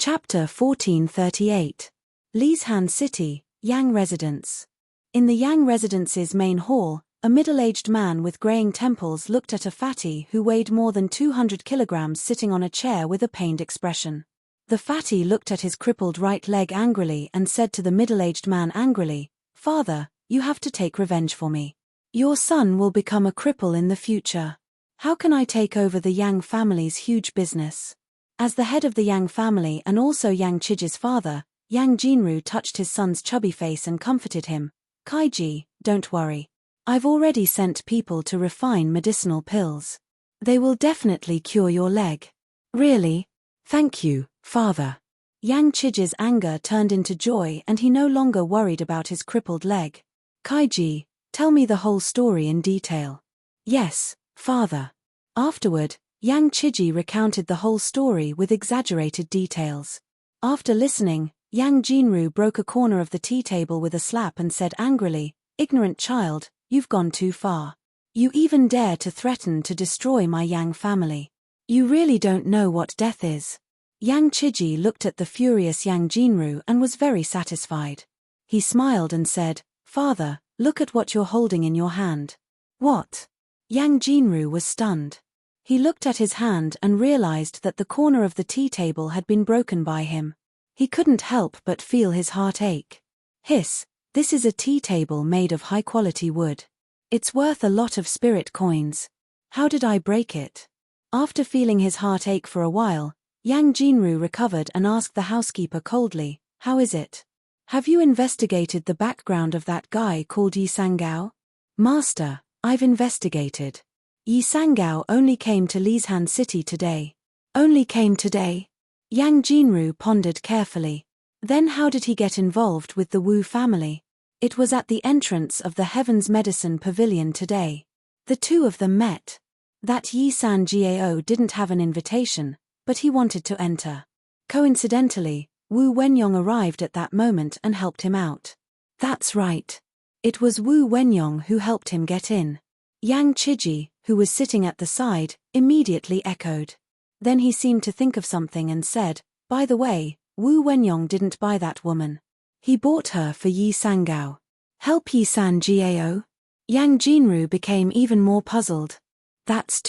Chapter 1438. Lisan City, Yang Residence. In the Yang Residence's main hall, a middle-aged man with graying temples looked at a fatty who weighed more than 200 kilograms sitting on a chair with a pained expression. The fatty looked at his crippled right leg angrily and said to the middle-aged man angrily, "Father, you have to take revenge for me. Your son will become a cripple in the future. How can I take over the Yang family's huge business?" As the head of the Yang family and also Yang Chiji's father, Yang Jinru touched his son's chubby face and comforted him. "Kaiji, don't worry. I've already sent people to refine medicinal pills. They will definitely cure your leg." "Really? Thank you, father." Yang Chiji's anger turned into joy and he no longer worried about his crippled leg. "Kaiji, tell me the whole story in detail." "Yes, father." Afterward, Yang Chiji recounted the whole story with exaggerated details. After listening, Yang Jinru broke a corner of the tea table with a slap and said angrily, "Ignorant child, you've gone too far. You even dare to threaten to destroy my Yang family. You really don't know what death is." Yang Chiji looked at the furious Yang Jinru and was very satisfied. He smiled and said, "Father, look at what you're holding in your hand." "What?" Yang Jinru was stunned. He looked at his hand and realized that the corner of the tea table had been broken by him. He couldn't help but feel his heart ache. "Hiss, this is a tea table made of high-quality wood. It's worth a lot of spirit coins. How did I break it?" After feeling his heart ache for a while, Yang Jinru recovered and asked the housekeeper coldly, "How is it? Have you investigated the background of that guy called Yi Sangao?" "Master, I've investigated. Yi Sangao only came to Lisan City today." "Only came today?" Yang Jinru pondered carefully. Then how did he get involved with the Wu family? It was at the entrance of the Heaven's Medicine Pavilion today. The two of them met. That Yi Sangao didn't have an invitation, but he wanted to enter. Coincidentally, Wu Wenyong arrived at that moment and helped him out. That's right. It was Wu Wenyong who helped him get in. Yang Chiji, who was sitting at the side, immediately echoed. Then he seemed to think of something and said, "By the way, Wu Wenyong didn't buy that woman. He bought her for Yi Sangao." "Help Yi Sangao?" Yang Jinru became even more puzzled. "That's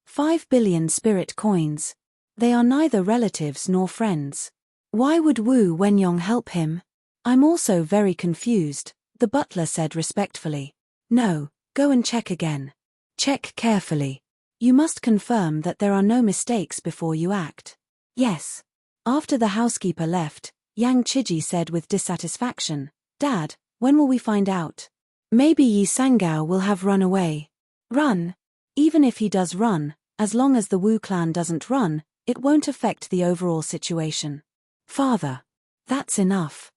5 billion spirit coins. They are neither relatives nor friends. Why would Wu Wenyong help him?" "I'm also very confused," the butler said respectfully. "No, go and check again. Check carefully. You must confirm that there are no mistakes before you act." "Yes." After the housekeeper left, Yang Chiji said with dissatisfaction, "Dad, when will we find out? Maybe Yi Sangao will have run away." "Run? Even if he does run, as long as the Wu clan doesn't run, it won't affect the overall situation." "Father, that's enough."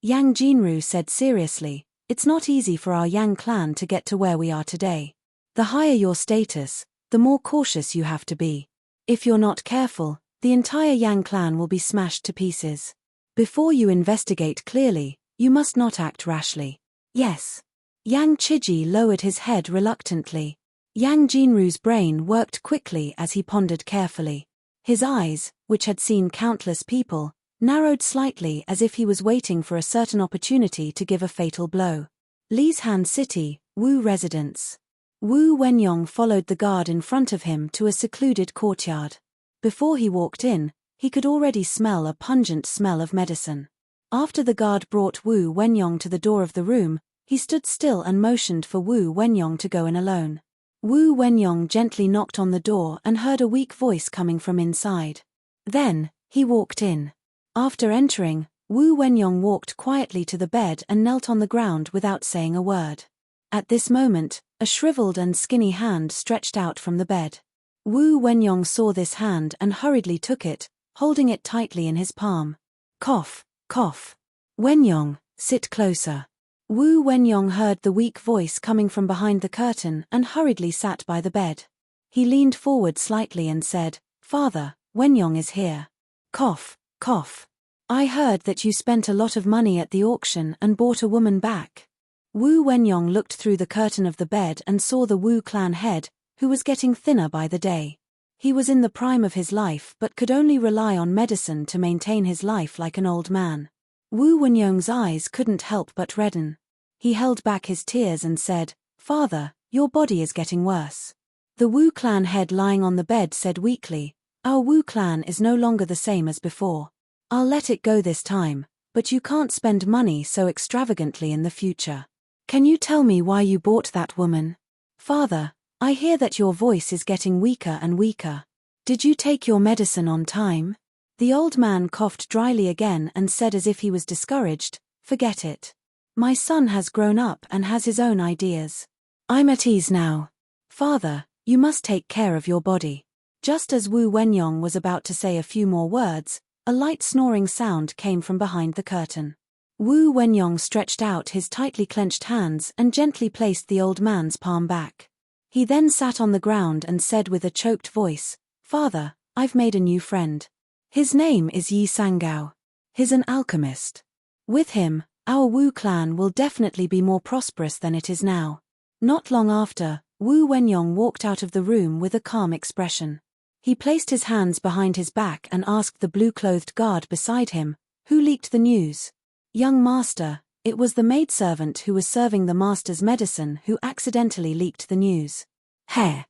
Yang Jinru said seriously, "It's not easy for our Yang clan to get to where we are today. The higher your status, the more cautious you have to be. If you're not careful, the entire Yang clan will be smashed to pieces. Before you investigate clearly, you must not act rashly." "Yes." Yang Chiji lowered his head reluctantly. Yang Jinru's brain worked quickly as he pondered carefully. His eyes, which had seen countless people, narrowed slightly as if he was waiting for a certain opportunity to give a fatal blow. Lisan City, Wu Residence. Wu Wenyong followed the guard in front of him to a secluded courtyard. Before he walked in, he could already smell a pungent smell of medicine. After the guard brought Wu Wenyong to the door of the room, he stood still and motioned for Wu Wenyong to go in alone. Wu Wenyong gently knocked on the door and heard a weak voice coming from inside. Then, he walked in. After entering, Wu Wenyong walked quietly to the bed and knelt on the ground without saying a word. At this moment, a shriveled and skinny hand stretched out from the bed. Wu Wenyong saw this hand and hurriedly took it, holding it tightly in his palm. "Cough, cough. Wenyong, sit closer." Wu Wenyong heard the weak voice coming from behind the curtain and hurriedly sat by the bed. He leaned forward slightly and said, "Father, Wenyong is here." "Cough, cough. I heard that you spent a lot of money at the auction and bought a woman back." Wu Wenyong looked through the curtain of the bed and saw the Wu clan head, who was getting thinner by the day. He was in the prime of his life but could only rely on medicine to maintain his life like an old man. Wu Wenyong's eyes couldn't help but redden. He held back his tears and said, "Father, your body is getting worse." The Wu clan head lying on the bed said weakly, "Our Wu clan is no longer the same as before. I'll let it go this time, but you can't spend money so extravagantly in the future. Can you tell me why you bought that woman?" "Father, I hear that your voice is getting weaker and weaker. Did you take your medicine on time?" The old man coughed dryly again and said as if he was discouraged, "Forget it. My son has grown up and has his own ideas. I'm at ease now. Father, you must take care of your body." Just as Wu Wenyong was about to say a few more words, a light snoring sound came from behind the curtain. Wu Wenyong stretched out his tightly clenched hands and gently placed the old man's palm back. He then sat on the ground and said with a choked voice, "Father, I've made a new friend. His name is Yi Sangao. He's an alchemist. With him, our Wu clan will definitely be more prosperous than it is now." Not long after, Wu Wenyong walked out of the room with a calm expression. He placed his hands behind his back and asked the blue-clothed guard beside him, "Who leaked the news?" "Young master, it was the maidservant who was serving the master's medicine who accidentally leaked the news." "Heh."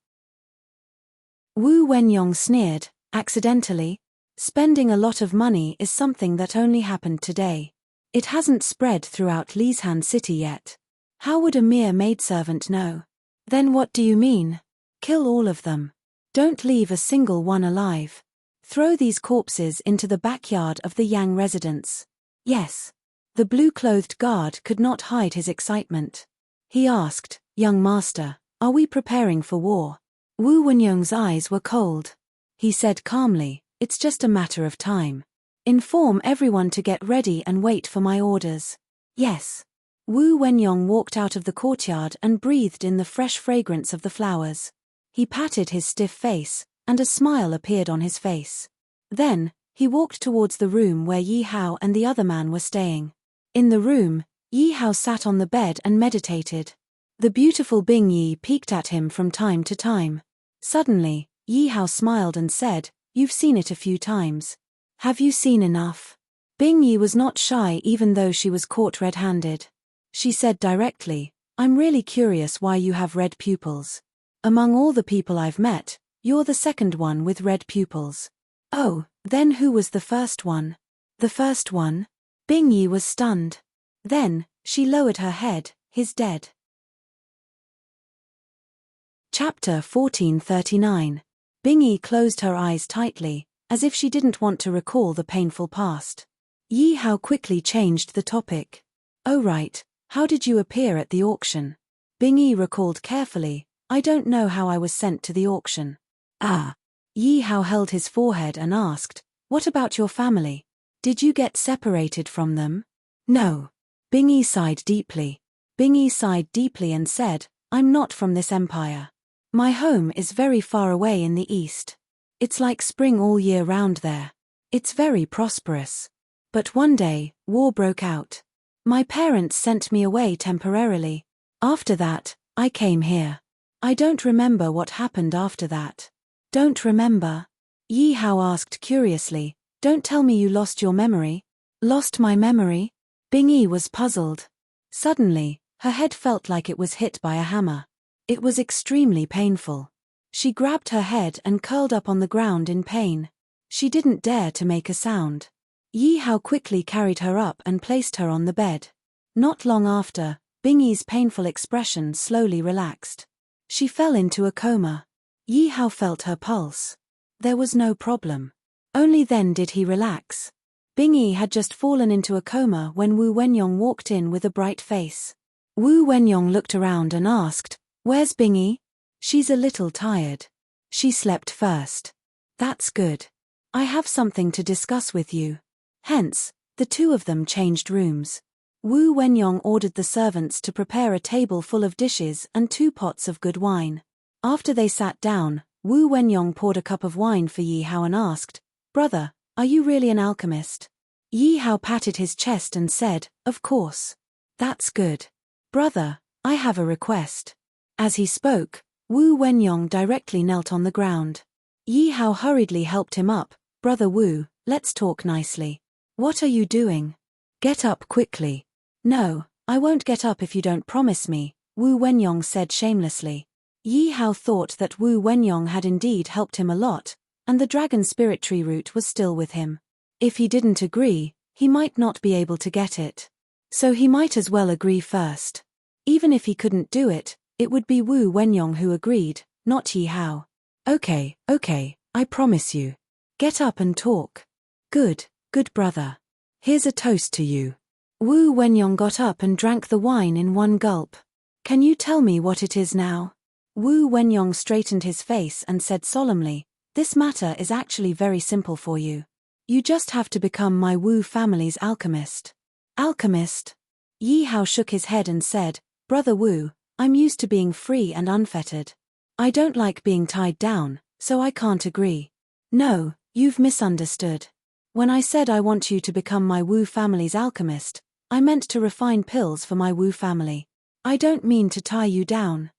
Wu Wenyong sneered, "Accidentally? Spending a lot of money is something that only happened today. It hasn't spread throughout Lishan City yet. How would a mere maidservant know?" "Then what do you mean? Kill all of them. Don't leave a single one alive. Throw these corpses into the backyard of the Yang residence." "Yes." The blue-clothed guard could not hide his excitement. He asked, "Young master, are we preparing for war?" Wu Wenyong's eyes were cold. He said calmly, "It's just a matter of time. Inform everyone to get ready and wait for my orders." "Yes." Wu Wenyong walked out of the courtyard and breathed in the fresh fragrance of the flowers. He patted his stiff face, and a smile appeared on his face. Then, he walked towards the room where Yi Hao and the other man were staying. In the room, Yi Hao sat on the bed and meditated. The beautiful Bing Yi peeked at him from time to time. Suddenly, Yi Hao smiled and said, "You've seen it a few times. Have you seen enough?" Bing Yi was not shy even though she was caught red-handed. She said directly, "I'm really curious why you have red pupils. Among all the people I've met, you're the second one with red pupils." "Oh, then who was the first one?" "The first one?" Bing Yi was stunned. Then, she lowered her head, "He's dead." Chapter 1439. Bing Yi closed her eyes tightly, as if she didn't want to recall the painful past. Yi Hao quickly changed the topic. "Oh right, how did you appear at the auction?" Bing Yi recalled carefully, "I don't know how I was sent to the auction." "Ah." Yi Hao held his forehead and asked, "What about your family? Did you get separated from them?" "No." Bing Yi sighed deeply. Bing Yi sighed deeply and said, "I'm not from this empire. My home is very far away in the east. It's like spring all year round there. It's very prosperous. But one day, war broke out. My parents sent me away temporarily. After that, I came here. I don't remember what happened after that." "Don't remember?" Yi Hao asked curiously, "Don't tell me you lost your memory." "Lost my memory?" Bing Yi was puzzled. Suddenly, her head felt like it was hit by a hammer. It was extremely painful. She grabbed her head and curled up on the ground in pain. She didn't dare to make a sound. Yi Hao quickly carried her up and placed her on the bed. Not long after, Bing Yi's painful expression slowly relaxed. She fell into a coma. Yi Hao felt her pulse. There was no problem. Only then did he relax. Bing Yi had just fallen into a coma when Wu Wenyong walked in with a bright face. Wu Wenyong looked around and asked, "Where's Bing Yi?" "She's a little tired. She slept first." "That's good. I have something to discuss with you." Hence, the two of them changed rooms. Wu Wenyong ordered the servants to prepare a table full of dishes and 2 pots of good wine. After they sat down, Wu Wenyong poured a cup of wine for Yi Hao and asked, "Brother, are you really an alchemist?" Yi Hao patted his chest and said, "Of course." "That's good. Brother, I have a request." As he spoke, Wu Wenyong directly knelt on the ground. Yi Hao hurriedly helped him up. Brother Wu, let's talk nicely. What are you doing? Get up quickly. No, I won't get up if you don't promise me, Wu Wenyong said shamelessly. Yi Hao thought that Wu Wenyong had indeed helped him a lot, and the dragon spirit tree root was still with him. If he didn't agree, he might not be able to get it. So he might as well agree first. Even if he couldn't do it, it would be Wu Wenyong who agreed, not Yi Hao. Okay, I promise you. Get up and talk. Good brother. Here's a toast to you. Wu Wenyong got up and drank the wine in one gulp. Can you tell me what it is now? Wu Wenyong straightened his face and said solemnly, this matter is actually very simple for you. You just have to become my Wu family's alchemist. Alchemist? Yi Hao shook his head and said, Brother Wu, I'm used to being free and unfettered. I don't like being tied down, so I can't agree. No, you've misunderstood. When I said I want you to become my Wu family's alchemist, I meant to refine pills for my Wu family. I don't mean to tie you down.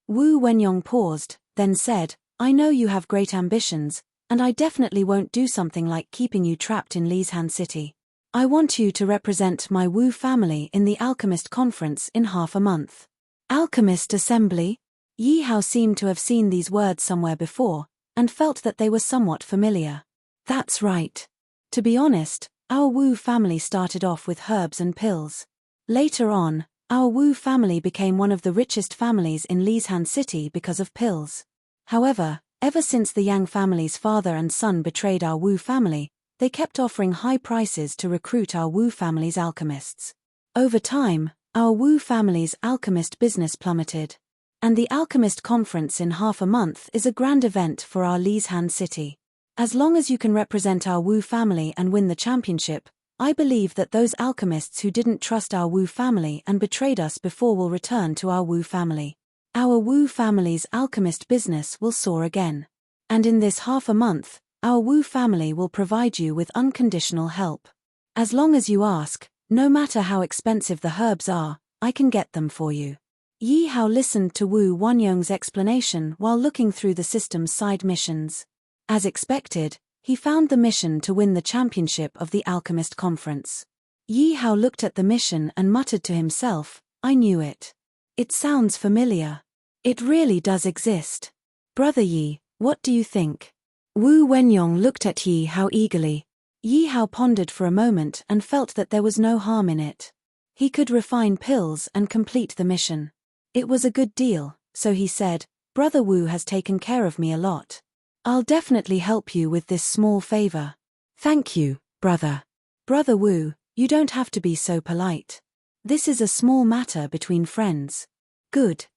Wu Wenyong paused, then said, I know you have great ambitions, and I definitely won't do something like keeping you trapped in Lishan City. I want you to represent my Wu family in the Alchemist Conference in half a month. Alchemist Assembly? Yi Hao seemed to have seen these words somewhere before, and felt that they were somewhat familiar. That's right. To be honest, our Wu family started off with herbs and pills. Later on, our Wu family became one of the richest families in Lishan City because of pills. However, ever since the Yang family's father and son betrayed our Wu family, they kept offering high prices to recruit our Wu family's alchemists. Over time, our Wu family's alchemist business plummeted. And the Alchemist Conference in half a month is a grand event for our Lishan City. As long as you can represent our Wu family and win the championship, I believe that those alchemists who didn't trust our Wu family and betrayed us before will return to our Wu family. Our Wu family's alchemist business will soar again. And in this half a month, our Wu family will provide you with unconditional help. As long as you ask, no matter how expensive the herbs are, I can get them for you. Yi Hao listened to Wu Wenyong's explanation while looking through the system's side missions. As expected, he found the mission to win the championship of the Alchemist Conference. Yi Hao looked at the mission and muttered to himself, I knew it. It sounds familiar. It really does exist. Brother Yi, what do you think? Wu Wenyong looked at Yi Hao eagerly. Yi Hao pondered for a moment and felt that there was no harm in it. He could refine pills and complete the mission. It was a good deal, so he said, Brother Wu has taken care of me a lot. I'll definitely help you with this small favor. Thank you, brother. Brother Wu, you don't have to be so polite. This is a small matter between friends. Good.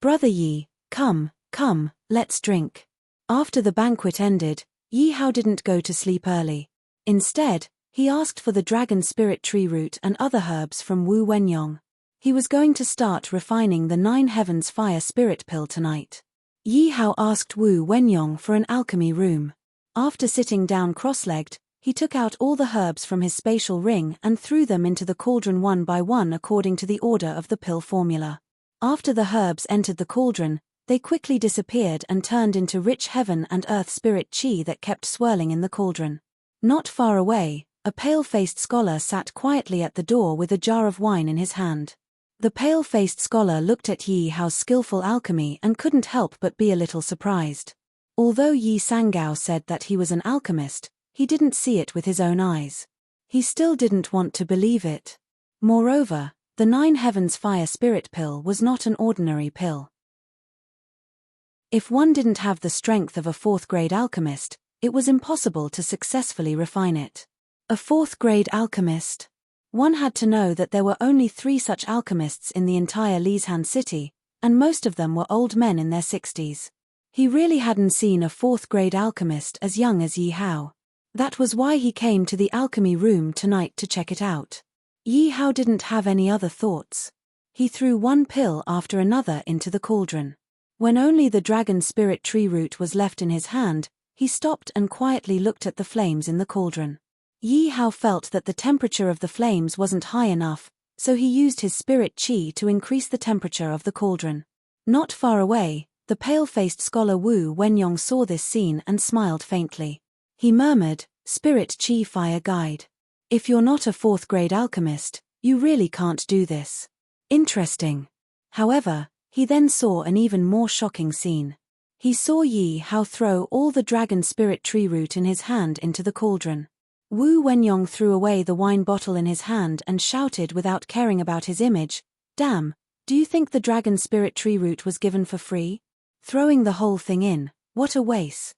Brother Yi, come, let's drink. After the banquet ended, Yi Hao didn't go to sleep early. Instead, he asked for the dragon spirit tree root and other herbs from Wu Wenyong. He was going to start refining the 9 Heavens Fire Spirit Pill tonight. Yi Hao asked Wu Wenyong for an alchemy room. After sitting down cross-legged, he took out all the herbs from his spatial ring and threw them into the cauldron one by one according to the order of the pill formula. After the herbs entered the cauldron, they quickly disappeared and turned into rich heaven and earth spirit qi that kept swirling in the cauldron. Not far away, a pale-faced scholar sat quietly at the door with a jar of wine in his hand. The pale-faced scholar looked at Yi Hao's skillful alchemy and couldn't help but be a little surprised. Although Yi Sangao said that he was an alchemist, he didn't see it with his own eyes. He still didn't want to believe it. Moreover, the 9 Heavens Fire Spirit Pill was not an ordinary pill. If one didn't have the strength of a 4th-grade alchemist, it was impossible to successfully refine it. A 4th-grade alchemist? One had to know that there were only 3 such alchemists in the entire Lishan City, and most of them were old men in their 60s. He really hadn't seen a 4th-grade alchemist as young as Yi Hao. That was why he came to the alchemy room tonight to check it out. Yi Hao didn't have any other thoughts. He threw one pill after another into the cauldron. When only the dragon spirit tree root was left in his hand, he stopped and quietly looked at the flames in the cauldron. Yi Hao felt that the temperature of the flames wasn't high enough, so he used his spirit qi to increase the temperature of the cauldron. Not far away, the The pale-faced scholar Wu Wenyong saw this scene and smiled faintly. He murmured, "Spirit Chi Fire Guide. If you're not a fourth-grade alchemist, you really can't do this." Interesting. However, he then saw an even more shocking scene. He saw Yi Hao throw all the dragon spirit tree root in his hand into the cauldron. Wu Wenyong threw away the wine bottle in his hand and shouted without caring about his image, "Damn, do you think the dragon spirit tree root was given for free? Throwing the whole thing in, what a waste."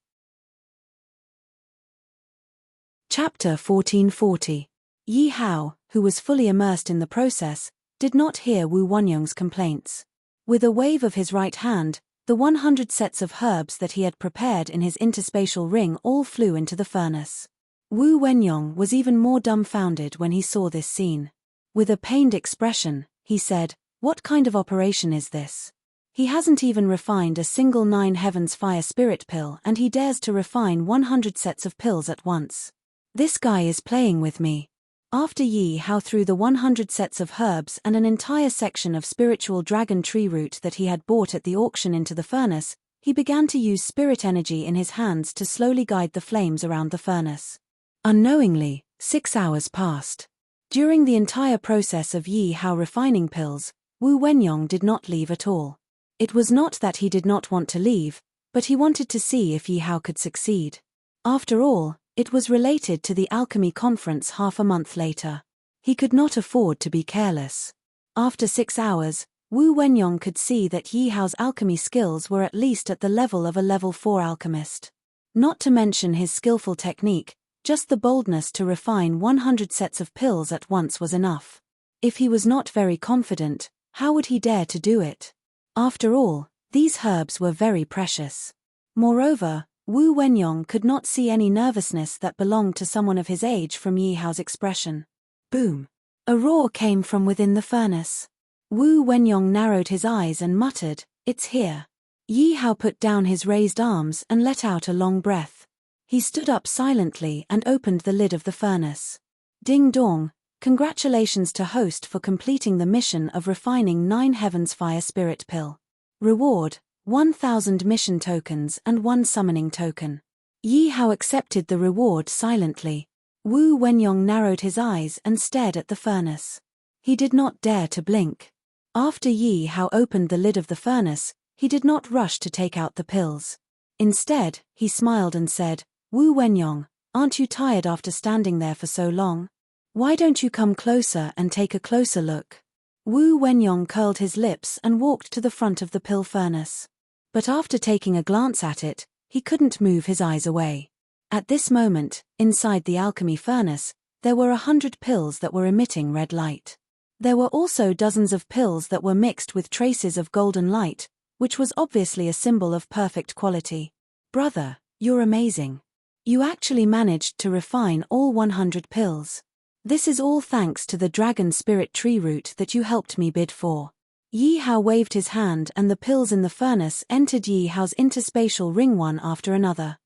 Chapter 1440. Yi Hao, who was fully immersed in the process, did not hear Wu Wenyong's complaints. With a wave of his right hand, the 100 sets of herbs that he had prepared in his interspatial ring all flew into the furnace. Wu Wenyong was even more dumbfounded when he saw this scene. With a pained expression, he said, "What kind of operation is this? He hasn't even refined a single 9 heavens fire spirit pill and he dares to refine 100 sets of pills at once. This guy is playing with me." After Yi Hao threw the 100 sets of herbs and an entire section of spiritual dragon tree root that he had bought at the auction into the furnace, he began to use spirit energy in his hands to slowly guide the flames around the furnace. Unknowingly, 6 hours passed. During the entire process of Yi Hao refining pills, Wu Wenyong did not leave at all. It was not that he did not want to leave, but he wanted to see if Yi Hao could succeed. After all, it was related to the alchemy conference half a month later. He could not afford to be careless. After 6 hours, Wu Wenyong could see that Yi Hao's alchemy skills were at least at the level of a level 4 alchemist. Not to mention his skillful technique, just the boldness to refine 100 sets of pills at once was enough. If he was not very confident, how would he dare to do it? After all, these herbs were very precious. Moreover, Wu Wenyong could not see any nervousness that belonged to someone of his age from Yi Hao's expression. Boom! A roar came from within the furnace. Wu Wenyong narrowed his eyes and muttered, "It's here." Yi Hao put down his raised arms and let out a long breath. He stood up silently and opened the lid of the furnace. Ding dong, congratulations to host for completing the mission of refining 9 heavens fire spirit pill. Reward, 1,000 mission tokens and 1 summoning token. Yi Hao accepted the reward silently. Wu Wenyong narrowed his eyes and stared at the furnace. He did not dare to blink. After Yi Hao opened the lid of the furnace, he did not rush to take out the pills. Instead, he smiled and said, "Wu Wenyong, aren't you tired after standing there for so long? Why don't you come closer and take a closer look?" Wu Wenyong curled his lips and walked to the front of the pill furnace. But after taking a glance at it, he couldn't move his eyes away. At this moment, inside the alchemy furnace, there were 100 pills that were emitting red light. There were also dozens of pills that were mixed with traces of golden light, which was obviously a symbol of perfect quality. "Brother, you're amazing. You actually managed to refine all 100 pills. This is all thanks to the dragon spirit tree root that you helped me bid for." Yi Hao waved his hand and the pills in the furnace entered Yi Hao's interspatial ring one after another.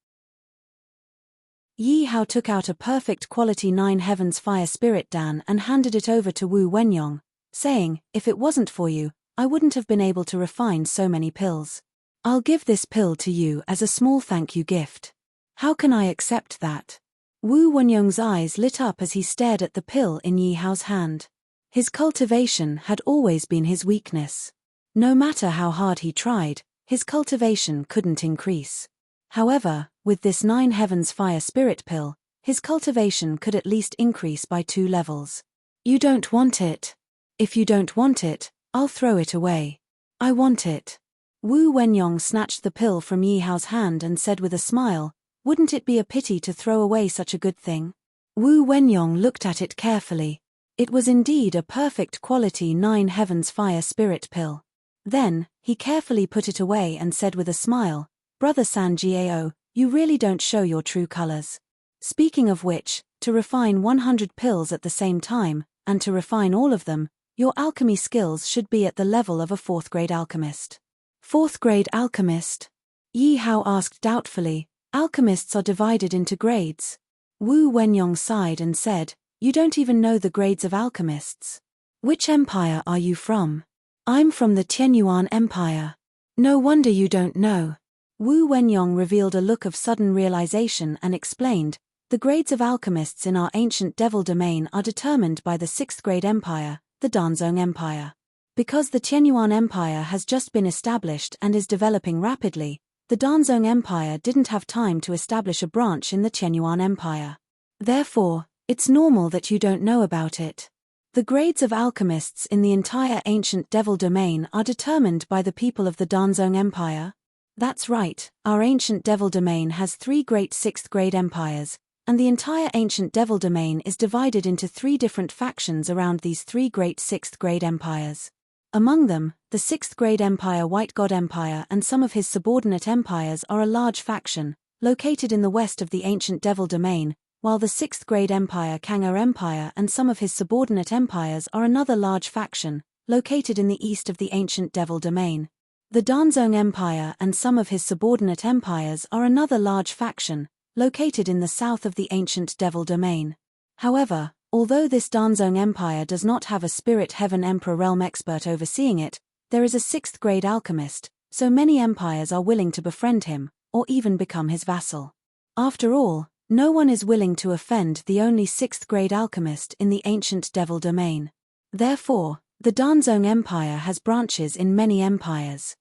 Yi Hao took out a perfect quality 9 heavens fire spirit dan and handed it over to Wu Wenyong, saying, "If it wasn't for you, I wouldn't have been able to refine so many pills. I'll give this pill to you as a small thank you gift. How can I accept that?" Wu Wenyong's eyes lit up as he stared at the pill in Yi Hao's hand. His cultivation had always been his weakness. No matter how hard he tried, his cultivation couldn't increase. However, with this 9 heavens fire spirit pill, his cultivation could at least increase by 2 levels. "You don't want it? If you don't want it, I'll throw it away. I want it." Wu Wenyong snatched the pill from Yi Hao's hand and said with a smile, "Wouldn't it be a pity to throw away such a good thing?" Wu Wenyong looked at it carefully. It was indeed a perfect quality 9 heavens fire spirit pill. Then, he carefully put it away and said with a smile, "Brother San Jiao, you really don't show your true colors. Speaking of which, to refine 100 pills at the same time, and to refine all of them, your alchemy skills should be at the level of a 4th-grade alchemist." "4th-grade alchemist?" Yi Hao asked doubtfully. "Alchemists are divided into grades." Wu Wenyong sighed and said, "You don't even know the grades of alchemists. Which empire are you from?" "I'm from the Tianyuan Empire." No wonder you don't know. Wu Wenyong revealed a look of sudden realization and explained, the grades of alchemists in our ancient devil domain are determined by the 6th grade empire, the Danzong Empire. Because the Qianyuan Empire has just been established and is developing rapidly, the Danzong Empire didn't have time to establish a branch in the Qianyuan Empire. Therefore, it's normal that you don't know about it. The grades of alchemists in the entire ancient devil domain are determined by the people of the Danzong Empire. That's right, our ancient devil domain has 3 great 6th grade empires, and the entire ancient devil domain is divided into 3 different factions around these 3 great 6th grade empires. Among them, the 6th grade empire White God Empire and some of his subordinate empires are a large faction, located in the west of the ancient devil domain, while the 6th grade empire Kang'er Empire and some of his subordinate empires are another large faction, located in the east of the ancient devil domain. The Danzong Empire and some of his subordinate empires are another large faction, located in the south of the ancient devil domain. However, although this Danzong Empire does not have a Spirit Heaven Emperor Realm expert overseeing it, there is a 6th grade alchemist, so many empires are willing to befriend him, or even become his vassal. After all, no one is willing to offend the only 6th grade alchemist in the ancient devil domain. Therefore, the Danzong Empire has branches in many empires.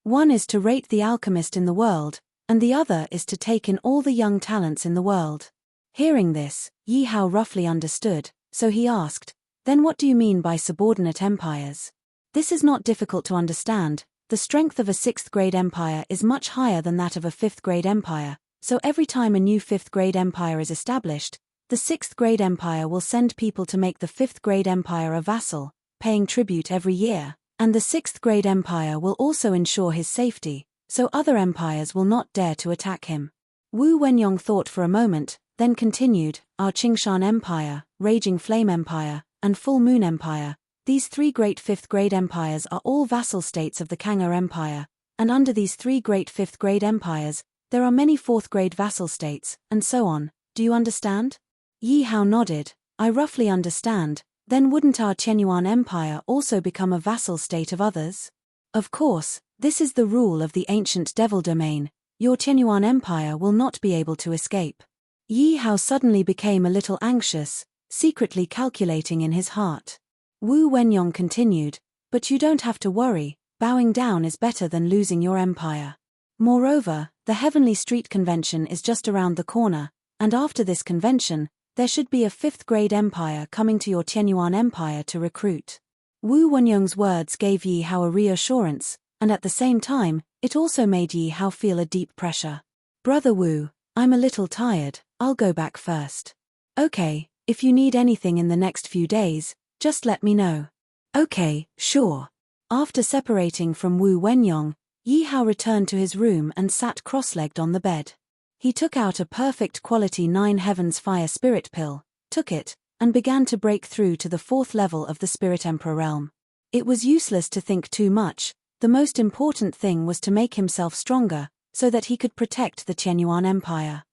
One is to rate the alchemist in the world, and the other is to take in all the young talents in the world. Hearing this, Yi Hao roughly understood, so he asked, then what do you mean by subordinate empires? This is not difficult to understand. The strength of a 6th grade empire is much higher than that of a 5th grade empire, so every time a new 5th grade empire is established, the 6th grade empire will send people to make the 5th grade empire a vassal, paying tribute every year, and the 6th grade empire will also ensure his safety, so other empires will not dare to attack him. Wu Wenyong thought for a moment, then continued, our Qingshan Empire, Raging Flame Empire, and Full Moon Empire, these 3 great 5th grade empires are all vassal states of the Kang'er Empire, and under these 3 great 5th grade empires, there are many 4th grade vassal states, and so on. Do you understand? Yi Hao nodded. I roughly understand. Then wouldn't our Qianyuan Empire also become a vassal state of others? Of course, this is the rule of the ancient devil domain. Your Qianyuan Empire will not be able to escape. Yi Hao suddenly became a little anxious, secretly calculating in his heart. Wu Wenyong continued, but you don't have to worry, bowing down is better than losing your empire. Moreover, the Heavenly Street Convention is just around the corner, and after this convention, there should be a 5th grade empire coming to your Qianyuan Empire to recruit. Wu Wenyong's words gave Yi Hao a reassurance, and at the same time, it also made Yi Hao feel a deep pressure. Brother Wu, I'm a little tired, I'll go back first. Okay, if you need anything in the next few days, just let me know. Okay, sure. After separating from Wu Wenyong, Yi Hao returned to his room and sat cross-legged on the bed. He took out a perfect quality 9 Heavens Fire Spirit Pill, took it, and began to break through to the 4th level of the Spirit Emperor realm. It was useless to think too much, the most important thing was to make himself stronger, so that he could protect the Qianyuan Empire.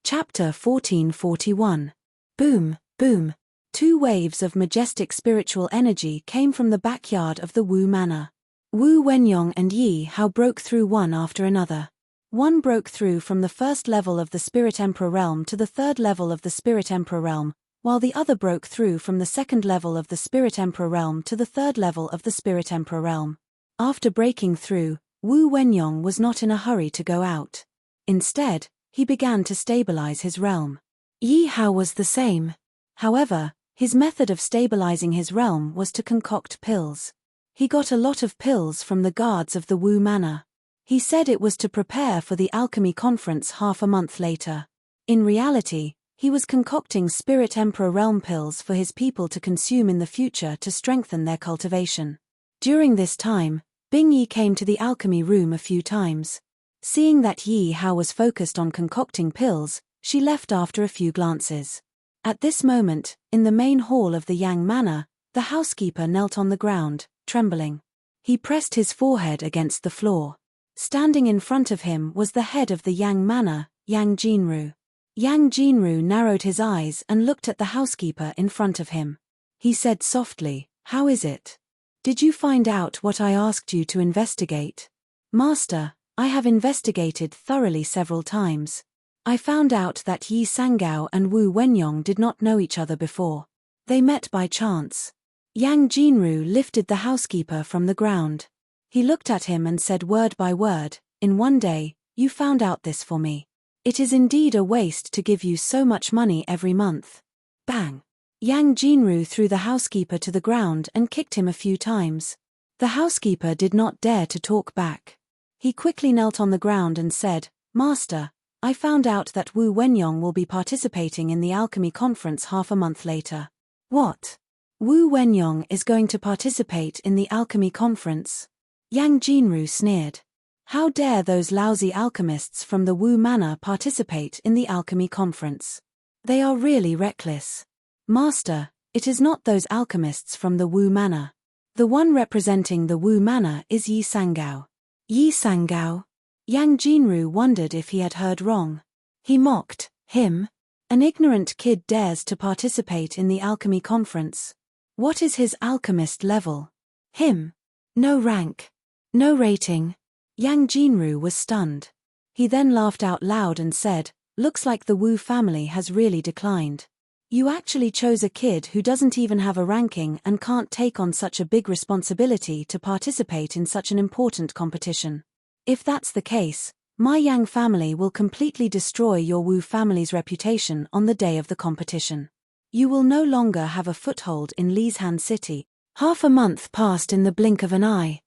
Chapter 1441. Boom, boom. 2 waves of majestic spiritual energy came from the backyard of the Wu Manor. Wu Wenyong and Yi Hao broke through one after another. One broke through from the 1st level of the Spirit Emperor realm to the 3rd level of the Spirit Emperor realm, while the other broke through from the 2nd level of the Spirit Emperor realm to the 3rd level of the Spirit Emperor realm. After breaking through, Wu Wenyong was not in a hurry to go out. Instead, he began to stabilize his realm. Yi Hao was the same. However, his method of stabilizing his realm was to concoct pills. He got a lot of pills from the guards of the Wu Manor. He said it was to prepare for the alchemy conference half a month later. In reality, he was concocting Spirit Emperor realm pills for his people to consume in the future to strengthen their cultivation. During this time, Bing Yi came to the alchemy room a few times. Seeing that Yi Hao was focused on concocting pills, she left after a few glances. At this moment, in the main hall of the Yang Manor, the housekeeper knelt on the ground, trembling. He pressed his forehead against the floor. Standing in front of him was the head of the Yang Manor, Yang Jinru. Yang Jinru narrowed his eyes and looked at the housekeeper in front of him. He said softly, How is it? Did you find out what I asked you to investigate? Master, I have investigated thoroughly several times. I found out that Yi Sangao and Wu Wenyong did not know each other before. They met by chance. Yang Jinru lifted the housekeeper from the ground. He looked at him and said word by word, "In one day, you found out this for me. It is indeed a waste to give you so much money every month." Bang! Yang Jinru threw the housekeeper to the ground and kicked him a few times. The housekeeper did not dare to talk back. He quickly knelt on the ground and said, "Master, I found out that Wu Wenyong will be participating in the alchemy conference half a month later." What? Wu Wenyong is going to participate in the alchemy conference? Yang Jinru sneered. How dare those lousy alchemists from the Wu Manor participate in the alchemy conference? They are really reckless. Master, it is not those alchemists from the Wu Manor. The one representing the Wu Manor is Yi Sangao. Yi Sangao? Yang Jinru wondered if he had heard wrong. He mocked, him? An ignorant kid dares to participate in the alchemy conference. What is his alchemist level? Him? No rank. No rating. Yang Jinru was stunned. He then laughed out loud and said, "Looks like the Wu family has really declined. You actually chose a kid who doesn't even have a ranking and can't take on such a big responsibility to participate in such an important competition. If that's the case, my Yang family will completely destroy your Wu family's reputation on the day of the competition. You will no longer have a foothold in Lishan City." Half a month passed in the blink of an eye.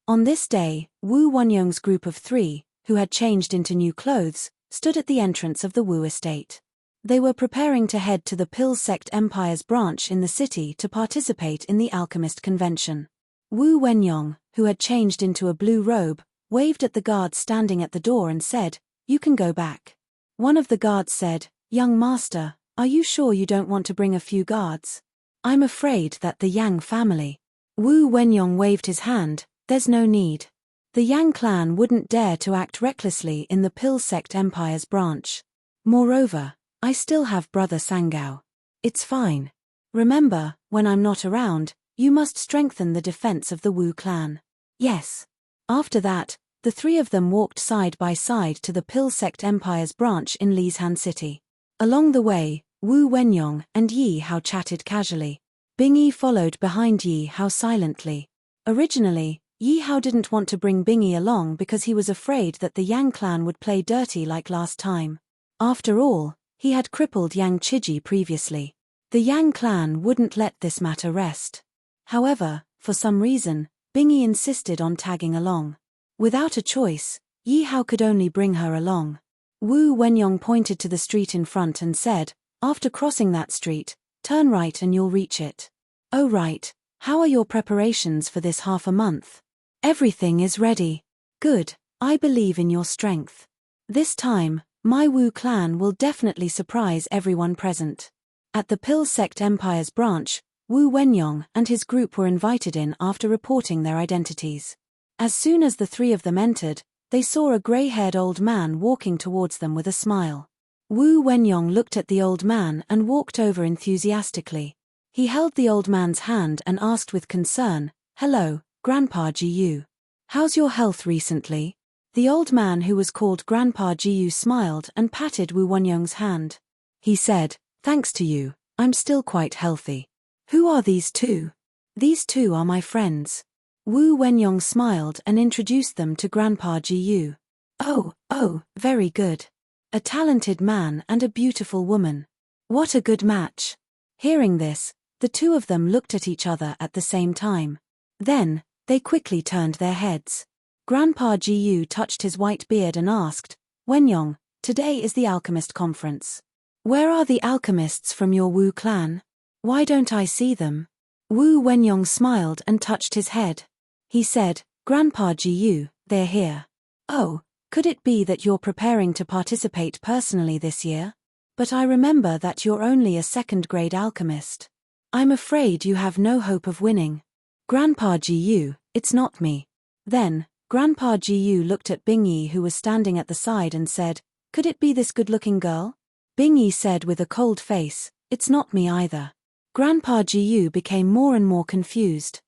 On this day, Wu Wenyong's group of 3, who had changed into new clothes, stood at the entrance of the Wu estate. They were preparing to head to the Pill Sect Empire's branch in the city to participate in the alchemist convention. Wu Wenyong, who had changed into a blue robe, waved at the guards standing at the door and said, "You can go back." One of the guards said, "Young master, are you sure you don't want to bring a few guards? I'm afraid that the Yang family." Wu Wenyong waved his hand, "There's no need. The Yang clan wouldn't dare to act recklessly in the Pill Sect Empire's branch. Moreover, I still have brother Sangao. It's fine. Remember, when I'm not around, you must strengthen the defense of the Wu clan." Yes. After that, the 3 of them walked side by side to the Pill Sect Empire's branch in Lishan City. Along the way, Wu Wenyong and Yi Hao chatted casually. Bingyi followed behind Yi Hao silently. Originally, Yi Hao didn't want to bring Bingyi along because he was afraid that the Yang clan would play dirty like last time. After all, he had crippled Yang Chiji previously. The Yang clan wouldn't let this matter rest. However, for some reason, Bingyi insisted on tagging along. Without a choice, Yi Hao could only bring her along. Wu Wenyong pointed to the street in front and said, "After crossing that street, turn right and you'll reach it." "Oh right, how are your preparations for this half a month?" "Everything is ready." "Good, I believe in your strength. This time, my Wu clan will definitely surprise everyone present." At the Pill Sect Empire's branch, Wu Wenyong and his group were invited in after reporting their identities. As soon as the 3 of them entered, they saw a grey-haired old man walking towards them with a smile. Wu Wenyong looked at the old man and walked over enthusiastically. He held the old man's hand and asked with concern, "Hello, Grandpa Jiyu. How's your health recently?" The old man who was called Grandpa Jiyu smiled and patted Wu Wenyong's hand. He said, "Thanks to you, I'm still quite healthy." "Who are these 2? "These 2 are my friends." Wu Wenyong smiled and introduced them to Grandpa Jiyu. Oh, very good. A talented man and a beautiful woman. What a good match." Hearing this, the 2 of them looked at each other at the same time. Then, they quickly turned their heads. Grandpa Jiyu touched his white beard and asked, "Wenyong, today is the alchemist conference. Where are the alchemists from your Wu clan? Why don't I see them?" Wu Wenyong smiled and touched his head. He said, "Grandpa Jiyu, they're here." "Oh, could it be that you're preparing to participate personally this year? But I remember that you're only a 2nd-grade alchemist. I'm afraid you have no hope of winning." "Grandpa Jiyu, it's not me." Then, Grandpa Jiyu looked at Bingyi who was standing at the side and said, "Could it be this good-looking girl?" Bingyi said with a cold face, "It's not me either." Grandpa Jiyu became more and more confused.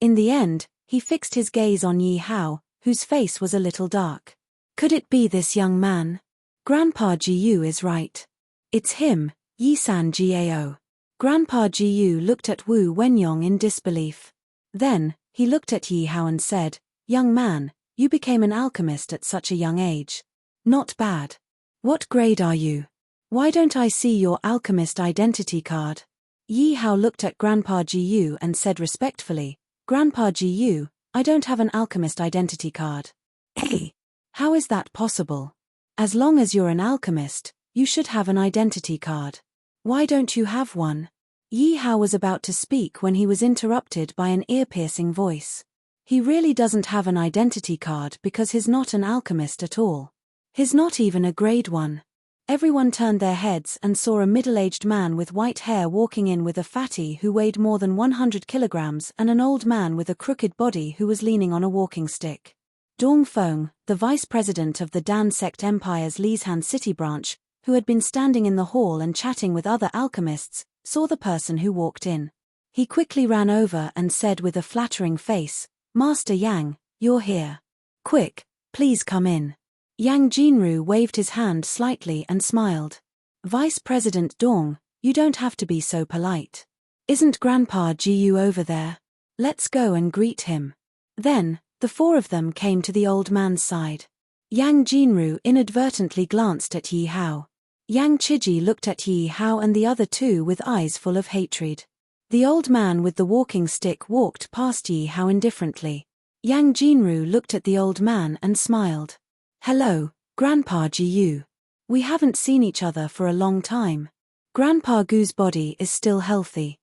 In the end, he fixed his gaze on Yi Hao, whose face was a little dark. Could it be this young man? Grandpa Jiyu is right. It's him, Yi-san Gao. Grandpa Jiyu looked at Wu Wenyong in disbelief. Then, he looked at Yi Hao and said, "Young man, you became an alchemist at such a young age. Not bad. What grade are you? Why don't I see your alchemist identity card?" Yi Hao looked at Grandpa Jiyu and said respectfully, "Grandpa Jiyu, I don't have an alchemist identity card." "Hey, how is that possible? As long as you're an alchemist, you should have an identity card. Why don't you have one?" Yi Hao was about to speak when he was interrupted by an ear-piercing voice. He really doesn't have an identity card because he's not an alchemist at all. He's not even a grade 1. Everyone turned their heads and saw a middle-aged man with white hair walking in with a fatty who weighed more than 100 kilograms and an old man with a crooked body who was leaning on a walking stick. Dong Feng, the vice president of the Dan Sect Empire's Lishan City branch, who had been standing in the hall and chatting with other alchemists, saw the person who walked in. He quickly ran over and said with a flattering face, "Master Yang, you're here. Quick, please come in." Yang Jinru waved his hand slightly and smiled. "Vice President Dong, you don't have to be so polite. Isn't Grandpa Jiyu over there? Let's go and greet him." Then, the four of them came to the old man's side. Yang Jinru inadvertently glanced at Yi Hao. Yang Chiji looked at Yi Hao and the other two with eyes full of hatred. The old man with the walking stick walked past Yi Hao indifferently. Yang Jinru looked at the old man and smiled. "Hello, Grandpa Jiyu. We haven't seen each other for a long time. Grandpa Gu's body is still healthy."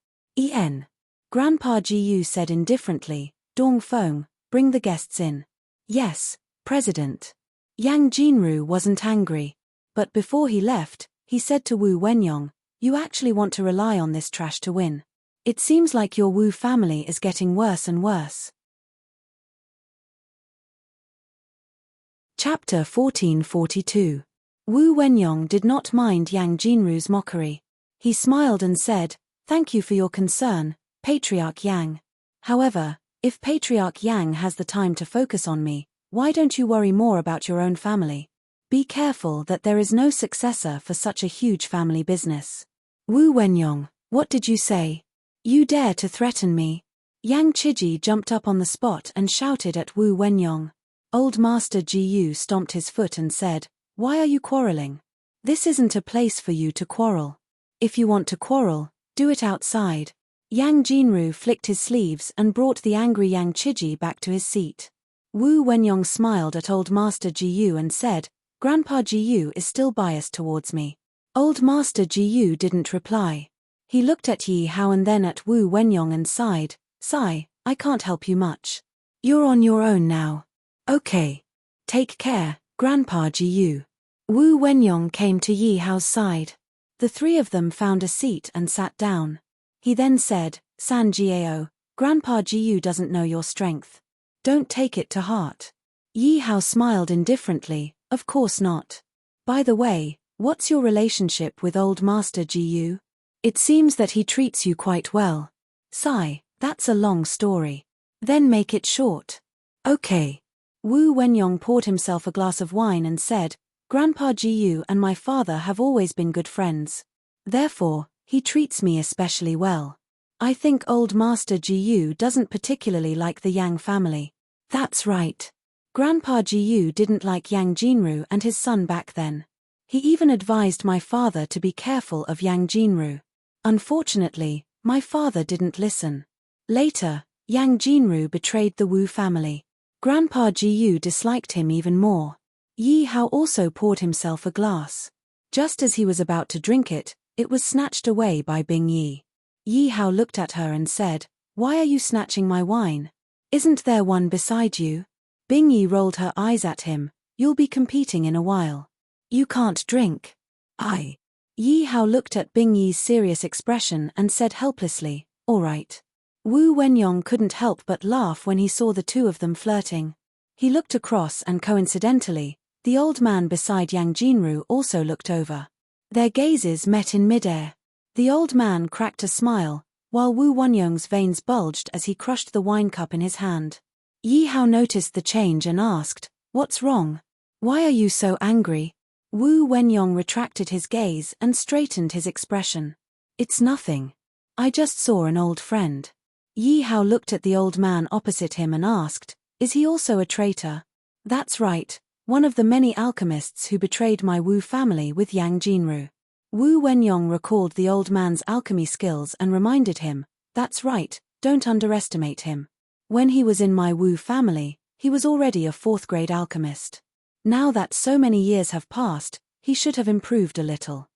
Grandpa Jiyu said indifferently, "Dong Feng, bring the guests in." "Yes, President." Yang Jinru wasn't angry. But before he left, he said to Wu Wenyong, "You actually want to rely on this trash to win. It seems like your Wu family is getting worse and worse." Chapter 1442. Wu Wenyong did not mind Yang Jinru's mockery. He smiled and said, "Thank you for your concern, Patriarch Yang. However, if Patriarch Yang has the time to focus on me, why don't you worry more about your own family? Be careful that there is no successor for such a huge family business." "Wu Wenyong, what did you say? You dare to threaten me?" Yang Chiji jumped up on the spot and shouted at Wu Wenyong. Old Master Jiyu stomped his foot and said, "Why are you quarreling? This isn't a place for you to quarrel. If you want to quarrel, do it outside." Yang Jinru flicked his sleeves and brought the angry Yang Chiji back to his seat. Wu Wenyong smiled at Old Master Jiyu and said, "Grandpa Jiyu is still biased towards me." Old Master Jiyu didn't reply. He looked at Yi Hao and then at Wu Wenyong and sighed, "Sigh, I can't help you much. You're on your own now. Okay. Take care, Grandpa Jiyu." Wu Wenyong came to Yi Hao's side. The three of them found a seat and sat down. He then said, "San Jiao, Grandpa Jiyu doesn't know your strength. Don't take it to heart." Yi Hao smiled indifferently, "Of course not. By the way, what's your relationship with Old Master Jiyu? It seems that he treats you quite well." "Sigh, that's a long story." "Then make it short." "Okay." Wu Wenyong poured himself a glass of wine and said, "Grandpa Jiyu and my father have always been good friends. Therefore, he treats me especially well. I think Old Master Jiyu doesn't particularly like the Yang family." "That's right. Grandpa Jiyu didn't like Yang Jinru and his son back then. He even advised my father to be careful of Yang Jinru. Unfortunately, my father didn't listen. Later, Yang Jinru betrayed the Wu family. Grandpa Jiyu disliked him even more." Yi Hao also poured himself a glass. Just as he was about to drink it, it was snatched away by Bing Yi. Yi Hao looked at her and said, "Why are you snatching my wine? Isn't there one beside you?" Bing Yi rolled her eyes at him. "You'll be competing in a while. You can't drink." "I." Yi Hao looked at Bing Yi's serious expression and said helplessly, "All right." Wu Wenyong couldn't help but laugh when he saw the two of them flirting. He looked across and coincidentally, the old man beside Yang Jinru also looked over. Their gazes met in midair. The old man cracked a smile, while Wu Wenyong's veins bulged as he crushed the wine cup in his hand. Yi Hao noticed the change and asked, "What's wrong? Why are you so angry?" Wu Wenyong retracted his gaze and straightened his expression. "It's nothing. I just saw an old friend." Yi Hao looked at the old man opposite him and asked, "Is he also a traitor?" "That's right, one of the many alchemists who betrayed my Wu family with Yang Jinru." Wu Wenyong recalled the old man's alchemy skills and reminded him, "That's right, don't underestimate him. When he was in my Wu family, he was already a 4th-grade alchemist. Now that so many years have passed, he should have improved a little.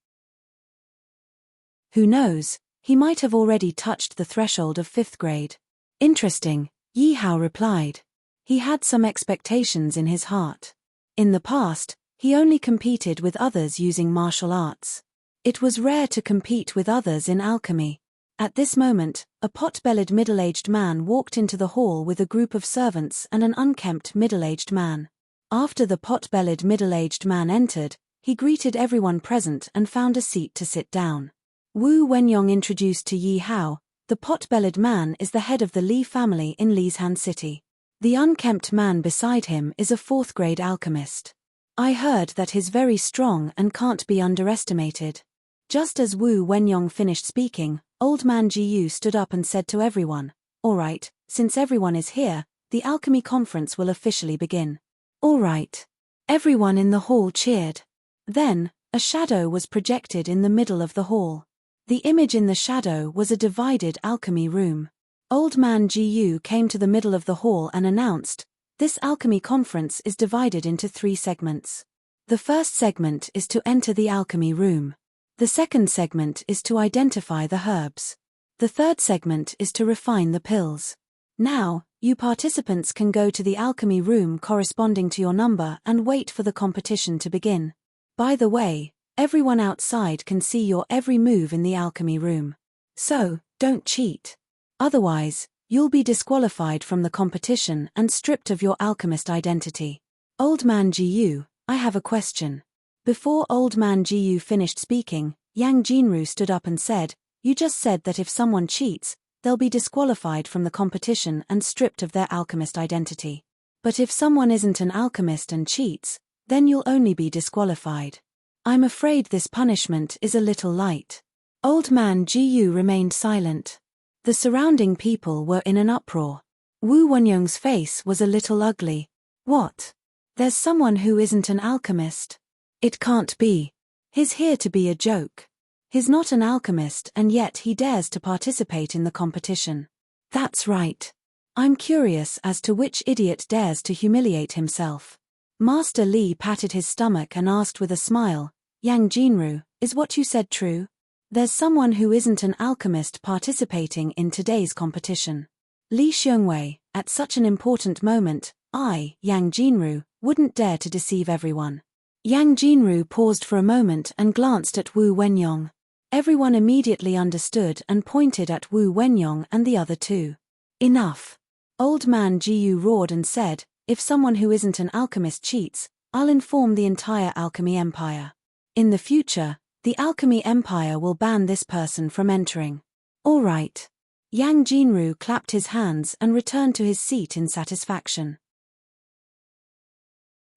Who knows, he might have already touched the threshold of 5th grade. Interesting," Yi Hao replied. He had some expectations in his heart. In the past, he only competed with others using martial arts. It was rare to compete with others in alchemy. At this moment, a pot-bellied middle-aged man walked into the hall with a group of servants and an unkempt middle-aged man. After the pot-bellied middle-aged man entered, he greeted everyone present and found a seat to sit down. Wu Wenyong introduced to Yi Hao, "The pot-bellied man is the head of the Li family in Lishan City. The unkempt man beside him is a 4th-grade alchemist. I heard that he's very strong and can't be underestimated." Just as Wu Wenyong finished speaking, old man Jiyu stood up and said to everyone, "All right, since everyone is here, the alchemy conference will officially begin." "All right." Everyone in the hall cheered. Then, a shadow was projected in the middle of the hall. The image in the shadow was a divided alchemy room. Old man Jiyu came to the middle of the hall and announced, "This alchemy conference is divided into 3 segments. The first segment is to enter the alchemy room. The second segment is to identify the herbs. The third segment is to refine the pills. Now, you participants can go to the alchemy room corresponding to your number and wait for the competition to begin. By the way, everyone outside can see your every move in the alchemy room. So, don't cheat. Otherwise, you'll be disqualified from the competition and stripped of your alchemist identity." "Old man Jiyu, I have a question." Before old man Jiyu finished speaking, Yang Jinru stood up and said, "You just said that if someone cheats, they'll be disqualified from the competition and stripped of their alchemist identity. But if someone isn't an alchemist and cheats, then you'll only be disqualified. I'm afraid this punishment is a little light." Old man Jiyu remained silent. The surrounding people were in an uproar. Wu Wenyong's face was a little ugly. "What? There's someone who isn't an alchemist? It can't be. He's here to be a joke. He's not an alchemist and yet he dares to participate in the competition. That's right. I'm curious as to which idiot dares to humiliate himself." Master Li patted his stomach and asked with a smile, "Yang Jinru, is what you said true? There's someone who isn't an alchemist participating in today's competition." Li Xiongwei, at such an important moment, I, Yang Jinru, wouldn't dare to deceive everyone. Yang Jinru paused for a moment and glanced at Wu Wenyong. Everyone immediately understood and pointed at Wu Wenyong and the other two. "Enough." Old man Jiyu roared and said, "If someone who isn't an alchemist cheats, I'll inform the entire alchemy empire. In the future, the alchemy empire will ban this person from entering." "All right." Yang Jinru clapped his hands and returned to his seat in satisfaction.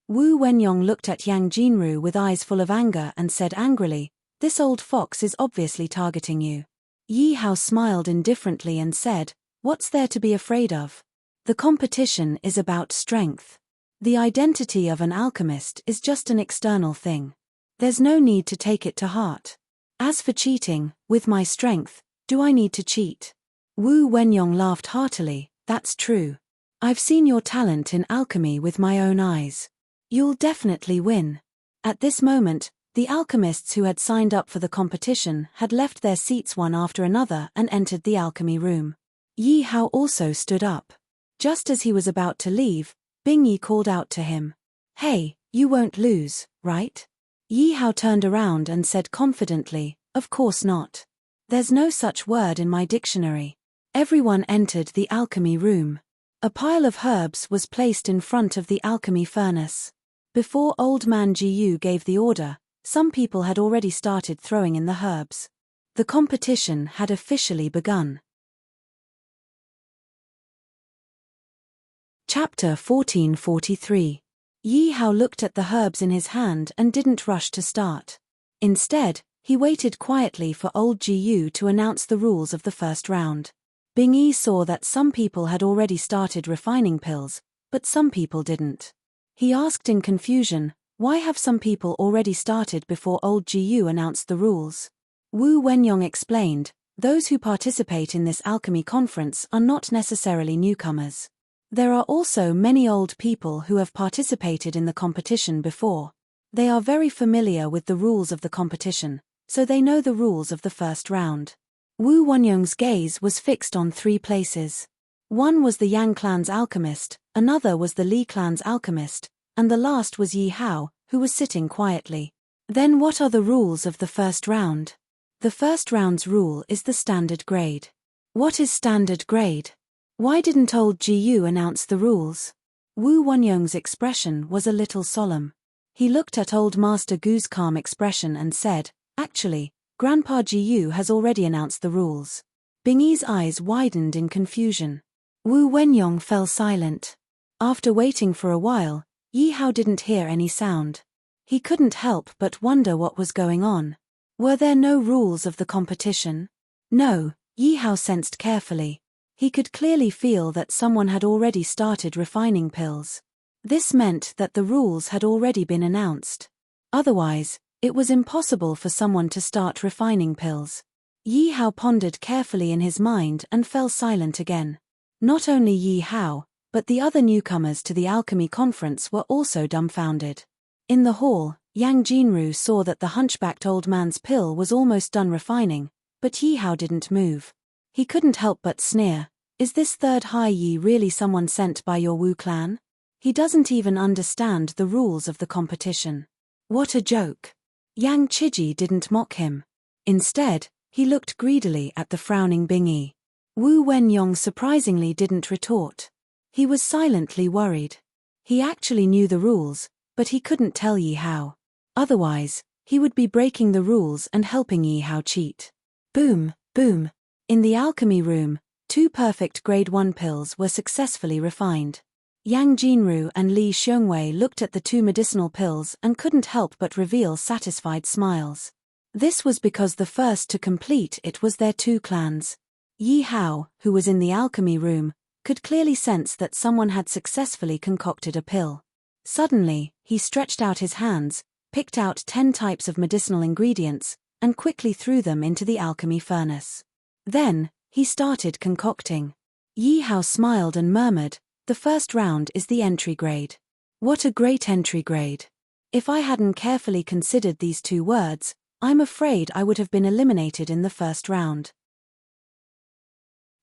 Wu Wenyong looked at Yang Jinru with eyes full of anger and said angrily, "This old fox is obviously targeting you." Yi Hao smiled indifferently and said, "What's there to be afraid of? The competition is about strength. The identity of an alchemist is just an external thing. There's no need to take it to heart. As for cheating, with my strength, do I need to cheat?" Wu Wenyong laughed heartily, "That's true. I've seen your talent in alchemy with my own eyes. You'll definitely win." At this moment, the alchemists who had signed up for the competition had left their seats one after another and entered the alchemy room. Yi Hao also stood up. Just as he was about to leave, Bing Yi called out to him, "Hey, you won't lose, right?" Yi Hao turned around and said confidently, "Of course not. There's no such word in my dictionary." Everyone entered the alchemy room. A pile of herbs was placed in front of the alchemy furnace. Before old man Jiyu gave the order, some people had already started throwing in the herbs. The competition had officially begun. Chapter 1443. Yi Hao looked at the herbs in his hand and didn't rush to start. Instead, he waited quietly for old Ji Yu to announce the rules of the first round. Bing Yi saw that some people had already started refining pills, but some people didn't. He asked in confusion, why have some people already started before old Ji Yu announced the rules? Wu Wenyong explained, those who participate in this alchemy conference are not necessarily newcomers. There are also many old people who have participated in the competition before. They are very familiar with the rules of the competition, so they know the rules of the first round. Wu Wenyong's gaze was fixed on 3 places. One was the Yang clan's alchemist, another was the Li clan's alchemist, and the last was Yi Hao, who was sitting quietly. Then what are the rules of the first round? The first round's rule is the standard grade. What is standard grade? Why didn't old Ji Yu announce the rules? Wu Wenyong's expression was a little solemn. He looked at old Master Gu's calm expression and said, actually, Grandpa Ji Yu has already announced the rules. Bing Yi's eyes widened in confusion. Wu Wenyong fell silent. After waiting for a while, Yi Hao didn't hear any sound. He couldn't help but wonder what was going on. Were there no rules of the competition? No, Yi Hao sensed carefully. He could clearly feel that someone had already started refining pills. This meant that the rules had already been announced. Otherwise, it was impossible for someone to start refining pills. Yi Hao pondered carefully in his mind and fell silent again. Not only Yi Hao, but the other newcomers to the alchemy conference were also dumbfounded. In the hall, Yang Jinru saw that the hunchbacked old man's pill was almost done refining, but Yi Hao didn't move. He couldn't help but sneer. Is this third Hai Yi really someone sent by your Wu clan? He doesn't even understand the rules of the competition. What a joke. Yang Chiji didn't mock him. Instead, he looked greedily at the frowning Bing Yi. Wu Wenyong surprisingly didn't retort. He was silently worried. He actually knew the rules, but he couldn't tell Yi Hao. Otherwise, he would be breaking the rules and helping Yi Hao cheat. Boom, boom. In the alchemy room, 2 perfect grade 1 pills were successfully refined. Yang Jinru and Li Xiongwei looked at the 2 medicinal pills and couldn't help but reveal satisfied smiles. This was because the first to complete it was their 2 clans. Yi Hao, who was in the alchemy room, could clearly sense that someone had successfully concocted a pill. Suddenly, he stretched out his hands, picked out 10 types of medicinal ingredients, and quickly threw them into the alchemy furnace. Then, he started concocting. Yi Hao smiled and murmured, the first round is the entry grade. What a great entry grade. If I hadn't carefully considered these 2 words, I'm afraid I would have been eliminated in the first round.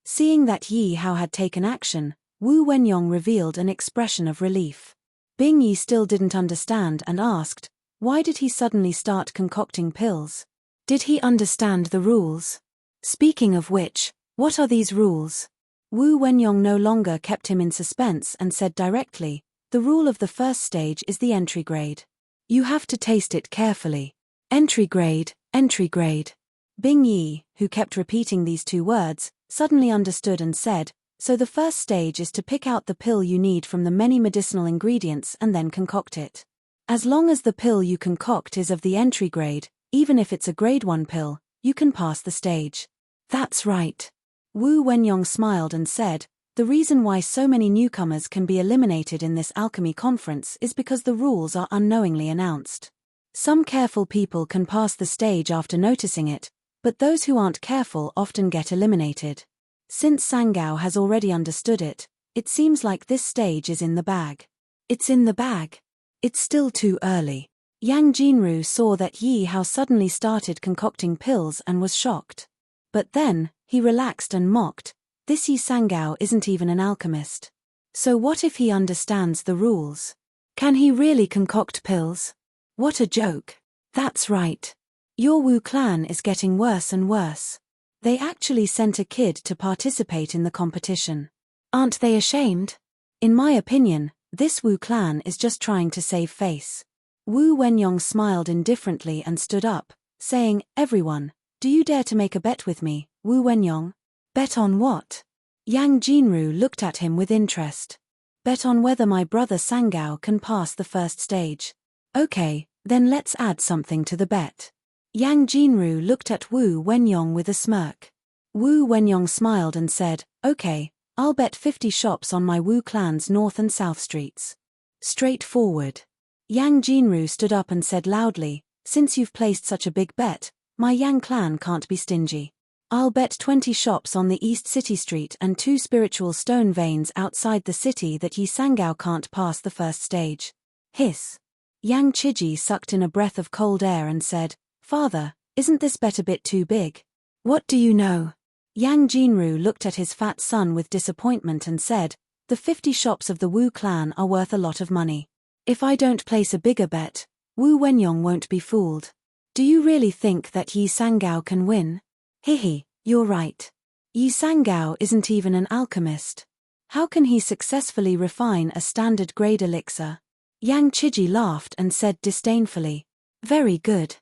Seeing that Yi Hao had taken action, Wu Wenyong revealed an expression of relief. Bing Yi still didn't understand and asked, why did he suddenly start concocting pills? Did he understand the rules? Speaking of which, what are these rules? Wu Wenyong no longer kept him in suspense and said directly, the rule of the first stage is the entry grade. You have to taste it carefully. Entry grade, entry grade. Bing Yi, who kept repeating these 2 words, suddenly understood and said, so the first stage is to pick out the pill you need from the many medicinal ingredients and then concoct it. As long as the pill you concoct is of the entry grade, even if it's a grade 1 pill, you can pass the stage. That's right. Wu Wenyong smiled and said, the reason why so many newcomers can be eliminated in this alchemy conference is because the rules are unknowingly announced. Some careful people can pass the stage after noticing it, but those who aren't careful often get eliminated. Since Sangao has already understood it, it seems like this stage is in the bag. It's in the bag. It's still too early. Yang Jinru saw that Yi Hao suddenly started concocting pills and was shocked. But then, he relaxed and mocked, this Yi Sangao isn't even an alchemist. So what if he understands the rules? Can he really concoct pills? What a joke. That's right. Your Wu clan is getting worse and worse. They actually sent a kid to participate in the competition. Aren't they ashamed? In my opinion, this Wu clan is just trying to save face. Wu Wenyong smiled indifferently and stood up, saying, everyone, Do you dare to make a bet with me, Wu Wenyong? Bet on what? Yang Jinru looked at him with interest. Bet on whether my brother Sangao can pass the first stage. Okay, then let's add something to the bet. Yang Jinru looked at Wu Wenyong with a smirk. Wu Wenyong smiled and said, okay, I'll bet 50 shops on my Wu clan's north and south streets. Straightforward. Yang Jinru stood up and said loudly, since you've placed such a big bet, my Yang clan can't be stingy. I'll bet 20 shops on the East City Street and 2 spiritual stone veins outside the city that Yi Sangao can't pass the first stage. Hiss. Yang Chiji sucked in a breath of cold air and said, Father, isn't this bet a bit too big? What do you know? Yang Jinru looked at his fat son with disappointment and said, the 50 shops of the Wu clan are worth a lot of money. If I don't place a bigger bet, Wu Wenyong won't be fooled. Do you really think that Yi Sangao can win? Hihi, you're right. Yi Sangao isn't even an alchemist. How can he successfully refine a standard grade elixir? Yang Chiji laughed and said disdainfully, very good.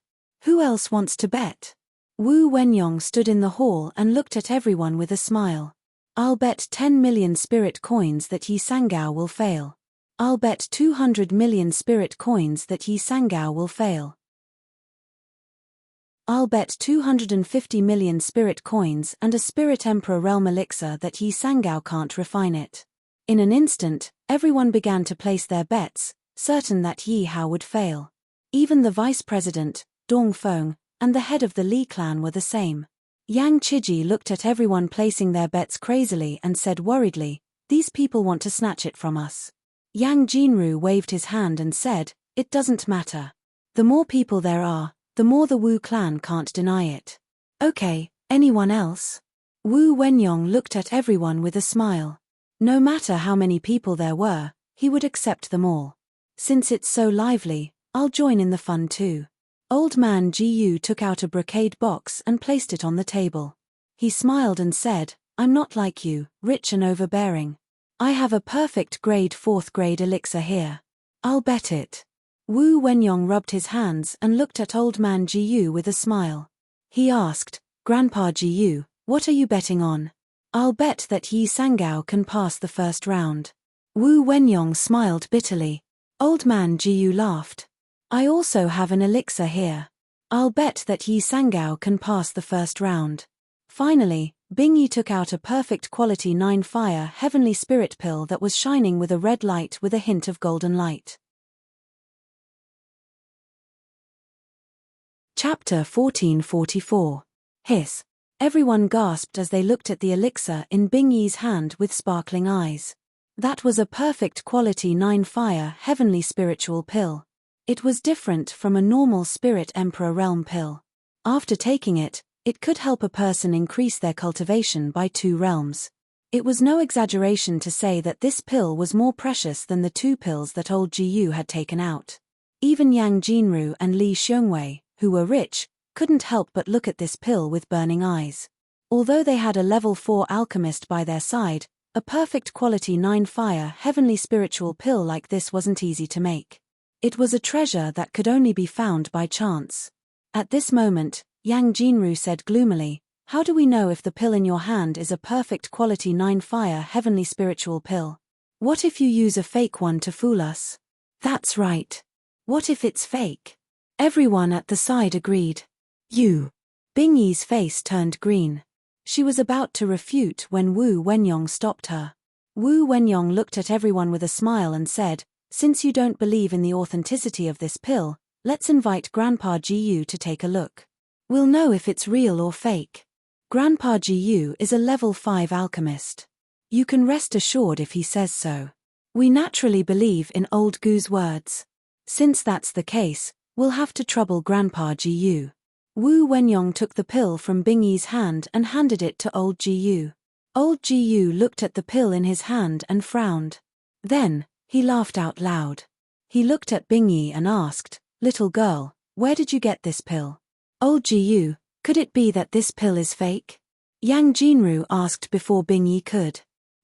Who else wants to bet? Wu Wenyong stood in the hall and looked at everyone with a smile. I'll bet 10 million spirit coins that Yi Sangao will fail. I'll bet 200 million spirit coins that Yi Sangao will fail. I'll bet 250 million spirit coins and a Spirit Emperor Realm elixir that Yi Sangao can't refine it. In an instant, everyone began to place their bets, certain that Yi Hao would fail. Even the vice president, Dong Feng, and the head of the Li clan were the same. Yang Chiji looked at everyone placing their bets crazily and said worriedly, these people want to snatch it from us. Yang Jinru waved his hand and said, it doesn't matter. The more people there are, the more the Wu clan can't deny it. Okay, anyone else? Wu Wenyong looked at everyone with a smile. No matter how many people there were, he would accept them all. Since it's so lively, I'll join in the fun too. Old man Jiyu took out a brocade box and placed it on the table. He smiled and said, I'm not like you, rich and overbearing. I have a perfect grade 4th grade elixir here. I'll bet it. Wu Wenyong rubbed his hands and looked at old man Jiyu with a smile. He asked, Grandpa Jiyu, what are you betting on? I'll bet that Yi Sangao can pass the first round. Wu Wenyong smiled bitterly. Old man Jiyu laughed. I also have an elixir here. I'll bet that Yi Sangao can pass the first round. Finally, Bingyi took out a perfect quality 9 fire heavenly spirit pill that was shining with a red light with a hint of golden light. Chapter 1444. Hiss. Everyone gasped as they looked at the elixir in Bingyi's hand with sparkling eyes. That was a perfect quality 9 fire heavenly spiritual pill. It was different from a normal Spirit Emperor Realm pill. After taking it, it could help a person increase their cultivation by 2 realms. It was no exaggeration to say that this pill was more precious than the 2 pills that old Jiyu had taken out. Even Yang Jinru and Li Xiongwei, who were rich, couldn't help but look at this pill with burning eyes. Although they had a level 4 alchemist by their side, a perfect quality 9 fire heavenly spiritual pill like this wasn't easy to make. It was a treasure that could only be found by chance. At this moment, Yang Jinru said gloomily, how do we know if the pill in your hand is a perfect quality 9 fire heavenly spiritual pill? What if you use a fake one to fool us? That's right. What if it's fake? Everyone at the side agreed. You. Bingyi's face turned green. She was about to refute when Wu Wenyong stopped her. Wu Wenyong looked at everyone with a smile and said, since you don't believe in the authenticity of this pill, let's invite Grandpa Jiyu to take a look. We'll know if it's real or fake. Grandpa Jiyu is a level 5 alchemist. You can rest assured if he says so. We naturally believe in old Gu's words. Since that's the case, we'll have to trouble Grandpa Jiyu. Wu Wenyong took the pill from Bingyi's hand and handed it to old Jiyu. Old Jiyu looked at the pill in his hand and frowned. Then, he laughed out loud. He looked at Bingyi and asked, little girl, where did you get this pill? Old Jiyu, could it be that this pill is fake? Yang Jinru asked before Bingyi could.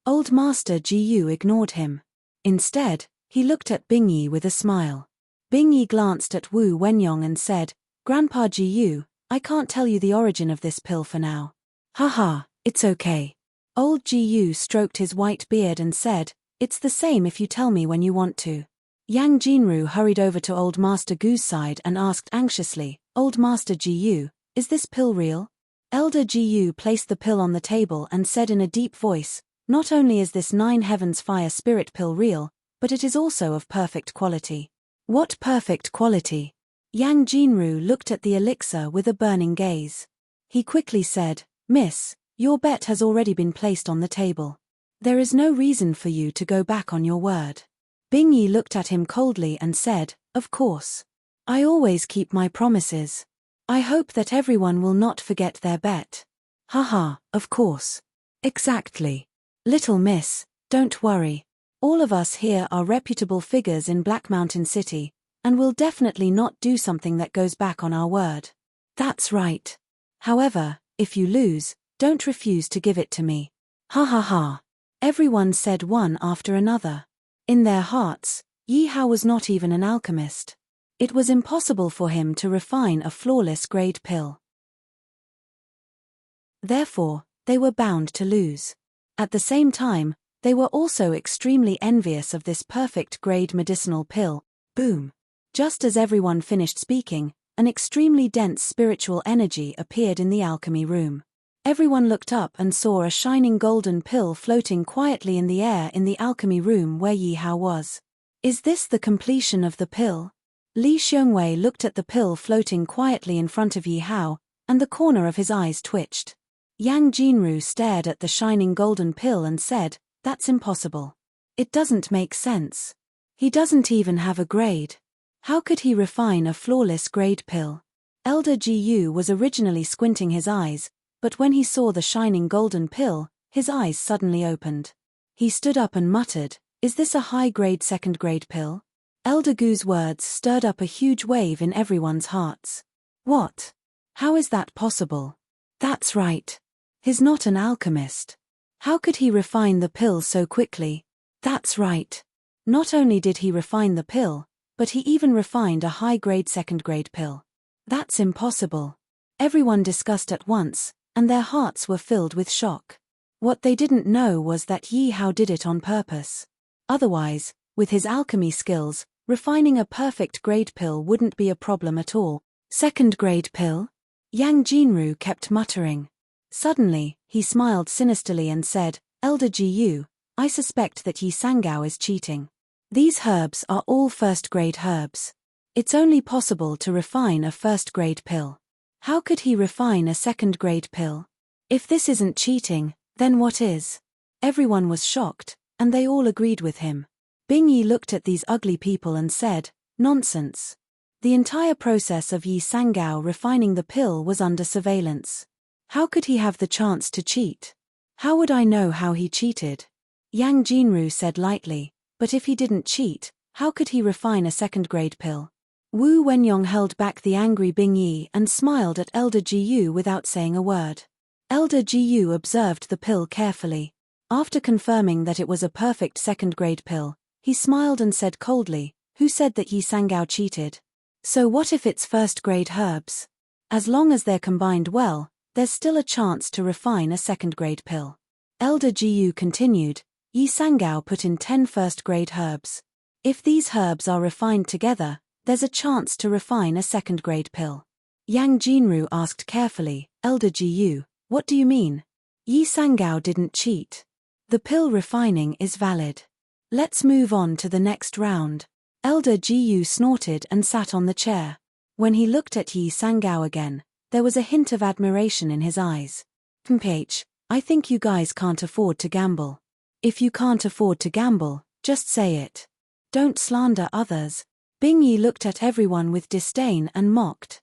Old Master Jiyu ignored him. Instead, he looked at Bingyi with a smile. Bingyi glanced at Wu Wenyong and said, Grandpa Jiyu, I can't tell you the origin of this pill for now. Haha, it's okay. Old Gu stroked his white beard and said, it's the same if you tell me when you want to. Yang Jinru hurried over to Old Master Gu's side and asked anxiously, Old Master Gu, is this pill real? Elder Gu placed the pill on the table and said in a deep voice, not only is this 9 Heavens Fire Spirit pill real, but it is also of perfect quality. What perfect quality? Yang Jinru looked at the elixir with a burning gaze. He quickly said, Miss, your bet has already been placed on the table. There is no reason for you to go back on your word. Bingyi looked at him coldly and said, of course. I always keep my promises. I hope that everyone will not forget their bet. Haha, of course. Exactly. Little miss, don't worry. All of us here are reputable figures in Black Mountain City, and will definitely not do something that goes back on our word. That's right. However, if you lose, don't refuse to give it to me. Ha ha ha. Everyone said one after another. In their hearts, Yi Hao was not even an alchemist. It was impossible for him to refine a flawless grade pill. Therefore, they were bound to lose. At the same time, they were also extremely envious of this perfect grade medicinal pill. Boom. Just as everyone finished speaking, an extremely dense spiritual energy appeared in the alchemy room. Everyone looked up and saw a shining golden pill floating quietly in the air in the alchemy room where Yi Hao was. Is this the completion of the pill? Li Xiongwei looked at the pill floating quietly in front of Yi Hao, and the corner of his eyes twitched. Yang Jinru stared at the shining golden pill and said, that's impossible. It doesn't make sense. He doesn't even have a grade. How could he refine a flawless grade pill? Elder Gu was originally squinting his eyes, but when he saw the shining golden pill, his eyes suddenly opened. He stood up and muttered, is this a high-grade second-grade pill? Elder Gu's words stirred up a huge wave in everyone's hearts. What? How is that possible? That's right. He's not an alchemist. How could he refine the pill so quickly? That's right. Not only did he refine the pill, but he even refined a high-grade second-grade pill. That's impossible. Everyone discussed at once, and their hearts were filled with shock. What they didn't know was that Yi Hao did it on purpose. Otherwise, with his alchemy skills, refining a perfect grade pill wouldn't be a problem at all. Second grade pill? Yang Jinru kept muttering. Suddenly, he smiled sinisterly and said, Elder Gu, I suspect that Yi Sangao is cheating. These herbs are all first-grade herbs. It's only possible to refine a first-grade pill. How could he refine a second-grade pill? If this isn't cheating, then what is? Everyone was shocked, and they all agreed with him. Bingyi looked at these ugly people and said, nonsense. The entire process of Yi Sangao refining the pill was under surveillance. How could he have the chance to cheat? How would I know how he cheated? Yang Jinru said lightly, but if he didn't cheat, how could he refine a second-grade pill? Wu Wenyong held back the angry Bingyi and smiled at Elder Gu without saying a word. Elder Gu observed the pill carefully. After confirming that it was a perfect second-grade pill, he smiled and said coldly, who said that Yi Sangao cheated? So what if it's first-grade herbs? As long as they're combined well, there's still a chance to refine a second-grade pill. Elder Gu continued, Yi Sangao put in 10 first-grade herbs. If these herbs are refined together, there's a chance to refine a second-grade pill. Yang Jinru asked carefully, Elder Gu, what do you mean? Yi Sangao didn't cheat. The pill refining is valid. Let's move on to the next round. Elder Gu snorted and sat on the chair. When he looked at Yi Sangao again, there was a hint of admiration in his eyes. PH, I think you guys can't afford to gamble. If you can't afford to gamble, just say it. Don't slander others. Bingyi looked at everyone with disdain and mocked.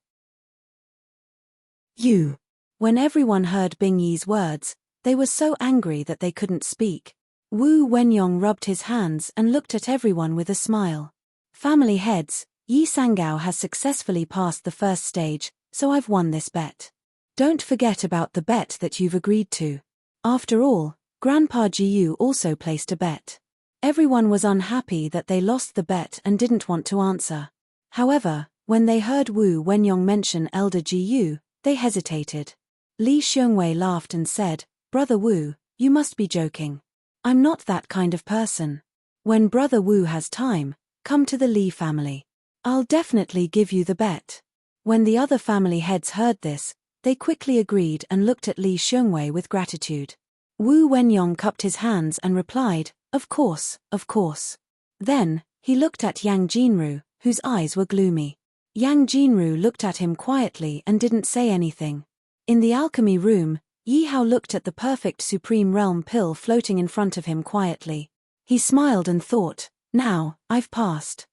You. When everyone heard Bingyi's words, they were so angry that they couldn't speak. Wu Wenyong rubbed his hands and looked at everyone with a smile. Family heads, Yi Sangao has successfully passed the first stage, so I've won this bet. Don't forget about the bet that you've agreed to. After all, Grandpa Jiu also placed a bet. Everyone was unhappy that they lost the bet and didn't want to answer. However, when they heard Wu Wenyong mention Elder Gu, They hesitated. Li Xiongwei laughed and said, "Brother Wu, you must be joking. I'm not that kind of person. When Brother Wu has time, come to the Li family. I'll definitely give you the bet." When the other family heads heard this, they quickly agreed and looked at Li Xiongwei with gratitude. Wu Wenyong cupped his hands and replied, "Of course, of course." Then, he looked at Yang Jinru, whose eyes were gloomy. Yang Jinru looked at him quietly and didn't say anything. In the alchemy room, Yi Hao looked at the perfect Supreme Realm pill floating in front of him quietly. He smiled and thought, "Now, I've passed."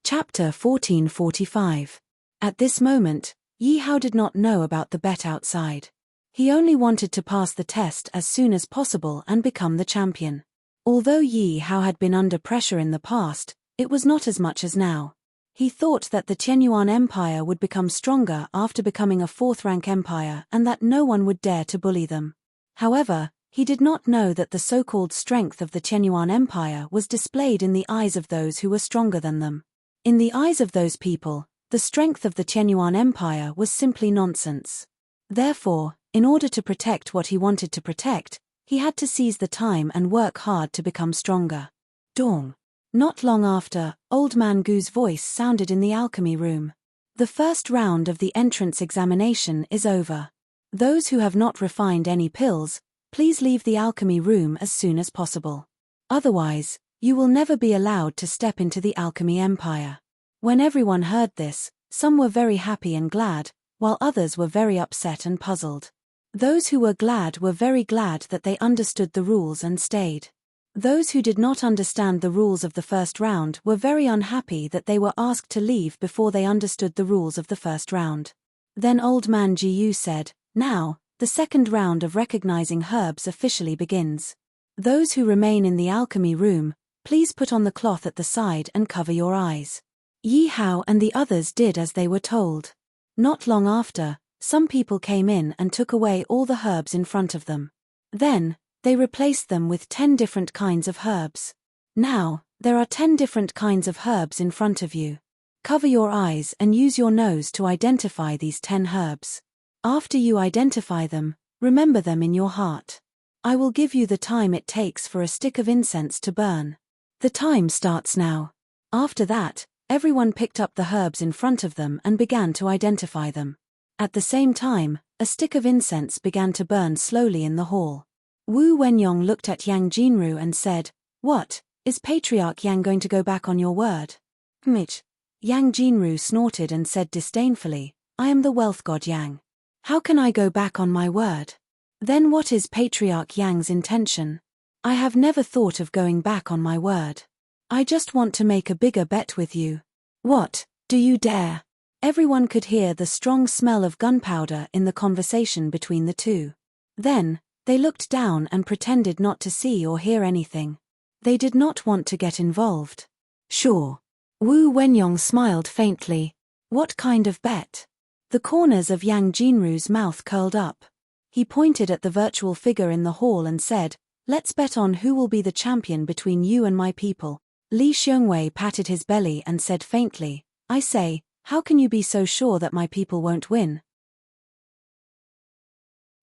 Chapter 1445. At this moment, Yi Hao did not know about the bet outside. He only wanted to pass the test as soon as possible and become the champion. Although Yi Hao had been under pressure in the past, it was not as much as now. He thought that the Tianyuan Empire would become stronger after becoming a fourth-rank empire and that no one would dare to bully them. However, he did not know that the so-called strength of the Tianyuan Empire was displayed in the eyes of those who were stronger than them. In the eyes of those people, the strength of the Tianyuan Empire was simply nonsense. Therefore, in order to protect what he wanted to protect, he had to seize the time and work hard to become stronger. Dong. Not long after, Old Man Gu's voice sounded in the alchemy room. The first round of the entrance examination is over. Those who have not refined any pills, please leave the alchemy room as soon as possible. Otherwise, you will never be allowed to step into the alchemy empire. When everyone heard this, some were very happy and glad, while others were very upset and puzzled. Those who were glad were very glad that they understood the rules and stayed. Those who did not understand the rules of the first round were very unhappy that they were asked to leave before they understood the rules of the first round. Then Old Man Jiyu said, "Now, the second round of recognizing herbs officially begins. Those who remain in the alchemy room, please put on the cloth at the side and cover your eyes." Yi Hao and the others did as they were told. Not long after, some people came in and took away all the herbs in front of them. Then, they replaced them with 10 different kinds of herbs. Now, there are 10 different kinds of herbs in front of you. Cover your eyes and use your nose to identify these 10 herbs. After you identify them, remember them in your heart. I will give you the time it takes for a stick of incense to burn. The time starts now. After that, everyone picked up the herbs in front of them and began to identify them. At the same time, a stick of incense began to burn slowly in the hall. Wu Wenyong looked at Yang Jinru and said, "What, is Patriarch Yang going to go back on your word?" "Mitch." Yang Jinru snorted and said disdainfully, "I am the wealth god Yang. How can I go back on my word? Then what is Patriarch Yang's intention? I have never thought of going back on my word. I just want to make a bigger bet with you." "What, do you dare?" Everyone could hear the strong smell of gunpowder in the conversation between the two. Then, they looked down and pretended not to see or hear anything. They did not want to get involved. "Sure." Wu Wenyong smiled faintly. "What kind of bet?" The corners of Yang Jinru's mouth curled up. He pointed at the virtual figure in the hall and said, "Let's bet on who will be the champion between you and my people." Li Xiongwei patted his belly and said faintly, "I say, how can you be so sure that my people won't win?"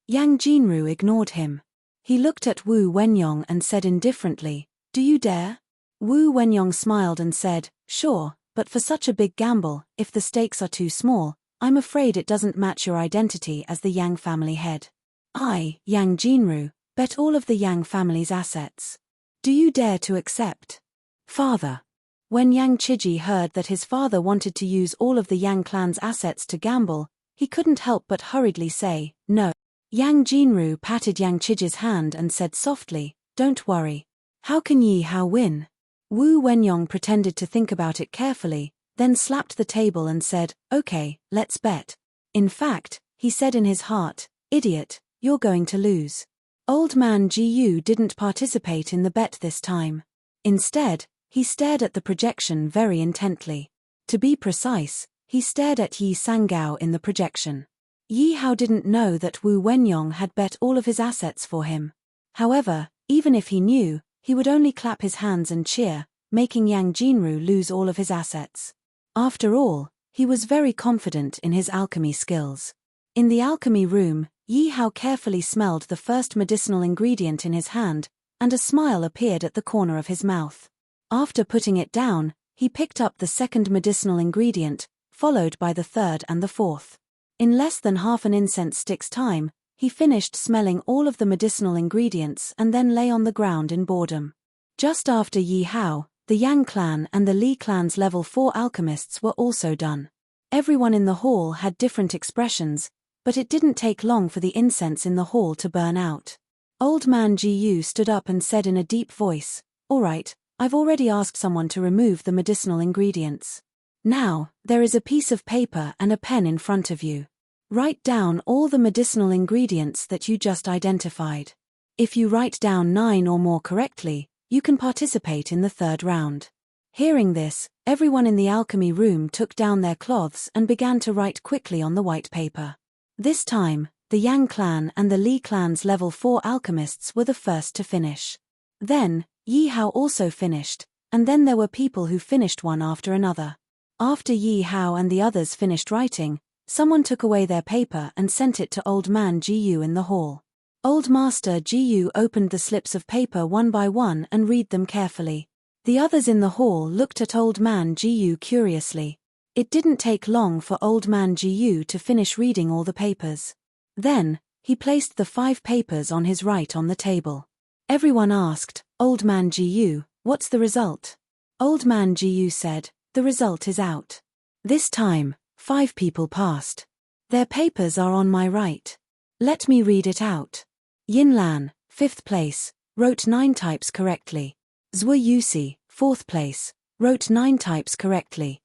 Yang Jinru ignored him. He looked at Wu Wenyong and said indifferently, "Do you dare?" Wu Wenyong smiled and said, "Sure, but for such a big gamble, if the stakes are too small, I'm afraid it doesn't match your identity as the Yang family head. I, Yang Jinru, bet all of the Yang family's assets. Do you dare to accept?" "Father." When Yang Chiji heard that his father wanted to use all of the Yang clan's assets to gamble, he couldn't help but hurriedly say, "No." Yang Jinru patted Yang Chiji's hand and said softly, "Don't worry. How can Yi Hao win?" Wu Wenyong pretended to think about it carefully, then slapped the table and said, "Okay, let's bet." In fact, he said in his heart, "Idiot, you're going to lose." Old Man Jiyu didn't participate in the bet this time. Instead, he stared at the projection very intently. To be precise, he stared at Yi Sangao in the projection. Yi Hao didn't know that Wu Wenyong had bet all of his assets for him. However, even if he knew, he would only clap his hands and cheer, making Yang Jinru lose all of his assets. After all, he was very confident in his alchemy skills. In the alchemy room, Yi Hao carefully smelled the first medicinal ingredient in his hand, and a smile appeared at the corner of his mouth. After putting it down, he picked up the second medicinal ingredient, followed by the third and the fourth. In less than half an incense stick's time, he finished smelling all of the medicinal ingredients and then lay on the ground in boredom. Just after Yi Hao, the Yang clan and the Li clan's level 4 alchemists were also done. Everyone in the hall had different expressions, but it didn't take long for the incense in the hall to burn out. Old man Ji stood up and said in a deep voice, "All right, I've already asked someone to remove the medicinal ingredients. Now, there is a piece of paper and a pen in front of you. Write down all the medicinal ingredients that you just identified. If you write down 9 or more correctly, you can participate in the third round." Hearing this, everyone in the alchemy room took down their cloths and began to write quickly on the white paper. This time, the Yang clan and the Li clan's level 4 alchemists were the first to finish. Then, Yi Hao also finished, and then there were people who finished one after another. After Yi Hao and the others finished writing, someone took away their paper and sent it to Old Man Ji in the hall. Old Master Ji opened the slips of paper one by one and read them carefully. The others in the hall looked at Old Man Ji curiously. It didn't take long for Old Man Ji to finish reading all the papers. Then, he placed the 5 papers on his right on the table. Everyone asked, "Old Man Ji, what's the result?" Old Man Ji said, "The result is out. This time, 5 people passed. Their papers are on my right. Let me read it out. Yin Lan, 5th place, wrote 9 types correctly. Zhui Yusi, 4th place, wrote 9 types correctly.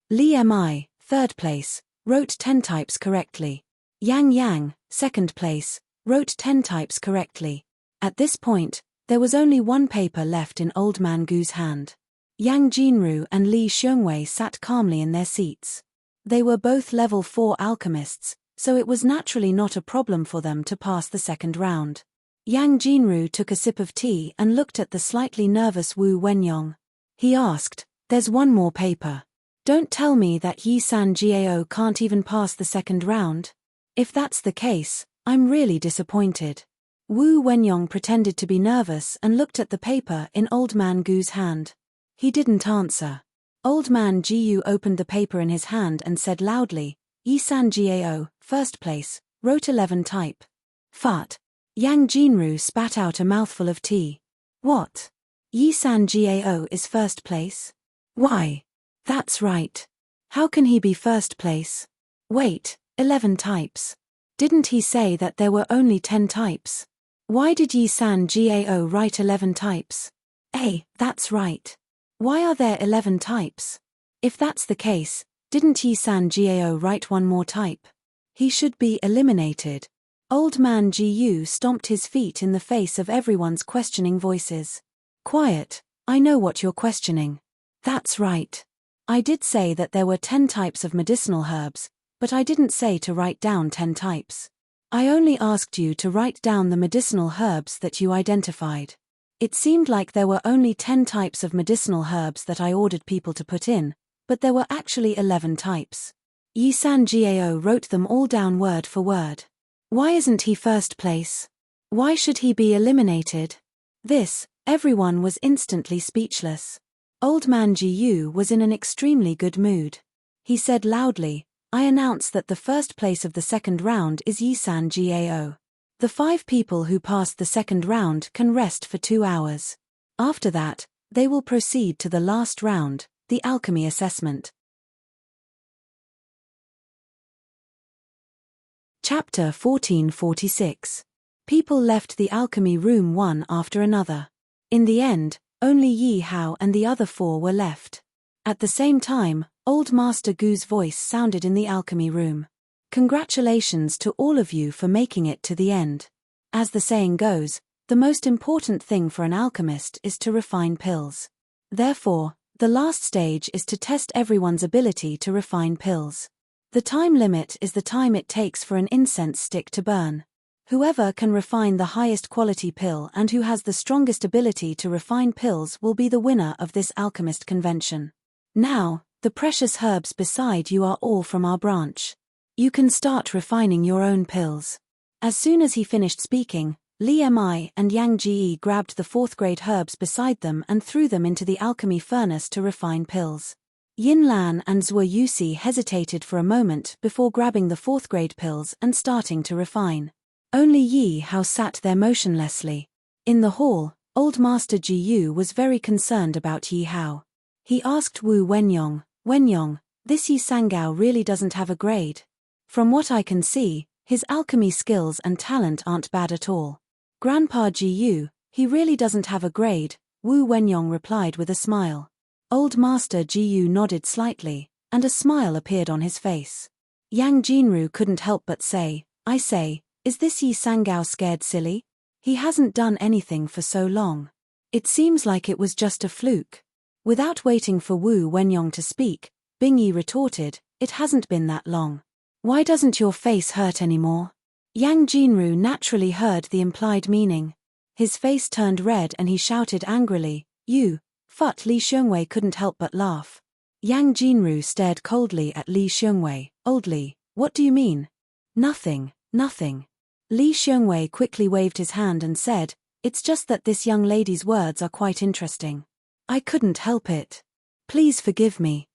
Li Mi, 3rd place, wrote 10 types correctly. Yang, 2nd place, wrote 10 types correctly." At this point, there was only one paper left in Old Man Gu's hand. Yang Jinru and Li Xiongwei sat calmly in their seats. They were both level 4 alchemists, so it was naturally not a problem for them to pass the second round. Yang Jinru took a sip of tea and looked at the slightly nervous Wu Wenyong. He asked, "There's one more paper. Don't tell me that Yi San Jiao can't even pass the second round? If that's the case, I'm really disappointed." Wu Wenyong pretended to be nervous and looked at the paper in Old Man Gu's hand. He didn't answer. Old Man Ji opened the paper in his hand and said loudly, "Yi San Jiao, 1st place, wrote 11 type." Fart. Yang Jinru spat out a mouthful of tea. "What? Yi San Jiao is 1st place? Why? That's right. How can he be 1st place? Wait, 11 types. Didn't he say that there were only 10 types? Why did Yi San Jiao write 11 types? That's right. Why are there 11 types? If that's the case, didn't Yi San Jiao write one more type? He should be eliminated." Old Man Ji stomped his feet in the face of everyone's questioning voices. "Quiet, I know what you're questioning. That's right. I did say that there were 10 types of medicinal herbs, but I didn't say to write down 10 types. I only asked you to write down the medicinal herbs that you identified. It seemed like there were only 10 types of medicinal herbs that I ordered people to put in, but there were actually 11 types. Yi San Jiao wrote them all down word for word. Why isn't he 1st place? Why should he be eliminated?" Everyone was instantly speechless. Old Man Ji was in an extremely good mood. He said loudly, "I announce that the 1st place of the second round is Yi San Jiao. The 5 people who passed the second round can rest for 2 hours. After that, they will proceed to the last round, the alchemy assessment." Chapter 1446. People left the alchemy room one after another. In the end, only Yi Hao and the other 4 were left. At the same time, Old Master Gu's voice sounded in the alchemy room. "Congratulations to all of you for making it to the end. As the saying goes, the most important thing for an alchemist is to refine pills. Therefore, the last stage is to test everyone's ability to refine pills. The time limit is the time it takes for an incense stick to burn. Whoever can refine the highest quality pill and who has the strongest ability to refine pills will be the winner of this alchemist convention. Now, the precious herbs beside you are all from our branch. You can start refining your own pills. As soon as he finished speaking, Li Mi and Yang Ji grabbed the fourth-grade herbs beside them and threw them into the alchemy furnace to refine pills. Yin Lan and Zhuo Yusi hesitated for a moment before grabbing the fourth-grade pills and starting to refine. Only Yi Hao sat there motionlessly. In the hall, Old Master Ji Yu was very concerned about Yi Hao. He asked Wu Wenyong, this Yi Sangao really doesn't have a grade. From what I can see, his alchemy skills and talent aren't bad at all. Grandpa Ji Yu, he really doesn't have a grade, Wu Wenyong replied with a smile. Old Master Ji Yu nodded slightly, and a smile appeared on his face. Yang Jinru couldn't help but say, I say, is this Yi Sangao scared silly? He hasn't done anything for so long. It seems like it was just a fluke. Without waiting for Wu Wenyong to speak, Bing Yi retorted, it hasn't been that long. Why doesn't your face hurt anymore? Yang Jinru naturally heard the implied meaning. His face turned red and he shouted angrily, You, Fut. Li Xiongwei couldn't help but laugh. Yang Jinru stared coldly at Li Xiongwei. Old Li, what do you mean? Nothing. Li Xiongwei quickly waved his hand and said, it's just that this young lady's words are quite interesting. I couldn't help it. Please forgive me.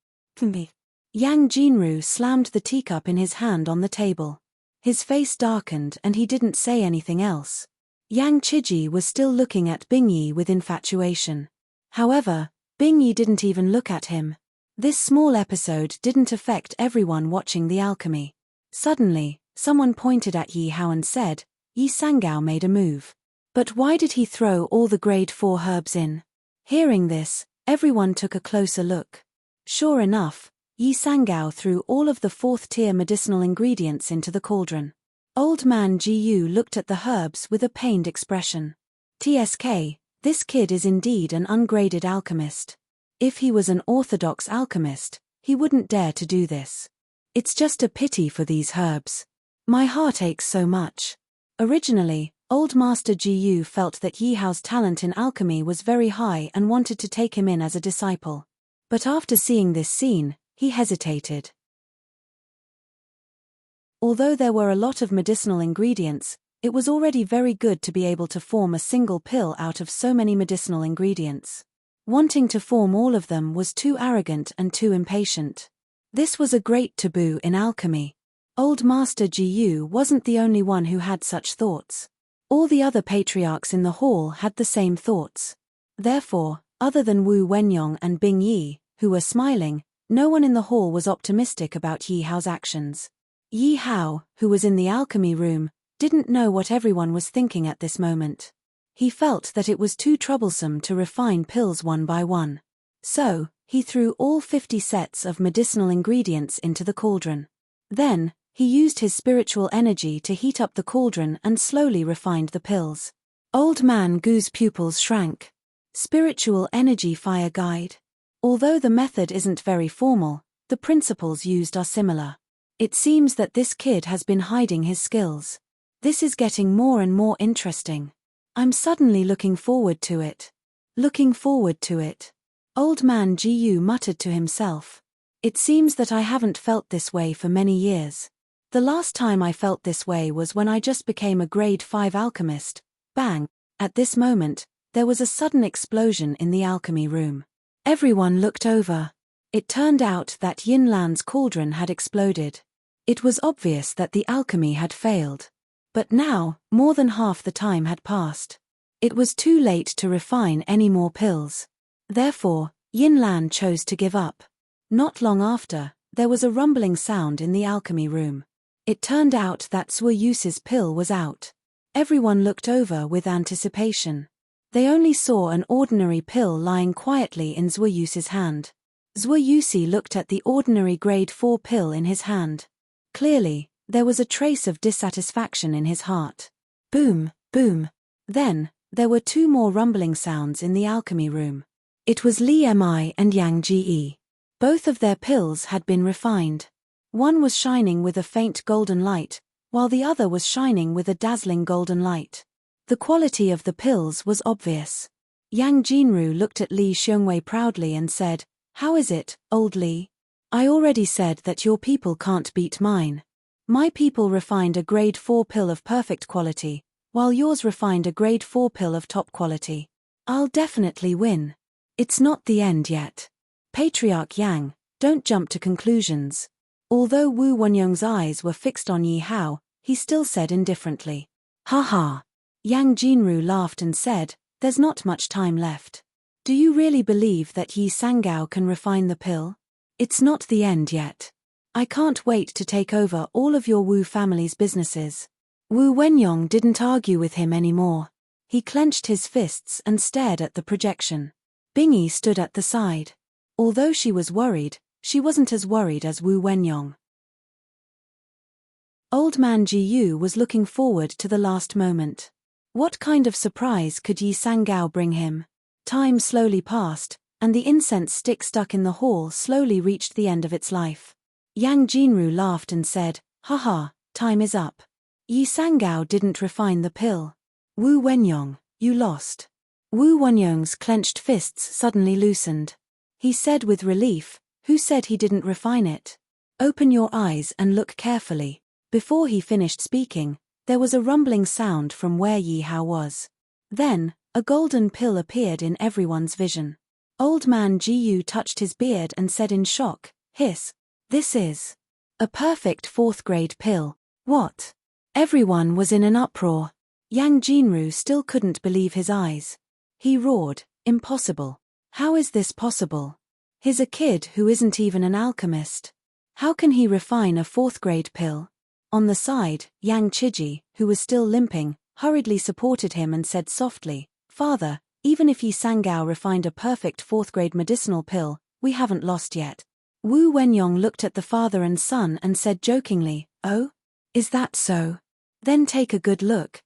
Yang Jinru slammed the teacup in his hand on the table. His face darkened and he didn't say anything else. Yang Chiji was still looking at Bing Yi with infatuation. However, Bing Yi didn't even look at him. This small episode didn't affect everyone watching the alchemy. Suddenly, someone pointed at Yi Hao and said, Yi Sangao made a move. But why did he throw all the grade 4 herbs in? Hearing this, everyone took a closer look. Sure enough, Yi Sangao threw all of the 4th-tier medicinal ingredients into the cauldron. Old man Ji Yu looked at the herbs with a pained expression. TSK, this kid is indeed an ungraded alchemist. If he was an orthodox alchemist, he wouldn't dare to do this. It's just a pity for these herbs. My heart aches so much. Originally, Old Master Ji Yu felt that Yi Hao's talent in alchemy was very high and wanted to take him in as a disciple. But after seeing this scene, he hesitated. Although there were a lot of medicinal ingredients, it was already very good to be able to form a single pill out of so many medicinal ingredients. Wanting to form all of them was too arrogant and too impatient. This was a great taboo in alchemy. Old Master Ji Yu wasn't the only one who had such thoughts. All the other patriarchs in the hall had the same thoughts. Therefore, other than Wu Wenyong and Bing Yi, who were smiling, no one in the hall was optimistic about Yi Hao's actions. Yi Hao, who was in the alchemy room, didn't know what everyone was thinking at this moment. He felt that it was too troublesome to refine pills one by one. So, he threw all 50 sets of medicinal ingredients into the cauldron. Then, he used his spiritual energy to heat up the cauldron and slowly refined the pills. Old Man Gu's pupils shrank. Spiritual Energy Fire Guide. Although the method isn't very formal, the principles used are similar. It seems that this kid has been hiding his skills. This is getting more and more interesting. I'm suddenly looking forward to it. Old man Ji Yu muttered to himself. It seems that I haven't felt this way for many years. The last time I felt this way was when I just became a grade 5 alchemist. Bang! At this moment, there was a sudden explosion in the alchemy room. Everyone looked over. It turned out that Yin Lan's cauldron had exploded. It was obvious that the alchemy had failed. But now, more than half the time had passed. It was too late to refine any more pills. Therefore, Yin Lan chose to give up. Not long after, there was a rumbling sound in the alchemy room. It turned out that Zhuo Yusi's pill was out. Everyone looked over with anticipation. They only saw an ordinary pill lying quietly in Zhuo Yusi's hand. Zhuo Yusi looked at the ordinary grade 4 pill in his hand. Clearly, there was a trace of dissatisfaction in his heart. Boom, boom. Then, there were 2 more rumbling sounds in the alchemy room. It was Li Mi and Yang Ji. Both of their pills had been refined. One was shining with a faint golden light, while the other was shining with a dazzling golden light. The quality of the pills was obvious. Yang Jinru looked at Li Xiongwei proudly and said, How is it, old Li? I already said that your people can't beat mine. My people refined a grade 4 pill of perfect quality, while yours refined a grade 4 pill of top quality. I'll definitely win. It's not the end yet. Patriarch Yang, don't jump to conclusions. Although Wu Wenyong's eyes were fixed on Yi Hao, he still said indifferently. Haha. Yang Jinru laughed and said, there's not much time left. Do you really believe that Yi Sangao can refine the pill? It's not the end yet. I can't wait to take over all of your Wu family's businesses. Wu Wenyong didn't argue with him anymore. He clenched his fists and stared at the projection. Bingyi stood at the side. Although she was worried, she wasn't as worried as Wu Wenyong. Old man Ji Yu was looking forward to the last moment. What kind of surprise could Yi Sangao bring him? Time slowly passed, and the incense stick stuck in the hall slowly reached the end of its life. Yang Jinru laughed and said, haha, time is up. Yi Sangao didn't refine the pill. Wu Wenyong, you lost. Wu Wenyong's clenched fists suddenly loosened. He said with relief, who said he didn't refine it? Open your eyes and look carefully. Before he finished speaking, there was a rumbling sound from where Yi Hao was. Then, a golden pill appeared in everyone's vision. Old man Ji Yu touched his beard and said in shock, hiss, this is a perfect 4th grade pill. What? Everyone was in an uproar. Yang Jinru still couldn't believe his eyes. He roared, impossible. How is this possible? He's a kid who isn't even an alchemist. How can he refine a 4th grade pill? On the side, Yang Chiji, who was still limping, hurriedly supported him and said softly, Father, even if Yi Sangao refined a perfect 4th grade medicinal pill, we haven't lost yet. Wu Wenyong looked at the father and son and said jokingly, oh? Is that so? Then take a good look.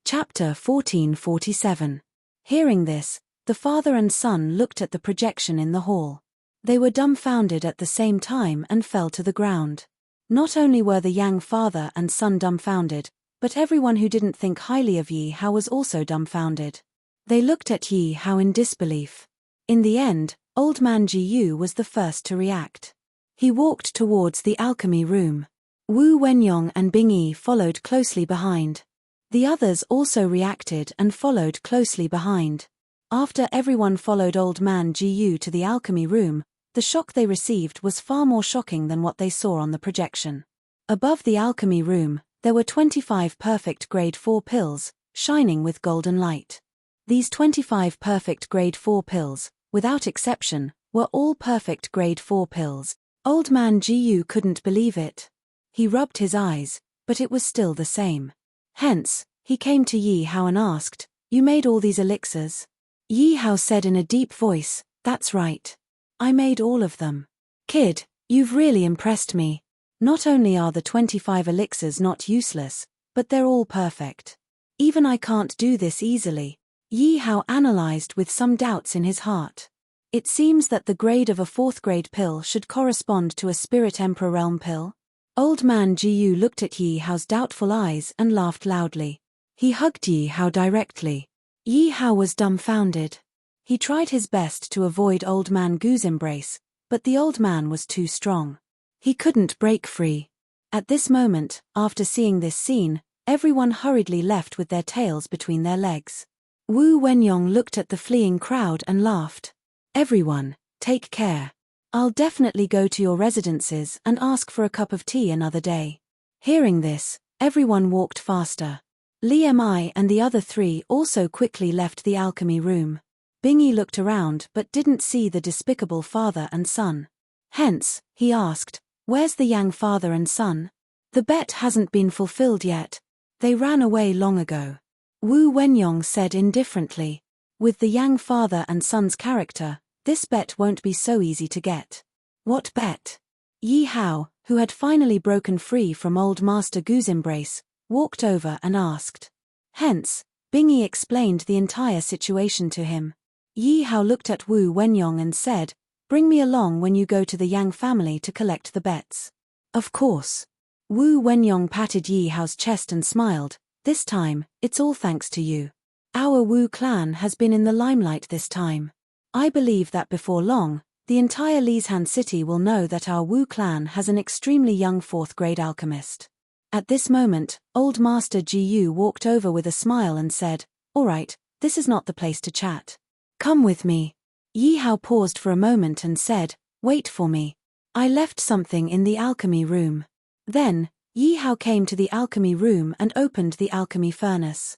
Chapter 1447. Hearing this, the father and son looked at the projection in the hall. They were dumbfounded at the same time and fell to the ground. Not only were the Yang father and son dumbfounded, but everyone who didn't think highly of Yi Hao was also dumbfounded. They looked at Yi Hao in disbelief. In the end, old man Ji Yu was the first to react. He walked towards the alchemy room. Wu Wenyong and Bingyi followed closely behind. The others also reacted and followed closely behind. After everyone followed old man Ji Yu to the alchemy room, the shock they received was far more shocking than what they saw on the projection. Above the alchemy room, there were 25 perfect grade 4 pills, shining with golden light. These 25 perfect grade 4 pills, without exception, were all perfect grade 4 pills. Old man Ji Yu couldn't believe it. He rubbed his eyes, but it was still the same. Hence, he came to Yi Hao and asked, you made all these elixirs? Yi Hao said in a deep voice, that's right. I made all of them. Kid, you've really impressed me. Not only are the 25 elixirs not useless, but they're all perfect. Even I can't do this easily. Yi Hao analyzed with some doubts in his heart. It seems that the grade of a 4th grade pill should correspond to a Spirit Emperor Realm pill. Old man Ji Yu looked at Yi Hao's doubtful eyes and laughed loudly. He hugged Yi Hao directly. Yi Hao was dumbfounded. He tried his best to avoid old man Gu's embrace, but the old man was too strong. He couldn't break free. At this moment, after seeing this scene, everyone hurriedly left with their tails between their legs. Wu Wenyong looked at the fleeing crowd and laughed. Everyone, take care. I'll definitely go to your residences and ask for a cup of tea another day. Hearing this, everyone walked faster. Li Mi and the other 3 also quickly left the alchemy room. Bingyi looked around but didn't see the despicable father and son. Hence, he asked, where's the Yang father and son? The bet hasn't been fulfilled yet. They ran away long ago. Wu Wenyong said indifferently. With the Yang father and son's character, this bet won't be so easy to get. What bet? Yi Hao, who had finally broken free from old Master Gu's embrace, walked over and asked. Hence, Bingyi explained the entire situation to him. Yi Hao looked at Wu Wenyong and said, bring me along when you go to the Yang family to collect the bets. Of course. Wu Wenyong patted Yi Hao's chest and smiled, this time, it's all thanks to you. Our Wu clan has been in the limelight this time. I believe that before long, the entire Lishan city will know that our Wu clan has an extremely young 4th grade alchemist. At this moment, Old Master Ji walked over with a smile and said, "All right, this is not the place to chat. Come with me." Yi Hao paused for a moment and said, "Wait for me. I left something in the alchemy room." Then, Yi Hao came to the alchemy room and opened the alchemy furnace.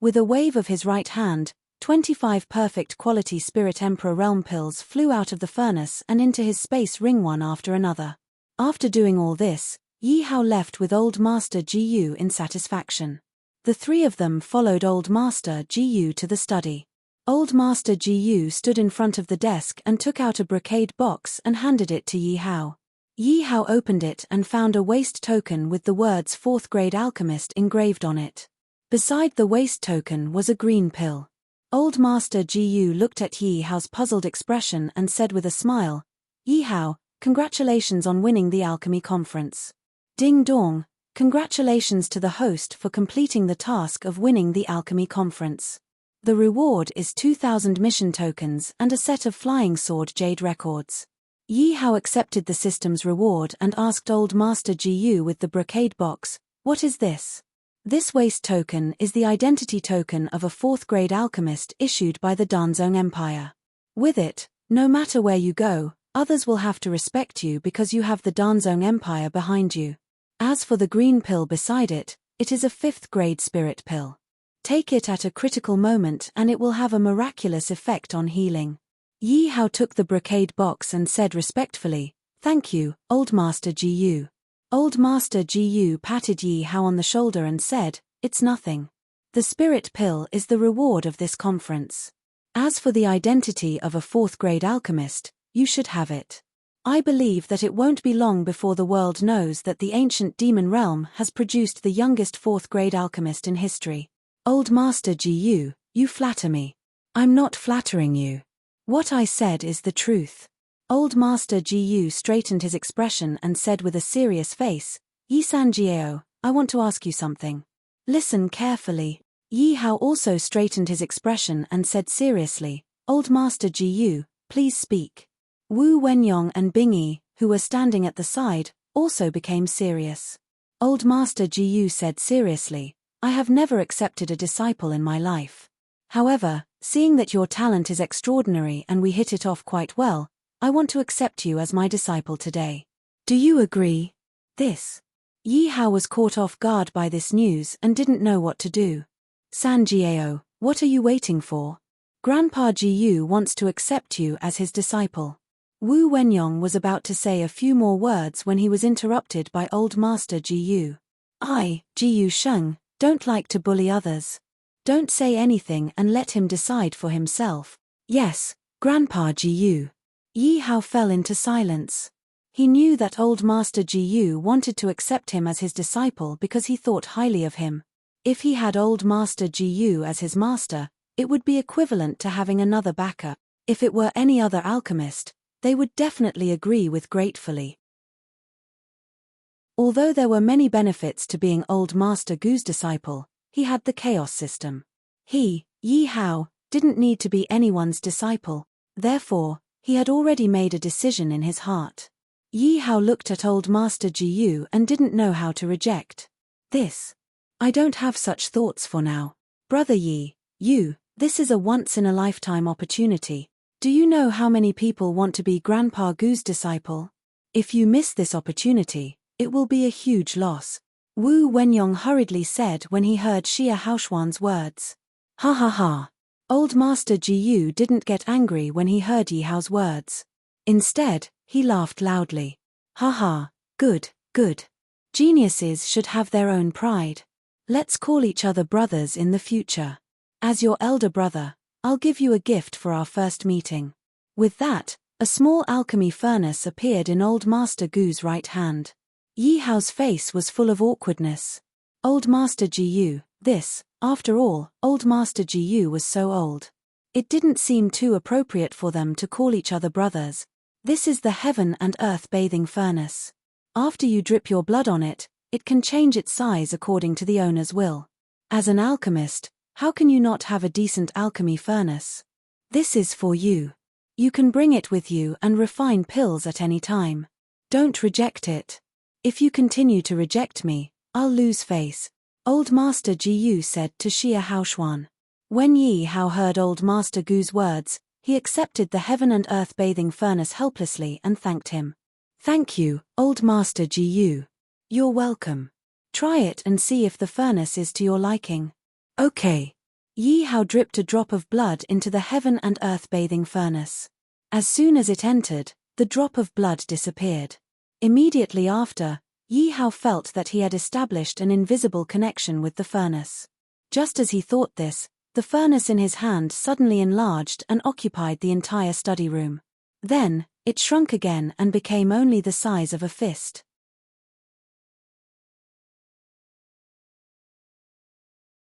With a wave of his right hand, 25 perfect quality Spirit Emperor Realm pills flew out of the furnace and into his space ring one after another. After doing all this, Yi Hao left with Old Master Ji in satisfaction. The three of them followed Old Master Ji to the study. Old Master Ji stood in front of the desk and took out a brocade box and handed it to Yi Hao. Yi Hao opened it and found a waste token with the words 4th grade alchemist engraved on it. Beside the waste token was a green pill. Old Master Ji looked at Yi Hao's puzzled expression and said with a smile, "Yi Hao, congratulations on winning the alchemy conference." Ding dong, congratulations to the host for completing the task of winning the alchemy conference. The reward is 2,000 mission tokens and a set of flying sword jade records. Yi Hao accepted the system's reward and asked Old Master Ji with the brocade box, "What is this?" This waste token is the identity token of a 4th grade alchemist issued by the Danzong Empire. With it, no matter where you go, others will have to respect you because you have the Danzong Empire behind you. As for the green pill beside it, it is a 5th grade spirit pill. Take it at a critical moment and it will have a miraculous effect on healing. Yi Hao took the brocade box and said respectfully, "Thank you, Old Master Ji." Old Master Ji patted Yi Hao on the shoulder and said, "It's nothing. The spirit pill is the reward of this conference. As for the identity of a 4th grade alchemist, you should have it. I believe that it won't be long before the world knows that the ancient demon realm has produced the youngest 4th grade alchemist in history." Old Master Ji, you flatter me. I'm not flattering you. What I said is the truth. Old Master Ji straightened his expression and said with a serious face, "Yi Sanjiao, I want to ask you something. Listen carefully." Yi Hao also straightened his expression and said seriously, "Old Master Ji, please speak." Wu Wenyong and Bingyi, who were standing at the side, also became serious. Old Master Ji said seriously, "I have never accepted a disciple in my life. However, seeing that your talent is extraordinary and we hit it off quite well, I want to accept you as my disciple today. Do you agree?" Yi Hao was caught off guard by this news and didn't know what to do. "Sanjiao, what are you waiting for? Grandpa Ji wants to accept you as his disciple." Wu Wenyong was about to say a few more words when he was interrupted by Old Master Ji. "I, Ji Sheng, don't like to bully others. Don't say anything and let him decide for himself." "Yes, Grandpa Ji." Yi Hao fell into silence. He knew that Old Master Ji wanted to accept him as his disciple because he thought highly of him. If he had Old Master Ji as his master, it would be equivalent to having another backer. If it were any other alchemist, they would definitely agree with gratefully. Although there were many benefits to being Old Master Gu's disciple, he had the chaos system. He, Yi Hao, didn't need to be anyone's disciple. Therefore, he had already made a decision in his heart. Yi Hao looked at Old Master Ji and didn't know how to reject this. "I don't have such thoughts for now. Brother Yi, this is a once-in-a-lifetime opportunity. Do you know how many people want to be Grandpa Gu's disciple? If you miss this opportunity, it will be a huge loss." Wu Wenyong hurriedly said when he heard Xia Haoshuan's words. "Ha ha ha." Old Master Ji didn't get angry when he heard Yi Hao's words. Instead, he laughed loudly. "Ha ha, good. Geniuses should have their own pride. Let's call each other brothers in the future. As your elder brother, I'll give you a gift for our first meeting." With that, a small alchemy furnace appeared in Old Master Gu's right hand. Yi Hao's face was full of awkwardness. Old Master Ji, after all, Old Master Ji was so old. It didn't seem too appropriate for them to call each other brothers. This is the heaven and earth bathing furnace. After you drip your blood on it, it can change its size according to the owner's will. As an alchemist, how can you not have a decent alchemy furnace? This is for you. You can bring it with you and refine pills at any time. Don't reject it. If you continue to reject me, I'll lose face, Old Master Gu said to Xia Haoshuan. When Yi Hao heard Old Master Gu's words, he accepted the heaven and earth bathing furnace helplessly and thanked him. Thank you, Old Master Gu. You're welcome. Try it and see if the furnace is to your liking. Okay. Yi Hao dripped a drop of blood into the heaven and earth bathing furnace. As soon as it entered, the drop of blood disappeared. Immediately after, Yi Hao felt that he had established an invisible connection with the furnace. Just as he thought this, the furnace in his hand suddenly enlarged and occupied the entire study room. Then, it shrunk again and became only the size of a fist.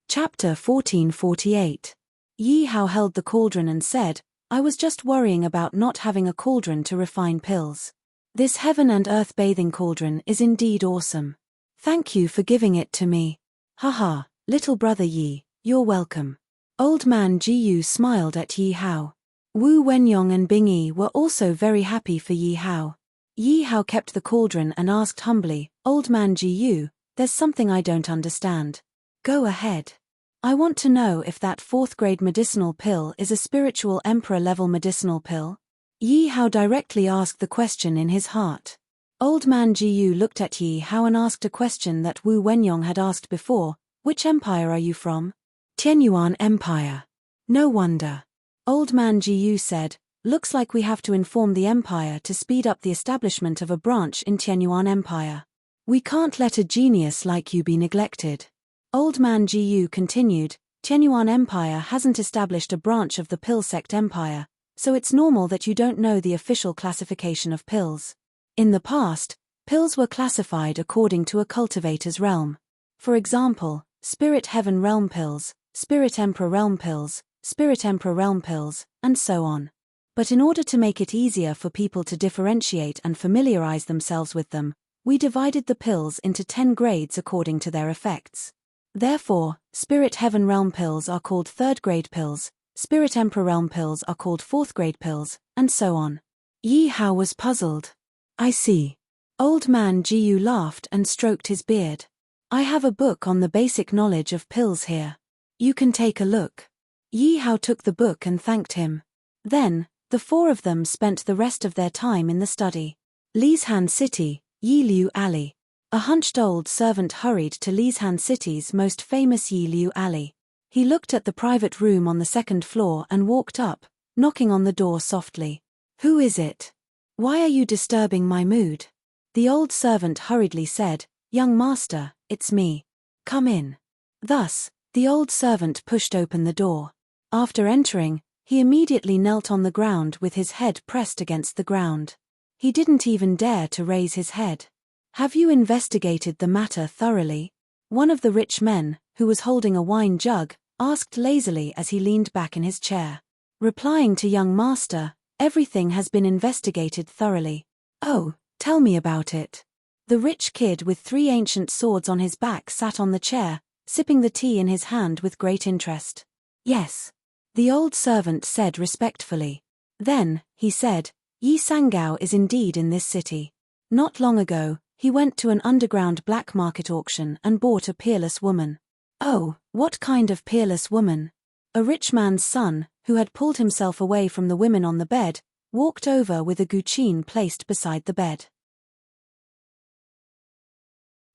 Chapter 1448. Yi Hao held the cauldron and said, I was just worrying about not having a cauldron to refine pills. This heaven and earth bathing cauldron is indeed awesome. Thank you for giving it to me. Haha, little brother Yi, you're welcome. Old man Jiyu smiled at Yi Hao. Wu Wenyong and Bing Yi were also very happy for Yi Hao. Yi Hao kept the cauldron and asked humbly, Old man Jiyu, there's something I don't understand. Go ahead. I want to know if that 4th grade medicinal pill is a spiritual emperor level medicinal pill. Yi Hao directly asked the question in his heart. Old man Jiyu looked at Yi Hao and asked a question that Wu Wenyong had asked before, which empire are you from? Tianyuan Empire. No wonder. Old man Jiyu said, looks like we have to inform the empire to speed up the establishment of a branch in Tianyuan Empire. We can't let a genius like you be neglected. Old man Jiyu continued, Tianyuan Empire hasn't established a branch of the pill sect empire, so it's normal that you don't know the official classification of pills. In the past, pills were classified according to a cultivator's realm. For example, Spirit Heaven Realm pills, Spirit Emperor Realm pills, Spirit Emperor Realm pills, and so on. But in order to make it easier for people to differentiate and familiarize themselves with them, we divided the pills into 10 grades according to their effects. Therefore, Spirit Heaven Realm pills are called 3rd grade pills, Spirit Emperor Realm pills are called 4th grade pills, and so on. Yi Hao was puzzled. I see. Old man Jiyu laughed and stroked his beard. I have a book on the basic knowledge of pills here. You can take a look. Yi Hao took the book and thanked him. Then, the 4 of them spent the rest of their time in the study. Lishan City, Yiliu Alley. A hunched old servant hurried to Lishan City's most famous Yiliu Alley. He looked at the private room on the 2nd floor and walked up, knocking on the door softly. Who is it? Why are you disturbing my mood? The old servant hurriedly said, Young master, it's me. Come in. Thus, the old servant pushed open the door. After entering, he immediately knelt on the ground with his head pressed against the ground. He didn't even dare to raise his head. Have you investigated the matter thoroughly? One of the rich men, who was holding a wine jug, asked lazily as he leaned back in his chair. Replying to young master, everything has been investigated thoroughly. Oh, tell me about it. The rich kid with 3 ancient swords on his back sat on the chair, sipping the tea in his hand with great interest. Yes. The old servant said respectfully. Then, he said, Yi Sangao is indeed in this city. Not long ago, he went to an underground black market auction and bought a peerless woman. Oh, what kind of peerless woman? A rich man's son, who had pulled himself away from the women on the bed, walked over with a guqin placed beside the bed.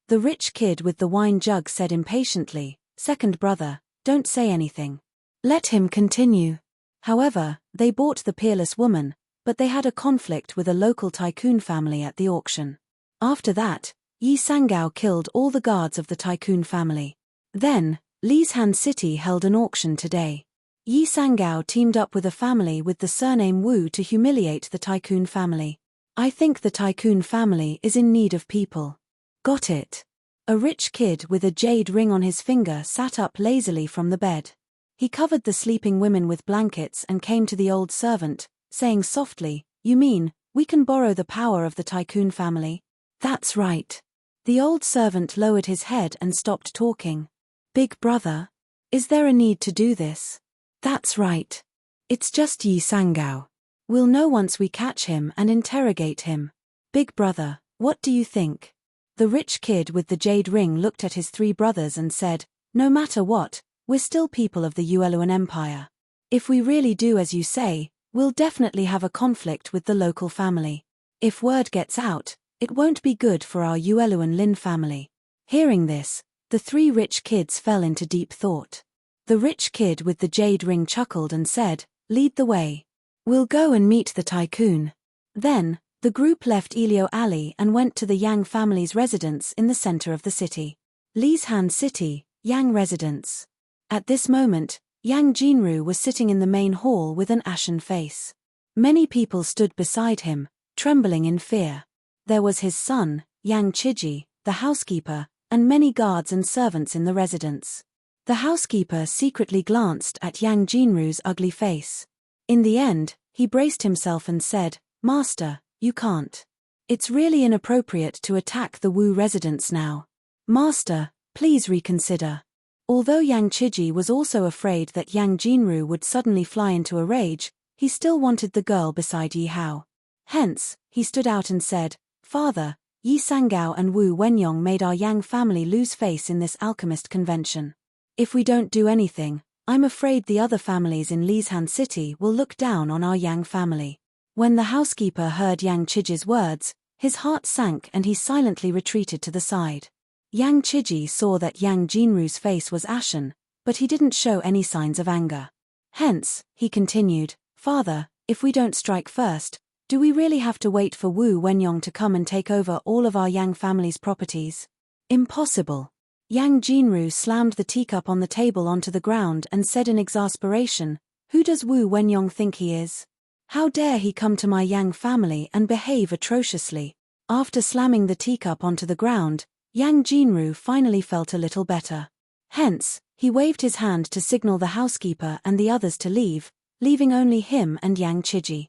The rich kid with the wine jug said impatiently, Second brother, don't say anything. Let him continue. However, they bought the peerless woman, but they had a conflict with a local tycoon family at the auction. After that, Yi Sangao killed all the guards of the tycoon family. Then, Lishan City held an auction today. Yi Sangao teamed up with a family with the surname Wu to humiliate the tycoon family. I think the tycoon family is in need of people. Got it. A rich kid with a jade ring on his finger sat up lazily from the bed. He covered the sleeping women with blankets and came to the old servant, saying softly, You mean, we can borrow the power of the tycoon family? That's right. The old servant lowered his head and stopped talking. Big brother? Is there a need to do this? That's right. It's just Yi Sangao. We'll know once we catch him and interrogate him. Big brother, what do you think? The rich kid with the jade ring looked at his three brothers and said, no matter what, we're still people of the Yueluan Empire. If we really do as you say, we'll definitely have a conflict with the local family. If word gets out, it won't be good for our Yueluan Lin family. Hearing this, the three rich kids fell into deep thought. The rich kid with the jade ring chuckled and said, lead the way. We'll go and meet the tycoon. Then, the group left Elio Alley and went to the Yang family's residence in the center of the city. Li's Han City, Yang residence. At this moment, Yang Jinru was sitting in the main hall with an ashen face. Many people stood beside him, trembling in fear. There was his son, Yang Chiji, the housekeeper, and many guards and servants in the residence. The housekeeper secretly glanced at Yang Jinru's ugly face. In the end, he braced himself and said, Master, you can't. It's really inappropriate to attack the Wu residence now. Master, please reconsider. Although Yang Chiji was also afraid that Yang Jinru would suddenly fly into a rage, he still wanted the girl beside Yi Hao. Hence, he stood out and said, Father, Yi Sangao and Wu Wenyong made our Yang family lose face in this alchemist convention. If we don't do anything, I'm afraid the other families in Li's Han City will look down on our Yang family. When the housekeeper heard Yang Chiji's words, his heart sank and he silently retreated to the side. Yang Chiji saw that Yang Jinru's face was ashen, but he didn't show any signs of anger. Hence, he continued, Father, if we don't strike first, do we really have to wait for Wu Wenyong to come and take over all of our Yang family's properties? Impossible. Yang Jinru slammed the teacup on the table onto the ground and said in exasperation, Who does Wu Wenyong think he is? How dare he come to my Yang family and behave atrociously? After slamming the teacup onto the ground, Yang Jinru finally felt a little better. Hence, he waved his hand to signal the housekeeper and the others to leave, leaving only him and Yang Chiji.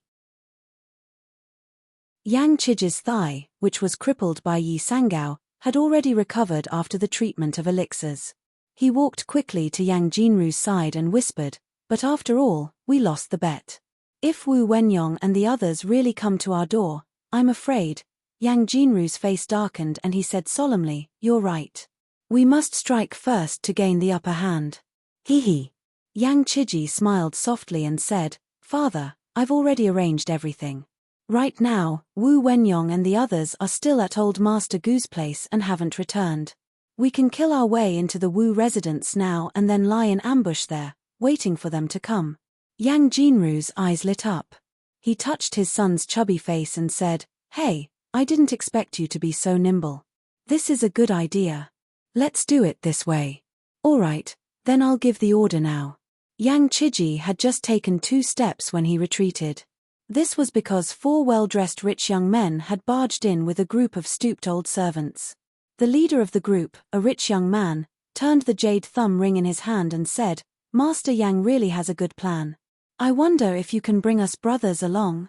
Yang Chiji's thigh, which was crippled by Yi Sangao, had already recovered after the treatment of elixirs. He walked quickly to Yang Jinru's side and whispered, But after all, we lost the bet. If Wu Wenyong and the others really come to our door, I'm afraid. Yang Jinru's face darkened and he said solemnly, You're right. We must strike first to gain the upper hand. Hee. Yang Chiji smiled softly and said, Father, I've already arranged everything. Right now, Wu Wenyong and the others are still at Old Master Gu's place and haven't returned. We can kill our way into the Wu residence now and then lie in ambush there, waiting for them to come. Yang Jinru's eyes lit up. He touched his son's chubby face and said, Hey, I didn't expect you to be so nimble. This is a good idea. Let's do it this way. All right, then I'll give the order now. Yang Chiji had just taken 2 steps when he retreated. This was because 4 well-dressed rich young men had barged in with a group of stooped old servants. The leader of the group, a rich young man, turned the jade thumb ring in his hand and said, Master Yang really has a good plan. I wonder if you can bring us brothers along.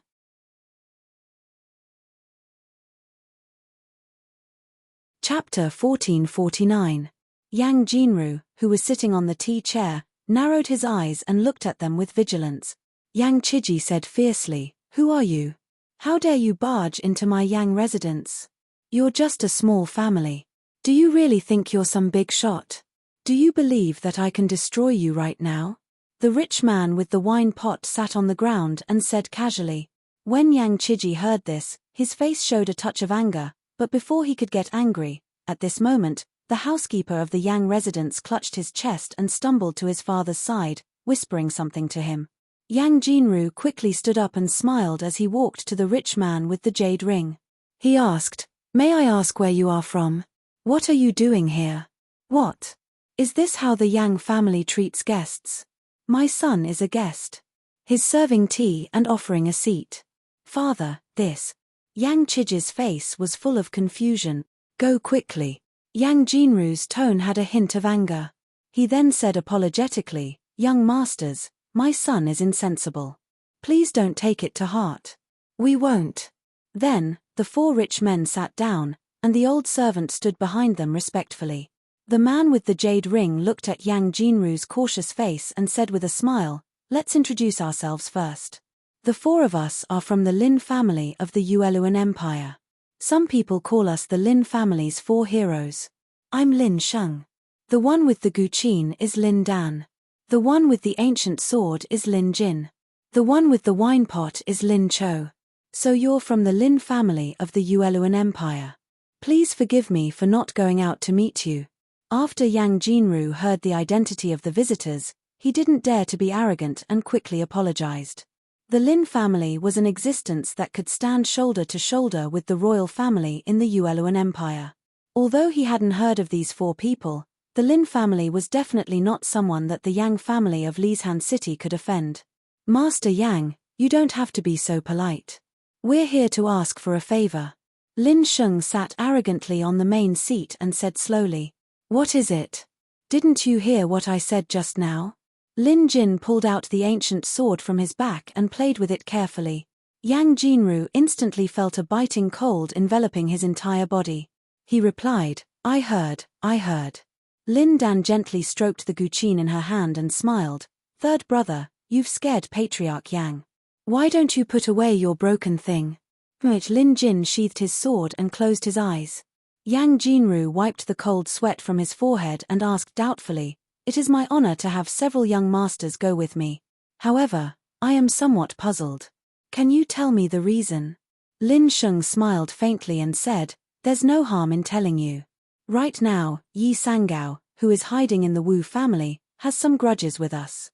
Chapter 1449. Yang Jinru, who was sitting on the tea chair, narrowed his eyes and looked at them with vigilance. Yang Chiji said fiercely, Who are you? How dare you barge into my Yang residence? You're just a small family. Do you really think you're some big shot? Do you believe that I can destroy you right now? The rich man with the wine pot sat on the ground and said casually. When Yang Chiji heard this, his face showed a touch of anger, but before he could get angry, at this moment, the housekeeper of the Yang residence clutched his chest and stumbled to his father's side, whispering something to him. Yang Jinru quickly stood up and smiled as he walked to the rich man with the jade ring. He asked, May I ask where you are from? What are you doing here? What? Is this how the Yang family treats guests? My son is a guest. He's serving tea and offering a seat. Father, this. Yang Chiji's face was full of confusion. Go quickly. Yang Jinru's tone had a hint of anger. He then said apologetically, Young masters, my son is insensible. Please don't take it to heart. We won't. Then, the 4 rich men sat down, and the old servant stood behind them respectfully. The man with the jade ring looked at Yang Jinru's cautious face and said with a smile, "Let's introduce ourselves first. The four of us are from the Lin family of the Yueluan Empire. Some people call us the Lin family's four heroes. I'm Lin Sheng. The one with the guqin is Lin Dan. The one with the ancient sword is Lin Jin. The one with the wine pot is Lin Cho. So you're from the Lin family of the Yueluan Empire. Please forgive me for not going out to meet you." After Yang Jinru heard the identity of the visitors, he didn't dare to be arrogant and quickly apologized. The Lin family was an existence that could stand shoulder to shoulder with the royal family in the Yueluan Empire. Although he hadn't heard of these four people, the Lin family was definitely not someone that the Yang family of Lisan City could offend. "Master Yang, you don't have to be so polite. We're here to ask for a favor." Lin Sheng sat arrogantly on the main seat and said slowly, "What is it? Didn't you hear what I said just now?" Lin Jin pulled out the ancient sword from his back and played with it carefully. Yang Jinru instantly felt a biting cold enveloping his entire body. He replied, I heard. Lin Dan gently stroked the guqin in her hand and smiled, "Third brother, you've scared Patriarch Yang. Why don't you put away your broken thing?" Lin Jin sheathed his sword and closed his eyes. Yang Jinru wiped the cold sweat from his forehead and asked doubtfully, "It is my honor to have several young masters go with me. However, I am somewhat puzzled. Can you tell me the reason?" Lin Sheng smiled faintly and said, "There's no harm in telling you. Right now, Yi Sangao, who is hiding in the Wu family, has some grudges with us.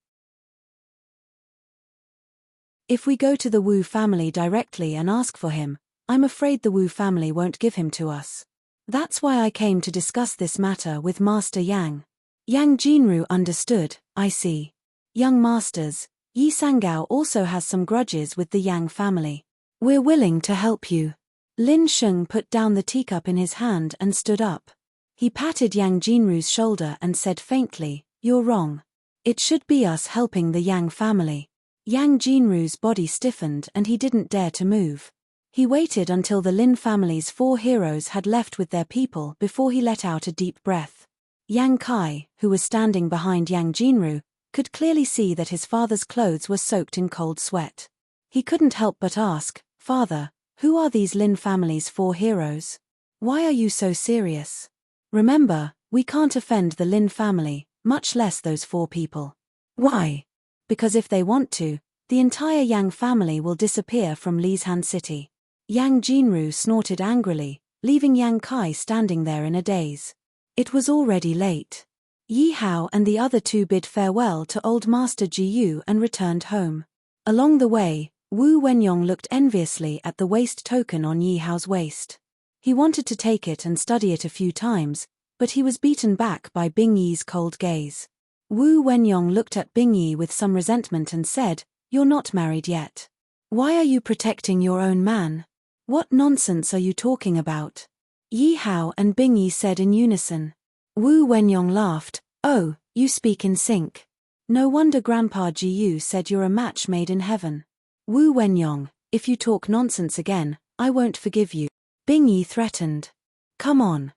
If we go to the Wu family directly and ask for him, I'm afraid the Wu family won't give him to us. That's why I came to discuss this matter with Master Yang." Yang Jinru understood, "I see. Young masters, Yi Sangao also has some grudges with the Yang family. We're willing to help you." Lin Sheng put down the teacup in his hand and stood up. He patted Yang Jinru's shoulder and said faintly, "You're wrong. It should be us helping the Yang family." Yang Jinru's body stiffened and he didn't dare to move. He waited until the Lin family's four heroes had left with their people before he let out a deep breath. Yang Kai, who was standing behind Yang Jinru, could clearly see that his father's clothes were soaked in cold sweat. He couldn't help but ask, "Father, who are these Lin family's four heroes? Why are you so serious? Remember, we can't offend the Lin family, much less those four people." "Why?" "Because if they want to, the entire Yang family will disappear from Lisan City." Yang Jinru snorted angrily, leaving Yang Kai standing there in a daze. It was already late. Yi Hao and the other two bid farewell to old Master Ji Yu and returned home. Along the way, Wu Wenyong looked enviously at the waist token on Yi Hao's waist. He wanted to take it and study it a few times, but he was beaten back by Bing Yi's cold gaze. Wu Wenyong looked at Bing Yi with some resentment and said, "You're not married yet. Why are you protecting your own man? What nonsense are you talking about?" Yi Hao and Bing Yi said in unison. Wu Wenyong laughed, "Oh, you speak in sync. No wonder Grandpa Ji Yu said you're a match made in heaven." "Wu Wenyong, if you talk nonsense again, I won't forgive you," Bing Yi threatened. Come on.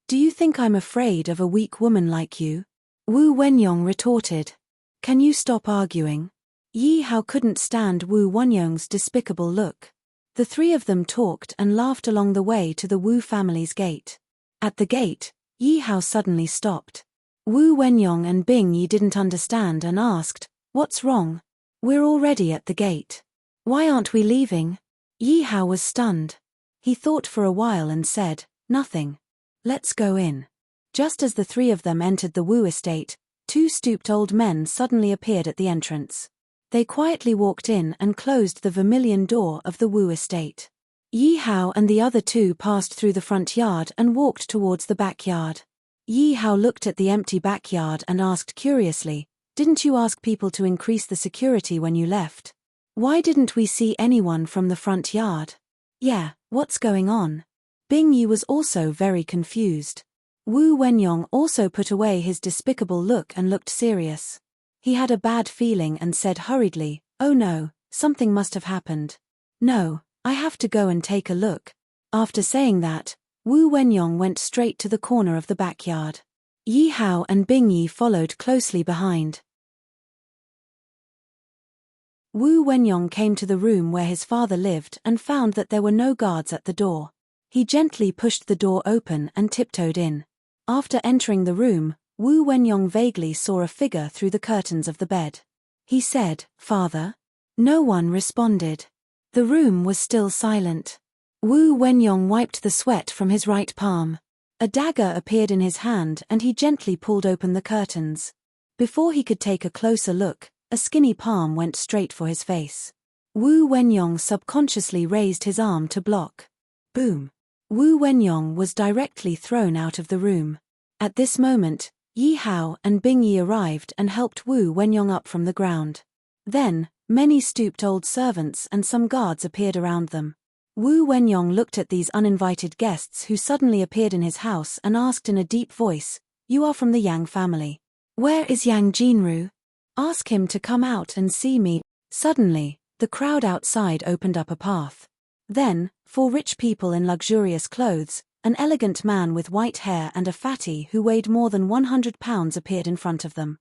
Do you think I'm afraid of a weak woman like you?" Wu Wenyong retorted. "Can you stop arguing?" Yi Hao couldn't stand Wu Wenyong's despicable look. The three of them talked and laughed along the way to the Wu family's gate. At the gate, Yi Hao suddenly stopped. Wu Wenyong and Bing Yi didn't understand and asked, "What's wrong? We're already at the gate. Why aren't we leaving?" Yi Hao was stunned. He thought for a while and said, "Nothing. Let's go in." Just as the three of them entered the Wu estate, two stooped old men suddenly appeared at the entrance. They quietly walked in and closed the vermilion door of the Wu estate. Yi Hao and the other two passed through the front yard and walked towards the backyard. Yi Hao looked at the empty backyard and asked curiously, "Didn't you ask people to increase the security when you left? Why didn't we see anyone from the front yard? Yeah, what's going on?" Bing Yi was also very confused. Wu Wenyong also put away his despicable look and looked serious. He had a bad feeling and said hurriedly, "Oh no, something must have happened. No, I have to go and take a look." After saying that, Wu Wenyong went straight to the corner of the backyard. Yi Hao and Bing Yi followed closely behind. Wu Wenyong came to the room where his father lived and found that there were no guards at the door. He gently pushed the door open and tiptoed in. After entering the room, Wu Wenyong vaguely saw a figure through the curtains of the bed. He said, "Father?" No one responded. The room was still silent. Wu Wenyong wiped the sweat from his right palm. A dagger appeared in his hand and he gently pulled open the curtains. Before he could take a closer look, a skinny palm went straight for his face. Wu Wenyong subconsciously raised his arm to block. Boom! Wu Wenyong was directly thrown out of the room. At this moment, Yi Hao and Bing Yi arrived and helped Wu Wenyong up from the ground. Then, many stooped old servants and some guards appeared around them. Wu Wenyong looked at these uninvited guests who suddenly appeared in his house and asked in a deep voice, "You are from the Yang family. Where is Yang Jinru? Ask him to come out and see me." Suddenly, the crowd outside opened up a path. Then, 4 rich people in luxurious clothes, an elegant man with white hair and a fatty who weighed more than 100 pounds appeared in front of them.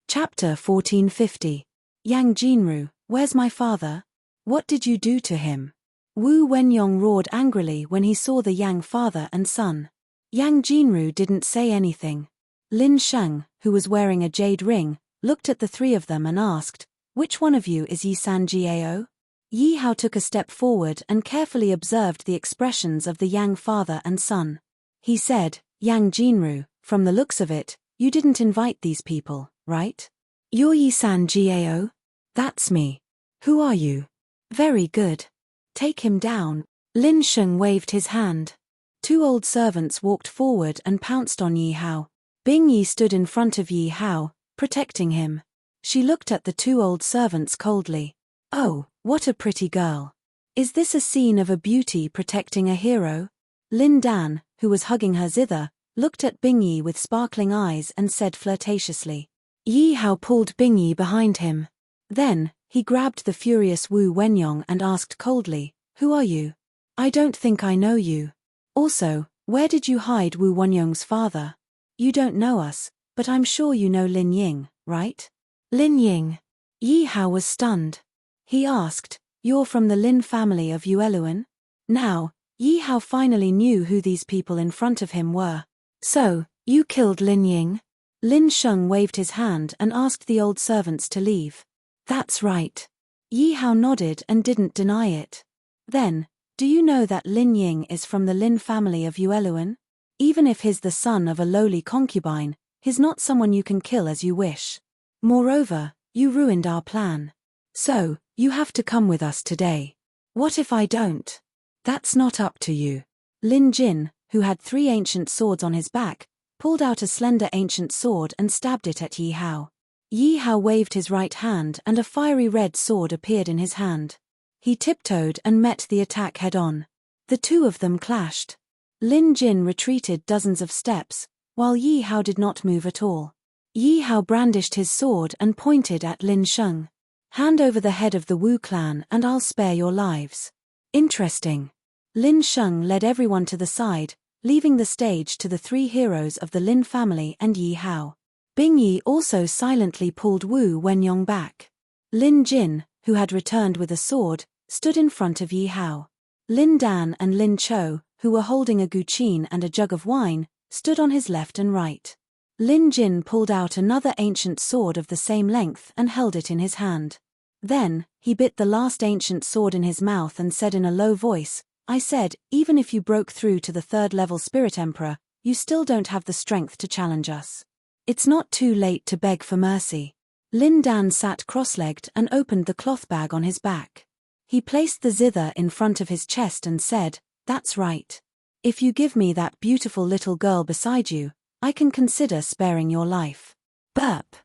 Chapter 1450. Yang Jinru, where's my father? What did you do to him? Wu Wenyong roared angrily when he saw the Yang father and son. Yang Jinru didn't say anything. Lin Sheng, who was wearing a jade ring, looked at the 3 of them and asked, "Which one of you is Yi San Jiao?" Yi Hao took a step forward and carefully observed the expressions of the Yang father and son. He said, "Yang Jinru, from the looks of it, you didn't invite these people, right? You're Yi San Jiao? That's me. Who are you? Very good. Take him down." Lin Sheng waved his hand. 2 old servants walked forward and pounced on Yi Hao. Bing Yi stood in front of Yi Hao, protecting him. She looked at the 2 old servants coldly. "Oh, what a pretty girl. Is this a scene of a beauty protecting a hero?" Lin Dan, who was hugging her zither, looked at Bing Yi with sparkling eyes and said flirtatiously. Yi Hao pulled Bing Yi behind him. Then, he grabbed the furious Wu Wenyong and asked coldly, "Who are you? I don't think I know you. Also, where did you hide Wu Wenyong's father? You don't know us, but I'm sure you know Lin Ying, right?" Lin Ying. Yi Hao was stunned. He asked, "You're from the Lin family of Yueluan?" Now, Yi Hao finally knew who these people in front of him were. "So, you killed Lin Ying?" Lin Sheng waved his hand and asked the old servants to leave. "That's right." Yi Hao nodded and didn't deny it. Then, "Do you know that Lin Ying is from the Lin family of Yueluan? Even if he's the son of a lowly concubine, he's not someone you can kill as you wish. Moreover, you ruined our plan. So, you have to come with us today. What if I don't?" "That's not up to you." Lin Jin, who had 3 ancient swords on his back, pulled out a slender ancient sword and stabbed it at Yi Hao. Yi Hao waved his right hand and a fiery red sword appeared in his hand. He tiptoed and met the attack head-on. The 2 of them clashed. Lin Jin retreated dozens of steps, while Yi Hao did not move at all. Yi Hao brandished his sword and pointed at Lin Sheng. "Hand over the head of the Wu clan and I'll spare your lives." Interesting. Lin Sheng led everyone to the side, leaving the stage to the 3 heroes of the Lin family and Yi Hao. Bing Yi also silently pulled Wu Wenyong back. Lin Jin, who had returned with a sword, stood in front of Yi Hao. Lin Dan and Lin Cho, who were holding a guqin and a jug of wine, stood on his left and right. Lin Jin pulled out another ancient sword of the same length and held it in his hand. Then, he bit the last ancient sword in his mouth and said in a low voice, "I said, even if you broke through to the 3rd-level Spirit Emperor, you still don't have the strength to challenge us. It's not too late to beg for mercy." Lin Dan sat cross-legged and opened the cloth bag on his back. He placed the zither in front of his chest and said, "That's right. If you give me that beautiful little girl beside you, I can consider sparing your life." Burp.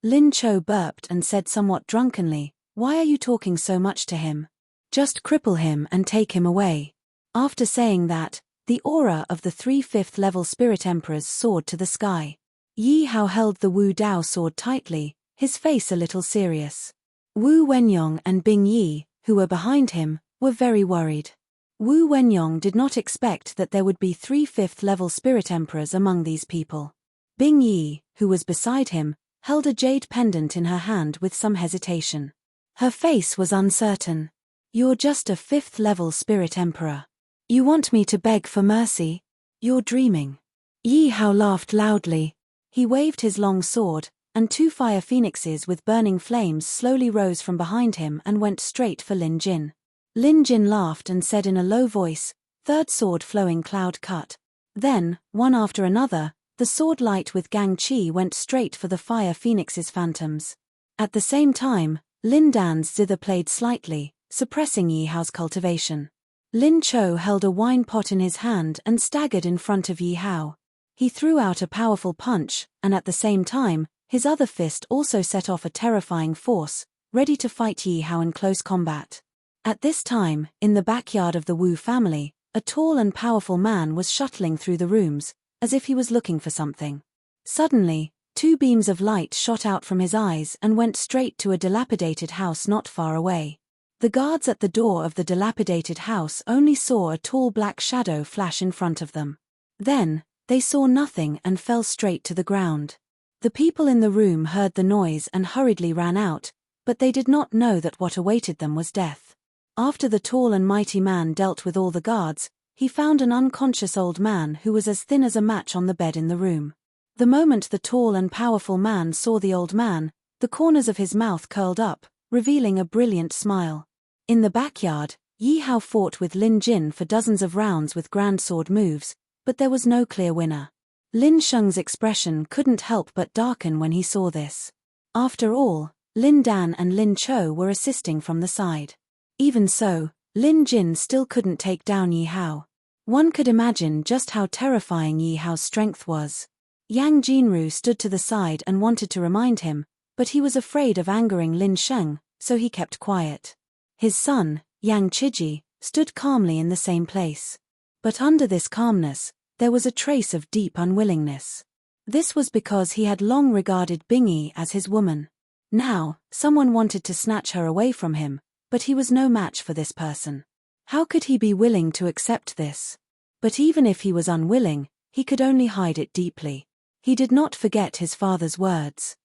Lin Cho burped and said somewhat drunkenly, "Why are you talking so much to him? Just cripple him and take him away." After saying that, the aura of the 3 5th-level Spirit Emperors soared to the sky. Yi Hao held the Wu Dao sword tightly, his face a little serious. Wu Wenyong and Bing Yi, who were behind him, were very worried. Wu Wenyong did not expect that there would be 3 5th-level spirit emperors among these people. Bing Yi, who was beside him, held a jade pendant in her hand with some hesitation. Her face was uncertain. "You're just a 5th-level spirit emperor. You want me to beg for mercy? You're dreaming." Yi Hao laughed loudly. He waved his long sword, and 2 fire phoenixes with burning flames slowly rose from behind him and went straight for Lin Jin. Lin Jin laughed and said in a low voice, "Third sword flowing cloud cut." Then, one after another, the sword light with Gang Chi went straight for the fire phoenix's phantoms. At the same time, Lin Dan's zither played slightly, suppressing Yi Hao's cultivation. Lin Cho held a wine pot in his hand and staggered in front of Yi Hao. He threw out a powerful punch, and at the same time, his other fist also set off a terrifying force, ready to fight Yi Hao in close combat. At this time, in the backyard of the Wu family, a tall and powerful man was shuttling through the rooms, as if he was looking for something. Suddenly, 2 beams of light shot out from his eyes and went straight to a dilapidated house not far away. The guards at the door of the dilapidated house only saw a tall black shadow flash in front of them. Then, they saw nothing and fell straight to the ground. The people in the room heard the noise and hurriedly ran out, but they did not know that what awaited them was death. After the tall and mighty man dealt with all the guards, he found an unconscious old man who was as thin as a match on the bed in the room. The moment the tall and powerful man saw the old man, the corners of his mouth curled up, revealing a brilliant smile. In the backyard, Yi Hao fought with Lin Jin for dozens of rounds with grand sword moves, but there was no clear winner. Lin Sheng's expression couldn't help but darken when he saw this. After all, Lin Dan and Lin Cho were assisting from the side. Even so, Lin Jin still couldn't take down Yi Hao. One could imagine just how terrifying Yi Hao's strength was. Yang Jinru stood to the side and wanted to remind him, but he was afraid of angering Lin Sheng, so he kept quiet. His son, Yang Chiji, stood calmly in the same place. But under this calmness, there was a trace of deep unwillingness. This was because he had long regarded Bingyi as his woman. Now, someone wanted to snatch her away from him, but he was no match for this person. How could he be willing to accept this? But even if he was unwilling, he could only hide it deeply. He did not forget his father's words.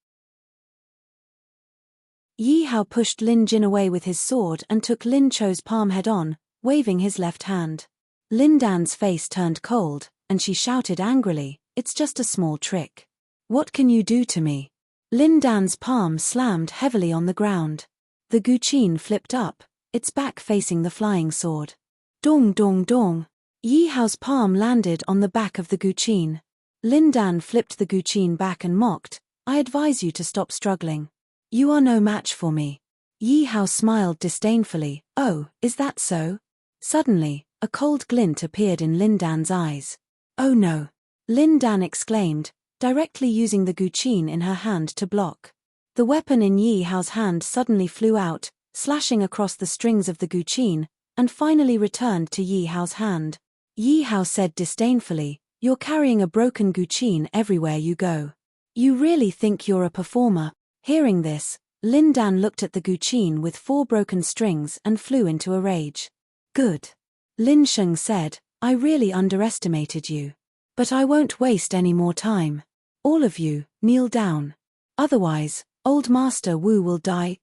Yi Hao pushed Lin Jin away with his sword and took Lin Cho's palm head-on, waving his left hand. Lin Dan's face turned cold, and she shouted angrily, "It's just a small trick. What can you do to me?" Lin Dan's palm slammed heavily on the ground. The guqin flipped up, its back facing the flying sword. Dong dong dong. Yi Hao's palm landed on the back of the guqin. Lin Dan flipped the guqin back and mocked, "I advise you to stop struggling. You are no match for me." Yi Hao smiled disdainfully, "Oh, is that so?" Suddenly, a cold glint appeared in Lin Dan's eyes. "Oh no!" Lin Dan exclaimed, directly using the guqin in her hand to block. The weapon in Yi Hao's hand suddenly flew out, slashing across the strings of the guqin, and finally returned to Yi Hao's hand. Yi Hao said disdainfully, "You're carrying a broken guqin everywhere you go. You really think you're a performer?" Hearing this, Lin Dan looked at the guqin with 4 broken strings and flew into a rage. "Good." Lin Sheng said, "I really underestimated you. But I won't waste any more time. All of you, kneel down. Otherwise, Old Master Wu will die,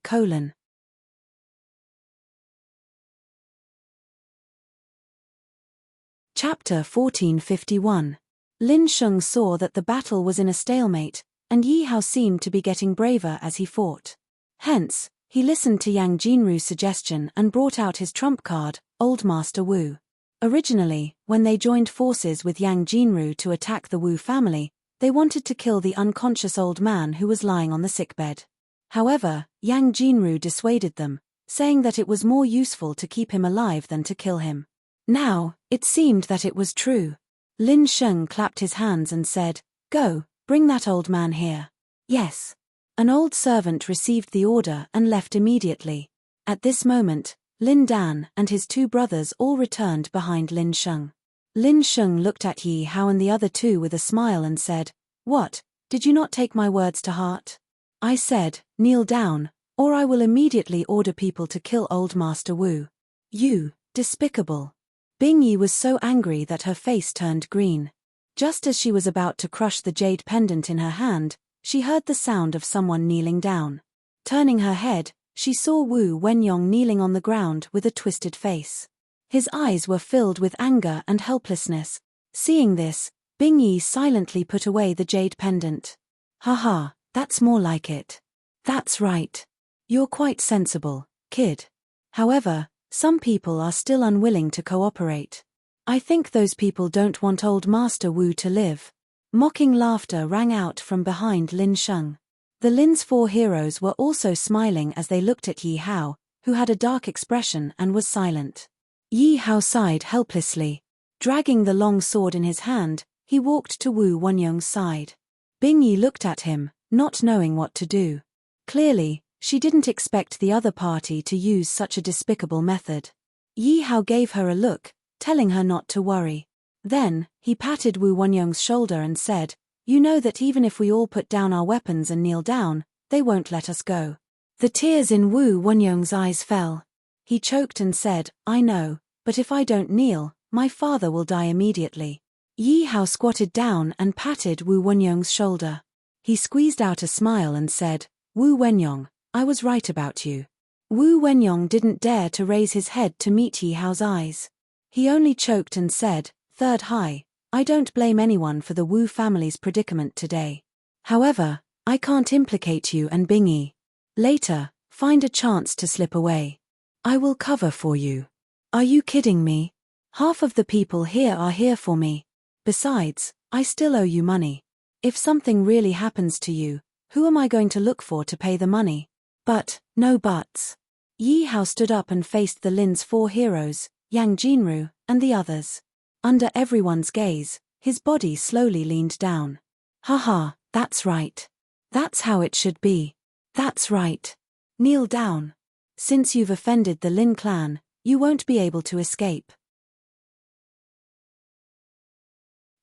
Chapter 1451. Lin Sheng saw that the battle was in a stalemate, and Yi Hao seemed to be getting braver as he fought. Hence, he listened to Yang Jinru's suggestion and brought out his trump card, Old Master Wu. Originally, when they joined forces with Yang Jinru to attack the Wu family, they wanted to kill the unconscious old man who was lying on the sickbed. However, Yang Jinru dissuaded them, saying that it was more useful to keep him alive than to kill him. Now, it seemed that it was true. Lin Sheng clapped his hands and said, "Go, bring that old man here." "Yes." An old servant received the order and left immediately. At this moment, Lin Dan and his 2 brothers all returned behind Lin Sheng. Lin Sheng looked at Yi Hao and the other 2 with a smile and said, "What, did you not take my words to heart? I said, kneel down, or I will immediately order people to kill old Master Wu. You, despicable. Bingyi was so angry that her face turned green. Just as she was about to crush the jade pendant in her hand, she heard the sound of someone kneeling down. Turning her head, she saw Wu Wenyong kneeling on the ground with a twisted face. His eyes were filled with anger and helplessness. Seeing this, Bingyi silently put away the jade pendant. Haha, that's more like it. That's right. You're quite sensible, kid. However, some people are still unwilling to cooperate. I think those people don't want old Master Wu to live. Mocking laughter rang out from behind Lin Sheng. The Lin's 4 heroes were also smiling as they looked at Yi Hao, who had a dark expression and was silent. Yi Hao sighed helplessly. Dragging the long sword in his hand, he walked to Wu Wenyong's side. Bingyi looked at him, not knowing what to do. Clearly, she didn't expect the other party to use such a despicable method. Yi Hao gave her a look, telling her not to worry. Then, he patted Wu Wenyong's shoulder and said, "You know that even if we all put down our weapons and kneel down, they won't let us go." The tears in Wu Wenyong's eyes fell. He choked and said, "I know, but if I don't kneel, my father will die immediately." Yi Hao squatted down and patted Wu Wenyong's shoulder. He squeezed out a smile and said, "Wu Wenyong, I was right about you." Wu Wenyong didn't dare to raise his head to meet Yi Hao's eyes. He only choked and said, "Third High, I don't blame anyone for the Wu family's predicament today. However, I can't implicate you and Bingyi. Later, find a chance to slip away. I will cover for you." Are you kidding me? Half of the people here are here for me. Besides, I still owe you money. If something really happens to you, who am I going to look for to pay the money? But, no buts. Yi Hao stood up and faced the Lin's 4 heroes, Yang Jinru, and the others. Under everyone's gaze, his body slowly leaned down. Haha, that's right. That's how it should be. That's right. Kneel down. Since you've offended the Lin clan, you won't be able to escape.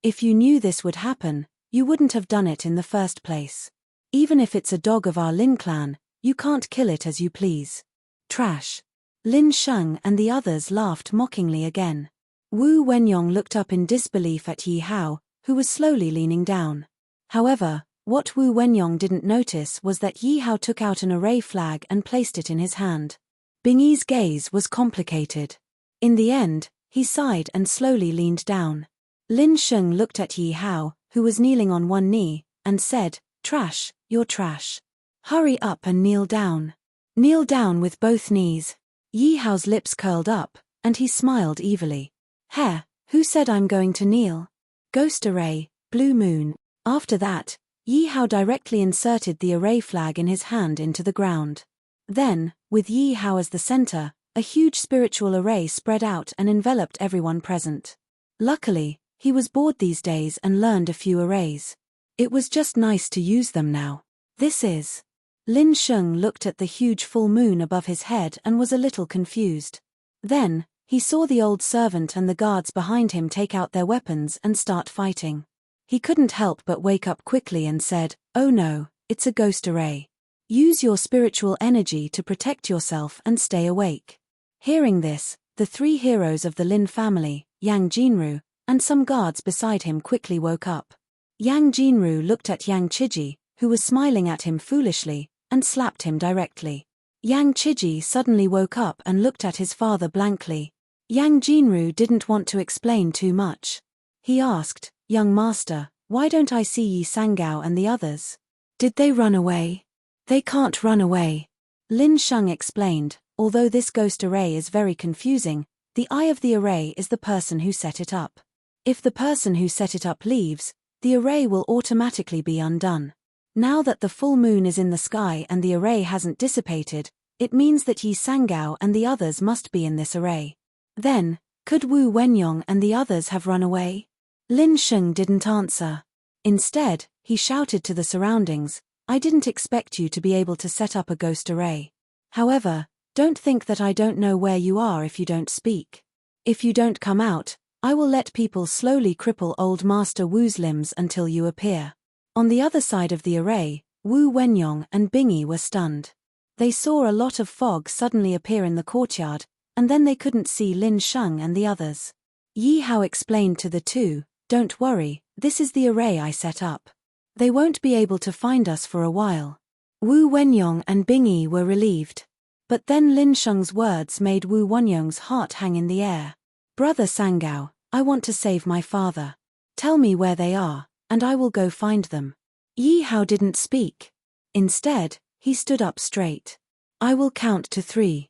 If you knew this would happen, you wouldn't have done it in the first place. Even if it's a dog of our Lin clan, you can't kill it as you please. Trash. Lin Sheng and the others laughed mockingly again. Wu Wenyong looked up in disbelief at Yi Hao, who was slowly leaning down. However, what Wu Wenyong didn't notice was that Yi Hao took out an array flag and placed it in his hand. Bingyi's gaze was complicated. In the end, he sighed and slowly leaned down. Lin Sheng looked at Yi Hao, who was kneeling on one knee, and said, "Trash, you're trash. Hurry up and kneel down. Kneel down with both knees." Yi Hao's lips curled up, and he smiled evilly. "Heh, who said I'm going to kneel? Ghost array, blue moon." After that, Yi Hao directly inserted the array flag in his hand into the ground. Then, with Yi Hao as the center, a huge spiritual array spread out and enveloped everyone present. Luckily, he was bored these days and learned a few arrays. It was just nice to use them now. This is. Lin Sheng looked at the huge full moon above his head and was a little confused. Then, he saw the old servant and the guards behind him take out their weapons and start fighting. He couldn't help but wake up quickly and said, "Oh no, it's a ghost array. Use your spiritual energy to protect yourself and stay awake." Hearing this, the 3 heroes of the Lin family, Yang Jinru, and some guards beside him quickly woke up. Yang Jinru looked at Yang Chiji, who was smiling at him foolishly, and slapped him directly. Yang Chiji suddenly woke up and looked at his father blankly. Yang Jinru didn't want to explain too much. He asked, "Young master, why don't I see Yi Sangao and the others? Did they run away?" "They can't run away," Lin Sheng explained. Although this ghost array is very confusing, the eye of the array is the person who set it up. If the person who set it up leaves, the array will automatically be undone. Now that the full moon is in the sky and the array hasn't dissipated, it means that Yi Sangao and the others must be in this array. Then, could Wu Wenyong and the others have run away? Lin Sheng didn't answer. Instead, he shouted to the surroundings, "I didn't expect you to be able to set up a ghost array. However, don't think that I don't know where you are if you don't speak. If you don't come out, I will let people slowly cripple old Master Wu's limbs until you appear." On the other side of the array, Wu Wenyong and Bingyi were stunned. They saw a lot of fog suddenly appear in the courtyard, and then they couldn't see Lin Sheng and the others. Yi Hao explained to the two, "Don't worry, this is the array I set up. They won't be able to find us for a while." Wu Wenyong and Bing Yi were relieved. But then Lin Sheng's words made Wu Wenyong's heart hang in the air. "Brother Sangao, I want to save my father. Tell me where they are, and I will go find them." Yi Hao didn't speak. Instead, he stood up straight. "I will count to 3.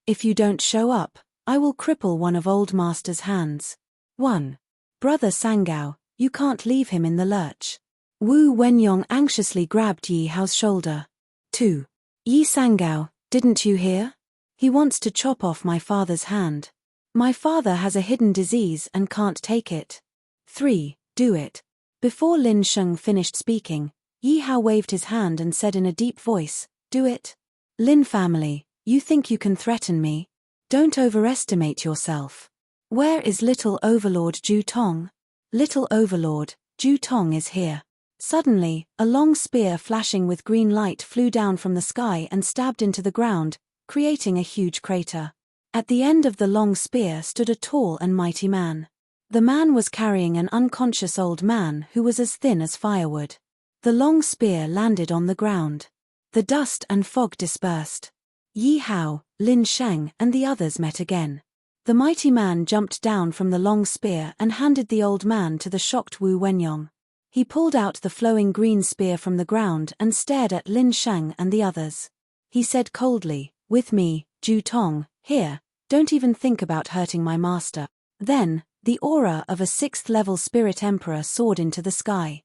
If you don't show up, I will cripple one of Old Master's hands. 1. Brother Sangao, you can't leave him in the lurch." Wu Wenyong anxiously grabbed Yi Hao's shoulder. 2. Yi Sangao, didn't you hear? He wants to chop off my father's hand. My father has a hidden disease and can't take it. 3. Do it. Before Lin Sheng finished speaking, Yi Hao waved his hand and said in a deep voice, "Do it. Lin family, you think you can threaten me? Don't overestimate yourself. Where is little overlord Ju Tong?" "Little overlord, Ju Tong is here." Suddenly, a long spear flashing with green light flew down from the sky and stabbed into the ground, creating a huge crater. At the end of the long spear stood a tall and mighty man. The man was carrying an unconscious old man who was as thin as firewood. The long spear landed on the ground. The dust and fog dispersed. Yi Hao, Lin Sheng and the others met again. The mighty man jumped down from the long spear and handed the old man to the shocked Wu Wenyong. He pulled out the flowing green spear from the ground and stared at Lin Sheng and the others. He said coldly, "With me, Ju Tong, here, don't even think about hurting my master." Then, the aura of a 6th-level spirit emperor soared into the sky.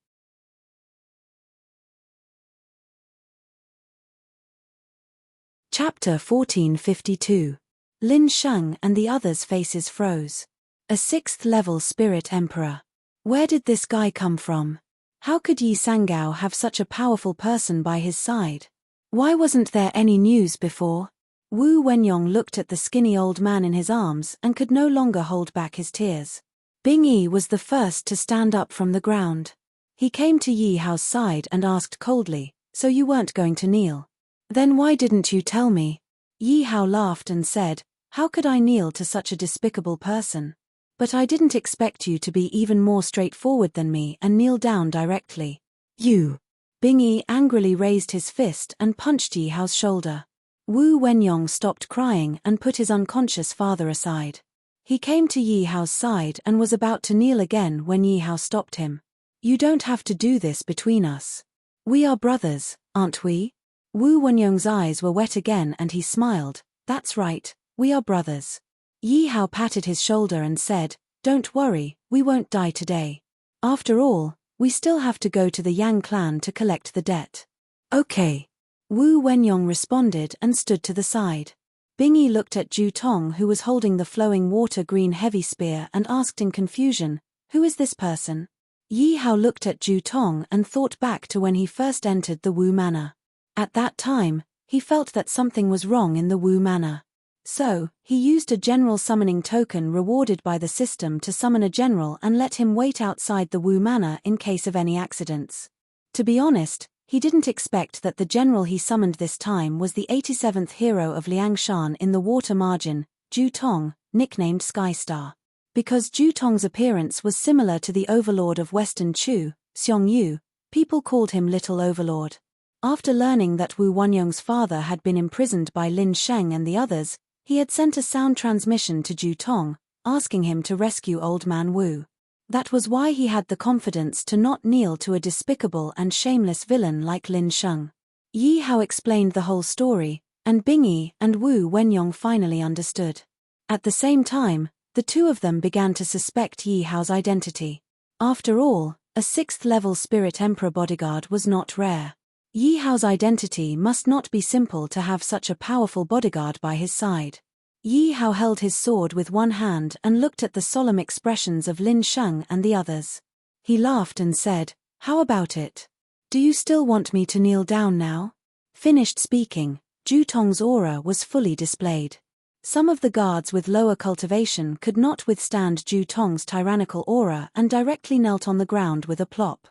Chapter 1452. Lin Sheng and the others' faces froze. A 6th-level spirit emperor. Where did this guy come from? How could Yi Sangao have such a powerful person by his side? Why wasn't there any news before? Wu Wenyong looked at the skinny old man in his arms and could no longer hold back his tears. Bing Yi was the first to stand up from the ground. He came to Yi Hao's side and asked coldly, "So you weren't going to kneel? Then why didn't you tell me?" Yi Hao laughed and said, "How could I kneel to such a despicable person? But I didn't expect you to be even more straightforward than me and kneel down directly." "You!" Bing Yi angrily raised his fist and punched Yi Hao's shoulder. Wu Wenyong stopped crying and put his unconscious father aside. He came to Yi Hao's side and was about to kneel again when Yi Hao stopped him. "You don't have to do this between us. We are brothers, aren't we?" Wu Wenyong's eyes were wet again and he smiled. "That's right, we are brothers." Yi Hao patted his shoulder and said, "Don't worry, we won't die today. After all, we still have to go to the Yang clan to collect the debt." "Okay." Wu Wenyong responded and stood to the side. Bing Yi looked at Ju Tong who was holding the flowing water-green heavy spear and asked in confusion, "Who is this person?" Yi Hao looked at Ju Tong and thought back to when he first entered the Wu Manor. At that time, he felt that something was wrong in the Wu Manor. So, he used a general summoning token rewarded by the system to summon a general and let him wait outside the Wu Manor in case of any accidents. To be honest, he didn't expect that the general he summoned this time was the 87th hero of Liangshan in the water margin, Ju Tong, nicknamed Skystar. Because Ju Tong's appearance was similar to the overlord of Western Chu, Xiong Yu, people called him Little Overlord. After learning that Wu Wenyong's father had been imprisoned by Lin Sheng and the others, he had sent a sound transmission to Ju Tong, asking him to rescue Old Man Wu. That was why he had the confidence to not kneel to a despicable and shameless villain like Lin Sheng. Yi Hao explained the whole story, and Bing Yi and Wu Wenyong finally understood. At the same time, the two of them began to suspect Yi Hao's identity. After all, a 6th-level Spirit Emperor bodyguard was not rare. Yi Hao's identity must not be simple to have such a powerful bodyguard by his side. Yi Hao held his sword with one hand and looked at the solemn expressions of Lin Sheng and the others. He laughed and said, "How about it? Do you still want me to kneel down now?" Finished speaking, Ju Tong's aura was fully displayed. Some of the guards with lower cultivation could not withstand Ju Tong's tyrannical aura and directly knelt on the ground with a plop.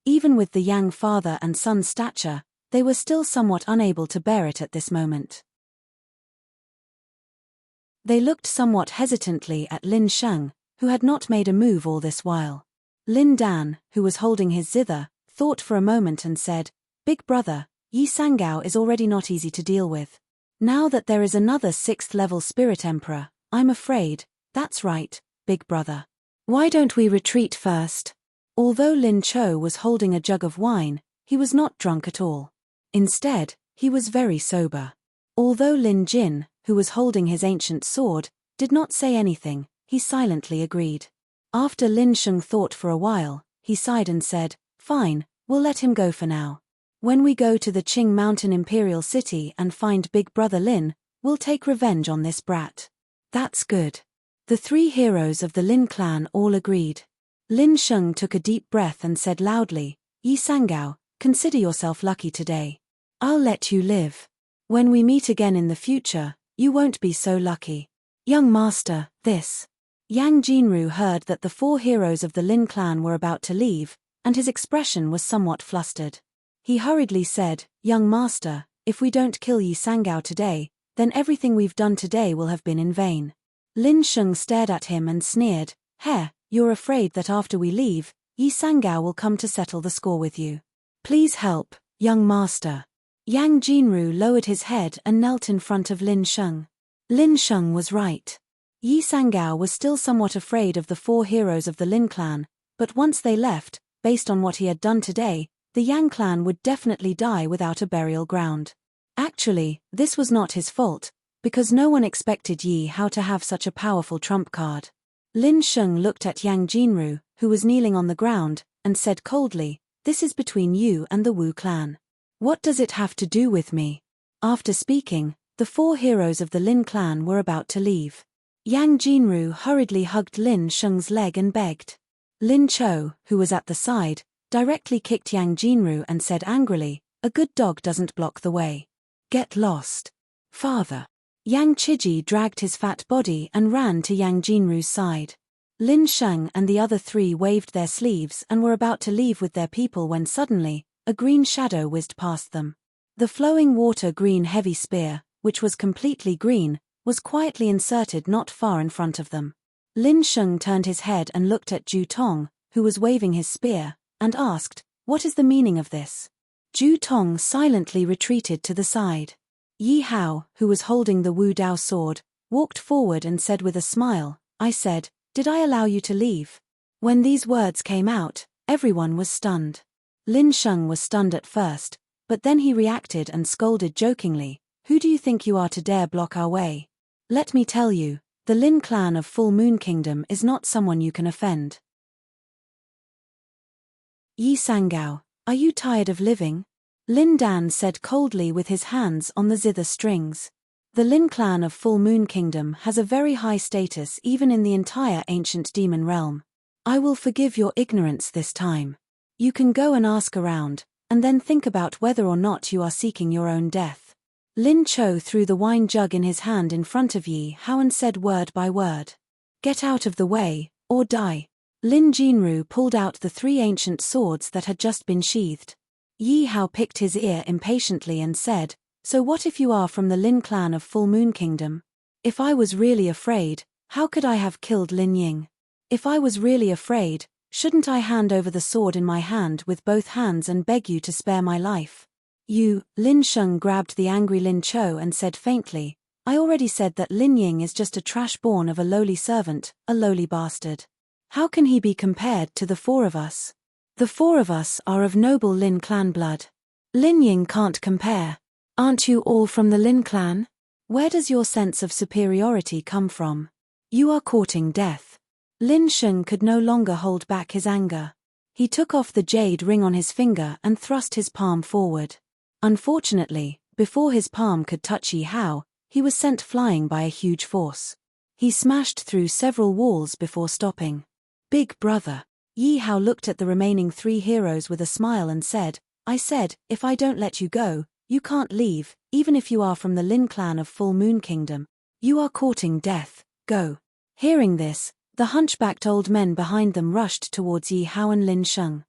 Even with the Yang father and son's stature, They were still somewhat unable to bear it at this moment. They looked somewhat hesitantly at Lin Sheng, who had not made a move all this while. Lin Dan, who was holding his zither, thought for a moment and said, "Big brother, Yi Sangao is already not easy to deal with. Now that there is another 6th-level spirit emperor, I'm afraid." "That's right, big brother. Why don't we retreat first?" Although Lin Cho was holding a jug of wine, he was not drunk at all. Instead, he was very sober. Although Lin Jin, who was holding his ancient sword, did not say anything, he silently agreed. After Lin Sheng thought for a while, he sighed and said, "Fine, we'll let him go for now. When we go to the Qing Mountain Imperial City and find Big Brother Lin, we'll take revenge on this brat." "That's good." The 3 heroes of the Lin clan all agreed. Lin Sheng took a deep breath and said loudly, "Yi Sangao, consider yourself lucky today. I'll let you live. When we meet again in the future, you won't be so lucky." "Young master, this." Yang Jinru heard that the 4 heroes of the Lin clan were about to leave, and his expression was somewhat flustered. He hurriedly said, "Young master, if we don't kill Yi Sangao today, then everything we've done today will have been in vain." Lin Sheng stared at him and sneered, "Heh, you're afraid that after we leave, Yi Sangao will come to settle the score with you. Please help, young master." Yang Jinru lowered his head and knelt in front of Lin Sheng. Lin Sheng was right. Yi Sangao was still somewhat afraid of the 4 heroes of the Lin clan, but once they left, based on what he had done today, the Yang clan would definitely die without a burial ground. Actually, this was not his fault, because no one expected Yi Hao to have such a powerful trump card. Lin Sheng looked at Yang Jinru, who was kneeling on the ground, and said coldly, "This is between you and the Wu clan. What does it have to do with me?" After speaking, the 4 heroes of the Lin clan were about to leave. Yang Jinru hurriedly hugged Lin Sheng's leg and begged. Lin Cho, who was at the side, directly kicked Yang Jinru and said angrily, "A good dog doesn't block the way. Get lost. Father." Yang Chiji dragged his fat body and ran to Yang Jinru's side. Lin Sheng and the other 3 waved their sleeves and were about to leave with their people when suddenly, a green shadow whizzed past them. The flowing water green heavy spear, which was completely green, was quietly inserted not far in front of them. Lin Sheng turned his head and looked at Ju Tong, who was waving his spear, and asked, "What is the meaning of this?" Ju Tong silently retreated to the side. Yi Hao, who was holding the Wu Dao sword, walked forward and said with a smile, "I said, did I allow you to leave?" When these words came out, everyone was stunned. Lin Sheng was stunned at first, but then he reacted and scolded jokingly, "Who do you think you are to dare block our way? Let me tell you, the Lin clan of Full Moon Kingdom is not someone you can offend." "Yi Sangao, are you tired of living?" Lin Dan said coldly with his hands on the zither strings. The Lin clan of Full Moon Kingdom has a very high status even in the entire ancient demon realm. "I will forgive your ignorance this time. You can go and ask around, and then think about whether or not you are seeking your own death." Lin Cho threw the wine jug in his hand in front of Yi Hao and said word by word, "Get out of the way, or die." Lin Jinru pulled out the 3 ancient swords that had just been sheathed. Yi Hao picked his ear impatiently and said, "So what if you are from the Lin clan of Full Moon Kingdom? If I was really afraid, how could I have killed Lin Ying? If I was really afraid, shouldn't I hand over the sword in my hand with both hands and beg you to spare my life?" Lin Sheng grabbed the angry Lin Cho and said faintly, "I already said that Lin Ying is just a trash born of a lowly servant, a lowly bastard. How can he be compared to the 4 of us? The 4 of us are of noble Lin clan blood. Lin Ying can't compare. Aren't you all from the Lin clan? Where does your sense of superiority come from? You are courting death." Lin Sheng could no longer hold back his anger. He took off the jade ring on his finger and thrust his palm forward. Unfortunately, before his palm could touch Yi Hao, he was sent flying by a huge force. He smashed through several walls before stopping. "Big brother." Yi Hao looked at the remaining 3 heroes with a smile and said, "I said, if I don't let you go, you can't leave, even if you are from the Lin clan of Full Moon Kingdom. You are courting death, go." Hearing this, the hunchbacked old men behind them rushed towards Yi Hao and Lin Sheng.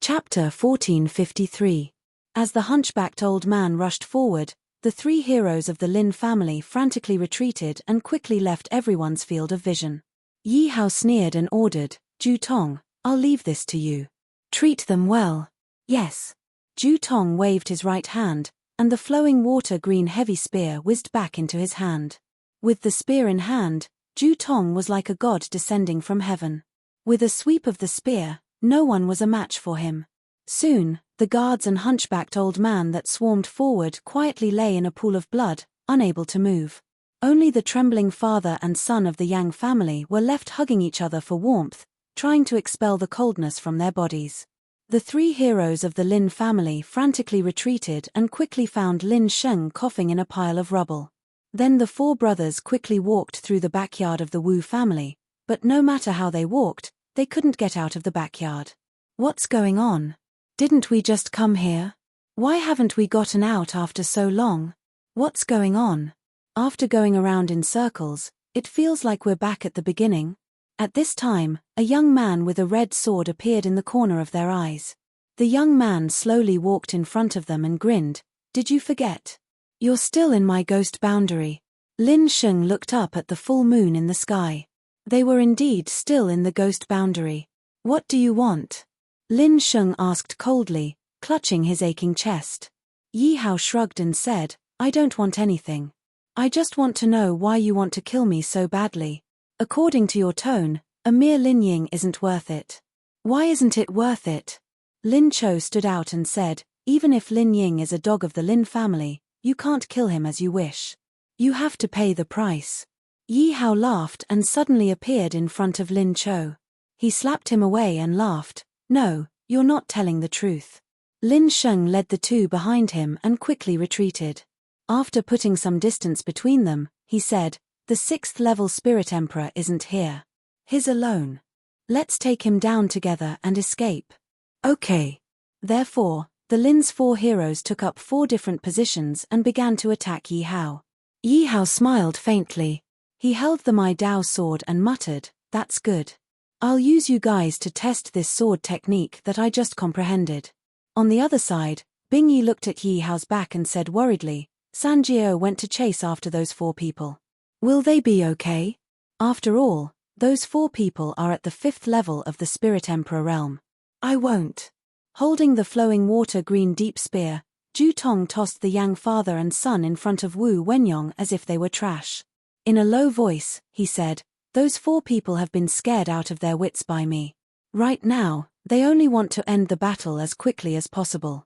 Chapter 1453. As the hunchbacked old man rushed forward, the three heroes of the Lin family frantically retreated and quickly left everyone's field of vision. Yi Hao sneered and ordered, "Ju Tong, I'll leave this to you. Treat them well." "Yes." Ju Tong waved his right hand, and the flowing water-green heavy spear whizzed back into his hand. With the spear in hand, Ju Tong was like a god descending from heaven. With a sweep of the spear, no one was a match for him. Soon, the guards and hunchbacked old man that swarmed forward quietly lay in a pool of blood, unable to move. Only the trembling father and son of the Yang family were left hugging each other for warmth, trying to expel the coldness from their bodies. The three heroes of the Lin family frantically retreated and quickly found Lin Sheng coughing in a pile of rubble. Then the four brothers quickly walked through the backyard of the Wu family, but no matter how they walked, they couldn't get out of the backyard. "What's going on? Didn't we just come here? Why haven't we gotten out after so long? What's going on? After going around in circles, it feels like we're back at the beginning." At this time, a young man with a red sword appeared in the corner of their eyes. The young man slowly walked in front of them and grinned. "Did you forget? You're still in my ghost boundary." Lin Sheng looked up at the full moon in the sky. They were indeed still in the ghost boundary. "What do you want?" Lin Sheng asked coldly, clutching his aching chest. Yi Hao shrugged and said, "I don't want anything. I just want to know why you want to kill me so badly. According to your tone, a mere Lin Ying isn't worth it." "Why isn't it worth it?" Lin Cho stood out and said, "Even if Lin Ying is a dog of the Lin family, you can't kill him as you wish. You have to pay the price." Yi Hao laughed and suddenly appeared in front of Lin Cho. He slapped him away and laughed. "No, you're not telling the truth." Lin Sheng led the two behind him and quickly retreated. After putting some distance between them, he said, "The 6th level Spirit Emperor isn't here. He's alone. Let's take him down together and escape." "Okay." Therefore, the Lin's four heroes took up 4 different positions and began to attack Yi Hao. Yi Hao smiled faintly. He held the Mai Dao sword and muttered, "That's good. I'll use you guys to test this sword technique that I just comprehended." On the other side, Bing Yi looked at Yi Hao's back and said worriedly, "San Jiao went to chase after those 4 people. Will they be okay? After all, those 4 people are at the 5th level of the Spirit Emperor realm." "I won't." Holding the flowing water-green deep spear, Ju Tong tossed the Yang father and son in front of Wu Wenyong as if they were trash. In a low voice, he said, "Those 4 people have been scared out of their wits by me. Right now, they only want to end the battle as quickly as possible."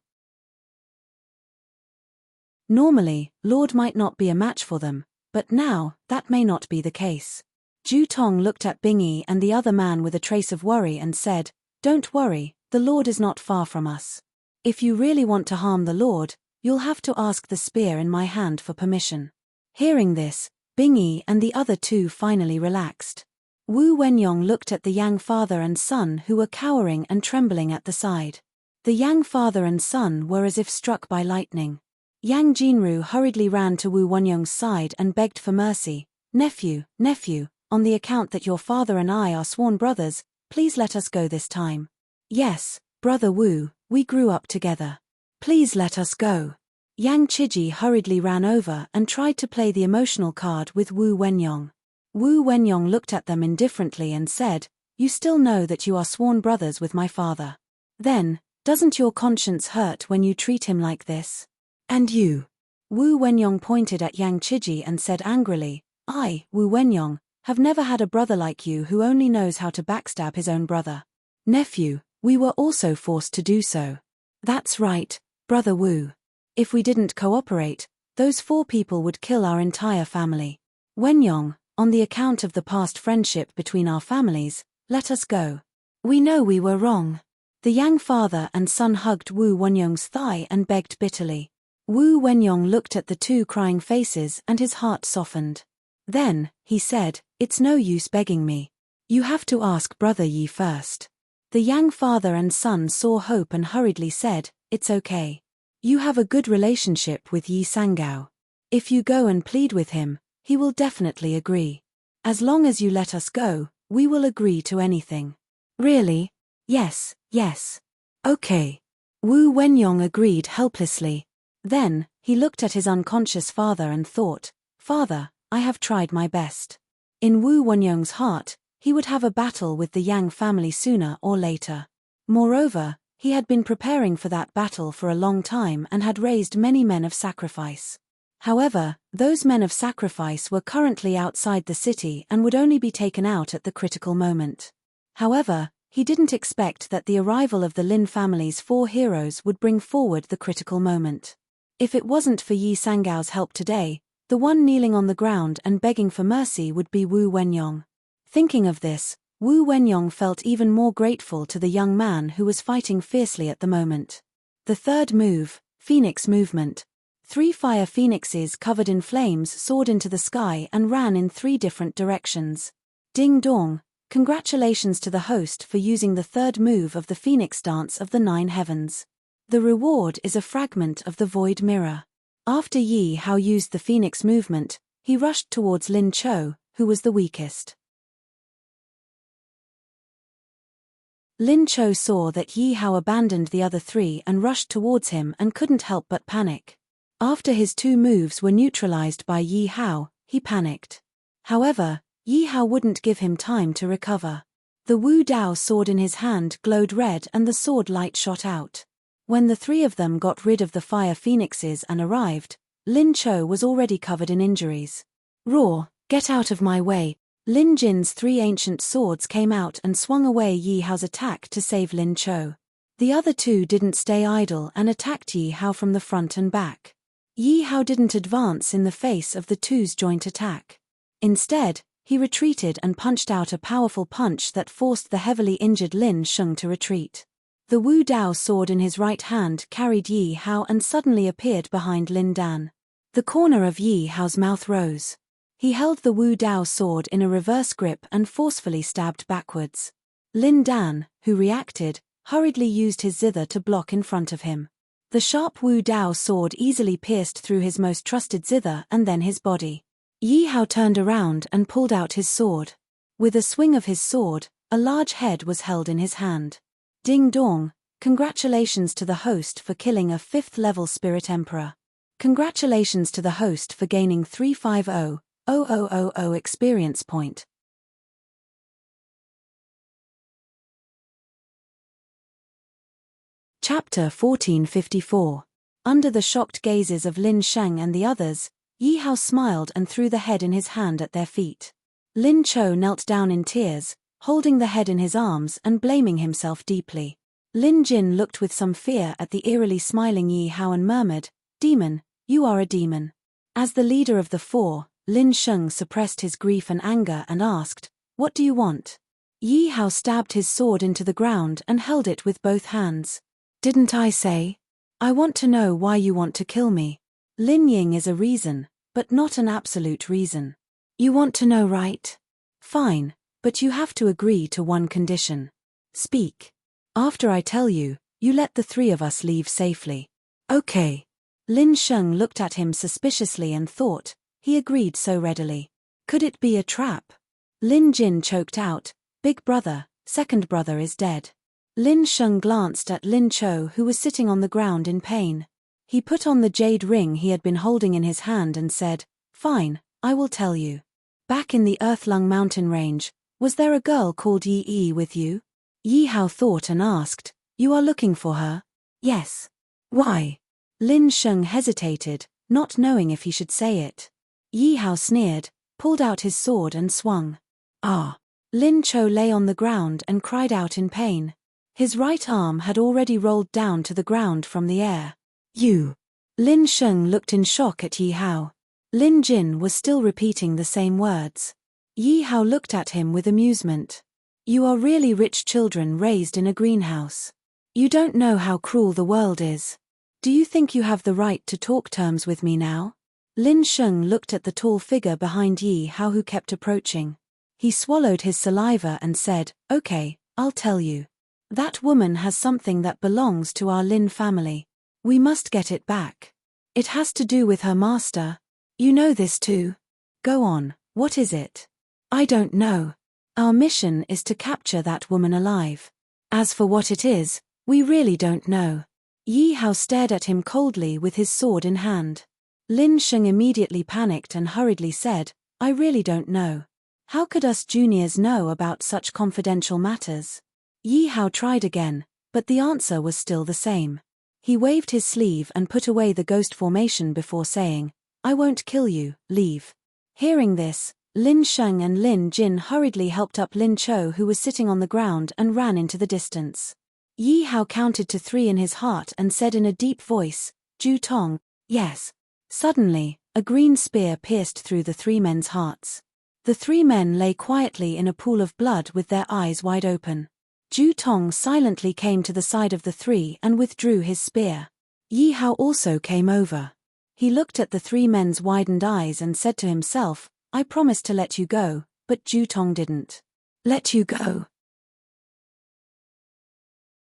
Normally, Lord might not be a match for them, but now, that may not be the case. Ju Tong looked at Bing Yi and the other man with a trace of worry and said, "Don't worry, the Lord is not far from us. If you really want to harm the Lord, you'll have to ask the spear in my hand for permission." Hearing this, Bing Yi and the other 2 finally relaxed. Wu Wenyong looked at the Yang father and son who were cowering and trembling at the side. The Yang father and son were as if struck by lightning. Yang Jinru hurriedly ran to Wu Wenyong's side and begged for mercy. Nephew, on the account that your father and I are sworn brothers, please let us go this time." "Yes, Brother Wu, we grew up together. Please let us go." Yang Chiji hurriedly ran over and tried to play the emotional card with Wu Wenyong. Wu Wenyong looked at them indifferently and said, "You still know that you are sworn brothers with my father. Then, doesn't your conscience hurt when you treat him like this? And you?" Wu Wenyong pointed at Yang Chiji and said angrily, "I, Wu Wenyong, have never had a brother like you who only knows how to backstab his own brother." "Nephew, we were also forced to do so." "That's right, Brother Wu. If we didn't cooperate, those 4 people would kill our entire family. Wenyong, on the account of the past friendship between our families, let us go. We know we were wrong." The Yang father and son hugged Wu Wenyong's thigh and begged bitterly. Wu Wenyong looked at the 2 crying faces and his heart softened. Then, he said, "It's no use begging me. You have to ask Brother Yi first." The Yang father and son saw hope and hurriedly said, "It's okay. You have a good relationship with Yi Sangao. If you go and plead with him, he will definitely agree. As long as you let us go, we will agree to anything." "Really?" "Yes. Okay. Wu Wenyong agreed helplessly. Then, he looked at his unconscious father and thought, "Father, I have tried my best." In Wu Wenyong's heart, he would have a battle with the Yang family sooner or later. Moreover, he had been preparing for that battle for a long time and had raised many men of sacrifice. However, those men of sacrifice were currently outside the city and would only be taken out at the critical moment. However, he didn't expect that the arrival of the Lin family's 4 heroes would bring forward the critical moment. If it wasn't for Yi Sangao's help today, the one kneeling on the ground and begging for mercy would be Wu Wenyong. Thinking of this, Wu Wenyong felt even more grateful to the young man who was fighting fiercely at the moment. The third move, Phoenix Movement. 3 fire phoenixes covered in flames soared into the sky and ran in 3 different directions. Ding dong, congratulations to the host for using the third move of the Phoenix Dance of the 9 Heavens. The reward is a fragment of the Void Mirror. After Yi Hao used the Phoenix Movement, he rushed towards Lin Cho, who was the weakest. Lin Cho saw that Yi Hao abandoned the other 3 and rushed towards him and couldn't help but panic. After his 2 moves were neutralized by Yi Hao, he panicked. However, Yi Hao wouldn't give him time to recover. The Wu Dao sword in his hand glowed red and the sword light shot out. When the 3 of them got rid of the fire phoenixes and arrived, Lin Cho was already covered in injuries. Roar, get out of my way! Lin Jin's 3 ancient swords came out and swung away Yi Hao's attack to save Lin Cho. The other 2 didn't stay idle and attacked Yi Hao from the front and back. Yi Hao didn't advance in the face of the 2's joint attack. Instead, he retreated and punched out a powerful punch that forced the heavily injured Lin Sheng to retreat. The Wu Dao sword in his right hand carried Yi Hao and suddenly appeared behind Lin Dan. The corner of Yi Hao's mouth rose. He held the Wu Dao sword in a reverse grip and forcefully stabbed backwards. Lin Dan, who reacted, hurriedly used his zither to block in front of him. The sharp Wu Dao sword easily pierced through his most trusted zither and then his body. Yi Hao turned around and pulled out his sword. With a swing of his sword, a large head was held in his hand. Ding dong, congratulations to the host for killing a 5th-level Spirit Emperor. Congratulations to the host for gaining 350,000 experience point. Chapter 1454. Under the shocked gazes of Lin Sheng and the others, Yi Hao smiled and threw the head in his hand at their feet. Lin Cho knelt down in tears, holding the head in his arms and blaming himself deeply. Lin Jin looked with some fear at the eerily smiling Yi Hao and murmured, "Demon, you are a demon." As the leader of the 4, Lin Sheng suppressed his grief and anger and asked, "What do you want?" Yi Hao stabbed his sword into the ground and held it with both hands. "Didn't I say? I want to know why you want to kill me." Lin Ying is a reason, but not an absolute reason. You want to know, right? Fine, but you have to agree to one condition. Speak. After I tell you, you let the 3 of us leave safely. Okay. Lin Sheng looked at him suspiciously and thought, he agreed so readily. Could it be a trap? Lin Jin choked out, "Big brother, second brother is dead." Lin Sheng glanced at Lin Cho, who was sitting on the ground in pain. He put on the jade ring he had been holding in his hand and said, "Fine, I will tell you. Back in the Earthlung mountain range, was there a girl called Yi Yi with you?" Yi Hao thought and asked, "You are looking for her?" "Yes." "Why?" Lin Sheng hesitated, not knowing if he should say it. Yi Hao sneered, pulled out his sword and swung. "Ah!" Lin Cho lay on the ground and cried out in pain. His right arm had already rolled down to the ground from the air. "You!" Lin Sheng looked in shock at Yi Hao. Lin Jin was still repeating the same words. Yi Hao looked at him with amusement. "You are really rich children raised in a greenhouse. You don't know how cruel the world is. Do you think you have the right to talk terms with me now?" Lin Sheng looked at the tall figure behind Yi Hao who kept approaching. He swallowed his saliva and said, "Okay, I'll tell you. That woman has something that belongs to our Lin family. We must get it back. It has to do with her master. You know this too. Go on, what is it?" "I don't know. Our mission is to capture that woman alive. As for what it is, We really don't know. Yi Hao stared at him coldly with his sword in hand. Lin Sheng immediately panicked and hurriedly said, I really don't know. How could us juniors know about such confidential matters? Yi Hao tried again, but the answer was still the same. He waved his sleeve and put away the ghost formation before saying, I won't kill you, leave. Hearing this, Lin Sheng and Lin Jin hurriedly helped up Lin Cho, who was sitting on the ground, and ran into the distance. Yi Hao counted to 3 in his heart and said in a deep voice, Ju Tong, yes. Suddenly, a green spear pierced through the 3 men's hearts. The 3 men lay quietly in a pool of blood with their eyes wide open. Ju Tong silently came to the side of the 3 and withdrew his spear. Yi Hao also came over. He looked at the 3 men's widened eyes and said to himself, I promised to let you go, but Ju Tong didn't. Let you go.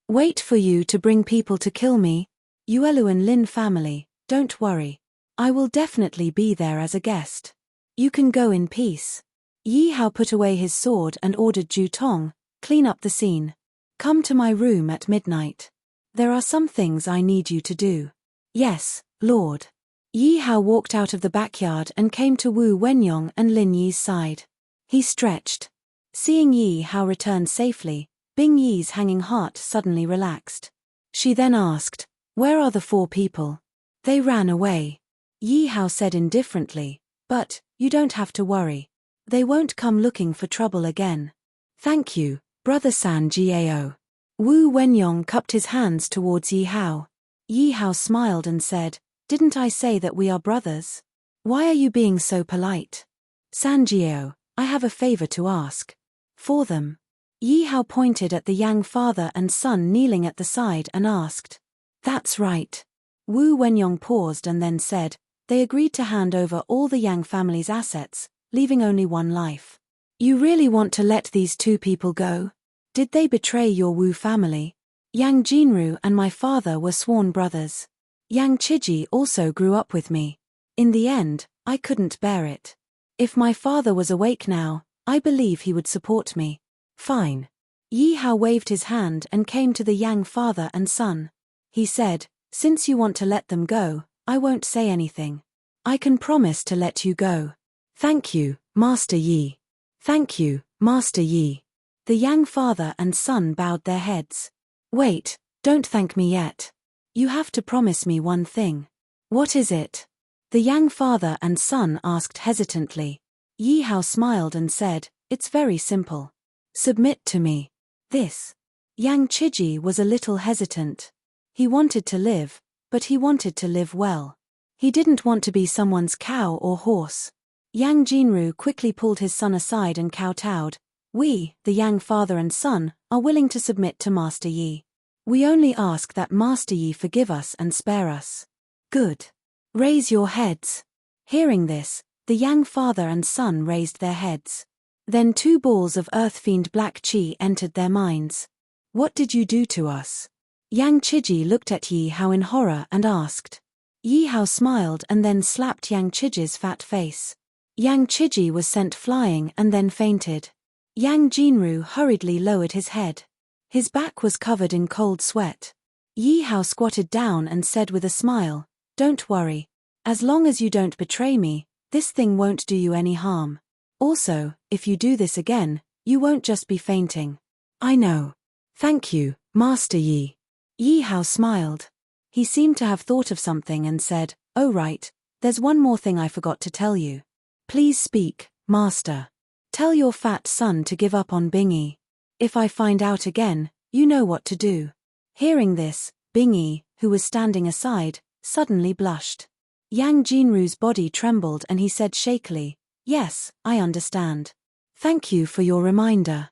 Wait for you to bring people to kill me? Yuelu Lin family, don't worry. I will definitely be there as a guest. You can go in peace. Yi Hao put away his sword and ordered Ju Tong, clean up the scene. Come to my room at midnight. There are some things I need you to do. Yes, Lord. Yi Hao walked out of the backyard and came to Wu Wenyong and Lin Yi's side. He stretched. Seeing Yi Hao return safely, Bing Yi's hanging heart suddenly relaxed. She then asked, Where are the 4 people? They ran away. Yi Hao said indifferently, But, you don't have to worry. They won't come looking for trouble again. Thank you, Brother San Gao. Wu Wenyong cupped his hands towards Yi Hao. Yi Hao smiled and said, Didn't I say that we are brothers? Why are you being so polite? San Gao, I have a favor to ask. For them. Yi Hao pointed at the Yang father and son kneeling at the side and asked. That's right. Wu Wenyong paused and then said, They agreed to hand over all the Yang family's assets, leaving only 1 life. You really want to let these 2 people go? Did they betray your Wu family? Yang Jinru and my father were sworn brothers. Yang Chiji also grew up with me. In the end, I couldn't bear it. If my father was awake now, I believe he would support me. Fine. Yi Hao waved his hand and came to the Yang father and son. He said, Since you want to let them go, I won't say anything. I can promise to let you go. Thank you, Master Yi. Thank you, Master Yi. The Yang father and son bowed their heads. Wait, don't thank me yet. You have to promise me one thing. What is it? The Yang father and son asked hesitantly. Yi Hao smiled and said, It's very simple. Submit to me. This. Yang Chiji was a little hesitant. He wanted to live, but he wanted to live well. He didn't want to be someone's cow or horse. Yang Jinru quickly pulled his son aside and kowtowed. We, the Yang father and son, are willing to submit to Master Yi. We only ask that Master Yi forgive us and spare us. Good. Raise your heads. Hearing this, the Yang father and son raised their heads. Then 2 balls of earth-fiend black chi entered their minds. What did you do to us? Yang Chiji looked at Yi Hao in horror and asked. Yi Hao smiled and then slapped Yang Chiji's fat face. Yang Chiji was sent flying and then fainted. Yang Jinru hurriedly lowered his head. His back was covered in cold sweat. Yi Hao squatted down and said with a smile, Don't worry. As long as you don't betray me, this thing won't do you any harm. Also, if you do this again, you won't just be fainting. I know. Thank you, Master Yi. Yi Hao smiled. He seemed to have thought of something and said, Oh right, there's one more thing I forgot to tell you. Please speak, Master. Tell your fat son to give up on Bingy. If I find out again, you know what to do. Hearing this, Bingy, who was standing aside, suddenly blushed. Yang Jinru's body trembled and he said shakily, Yes, I understand. Thank you for your reminder.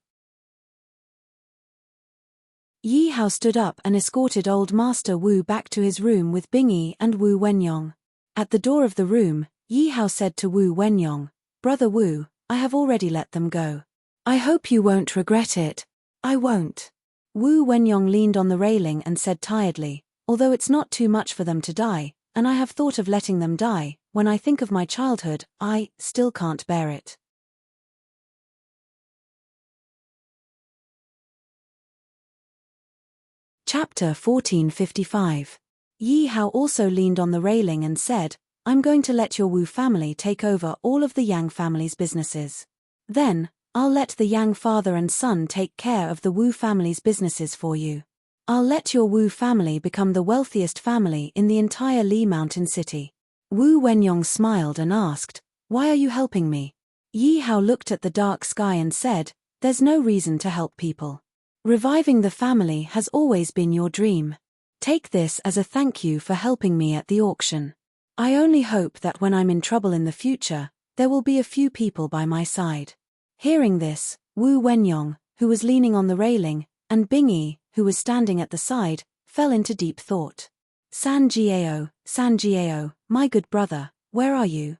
Yi Hao stood up and escorted old Master Wu back to his room with Bingy and Wu Wenyong. At the door of the room, Yi Hao said to Wu Wenyong, Brother Wu, I have already let them go. I hope you won't regret it. I won't. Wu Wenyong leaned on the railing and said tiredly, Although it's not too much for them to die, and I have thought of letting them die, when I think of my childhood, I still can't bear it. Chapter 1455. Yi Hao also leaned on the railing and said, I'm going to let your Wu family take over all of the Yang family's businesses. Then, I'll let the Yang father and son take care of the Wu family's businesses for you. I'll let your Wu family become the wealthiest family in the entire Li Mountain City. Wu Wenyong smiled and asked, Why are you helping me? Yi Hao looked at the dark sky and said, There's no reason to help people. Reviving the family has always been your dream. Take this as a thank you for helping me at the auction. I only hope that when I'm in trouble in the future, there will be a few people by my side. Hearing this, Wu Wenyong, who was leaning on the railing, and Bingyi, who was standing at the side, fell into deep thought. San Jiao, my good brother, where are you?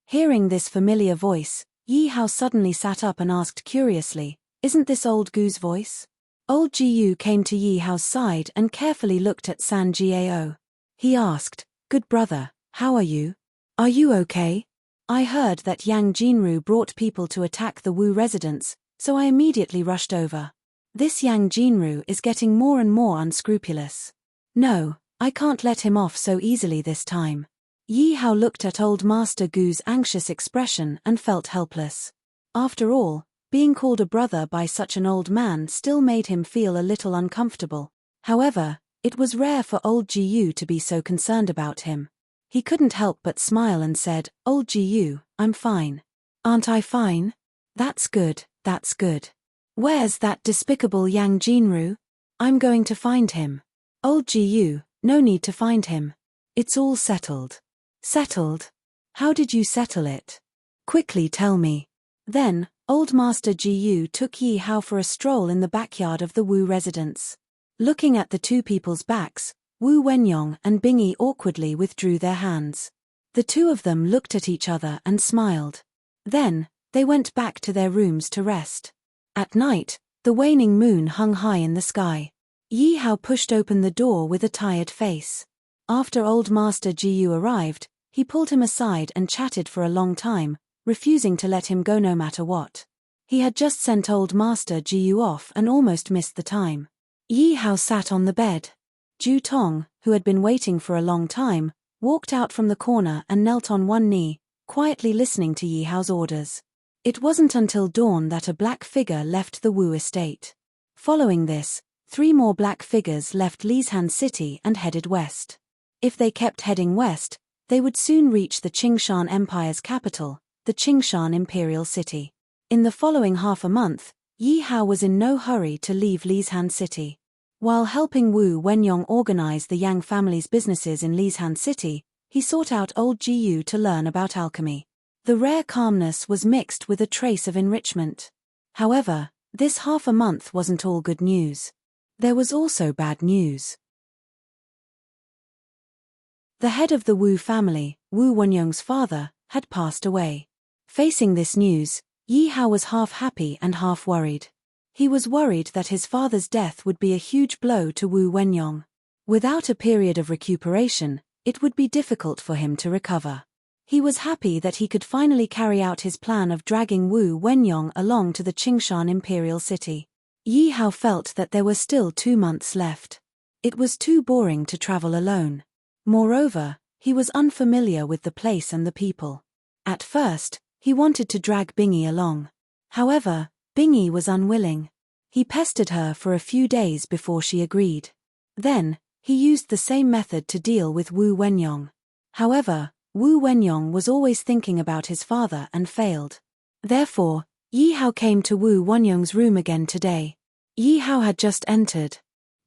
Hearing this familiar voice, Yi Hao suddenly sat up and asked curiously, Isn't this old Gu's voice? Old Jiu came to Yi Hao's side and carefully looked at San Jiao. He asked, Good brother, how are you? Are you okay? I heard that Yang Jinru brought people to attack the Wu residence, so I immediately rushed over. This Yang Jinru is getting more and more unscrupulous. No, I can't let him off so easily this time. Yi Hao looked at old Master Gu's anxious expression and felt helpless. After all, being called a brother by such an old man still made him feel a little uncomfortable. However, it was rare for old Jiu to be so concerned about him. He couldn't help but smile and said, Old Jiu, I'm fine. Aren't I fine? That's good, that's good. Where's that despicable Yang Jinru? I'm going to find him. Old Jiu, no need to find him. It's all settled. Settled? How did you settle it? Quickly tell me. Then, old Master Jiu took Yi Hao for a stroll in the backyard of the Wu residence. Looking at the two people's backs, Wu Wenyong and Bingyi awkwardly withdrew their hands. The two of them looked at each other and smiled. Then, they went back to their rooms to rest. At night, the waning moon hung high in the sky. Yi Hao pushed open the door with a tired face. After old Master Jiu arrived, he pulled him aside and chatted for a long time, refusing to let him go no matter what. He had just sent old Master Jiu off and almost missed the time. Yi Hao sat on the bed. Ju Tong, who had been waiting for a long time, walked out from the corner and knelt on one knee, quietly listening to Yi Hao's orders. It wasn't until dawn that a black figure left the Wu estate. Following this, 3 more black figures left Lishan City and headed west. If they kept heading west, they would soon reach the Qingshan Empire's capital, the Qingshan Imperial City. In the following half a month, Yi Hao was in no hurry to leave Lishan City. While helping Wu Wenyong organize the Yang family's businesses in Lishan City, he sought out old Jiu to learn about alchemy. The rare calmness was mixed with a trace of enrichment. However, this half a month wasn't all good news. There was also bad news. The head of the Wu family, Wu Wenyong's father, had passed away. Facing this news, Yi Hao was half happy and half worried. He was worried that his father's death would be a huge blow to Wu Wenyong. Without a period of recuperation, it would be difficult for him to recover. He was happy that he could finally carry out his plan of dragging Wu Wenyong along to the Qingshan Imperial City. Yi Hao felt that there were still 2 months left. It was too boring to travel alone. Moreover, he was unfamiliar with the place and the people. At first, he wanted to drag Bingyi along. However, Bingyi was unwilling. He pestered her for a few days before she agreed. Then, he used the same method to deal with Wu Wenyong. However, Wu Wenyong was always thinking about his father and failed. Therefore, Yi Hao came to Wu Wenyong's room again today. Yi Hao had just entered.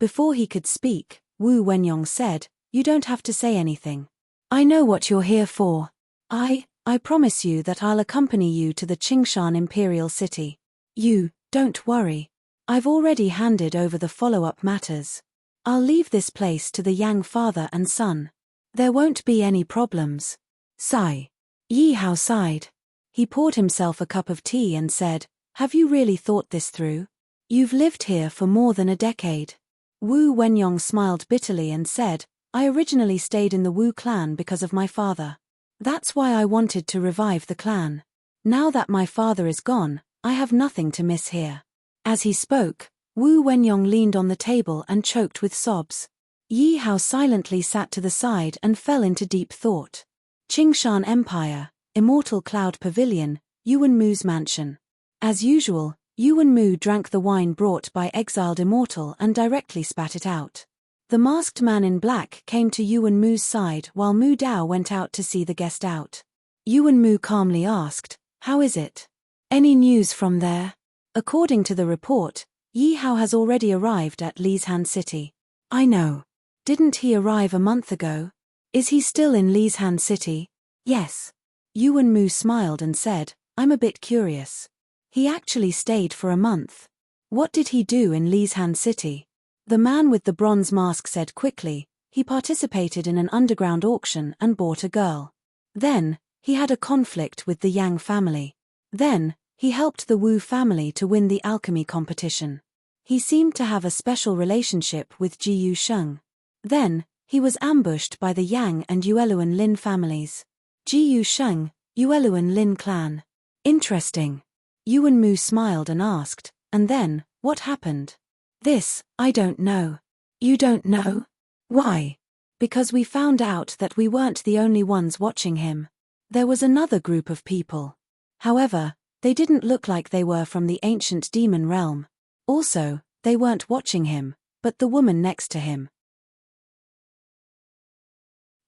Before he could speak, Wu Wenyong said, You don't have to say anything. I know what you're here for. I promise you that I'll accompany you to the Qingshan Imperial City. You, don't worry. I've already handed over the follow-up matters. I'll leave this place to the Yang father and son. There won't be any problems. Sigh. Yi Hao sighed. He poured himself a cup of tea and said, Have you really thought this through? You've lived here for more than a decade. Wu Wenyong smiled bitterly and said, I originally stayed in the Wu clan because of my father. That's why I wanted to revive the clan. Now that my father is gone, I have nothing to miss here. As he spoke, Wu Wenyong leaned on the table and choked with sobs. Yi Hao silently sat to the side and fell into deep thought. Qingshan Empire, Immortal Cloud Pavilion, Yuan Mu's mansion. As usual, Yuan Mu drank the wine brought by exiled Immortal and directly spat it out. The masked man in black came to Yuan Mu's side while Mu Dao went out to see the guest out. Yuan Mu calmly asked, "How is it? Any news from there?" According to the report, Yi Hao has already arrived at Lishan City. "I know. Didn't he arrive a month ago? Is he still in Lishan City?" "Yes." Yuan Mu smiled and said, "I'm a bit curious. He actually stayed for a month. What did he do in Lishan City?" The man with the bronze mask said quickly, "He participated in an underground auction and bought a girl. Then, he had a conflict with the Yang family. Then, he helped the Wu family to win the alchemy competition. He seemed to have a special relationship with Ji Yusheng. Then, he was ambushed by the Yang and Yueluan Lin families. Ji Yusheng, Yueluan Lin clan. Interesting." Yuan Mu smiled and asked, "And then, what happened?" "This, I don't know." "You don't know? Why?" "Because we found out that we weren't the only ones watching him. There was another group of people. However, they didn't look like they were from the ancient demon realm. Also, they weren't watching him, but the woman next to him."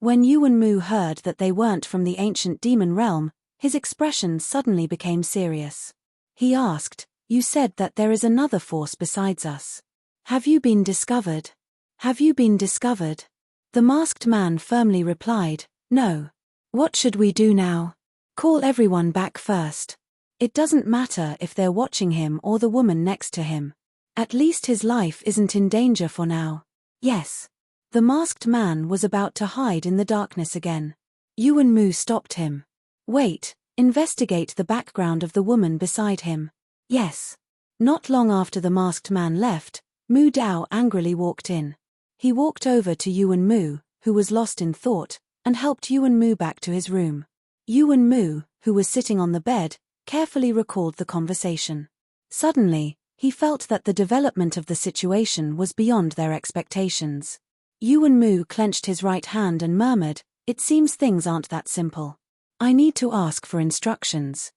When Yuan Mu heard that they weren't from the ancient demon realm, his expression suddenly became serious. He asked, "You said that there is another force besides us. Have you been discovered? Have you been discovered?" The masked man firmly replied, "No. What should we do now? Call everyone back first. It doesn't matter if they're watching him or the woman next to him. At least his life isn't in danger for now." "Yes." The masked man was about to hide in the darkness again. Yuan Mu stopped him. "Wait, investigate the background of the woman beside him." "Yes." Not long after the masked man left, Mu Dao angrily walked in. He walked over to Yuan Mu, who was lost in thought, and helped Yuan Mu back to his room. Yuan Mu, who was sitting on the bed, carefully recalled the conversation. Suddenly, he felt that the development of the situation was beyond their expectations. Yuan Mu clenched his right hand and murmured, "It seems things aren't that simple. I need to ask for instructions."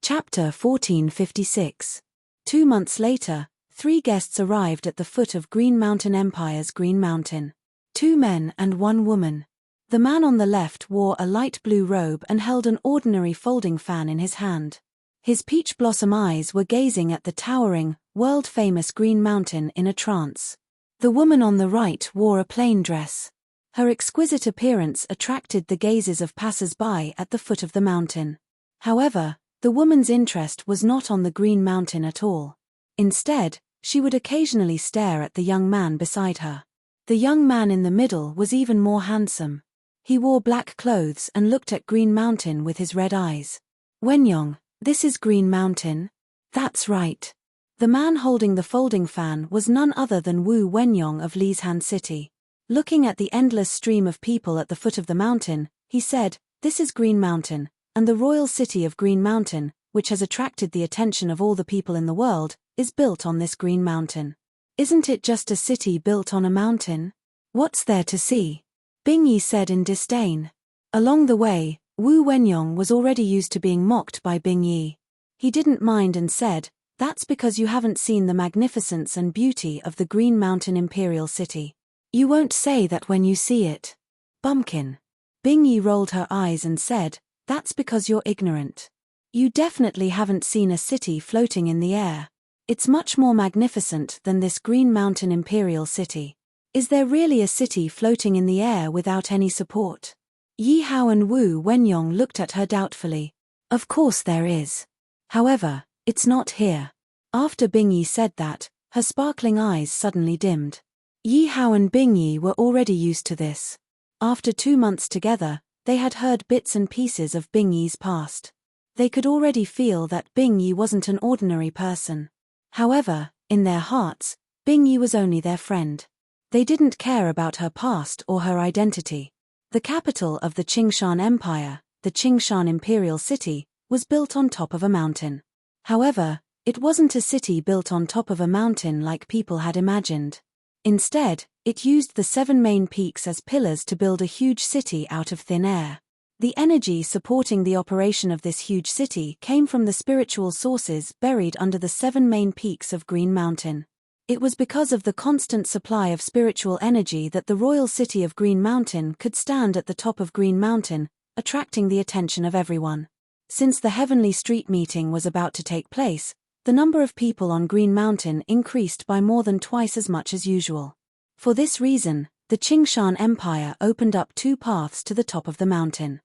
Chapter 1456. 2 months later, 3 guests arrived at the foot of Green Mountain Empire's Green Mountain. 2 men and 1 woman. The man on the left wore a light blue robe and held an ordinary folding fan in his hand. His peach blossom eyes were gazing at the towering, world-famous Green Mountain in a trance. The woman on the right wore a plain dress. Her exquisite appearance attracted the gazes of passers-by at the foot of the mountain. However, the woman's interest was not on the Green Mountain at all. Instead, she would occasionally stare at the young man beside her. The young man in the middle was even more handsome. He wore black clothes and looked at Green Mountain with his red eyes. "Wenyong, this is Green Mountain?" "That's right." The man holding the folding fan was none other than Wu Wenyong of Lishan City. Looking at the endless stream of people at the foot of the mountain, he said, "This is Green Mountain, and the royal city of Green Mountain, which has attracted the attention of all the people in the world, is built on this Green Mountain. Isn't it just a city built on a mountain? What's there to see?" Bingyi said in disdain. Along the way, Wu Wenyong was already used to being mocked by Bingyi. He didn't mind and said, "That's because you haven't seen the magnificence and beauty of the Green Mountain Imperial City. You won't say that when you see it. Bumpkin." Bingyi rolled her eyes and said, "That's because you're ignorant. You definitely haven't seen a city floating in the air. It's much more magnificent than this Green Mountain Imperial City. Is there really a city floating in the air without any support?" Yi Hao and Wu Wenyong looked at her doubtfully. "Of course there is. However, it's not here." After Bingyi said that, her sparkling eyes suddenly dimmed. Yi Hao and Bingyi were already used to this. After 2 months together, they had heard bits and pieces of Bingyi's past. They could already feel that Bingyi wasn't an ordinary person. However, in their hearts, Bingyi was only their friend. They didn't care about her past or her identity. The capital of the Qingshan Empire, the Qingshan imperial city, was built on top of a mountain. However, it wasn't a city built on top of a mountain like people had imagined. Instead, it used the 7 main peaks as pillars to build a huge city out of thin air. The energy supporting the operation of this huge city came from the spiritual sources buried under the 7 main peaks of Green Mountain. It was because of the constant supply of spiritual energy that the royal city of Green Mountain could stand at the top of Green Mountain, attracting the attention of everyone. Since the heavenly street meeting was about to take place, the number of people on Green Mountain increased by more than twice as much as usual. For this reason, the Qingshan Empire opened up 2 paths to the top of the mountain.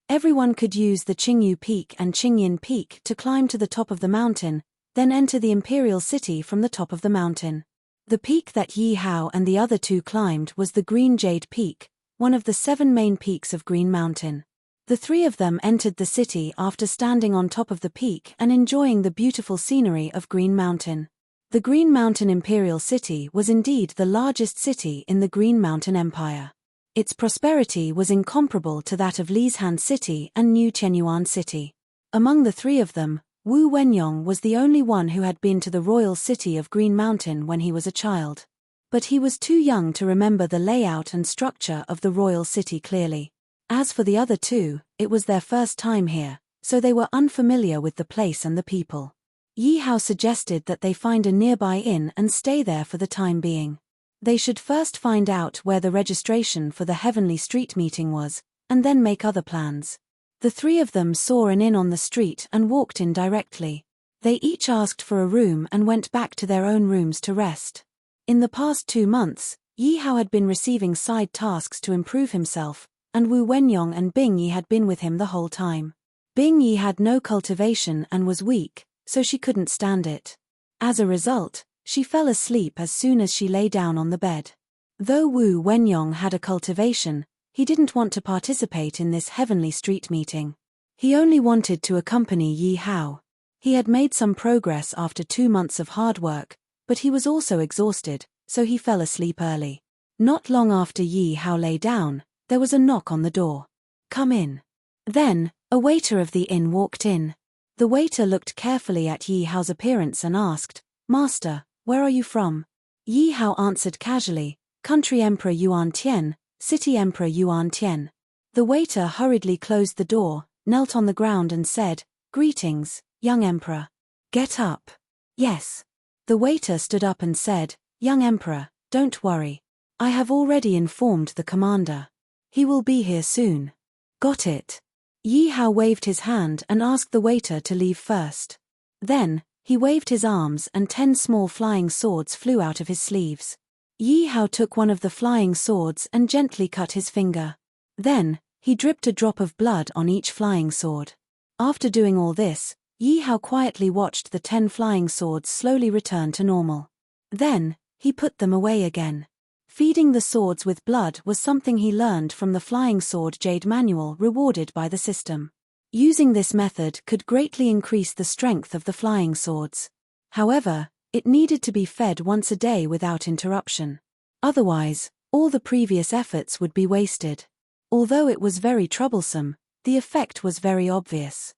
Everyone could use the Qingyu Peak and Qingyin Peak to climb to the top of the mountain, then enter the imperial city from the top of the mountain. The peak that Yi Hao and the other 2 climbed was the Green Jade Peak, one of the 7 main peaks of Green Mountain. The 3 of them entered the city after standing on top of the peak and enjoying the beautiful scenery of Green Mountain. The Green Mountain Imperial City was indeed the largest city in the Green Mountain Empire. Its prosperity was incomparable to that of Lishan City and New Chenyuan City. Among the 3 of them, Wu Wenyong was the only one who had been to the royal city of Green Mountain when he was a child. But he was too young to remember the layout and structure of the royal city clearly. As for the other 2, it was their first time here, so they were unfamiliar with the place and the people. Yi Hao suggested that they find a nearby inn and stay there for the time being. They should first find out where the registration for the heavenly street meeting was, and then make other plans. The 3 of them saw an inn on the street and walked in directly. They each asked for a room and went back to their own rooms to rest. In the past 2 months, Yi Hao had been receiving side tasks to improve himself, and Wu Wenyong and Bing Yi had been with him the whole time. Bing Yi had no cultivation and was weak, so she couldn't stand it. As a result, she fell asleep as soon as she lay down on the bed. Though Wu Wenyong had a cultivation, he didn't want to participate in this heavenly street meeting. He only wanted to accompany Yi Hao. He had made some progress after 2 months of hard work, but he was also exhausted, so he fell asleep early. Not long after Yi Hao lay down, there was a knock on the door. "Come in." Then, a waiter of the inn walked in. The waiter looked carefully at Yi Hao's appearance and asked, "Master, where are you from?" Yi Hao answered casually, "Country Emperor Yuan Tian, City Emperor Yuan Tian." The waiter hurriedly closed the door, knelt on the ground and said, "Greetings, young emperor. Get up." "Yes." The waiter stood up and said, "Young emperor, don't worry. I have already informed the commander. He will be here soon." "Got it." Yi Hao waved his hand and asked the waiter to leave first. Then, he waved his arms and 10 small flying swords flew out of his sleeves. Yi Hao took one of the flying swords and gently cut his finger. Then, he dripped a drop of blood on each flying sword. After doing all this, Yi Hao quietly watched the 10 flying swords slowly return to normal. Then, he put them away again. Feeding the swords with blood was something he learned from the Flying Sword Jade Manual rewarded by the system. Using this method could greatly increase the strength of the flying swords. However, it needed to be fed once a day without interruption. Otherwise, all the previous efforts would be wasted. Although it was very troublesome, the effect was very obvious.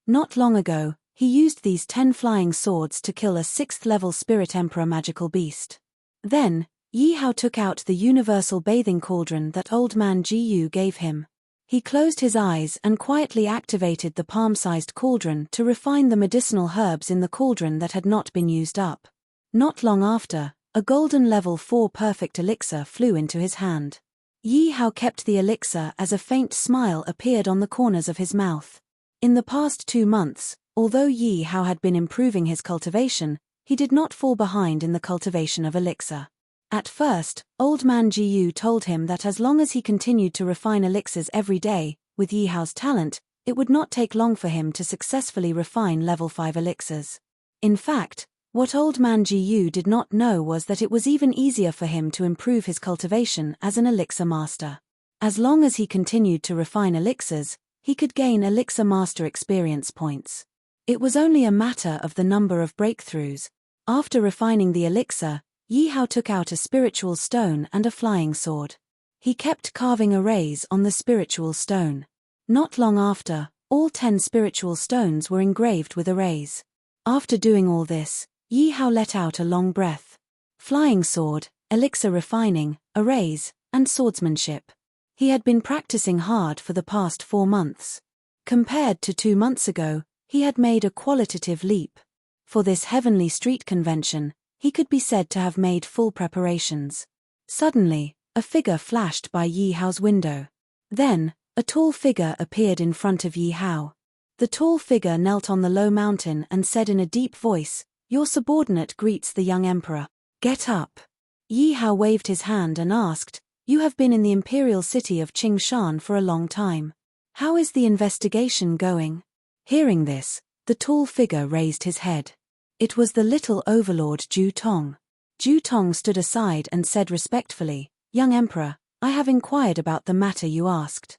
Not long ago, he used these 10 flying swords to kill a 6th-level Spirit Emperor magical beast. Then, Yi Hao took out the universal bathing cauldron that Old Man Jiyu gave him. He closed his eyes and quietly activated the palm-sized cauldron to refine the medicinal herbs in the cauldron that had not been used up. Not long after, a golden level 4 perfect elixir flew into his hand. Yi Hao kept the elixir as a faint smile appeared on the corners of his mouth. In the past 2 months, although Yi Hao had been improving his cultivation, he did not fall behind in the cultivation of elixir. At first, Old Man Jiyu told him that as long as he continued to refine elixirs every day, with Yi Hao's talent, it would not take long for him to successfully refine level 5 elixirs. In fact, what Old Man Jiyu did not know was that it was even easier for him to improve his cultivation as an elixir master. As long as he continued to refine elixirs, he could gain elixir master experience points. It was only a matter of the number of breakthroughs. After refining the elixir, Yi Hao took out a spiritual stone and a flying sword. He kept carving arrays on the spiritual stone. Not long after, all 10 spiritual stones were engraved with arrays. After doing all this, Yi Hao let out a long breath. Flying sword, elixir refining, arrays, and swordsmanship. He had been practicing hard for the past 4 months. Compared to 2 months ago, he had made a qualitative leap. For this heavenly street convention, he could be said to have made full preparations. Suddenly, a figure flashed by Yi Hao's window. Then, a tall figure appeared in front of Yi Hao. The tall figure knelt on the low mountain and said in a deep voice, "Your subordinate greets the young emperor. Get up." Yi Hao waved his hand and asked, "You have been in the imperial city of Qingshan for a long time. How is the investigation going?" Hearing this, the tall figure raised his head. It was the little overlord Ju Tong. Ju Tong stood aside and said respectfully, "Young emperor, I have inquired about the matter you asked."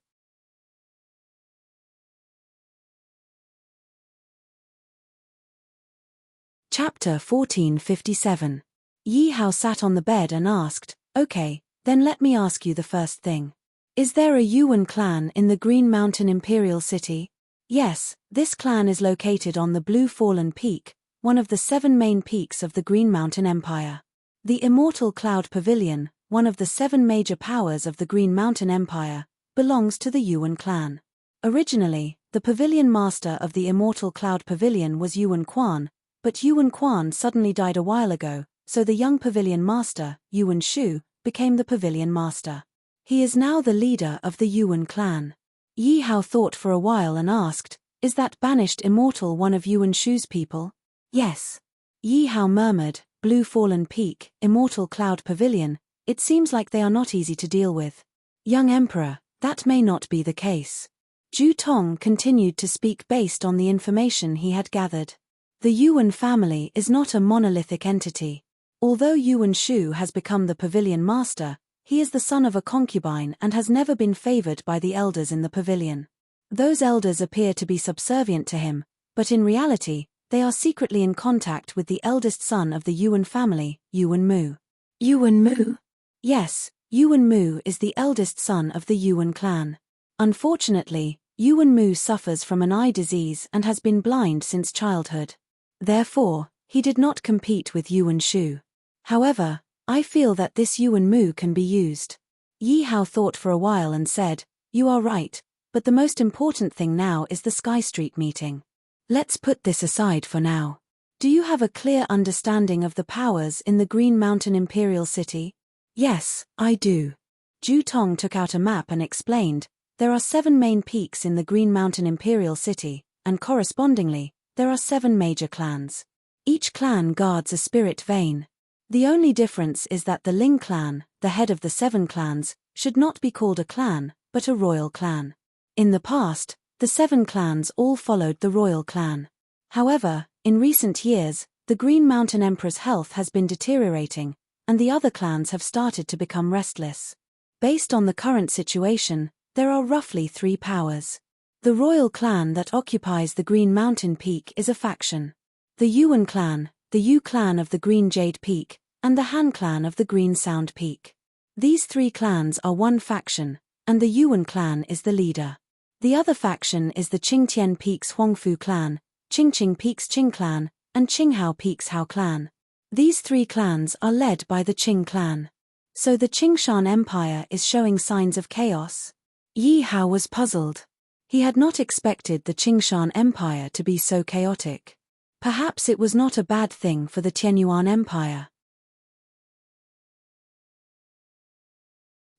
Chapter 1457. Yi Hao sat on the bed and asked, "Okay, then let me ask you the first thing. Is there a Yuan clan in the Green Mountain Imperial City?" "Yes, this clan is located on the Blue Fallen Peak, one of the 7 main peaks of the Green Mountain Empire. The Immortal Cloud Pavilion, one of the 7 major powers of the Green Mountain Empire, belongs to the Yuan clan. Originally, the pavilion master of the Immortal Cloud Pavilion was Yuan Quan, but Yuan Quan suddenly died a while ago, so the young pavilion master, Yuan Shu, became the pavilion master. He is now the leader of the Yuan clan." Yi Hao thought for a while and asked, "Is that banished immortal one of Yuan Shu's people?" "Yes." Yi Hao murmured, "Blue Fallen Peak, Immortal Cloud Pavilion, it seems like they are not easy to deal with." "Young emperor, that may not be the case." Ju Tong continued to speak based on the information he had gathered. The Yuan family is not a monolithic entity. Although Yuan Shu has become the pavilion master, he is the son of a concubine and has never been favored by the elders in the pavilion. Those elders appear to be subservient to him, but in reality, they are secretly in contact with the eldest son of the Yuan family, Yuan Mu. Yuan Mu? Yes, Yuan Mu is the eldest son of the Yuan clan. Unfortunately, Yuan Mu suffers from an eye disease and has been blind since childhood. Therefore, he did not compete with Yuan Shu. However, I feel that this Yuan Mu can be used. Yi Hao thought for a while and said, "You are right, but the most important thing now is the Sky Street meeting. Let's put this aside for now. Do you have a clear understanding of the powers in the Green Mountain Imperial City?" "Yes, I do." Ju Tong took out a map and explained, "There are 7 main peaks in the Green Mountain Imperial City, and correspondingly, there are 7 major clans. Each clan guards a spirit vein. The only difference is that the Ling clan, the head of the 7 clans, should not be called a clan, but a royal clan. In the past, the 7 clans all followed the royal clan. However, in recent years, the Green Mountain Emperor's health has been deteriorating, and the other clans have started to become restless. Based on the current situation, there are roughly 3 powers. The royal clan that occupies the Green Mountain Peak is a faction. The Yuan clan, the Yu clan of the Green Jade Peak, and the Han clan of the Green Sound Peak. These 3 clans are one faction, and the Yuan clan is the leader. The other faction is the Qingtian Peaks Huangfu clan, Qingqing Peaks Qing clan, and Qinghao Peaks Hao clan. These 3 clans are led by the Qing clan. So the Qingshan Empire is showing signs of chaos? Yi Hao was puzzled. He had not expected the Qingshan Empire to be so chaotic. Perhaps it was not a bad thing for the Tianyuan Empire.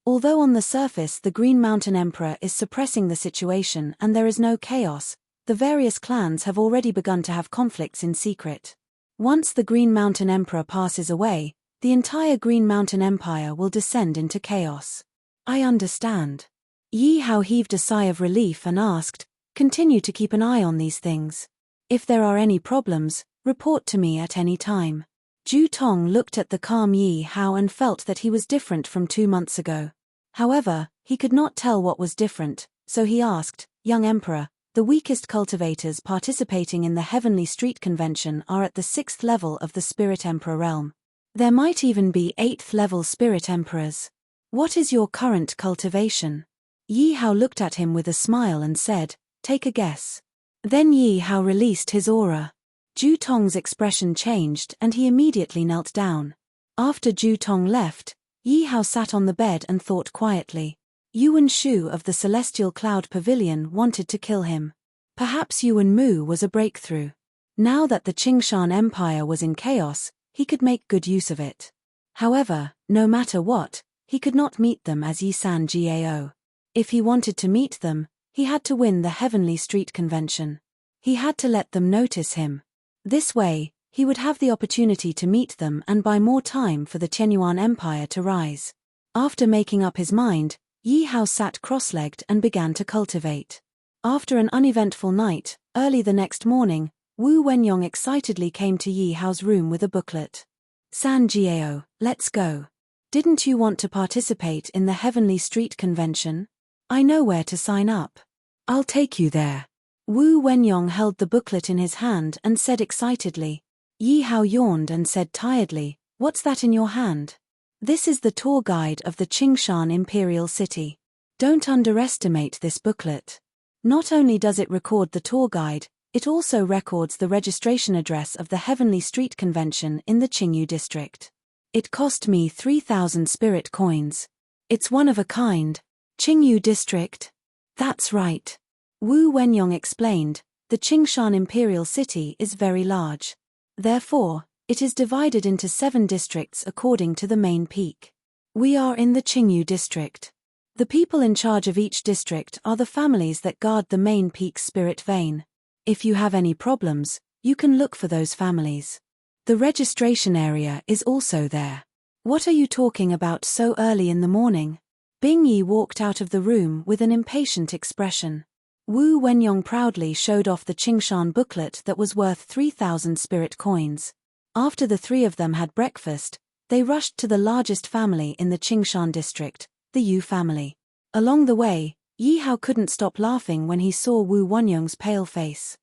Although on the surface the Green Mountain Emperor is suppressing the situation and there is no chaos, the various clans have already begun to have conflicts in secret. Once the Green Mountain Emperor passes away, the entire Green Mountain Empire will descend into chaos. I understand. Yi Hao heaved a sigh of relief and asked, "Continue to keep an eye on these things. If there are any problems, report to me at any time." Ju Tong looked at the calm Yi Hao and felt that he was different from 2 months ago. However, he could not tell what was different, so he asked, "Young Emperor, the weakest cultivators participating in the Heavenly Street Convention are at the 6th level of the Spirit Emperor realm. There might even be 8th-level spirit emperors. What is your current cultivation? Yi Hao looked at him with a smile and said, take a guess. Then Yi Hao released his aura. Ju Tong's expression changed and he immediately knelt down. After Ju Tong left, Yi Hao sat on the bed and thought quietly. Yuan Shu of the Celestial Cloud Pavilion wanted to kill him. Perhaps Yuan Mu was a breakthrough. Now that the Qingshan Empire was in chaos, he could make good use of it. However, no matter what, he could not meet them as Yisan Gao. If he wanted to meet them, he had to win the Heavenly Street Convention. He had to let them notice him. This way, he would have the opportunity to meet them and buy more time for the Qianyuan Empire to rise. After making up his mind, Yi Hao sat cross-legged and began to cultivate. After an uneventful night, early the next morning, Wu Wenyong excitedly came to Yi Hao's room with a booklet. San Jiao, let's go. Didn't you want to participate in the Heavenly Street Convention? I know where to sign up. I'll take you there. Wu Wenyong held the booklet in his hand and said excitedly. Yi Hao yawned and said tiredly, what's that in your hand? This is the tour guide of the Qingshan Imperial City. Don't underestimate this booklet. Not only does it record the tour guide, it also records the registration address of the Heavenly Street Convention in the Qingyu district. It cost me 3,000 spirit coins. It's one of a kind. Qingyu district? That's right. Wu Wenyong explained, the Qingshan Imperial City is very large. Therefore, it is divided into 7 districts according to the main peak. We are in the Qingyu district. The people in charge of each district are the families that guard the main peak's spirit vein. If you have any problems, you can look for those families. The registration area is also there. What are you talking about so early in the morning? Bing Yi walked out of the room with an impatient expression. Wu Wenyong proudly showed off the Qingshan booklet that was worth 3,000 spirit coins. After the 3 of them had breakfast, they rushed to the largest family in the Qingshan district, the Yu family. Along the way, Yi Hao couldn't stop laughing when he saw Wu Wenyong's pale face.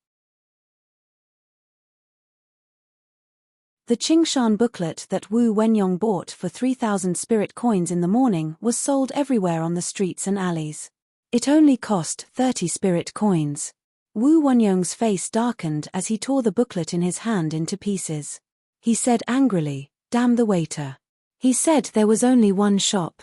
The Qingshan booklet that Wu Wenyong bought for 3,000 spirit coins in the morning was sold everywhere on the streets and alleys. It only cost 30 spirit coins. Wu Wenyong's face darkened as he tore the booklet in his hand into pieces. He said angrily, damn the waiter. He said there was only one shop.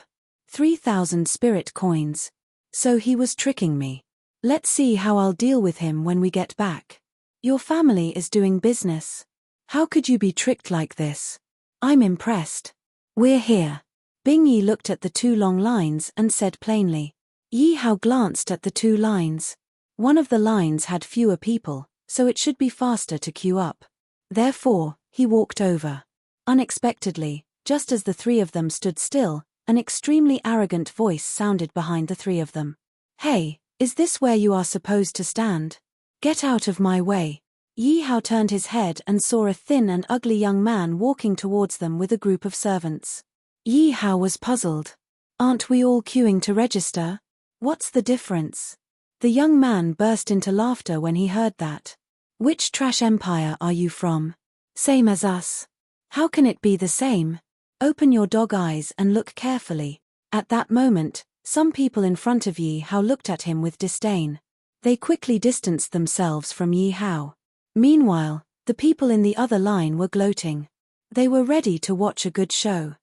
3,000 spirit coins. So he was tricking me. Let's see how I'll deal with him when we get back. Your family is doing business. How could you be tricked like this? I'm impressed. We're here. Bing Yi looked at the 2 long lines and said plainly. Yi Hao glanced at the 2 lines. One of the lines had fewer people, so it should be faster to queue up. Therefore, he walked over. Unexpectedly, just as the 3 of them stood still, an extremely arrogant voice sounded behind the 3 of them. Hey, is this where you are supposed to stand? Get out of my way. Yi Hao turned his head and saw a thin and ugly young man walking towards them with a group of servants. Yi Hao was puzzled. Aren't we all queuing to register? What's the difference? The young man burst into laughter when he heard that. Which trash empire are you from? Same as us. How can it be the same? Open your dog eyes and look carefully. At that moment, some people in front of Yi Hao looked at him with disdain. They quickly distanced themselves from Yi Hao. Meanwhile, the people in the other line were gloating. They were ready to watch a good show.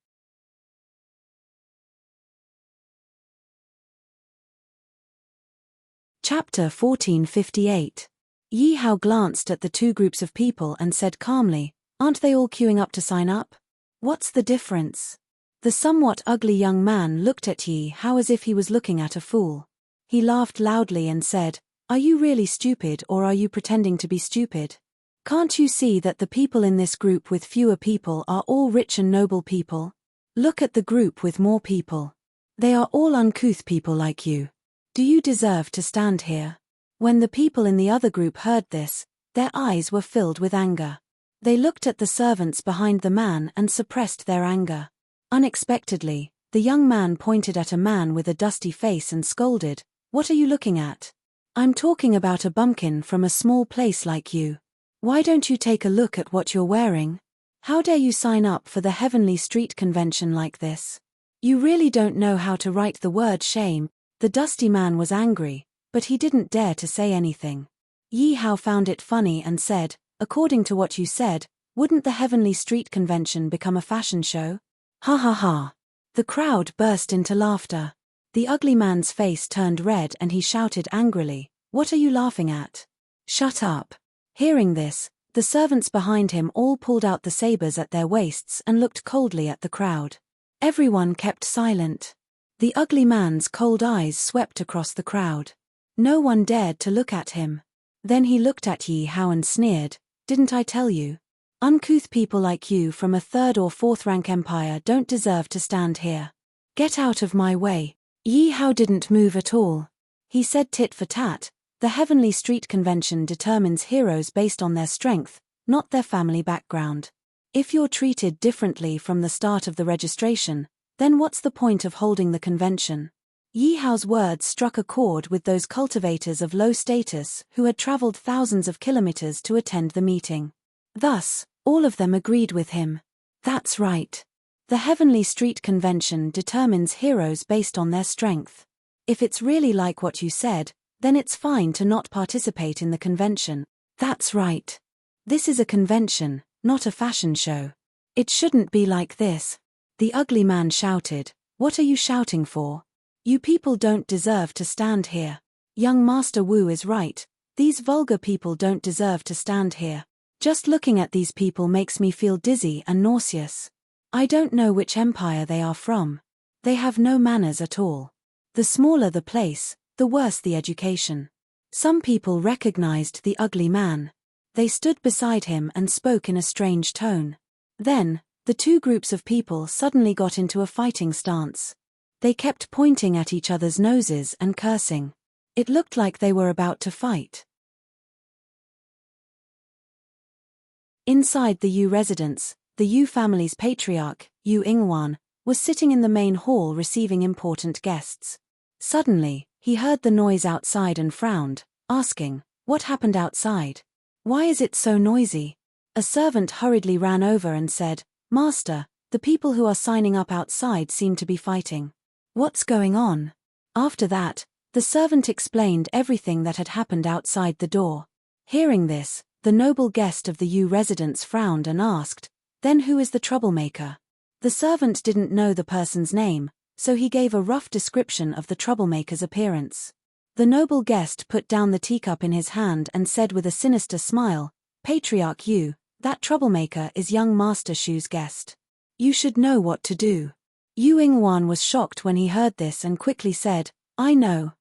Chapter 1458. Yi Hao glanced at the 2 groups of people and said calmly, aren't they all queuing up to sign up? What's the difference? The somewhat ugly young man looked at Yi Hao as if he was looking at a fool. He laughed loudly and said, are you really stupid or are you pretending to be stupid? Can't you see that the people in this group with fewer people are all rich and noble people? Look at the group with more people. They are all uncouth people like you. Do you deserve to stand here? When the people in the other group heard this, their eyes were filled with anger. They looked at the servants behind the man and suppressed their anger. Unexpectedly, the young man pointed at a man with a dusty face and scolded, what are you looking at? I'm talking about a bumpkin from a small place like you. Why don't you take a look at what you're wearing? How dare you sign up for the Heavenly Street Convention like this? You really don't know how to write the word shame." The dusty man was angry, but he didn't dare to say anything. Yi Hao found it funny and said, "According to what you said, wouldn't the Heavenly Street Convention become a fashion show?" Ha ha ha. The crowd burst into laughter. The ugly man's face turned red and he shouted angrily, "What are you laughing at? Shut up." Hearing this, the servants behind him all pulled out the sabers at their waists and looked coldly at the crowd. Everyone kept silent. The ugly man's cold eyes swept across the crowd. No one dared to look at him. Then he looked at Yi Hao and sneered, "Didn't I tell you? Uncouth people like you from a third or fourth rank empire don't deserve to stand here. Get out of my way." Yi Hao didn't move at all. He said tit for tat, "The Heavenly Street Convention determines heroes based on their strength, not their family background. If you're treated differently from the start of the registration, then what's the point of holding the convention?" Yi Hao's words struck a chord with those cultivators of low status who had traveled thousands of kilometers to attend the meeting. Thus, all of them agreed with him. That's right. The Heavenly Street Convention determines heroes based on their strength. If it's really like what you said, then it's fine to not participate in the convention. That's right. This is a convention, not a fashion show. It shouldn't be like this. The ugly man shouted, "What are you shouting for? You people don't deserve to stand here. Young Master Wu is right. These vulgar people don't deserve to stand here. Just looking at these people makes me feel dizzy and nauseous. I don't know which empire they are from. They have no manners at all. The smaller the place, the worse the education." Some people recognized the ugly man. They stood beside him and spoke in a strange tone. Then, the two groups of people suddenly got into a fighting stance. They kept pointing at each other's noses and cursing. It looked like they were about to fight. Inside the Yu residence, the Yu family's patriarch, Yu Ingwan, was sitting in the main hall receiving important guests. Suddenly, he heard the noise outside and frowned, asking, "What happened outside? Why is it so noisy?" A servant hurriedly ran over and said, "Master, the people who are signing up outside seem to be fighting. What's going on?" After that, the servant explained everything that had happened outside the door. Hearing this, the noble guest of the Yu residence frowned and asked, "Then who is the troublemaker?" The servant didn't know the person's name, so he gave a rough description of the troublemaker's appearance. The noble guest put down the teacup in his hand and said with a sinister smile, "Patriarch Yu, that troublemaker is young Master Shu's guest. You should know what to do." Yu Ingwan was shocked when he heard this and quickly said, I know.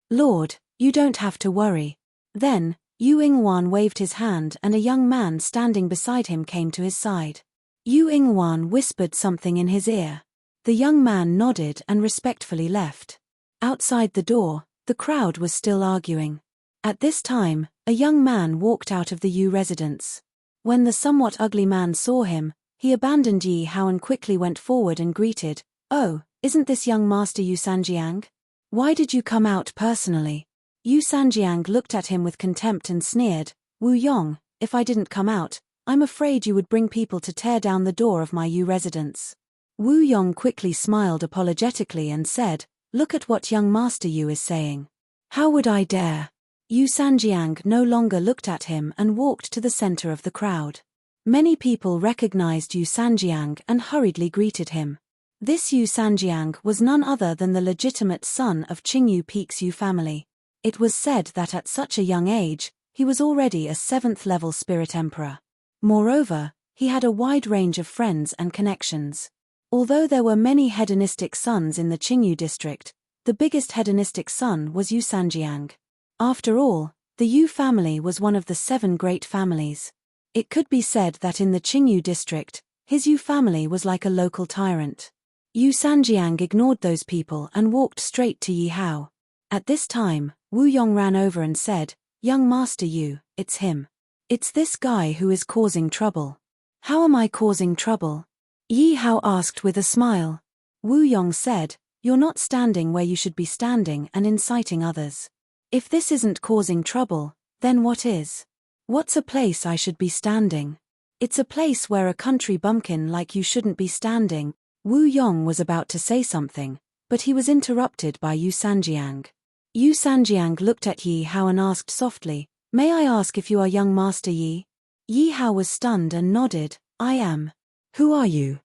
Lord, you don't have to worry." Then, Yu Ingwan waved his hand and a young man standing beside him came to his side. Yu Ingwan whispered something in his ear. The young man nodded and respectfully left. Outside the door, the crowd was still arguing. At this time, a young man walked out of the Yu residence. When the somewhat ugly man saw him, he abandoned Yi Hao and quickly went forward and greeted, "Oh, isn't this young Master Yu Sanjiang? Why did you come out personally?" Yu Sanjiang looked at him with contempt and sneered, "Wu Yong, if I didn't come out, I'm afraid you would bring people to tear down the door of my Yu residence." Wu Yong quickly smiled apologetically and said, "Look at what young Master Yu is saying. How would I dare?" Yu Sanjiang no longer looked at him and walked to the center of the crowd. Many people recognized Yu Sanjiang and hurriedly greeted him. This Yu Sanjiang was none other than the legitimate son of Qingyu Peak's Yu family. It was said that at such a young age, he was already a 7th-level spirit emperor. Moreover, he had a wide range of friends and connections. Although there were many hedonistic sons in the Qingyu district, the biggest hedonistic son was Yu Sanjiang. After all, the Yu family was one of the 7 great families. It could be said that in the Qingyu district, his Yu family was like a local tyrant. Yu Sanjiang ignored those people and walked straight to Yi Hao. At this time, Wu Yong ran over and said, "Young Master Yu, it's him. It's this guy who is causing trouble." "How am I causing trouble?" Yi Hao asked with a smile. Wu Yong said, "You're not standing where you should be standing and inciting others. If this isn't causing trouble, then what is? What's a place I should be standing?" It's a place where a country bumpkin like you shouldn't be standing. Wu Yong was about to say something, but he was interrupted by Yu Sanjiang. Yu Sanjiang looked at Yi Hao and asked softly, "May I ask if you are young Master Yi?" Yi Hao was stunned and nodded, "I am." "Who are you?"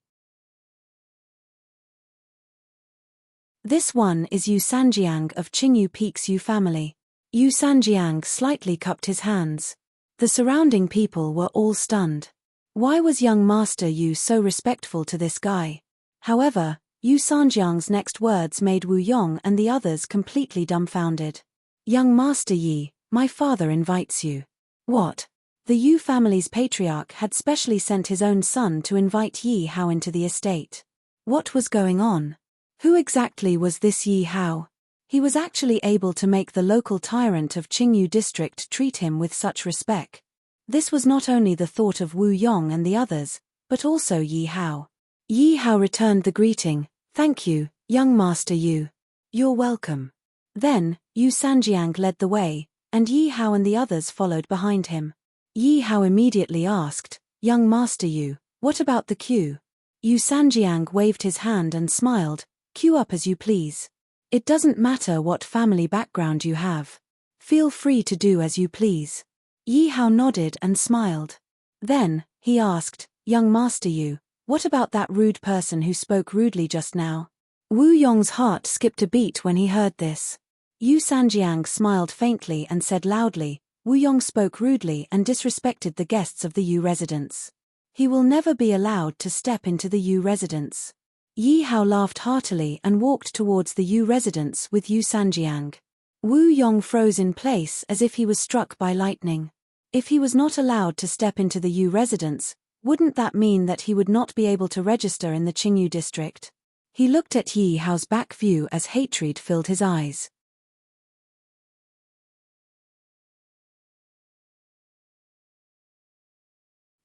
"This one is Yu Sanjiang of Qingyu Peak's Yu family." Yu Sanjiang slightly cupped his hands. The surrounding people were all stunned. Why was young Master Yu so respectful to this guy? However, Yu Sanjiang's next words made Wu Yong and the others completely dumbfounded. "Young Master Yi, my father invites you." What? The Yu family's patriarch had specially sent his own son to invite Yi Hao into the estate. What was going on? Who exactly was this Yi Hao? He was actually able to make the local tyrant of Qingyu district treat him with such respect. This was not only the thought of Wu Yong and the others, but also Yi Hao. Yi Hao returned the greeting, "Thank you, young Master Yu." "You're welcome." Then, Yu Sanjiang led the way, and Yi Hao and the others followed behind him. Yi Hao immediately asked, "Young Master Yu, what about the queue?" Yu Sanjiang waved his hand and smiled, "Queue up as you please. It doesn't matter what family background you have. Feel free to do as you please." Yi Hao nodded and smiled. Then, he asked, "Young Master Yu, what about that rude person who spoke rudely just now?" Wu Yong's heart skipped a beat when he heard this. Yu Sanjiang smiled faintly and said loudly, "Wu Yong spoke rudely and disrespected the guests of the Yu residence. He will never be allowed to step into the Yu residence." Yi Hao laughed heartily and walked towards the Yu residence with Yu Sanjiang. Wu Yong froze in place as if he was struck by lightning. If he was not allowed to step into the Yu residence, wouldn't that mean that he would not be able to register in the Qingyu district? He looked at Yi Hao's back view as hatred filled his eyes.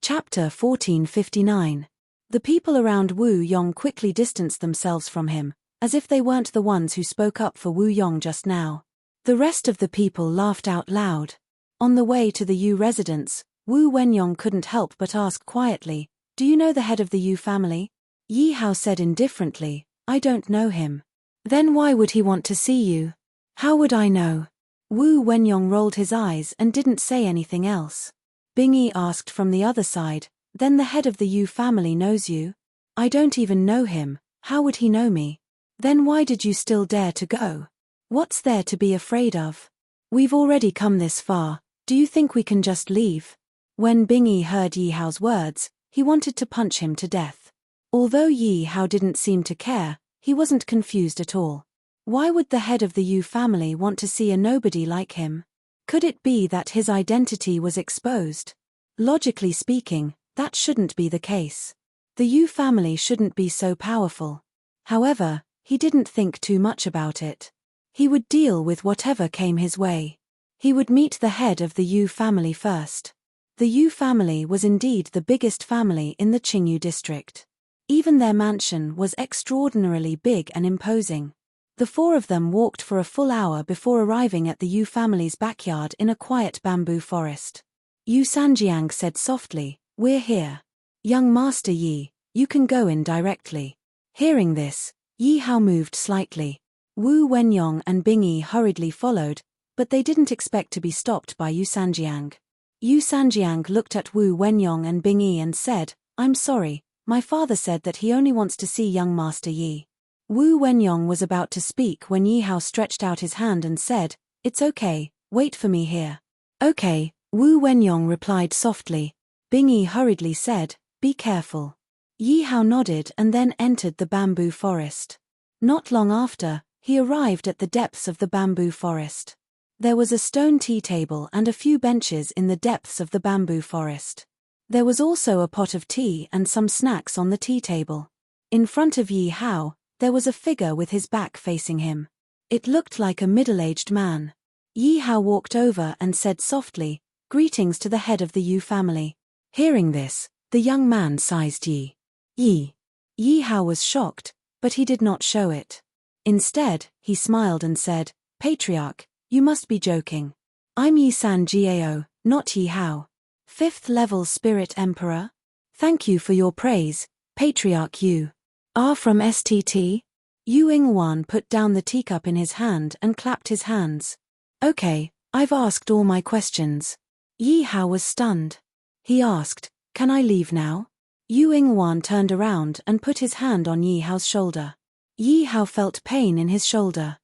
Chapter 1459. The people around Wu Yong quickly distanced themselves from him, as if they weren't the ones who spoke up for Wu Yong just now. The rest of the people laughed out loud. On the way to the Yu residence, Wu Wenyong couldn't help but ask quietly, "Do you know the head of the Yu family?" Yi Hao said indifferently, "I don't know him." "Then why would he want to see you?" "How would I know?" Wu Wenyong rolled his eyes and didn't say anything else. Bingyi asked from the other side, "Then the head of the Yu family knows you?" "I don't even know him, how would he know me?" "Then why did you still dare to go? What's there to be afraid of? We've already come this far, do you think we can just leave?" When Bingyi heard Yi Hao's words, he wanted to punch him to death. Although Yi Hao didn't seem to care, he wasn't confused at all. Why would the head of the Yu family want to see a nobody like him? Could it be that his identity was exposed? Logically speaking, that shouldn't be the case. The Yu family shouldn't be so powerful. However, he didn't think too much about it. He would deal with whatever came his way. He would meet the head of the Yu family first. The Yu family was indeed the biggest family in the Qingyu district. Even their mansion was extraordinarily big and imposing. The four of them walked for a full hour before arriving at the Yu family's backyard in a quiet bamboo forest. Yu Sanjiang said softly, "We're here. Young Master Yi, you can go in directly." Hearing this, Yi Hao moved slightly. Wu Wenyong and Bingyi hurriedly followed, but they didn't expect to be stopped by Yu Sanjiang. Yu Sanjiang looked at Wu Wenyong and Bingyi and said, "I'm sorry, my father said that he only wants to see young Master Yi." Wu Wenyong was about to speak when Yi Hao stretched out his hand and said, "It's okay, wait for me here." "Okay," Wu Wenyong replied softly. Bingyi hurriedly said, "Be careful." Yi Hao nodded and then entered the bamboo forest. Not long after, he arrived at the depths of the bamboo forest. There was a stone tea table and a few benches in the depths of the bamboo forest. There was also a pot of tea and some snacks on the tea table. In front of Yi Hao, there was a figure with his back facing him. It looked like a middle-aged man. Yi Hao walked over and said softly, "Greetings to the head of the Yu family." Hearing this, the young man sized Yi. Yi Hao was shocked, but he did not show it. Instead, he smiled and said, "Patriarch, you must be joking. I'm Yi San Gao, not Yi Hao. 5th level Spirit Emperor?" Thank you for your praise, Patriarch Yu. From STT? Yu Ingwan put down the teacup in his hand and clapped his hands. Okay, I've asked all my questions. Yi Hao was stunned. He asked, can I leave now? Yu Ingwan turned around and put his hand on Yi Hao's shoulder. Yi Hao felt pain in his shoulder.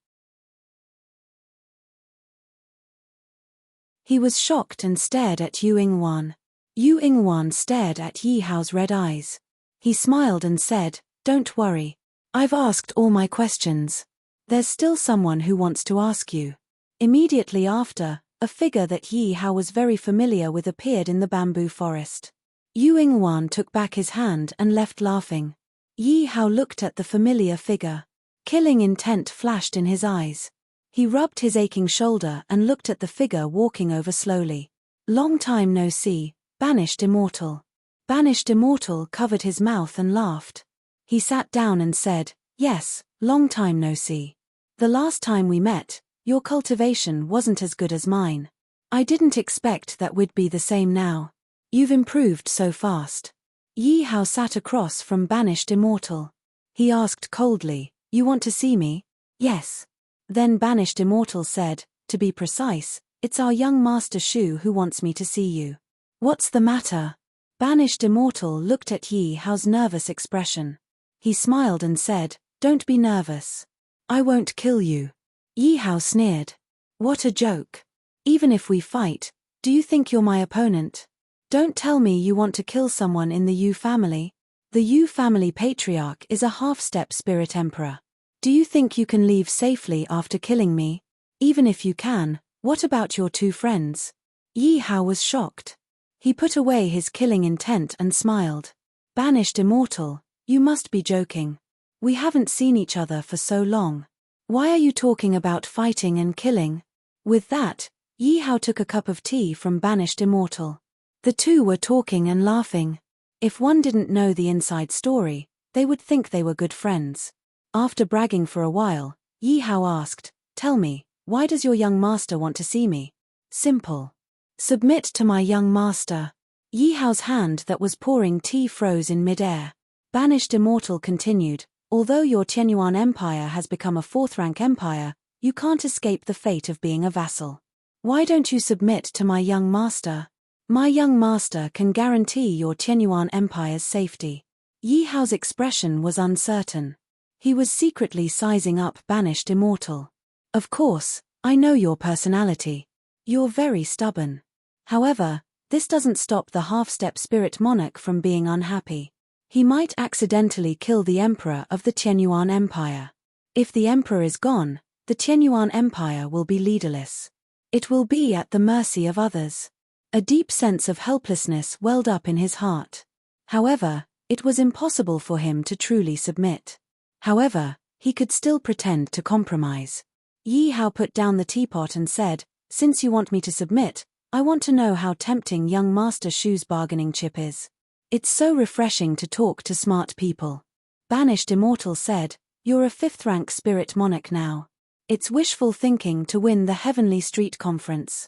He was shocked and stared at Yu Ingwan. Yu Ingwan stared at Yi Hao's red eyes. He smiled and said, don't worry. I've asked all my questions. There's still someone who wants to ask you. Immediately after, a figure that Yi Hao was very familiar with appeared in the bamboo forest. Yu Ingwan took back his hand and left laughing. Yi Hao looked at the familiar figure. Killing intent flashed in his eyes. He rubbed his aching shoulder and looked at the figure walking over slowly. Long time no see, Banished Immortal. Banished Immortal covered his mouth and laughed. He sat down and said, yes, long time no see. The last time we met, your cultivation wasn't as good as mine. I didn't expect that we'd be the same now. You've improved so fast. Yi Hao sat across from Banished Immortal. He asked coldly, you want to see me? Yes. Then Banished Immortal said, to be precise, it's our young Master Shu who wants me to see you. What's the matter? Banished Immortal looked at Yi Hao's nervous expression. He smiled and said, don't be nervous. I won't kill you. Yi Hao sneered. What a joke. Even if we fight, do you think you're my opponent? Don't tell me you want to kill someone in the Yu family. The Yu family patriarch is a half-step spirit emperor. Do you think you can leave safely after killing me? Even if you can, what about your two friends? Yi Hao was shocked. He put away his killing intent and smiled. Banished Immortal, you must be joking. We haven't seen each other for so long. Why are you talking about fighting and killing? With that, Yi Hao took a cup of tea from Banished Immortal. The two were talking and laughing. If one didn't know the inside story, they would think they were good friends. After bragging for a while, Yi Hao asked, tell me, why does your young master want to see me? Simple. Submit to my young master. Yi Hao's hand that was pouring tea froze in midair. Banished Immortal continued, although your Tianyuan Empire has become a fourth-rank empire, you can't escape the fate of being a vassal. Why don't you submit to my young master? My young master can guarantee your Tianyuan Empire's safety. Yi Hao's expression was uncertain. He was secretly sizing up Banished Immortal. Of course, I know your personality. You're very stubborn. However, this doesn't stop the half-step spirit monarch from being unhappy. He might accidentally kill the emperor of the Tianyuan Empire. If the emperor is gone, the Tianyuan Empire will be leaderless. It will be at the mercy of others. A deep sense of helplessness welled up in his heart. However, it was impossible for him to truly submit. However, he could still pretend to compromise. Yi Hao put down the teapot and said, since you want me to submit, I want to know how tempting young Master Shu's bargaining chip is. It's so refreshing to talk to smart people. Banished Immortal said, you're a fifth-rank spirit monarch now. It's wishful thinking to win the Heavenly Street Conference.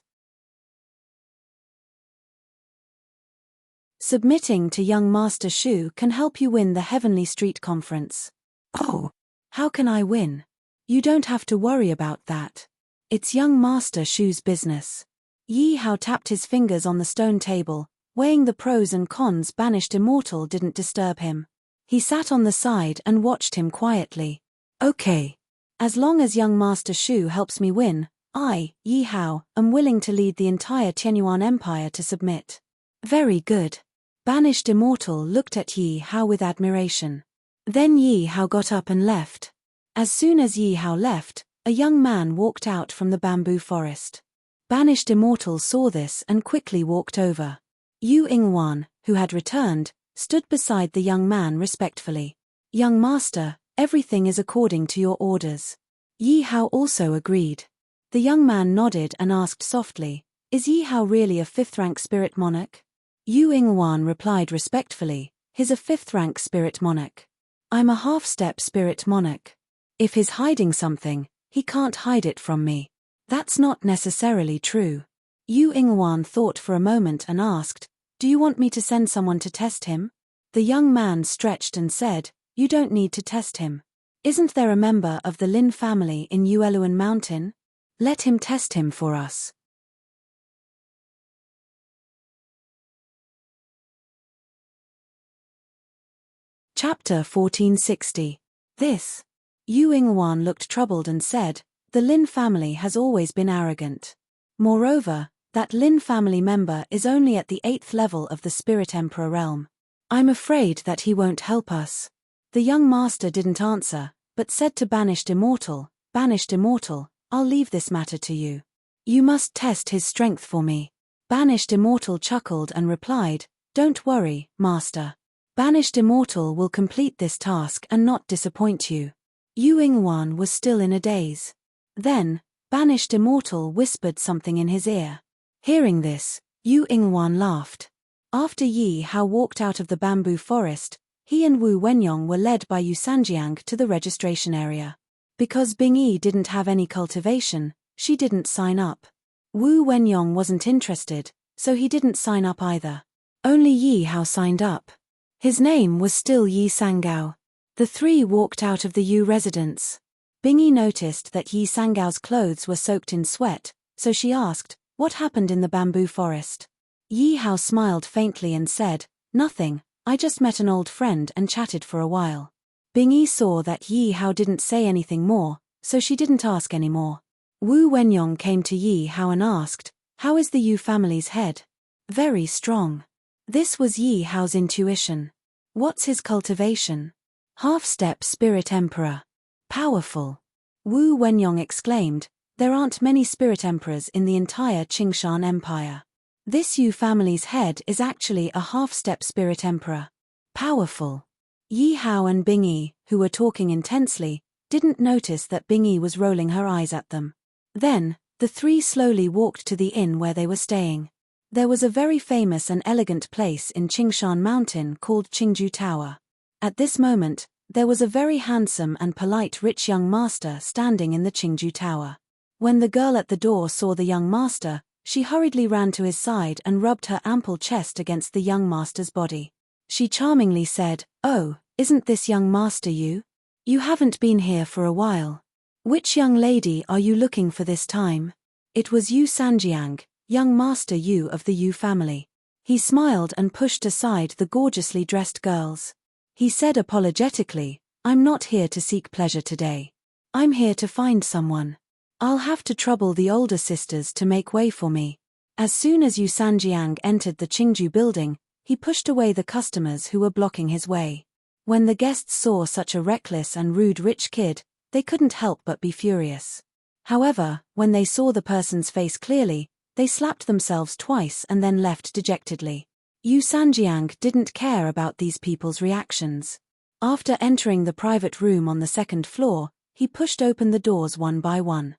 Submitting to young Master Shu can help you win the Heavenly Street Conference. Oh, how can I win? You don't have to worry about that. It's young Master Shu's business. Yi Hao tapped his fingers on the stone table, weighing the pros and cons. Banished Immortal didn't disturb him. He sat on the side and watched him quietly. Okay. As long as young Master Shu helps me win, I, Yi Hao, am willing to lead the entire Tianyuan Empire to submit. Very good. Banished Immortal looked at Yi Hao with admiration. Then Yi Hao got up and left. As soon as Yi Hao left, a young man walked out from the bamboo forest. Banished Immortal saw this and quickly walked over. Yu Ingwan, who had returned, stood beside the young man respectfully. Young master, everything is according to your orders. Yi Hao also agreed. The young man nodded and asked softly, is Yi Hao really a fifth-rank spirit monarch? Yu Ingwan replied respectfully, he's a fifth-rank spirit monarch. I'm a half-step spirit monarch. If he's hiding something, he can't hide it from me. That's not necessarily true. Yu Ingwan thought for a moment and asked, Do you want me to send someone to test him? The young man stretched and said, You don't need to test him. Isn't there a member of the Lin family in Ueluan Mountain? Let him test him for us. Chapter 1460. This. Yu Ingwan looked troubled and said, The Lin family has always been arrogant. Moreover, that Lin family member is only at the 8th level of the Spirit Emperor realm. I'm afraid that he won't help us. The young master didn't answer, but said to Banished Immortal, I'll leave this matter to you. You must test his strength for me. Banished Immortal chuckled and replied, Don't worry, master. Banished Immortal will complete this task and not disappoint you. Yu Ingwan was still in a daze. Then, Banished Immortal whispered something in his ear. Hearing this, Yu Ingwan laughed. After Yi Hao walked out of the bamboo forest, he and Wu Wenyong were led by Yu Sanjiang to the registration area. Because Bing Yi didn't have any cultivation, she didn't sign up. Wu Wenyong wasn't interested, so he didn't sign up either. Only Yi Hao signed up. His name was still Yi Sangao. The three walked out of the Yu residence. Bing Yi noticed that Yi Sangao's clothes were soaked in sweat, so she asked, What happened in the bamboo forest? Yi Hao smiled faintly and said, Nothing, I just met an old friend and chatted for a while. Bing Yi saw that Yi Hao didn't say anything more, so she didn't ask any more. Wu Wenyong came to Yi Hao and asked, How is the Yu family's head? Very strong. This was Yi Hao's intuition. What's his cultivation? Half-step Spirit Emperor. Powerful. Wu Wenyong exclaimed, There aren't many Spirit Emperors in the entire Qingshan Empire. This Yu family's head is actually a half-step Spirit Emperor. Powerful. Yi Hao and Bing Yi, who were talking intensely, didn't notice that Bing Yi was rolling her eyes at them. Then, the three slowly walked to the inn where they were staying. There was a very famous and elegant place in Qingshan Mountain called Qingju Tower. At this moment, there was a very handsome and polite rich young master standing in the Qingju Tower. When the girl at the door saw the young master, she hurriedly ran to his side and rubbed her ample chest against the young master's body. She charmingly said, Oh, isn't this young master you? You haven't been here for a while. Which young lady are you looking for this time? It was Yu Sanjiang, young master Yu of the Yu family. He smiled and pushed aside the gorgeously dressed girls. He said apologetically, I'm not here to seek pleasure today. I'm here to find someone. I'll have to trouble the older sisters to make way for me. As soon as Yu Sanjiang entered the Qingju building, he pushed away the customers who were blocking his way. When the guests saw such a reckless and rude rich kid, they couldn't help but be furious. However, when they saw the person's face clearly, they slapped themselves twice and then left dejectedly. Yu Sanjiang didn't care about these people's reactions. After entering the private room on the 2nd floor, he pushed open the doors one by one.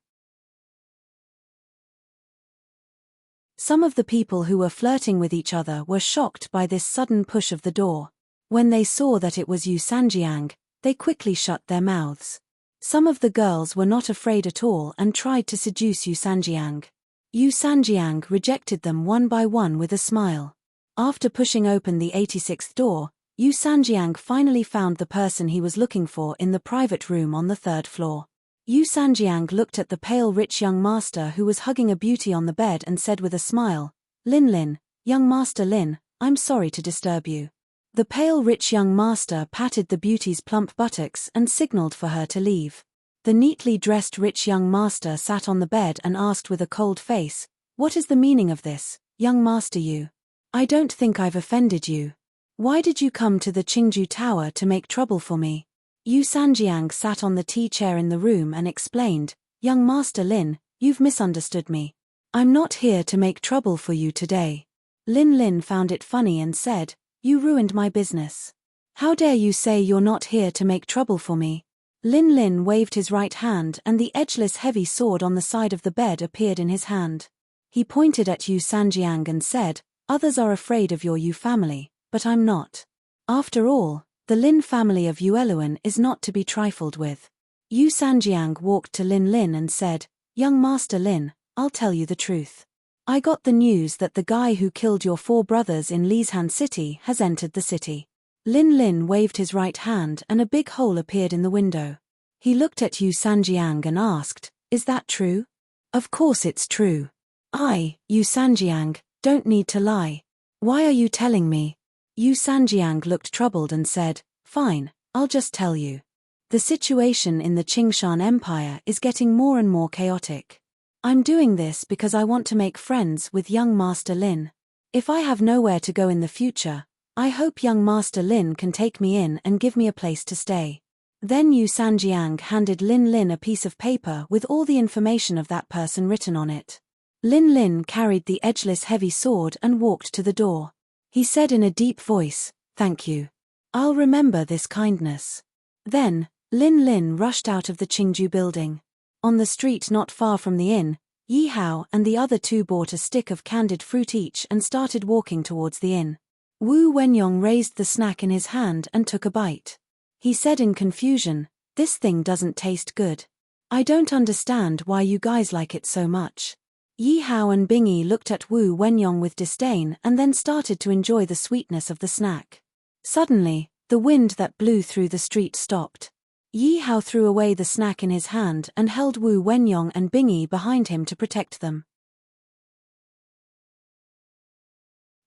Some of the people who were flirting with each other were shocked by this sudden push of the door. When they saw that it was Yu Sanjiang, they quickly shut their mouths. Some of the girls were not afraid at all and tried to seduce Yu Sanjiang. Yu Sanjiang rejected them one by one with a smile. After pushing open the 86th door, Yu Sanjiang finally found the person he was looking for in the private room on the 3rd floor. Yu Sanjiang looked at the pale rich young master who was hugging a beauty on the bed and said with a smile, Lin, young master Lin, I'm sorry to disturb you. The pale rich young master patted the beauty's plump buttocks and signaled for her to leave. The neatly dressed rich young master sat on the bed and asked with a cold face, What is the meaning of this, young master Yu? I don't think I've offended you. Why did you come to the Qingju Tower to make trouble for me? Yu Sanjiang sat on the tea chair in the room and explained, Young master Lin, you've misunderstood me. I'm not here to make trouble for you today. Lin found it funny and said, You ruined my business. How dare you say you're not here to make trouble for me? Lin waved his right hand and the edgeless heavy sword on the side of the bed appeared in his hand. He pointed at Yu Sanjiang and said, Others are afraid of your Yu family, but I'm not. After all, the Lin family of Ueluan is not to be trifled with. Yu Sanjiang walked to Lin and said, Young master Lin, I'll tell you the truth. I got the news that the guy who killed your 4 brothers in Lisan City has entered the city. Lin Lin waved his right hand and a big hole appeared in the window. He looked at Yu Sanjiang and asked, "Is that true?" "Of course it's true. Yu Sanjiang, don't need to lie. Why are you telling me?" Yu Sanjiang looked troubled and said, "Fine, I'll just tell you. The situation in the Qingshan Empire is getting more and more chaotic. I'm doing this because I want to make friends with young Master Lin. If I have nowhere to go in the future, I hope young Master Lin can take me in and give me a place to stay." Then Yu Sanjiang handed Lin Lin a piece of paper with all the information of that person written on it. Lin Lin carried the edgeless heavy sword and walked to the door. He said in a deep voice, "Thank you. I'll remember this kindness." Then, Lin Lin rushed out of the Qingju building. On the street not far from the inn, Yi Hao and the other 2 bought a stick of candied fruit each and started walking towards the inn. Wu Wenyong raised the snack in his hand and took a bite. He said in confusion, "This thing doesn't taste good. I don't understand why you guys like it so much." Yi Hao and Bingyi looked at Wu Wenyong with disdain and then started to enjoy the sweetness of the snack. Suddenly, the wind that blew through the street stopped. Yi Hao threw away the snack in his hand and held Wu Wenyong and Bingyi behind him to protect them.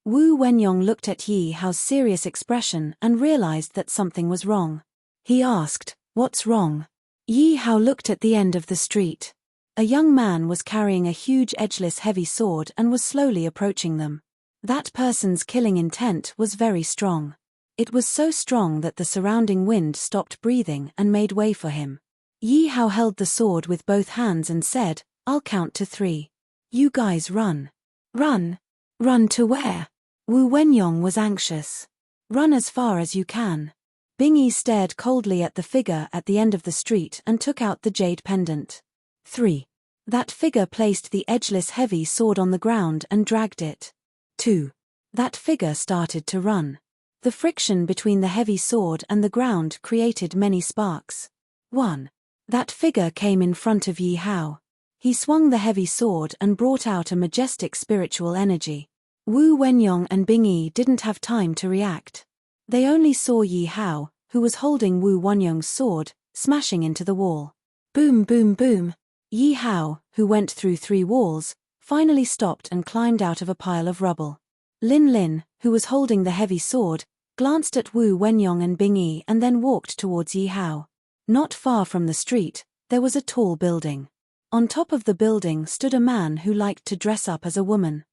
Wu Wenyong looked at Yi Hao's serious expression and realized that something was wrong. He asked, "What's wrong?" Yi Hao looked at the end of the street. A young man was carrying a huge edgeless heavy sword and was slowly approaching them. That person's killing intent was very strong. It was so strong that the surrounding wind stopped breathing and made way for him. Yi Hao held the sword with both hands and said, "I'll count to 3. You guys run." "Run? Run to where?" Wu Wenyong was anxious. "Run as far as you can." Bingyi stared coldly at the figure at the end of the street and took out the jade pendant. 3. That figure placed the edgeless heavy sword on the ground and dragged it. 2. That figure started to run. The friction between the heavy sword and the ground created many sparks. 1. That figure came in front of Yi Hao. He swung the heavy sword and brought out a majestic spiritual energy. Wu Wenyong and Bingyi didn't have time to react. They only saw Yi Hao, who was holding Wu Wenyong's sword, smashing into the wall. Boom boom boom. Yi Hao, who went through 3 walls, finally stopped and climbed out of a pile of rubble. Lin Lin, who was holding the heavy sword, glanced at Wu Wenyong and Bingyi and then walked towards Yi Hao. Not far from the street, there was a tall building. On top of the building stood a man who liked to dress up as a woman.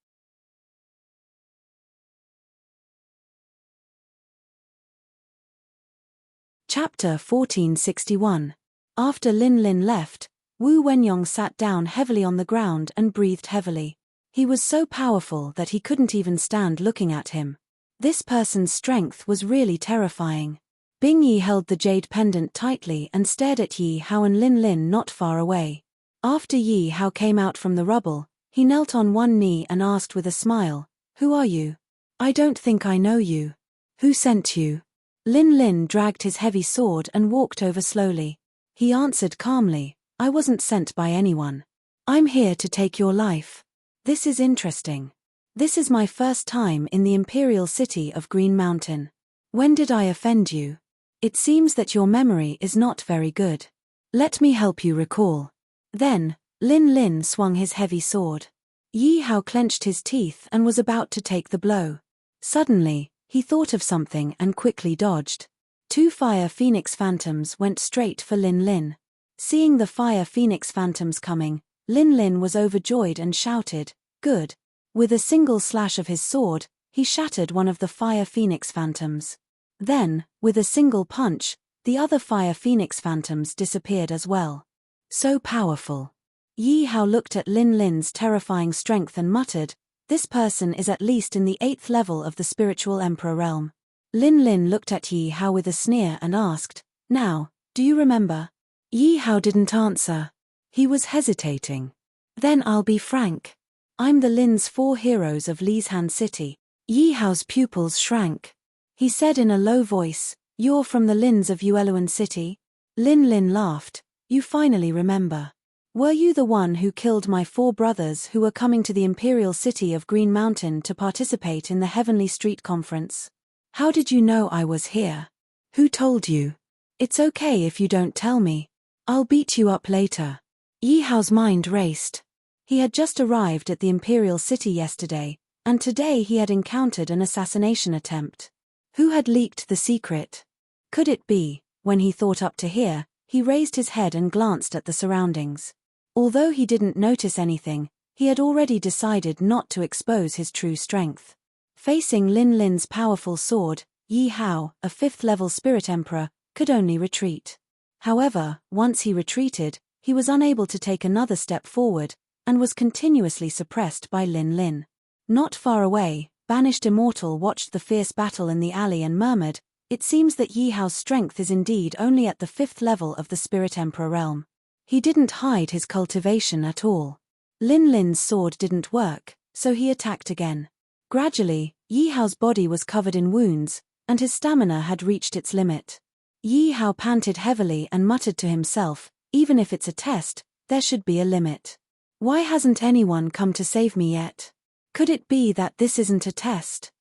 Chapter 1461. After Lin Lin left, Wu Wenyong sat down heavily on the ground and breathed heavily. He was so powerful that he couldn't even stand looking at him. This person's strength was really terrifying. Bingyi held the jade pendant tightly and stared at Yi Hao and Lin Lin not far away. After Yi Hao came out from the rubble, he knelt on one knee and asked with a smile, "Who are you? I don't think I know you. Who sent you?" Lin Lin dragged his heavy sword and walked over slowly. He answered calmly, "I wasn't sent by anyone. I'm here to take your life. This is interesting. This is my first time in the imperial city of Green Mountain. When did I offend you? It seems that your memory is not very good. Let me help you recall." Then, Lin Lin swung his heavy sword. Yi Hao clenched his teeth and was about to take the blow. Suddenly, he thought of something and quickly dodged. 2 fire phoenix phantoms went straight for Lin Lin. Seeing the fire phoenix phantoms coming, Lin Lin was overjoyed and shouted, "Good." With a single slash of his sword, he shattered one of the fire phoenix phantoms. Then, with a single punch, the other fire phoenix phantoms disappeared as well. So powerful. Yi Hao looked at Lin Lin's terrifying strength and muttered, "This person is at least in the 8th level of the spiritual emperor realm." Lin Lin looked at Yi Hao with a sneer and asked, "Now, do you remember?" Yi Hao didn't answer. He was hesitating. "Then I'll be frank. I'm the Lin's 4 heroes of Lisan City." Yi Hao's pupils shrank. He said in a low voice, "You're from the Lins of Yueluan City?" Lin Lin laughed. "You finally remember. Were you the one who killed my 4 brothers who were coming to the imperial city of Green Mountain to participate in the Heavenly Street Conference? How did you know I was here? Who told you? It's okay if you don't tell me. I'll beat you up later. Yi Hao's mind raced. He had just arrived at the imperial city yesterday, and today he had encountered an assassination attempt. Who had leaked the secret? Could it be? When he thought up to here, he raised his head and glanced at the surroundings. Although he didn't notice anything, he had already decided not to expose his true strength. Facing Lin Lin's powerful sword, Yi Hao, a 5th-level spirit emperor, could only retreat. However, once he retreated, he was unable to take another step forward, and was continuously suppressed by Lin Lin. Not far away, Banished Immortal watched the fierce battle in the alley and murmured, "It seems that Yi Hao's strength is indeed only at the 5th level of the Spirit Emperor realm." He didn't hide his cultivation at all. Lin Lin's sword didn't work, so he attacked again. Gradually, Yi Hao's body was covered in wounds, and his stamina had reached its limit. Yi Hao panted heavily and muttered to himself, "Even if it's a test, there should be a limit. Why hasn't anyone come to save me yet? Could it be that this isn't a test?"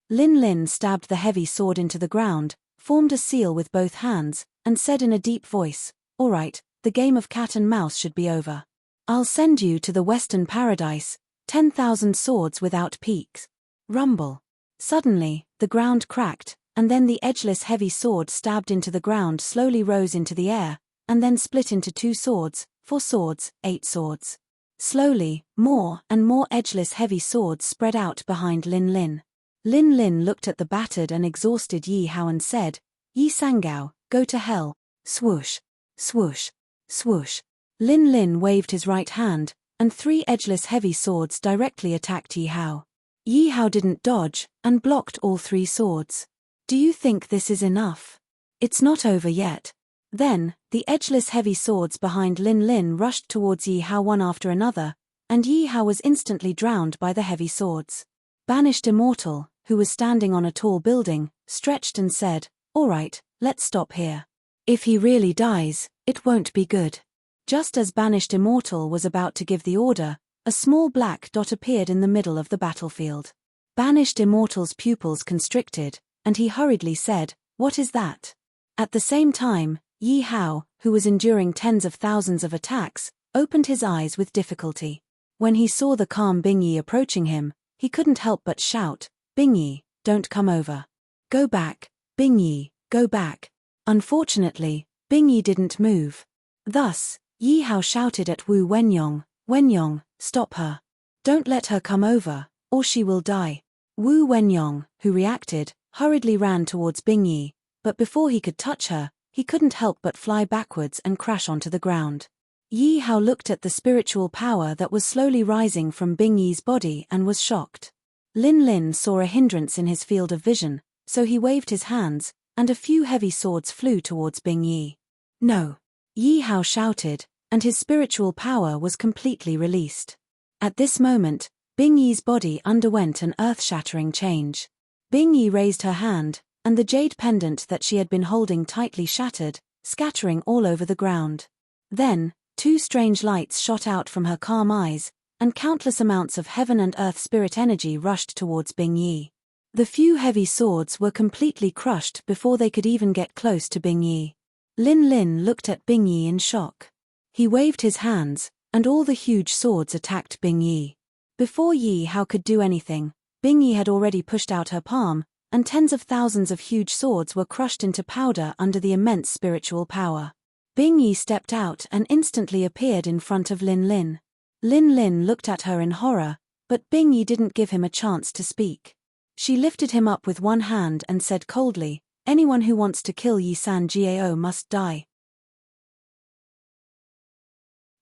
Lin Lin stabbed the heavy sword into the ground, formed a seal with both hands, and said in a deep voice, "All right, the game of cat and mouse should be over. I'll send you to the Western Paradise, 10,000 swords without peaks." Rumble. Suddenly, the ground cracked, and then the edgeless heavy sword stabbed into the ground slowly rose into the air, and then split into 2 swords, 4 swords, 8 swords. Slowly, more and more edgeless heavy swords spread out behind Lin Lin. Lin Lin looked at the battered and exhausted Yi Hao and said, "Yi Sangao, go to hell." Swoosh, swoosh, swoosh. Lin Lin waved his right hand, and 3 edgeless heavy swords directly attacked Yi Hao. Yi Hao didn't dodge, and blocked all 3 swords. "Do you think this is enough? It's not over yet." Then, the edgeless heavy swords behind Lin Lin rushed towards Yi Hao one after another, and Yi Hao was instantly drowned by the heavy swords. Banished Immortal, who was standing on a tall building, stretched and said, "All right, let's stop here. If he really dies, it won't be good." Just as Banished Immortal was about to give the order, a small black dot appeared in the middle of the battlefield. Banished Immortal's pupils constricted, and he hurriedly said, "What is that?" At the same time, Yi Hao, who was enduring tens of thousands of attacks, opened his eyes with difficulty. When he saw the calm Bingyi approaching him, he couldn't help but shout, "Bingyi, don't come over. Go back, Bingyi, go back." Unfortunately, Bingyi didn't move. Thus, Yi Hao shouted at Wu Wenyong, "Wenyong, stop her. Don't let her come over, or she will die." Wu Wenyong, who reacted, hurriedly ran towards Bingyi, but before he could touch her, he couldn't help but fly backwards and crash onto the ground. Yi Hao looked at the spiritual power that was slowly rising from Bingyi's body and was shocked. Lin Lin saw a hindrance in his field of vision, so he waved his hands, and a few heavy swords flew towards Bingyi. "No!" Yi Hao shouted, and his spiritual power was completely released. At this moment, Bingyi's body underwent an earth-shattering change. Bingyi raised her hand, and the jade pendant that she had been holding tightly shattered, scattering all over the ground. Then, 2 strange lights shot out from her calm eyes, and countless amounts of heaven and earth spirit energy rushed towards Bingyi. The few heavy swords were completely crushed before they could even get close to Bingyi. Lin Lin looked at Bingyi in shock. He waved his hands, and all the huge swords attacked Bingyi. Before Yi Hao could do anything, Bingyi had already pushed out her palm, and tens of thousands of huge swords were crushed into powder under the immense spiritual power. Bingyi stepped out and instantly appeared in front of Lin Lin. Lin Lin looked at her in horror, but Bingyi didn't give him a chance to speak. She lifted him up with one hand and said coldly, "Anyone who wants to kill Yi San Jiao must die."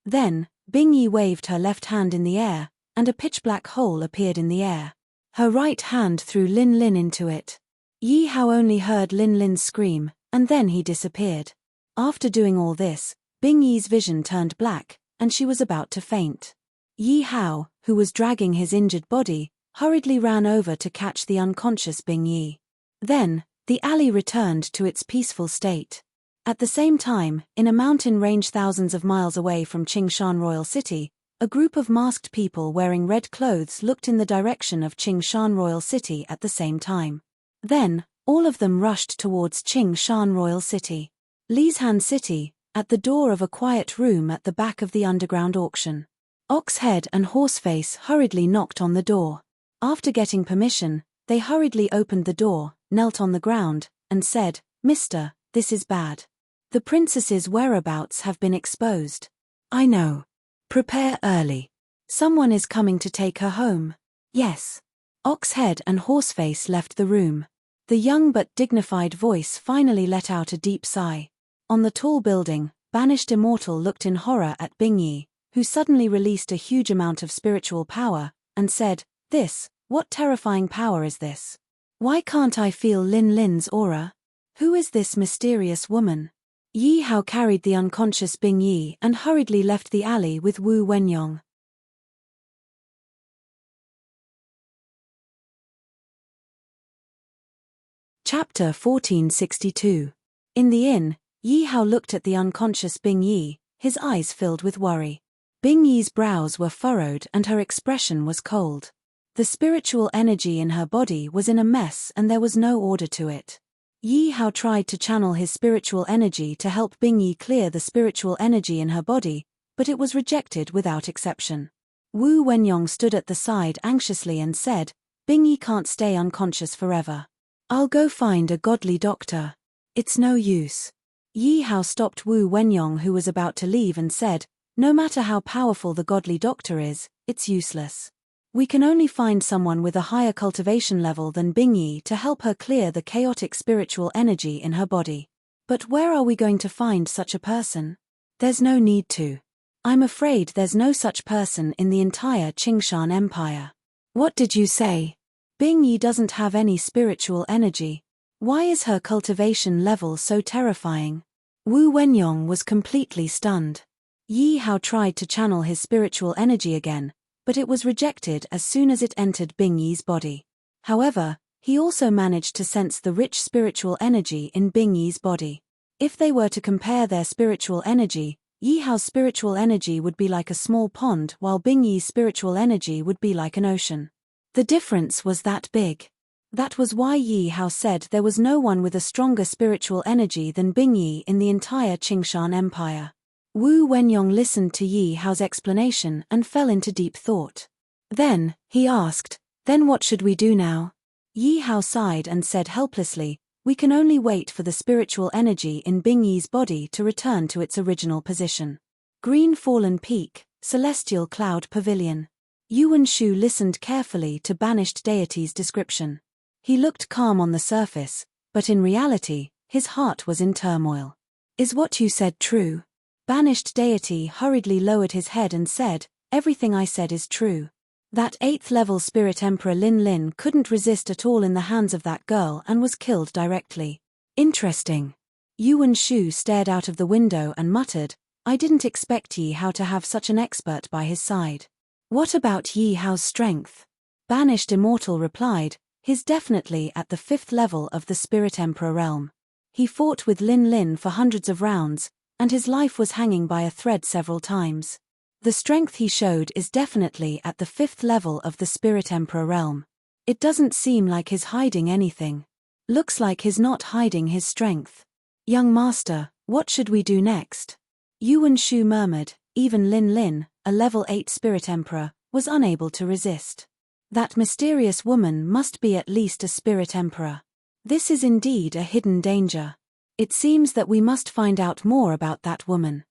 Then, Bingyi waved her left hand in the air, and a pitch-black hole appeared in the air. Her right hand threw Lin Lin into it. Yi Hao only heard Lin Lin scream, and then he disappeared. After doing all this, Bingyi's vision turned black, and she was about to faint. Yi Hao, who was dragging his injured body, hurriedly ran over to catch the unconscious Bingyi. Then, the alley returned to its peaceful state. At the same time, in a mountain range thousands of miles away from Qingshan Royal City, a group of masked people wearing red clothes looked in the direction of Qingshan Royal City at the same time. Then, all of them rushed towards Qingshan Royal City. Lisan City, at the door of a quiet room at the back of the underground auction. Oxhead and Horseface hurriedly knocked on the door. After getting permission, they hurriedly opened the door, knelt on the ground, and said, "Mister, this is bad. The princess's whereabouts have been exposed. I know. Prepare early. Someone is coming to take her home." Yes. Oxhead and Horseface left the room. The young but dignified voice finally let out a deep sigh. On the tall building, Banished Immortal looked in horror at Bingyi, who suddenly released a huge amount of spiritual power, and said, What terrifying power is this? Why can't I feel Lin Lin's aura? Who is this mysterious woman? Yi Hao carried the unconscious Bingyi and hurriedly left the alley with Wu Wenyong. Chapter 1462. In the inn, Yi Hao looked at the unconscious Bingyi, his eyes filled with worry. Bingyi's brows were furrowed and her expression was cold. The spiritual energy in her body was in a mess and there was no order to it. Yi Hao tried to channel his spiritual energy to help Bingyi clear the spiritual energy in her body, but it was rejected without exception. Wu Wenyong stood at the side anxiously and said, "Bingyi can't stay unconscious forever. I'll go find a godly doctor. It's no use." Yi Hao stopped Wu Wenyong, who was about to leave, and said, "No matter how powerful the godly doctor is, it's useless. We can only find someone with a higher cultivation level than Bingyi to help her clear the chaotic spiritual energy in her body. But where are we going to find such a person? There's no need to. I'm afraid there's no such person in the entire Qingshan Empire." "What did you say? Bingyi doesn't have any spiritual energy. Why is her cultivation level so terrifying?" Wu Wenyong was completely stunned. Yi Hao tried to channel his spiritual energy again, but it was rejected as soon as it entered Bingyi's body. However, he also managed to sense the rich spiritual energy in Bingyi's body. If they were to compare their spiritual energy, Yi Hao's spiritual energy would be like a small pond while Bingyi's spiritual energy would be like an ocean. The difference was that big. That was why Yi Hao said there was no one with a stronger spiritual energy than Bingyi in the entire Qingshan Empire. Wu Wenyong listened to Yi Hao's explanation and fell into deep thought. Then, he asked, "Then what should we do now?" Yi Hao sighed and said helplessly, "We can only wait for the spiritual energy in Bingyi's body to return to its original position." Green Fallen Peak, Celestial Cloud Pavilion. Yuan Shu listened carefully to Banished Deity's description. He looked calm on the surface, but in reality, his heart was in turmoil. "Is what you said true?" Banished Deity hurriedly lowered his head and said, "Everything I said is true. That 8th level Spirit Emperor Lin Lin couldn't resist at all in the hands of that girl and was killed directly." "Interesting." Yuan Shu stared out of the window and muttered, "I didn't expect Yi Hao to have such an expert by his side." "What about Yi Hao's strength?" Banished Immortal replied, "He's definitely at the 5th level of the Spirit Emperor realm. He fought with Lin Lin for hundreds of rounds, and his life was hanging by a thread several times. The strength he showed is definitely at the 5th level of the Spirit Emperor realm. It doesn't seem like he's hiding anything. Looks like he's not hiding his strength. Young master, what should we do next?" Yuan Shu murmured. Even Lin Lin, a level 8 Spirit Emperor, was unable to resist. That mysterious woman must be at least a Spirit Emperor. This is indeed a hidden danger. It seems that we must find out more about that woman.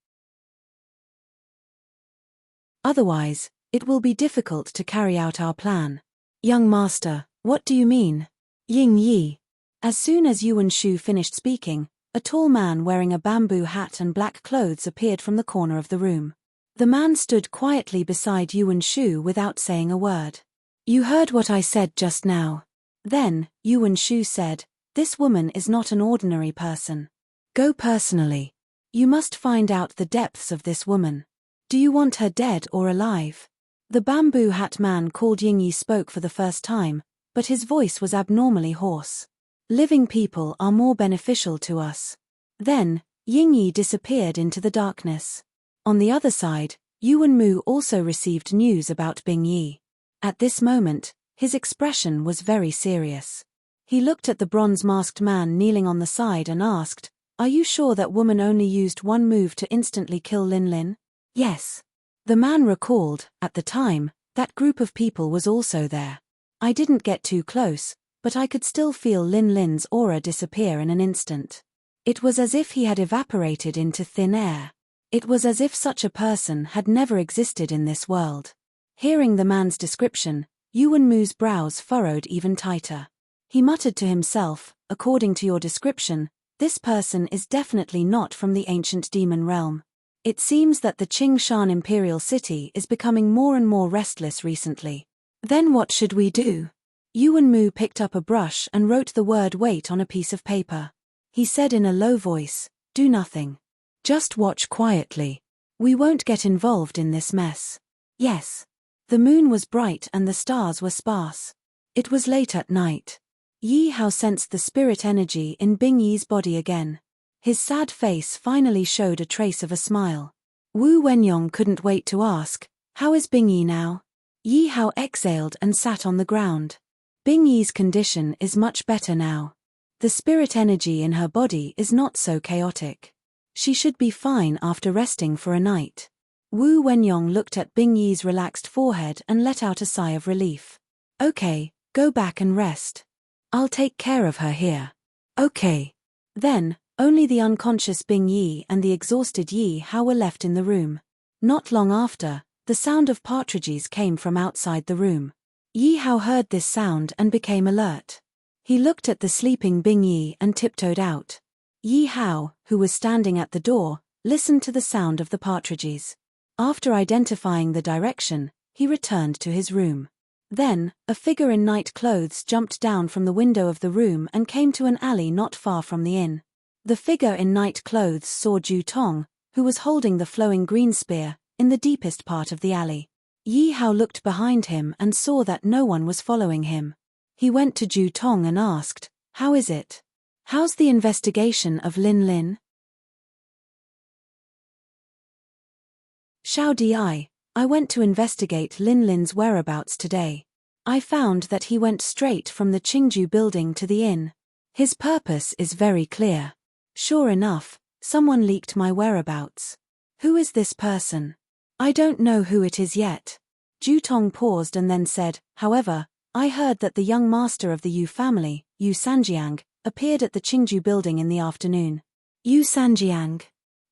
Otherwise, it will be difficult to carry out our plan. "Young master, what do you mean?" Ying Yi. As soon as Yuan Shu finished speaking, a tall man wearing a bamboo hat and black clothes appeared from the corner of the room. The man stood quietly beside Yuan Shu without saying a word. "You heard what I said just now." Then, Yuan Shu said, "This woman is not an ordinary person. Go personally. You must find out the depths of this woman. Do you want her dead or alive?" The bamboo hat man called Yingyi spoke for the first time, but his voice was abnormally hoarse. "Living people are more beneficial to us." Then, Yingyi disappeared into the darkness. On the other side, Yuan Mu also received news about Bingyi. At this moment, his expression was very serious. He looked at the bronze-masked man kneeling on the side and asked, "Are you sure that woman only used one move to instantly kill Lin Lin?" "Yes." The man recalled, at the time, that group of people was also there. "I didn't get too close, but I could still feel Lin Lin's aura disappear in an instant. It was as if he had evaporated into thin air. It was as if such a person had never existed in this world." Hearing the man's description, Yuan Mu's brows furrowed even tighter. He muttered to himself, "According to your description, this person is definitely not from the ancient demon realm. It seems that the Qingshan Imperial City is becoming more and more restless recently. Then what should we do?" Yuan Mu picked up a brush and wrote the word wait on a piece of paper. He said in a low voice, "Do nothing. Just watch quietly. We won't get involved in this mess." Yes. The moon was bright and the stars were sparse. It was late at night. Yi Hao sensed the spirit energy in Bingyi's body again. His sad face finally showed a trace of a smile. Wu Wenyong couldn't wait to ask, "How is Bingyi now?" Yi Hao exhaled and sat on the ground. Bingyi's condition is much better now. The spirit energy in her body is not so chaotic. She should be fine after resting for a night. Wu Wenyong looked at Bingyi's relaxed forehead and let out a sigh of relief. "Okay, go back and rest. I'll take care of her here." "Okay." Then, only the unconscious Bingyi and the exhausted Yi Hao were left in the room. Not long after, the sound of partridges came from outside the room. Yi Hao heard this sound and became alert. He looked at the sleeping Bingyi and tiptoed out. Yi Hao, who was standing at the door, listened to the sound of the partridges. After identifying the direction, he returned to his room. Then, a figure in night clothes jumped down from the window of the room and came to an alley not far from the inn. The figure in night clothes saw Ju Tong, who was holding the flowing green spear, in the deepest part of the alley. Yi Hao looked behind him and saw that no one was following him. He went to Ju Tong and asked, "How is it? How's the investigation of Lin Lin?" "Xiao Di, I went to investigate Lin Lin's whereabouts today. I found that he went straight from the Qingju building to the inn. His purpose is very clear. Sure enough, someone leaked my whereabouts. Who is this person? I don't know who it is yet." Ju Tong paused and then said, "However, I heard that the young master of the Yu family, Yu Sanjiang, appeared at the Qingju building in the afternoon." Yu Sanjiang.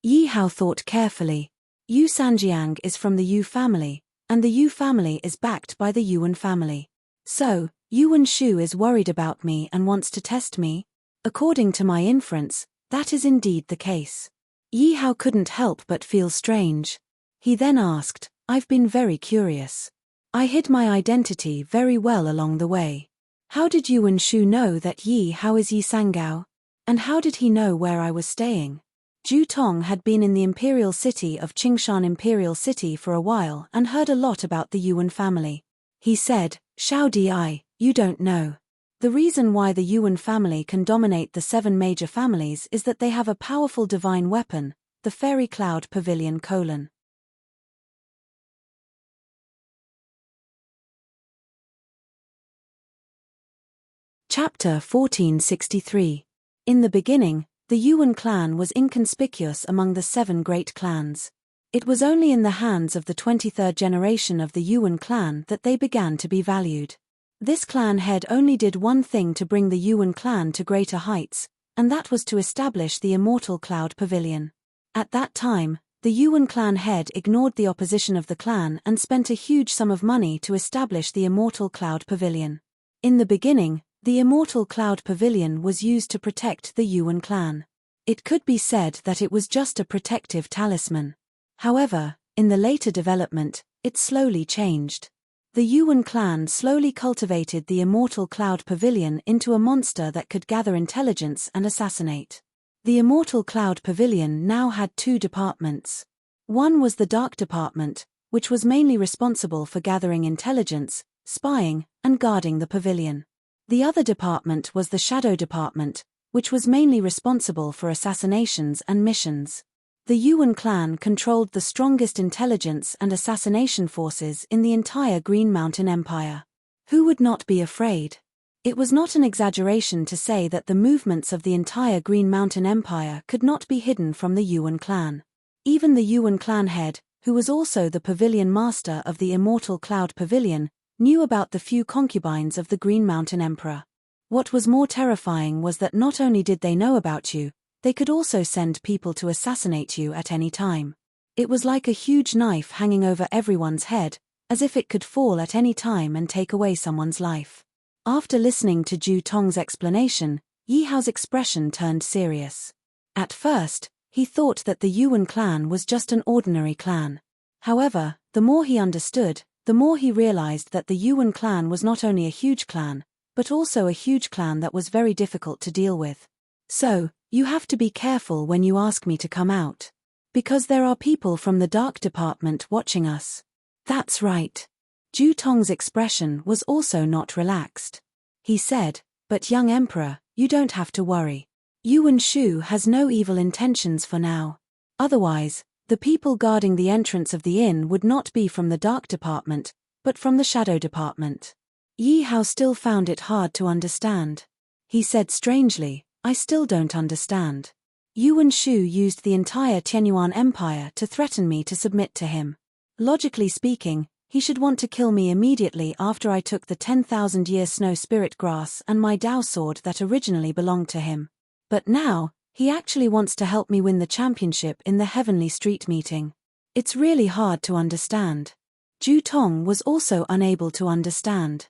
Yi Hao thought carefully. Yu Sanjiang is from the Yu family, and the Yu family is backed by the Yuan family. So, Yuan Shu is worried about me and wants to test me? According to my inference, that is indeed the case. Yi Hao couldn't help but feel strange. He then asked, "I've been very curious. I hid my identity very well along the way. How did Yuan Shu know that Yi Hao is Yi Sangao? And how did he know where I was staying?" Ju Tong had been in the imperial city of Qingshan Imperial City for a while and heard a lot about the Yuan family. He said, "Xiao Di, you don't know. The reason why the Yuan family can dominate the 7 major families is that they have a powerful divine weapon, the Fairy Cloud Pavilion : Chapter 1463. In the beginning, the Yuan clan was inconspicuous among the 7 great clans. It was only in the hands of the 23rd generation of the Yuan clan that they began to be valued. This clan head only did one thing to bring the Yuan clan to greater heights, and that was to establish the Immortal Cloud Pavilion. At that time, the Yuan clan head ignored the opposition of the clan and spent a huge sum of money to establish the Immortal Cloud Pavilion. In the beginning, the Immortal Cloud Pavilion was used to protect the Yuan clan. It could be said that it was just a protective talisman. However, in the later development, it slowly changed. The Yuan clan slowly cultivated the Immortal Cloud Pavilion into a monster that could gather intelligence and assassinate. The Immortal Cloud Pavilion now had 2 departments. One was the Dark Department, which was mainly responsible for gathering intelligence, spying, and guarding the pavilion. The other department was the Shadow Department, which was mainly responsible for assassinations and missions. The Yuan clan controlled the strongest intelligence and assassination forces in the entire Green Mountain Empire. Who would not be afraid? It was not an exaggeration to say that the movements of the entire Green Mountain Empire could not be hidden from the Yuan clan. Even the Yuan clan head, who was also the pavilion master of the Immortal Cloud Pavilion, knew about the few concubines of the Green Mountain Emperor. What was more terrifying was that not only did they know about you, they could also send people to assassinate you at any time. It was like a huge knife hanging over everyone's head, as if it could fall at any time and take away someone's life. After listening to Zhu Tong's explanation, Yi Hao's expression turned serious. At first, he thought that the Yuan clan was just an ordinary clan. However, the more he understood, the more he realized that the Yuan clan was not only a huge clan, but also a huge clan that was very difficult to deal with. So, you have to be careful when you ask me to come out. Because there are people from the dark department watching us. That's right. Zhu Tong's expression was also not relaxed. He said, "But young emperor, you don't have to worry. Yuan Shu has no evil intentions for now. Otherwise, the people guarding the entrance of the inn would not be from the dark department, but from the shadow department." Yi Hao still found it hard to understand. He said strangely, "I still don't understand. Yuan Shu used the entire Tianyuan Empire to threaten me to submit to him. Logically speaking, he should want to kill me immediately after I took the 10,000-year snow spirit grass and my Dao sword that originally belonged to him. But now, he actually wants to help me win the championship in the Heavenly Street meeting. It's really hard to understand." Zhu Tong was also unable to understand.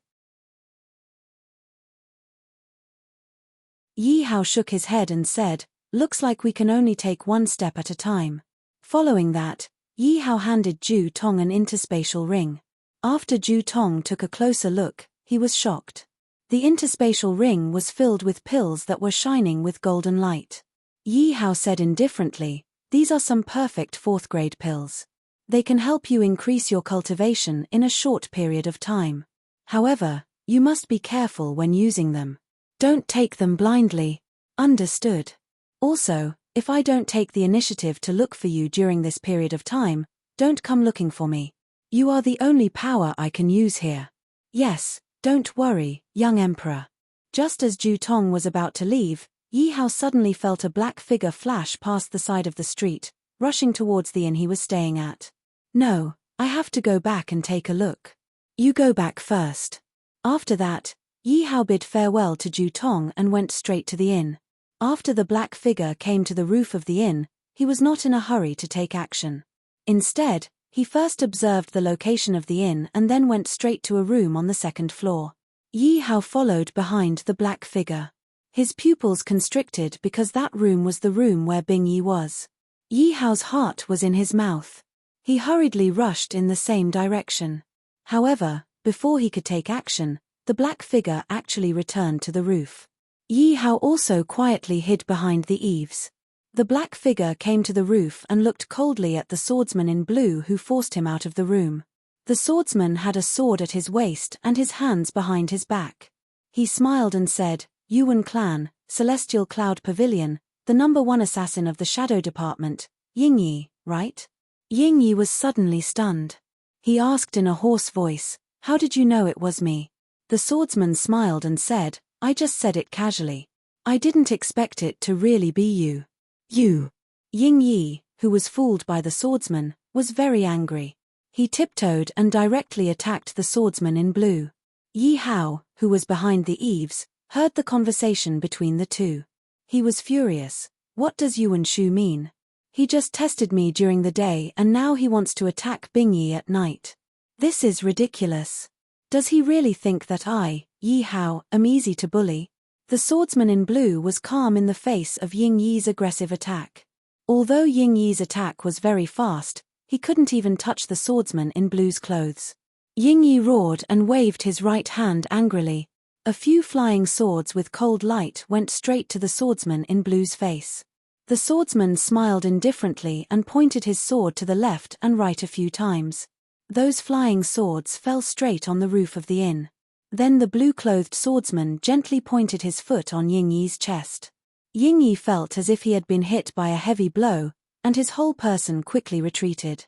Yi Hao shook his head and said, "Looks like we can only take one step at a time." Following that, Yi Hao handed Zhu Tong an interspatial ring. After Zhu Tong took a closer look, he was shocked. The interspatial ring was filled with pills that were shining with golden light. Yi Hao said indifferently, "These are some perfect fourth-grade pills. They can help you increase your cultivation in a short period of time. However, you must be careful when using them. Don't take them blindly." Understood. Also, if I don't take the initiative to look for you during this period of time, don't come looking for me. You are the only power I can use here. Yes, don't worry, young emperor. Just as Zhu Tong was about to leave, Yi Hao suddenly felt a black figure flash past the side of the street, rushing towards the inn he was staying at. "No, I have to go back and take a look." "You go back first." After that, Yi Hao bid farewell to Zhu Tong and went straight to the inn. After the black figure came to the roof of the inn, he was not in a hurry to take action. Instead, he first observed the location of the inn and then went straight to a room on the second floor. Yi Hao followed behind the black figure. His pupils constricted because that room was the room where Bing Yi was. Yi Hao's heart was in his mouth. He hurriedly rushed in the same direction. However, before he could take action, the black figure actually returned to the roof. Yi Hao also quietly hid behind the eaves. The black figure came to the roof and looked coldly at the swordsman in blue who forced him out of the room. The swordsman had a sword at his waist and his hands behind his back. He smiled and said, "Yuan clan, Celestial Cloud Pavilion, the #1 assassin of the Shadow Department, Ying Yi, right?" Ying Yi was suddenly stunned. He asked in a hoarse voice, "How did you know it was me?" The swordsman smiled and said, "I just said it casually. I didn't expect it to really be you." "You." Ying Yi, who was fooled by the swordsman, was very angry. He tiptoed and directly attacked the swordsman in blue. Yi Hao, who was behind the eaves, heard the conversation between the two. He was furious. What does Yuan Shu mean? He just tested me during the day and now he wants to attack Bing Yi at night. This is ridiculous. Does he really think that I, Yi Hao, am easy to bully? The swordsman in blue was calm in the face of Ying Yi's aggressive attack. Although Ying Yi's attack was very fast, he couldn't even touch the swordsman in blue's clothes. Ying Yi roared and waved his right hand angrily. A few flying swords with cold light went straight to the swordsman in blue's face. The swordsman smiled indifferently and pointed his sword to the left and right a few times. Those flying swords fell straight on the roof of the inn. Then the blue-clothed swordsman gently pointed his foot on Ying Yi's chest. Ying Yi felt as if he had been hit by a heavy blow, and his whole person quickly retreated.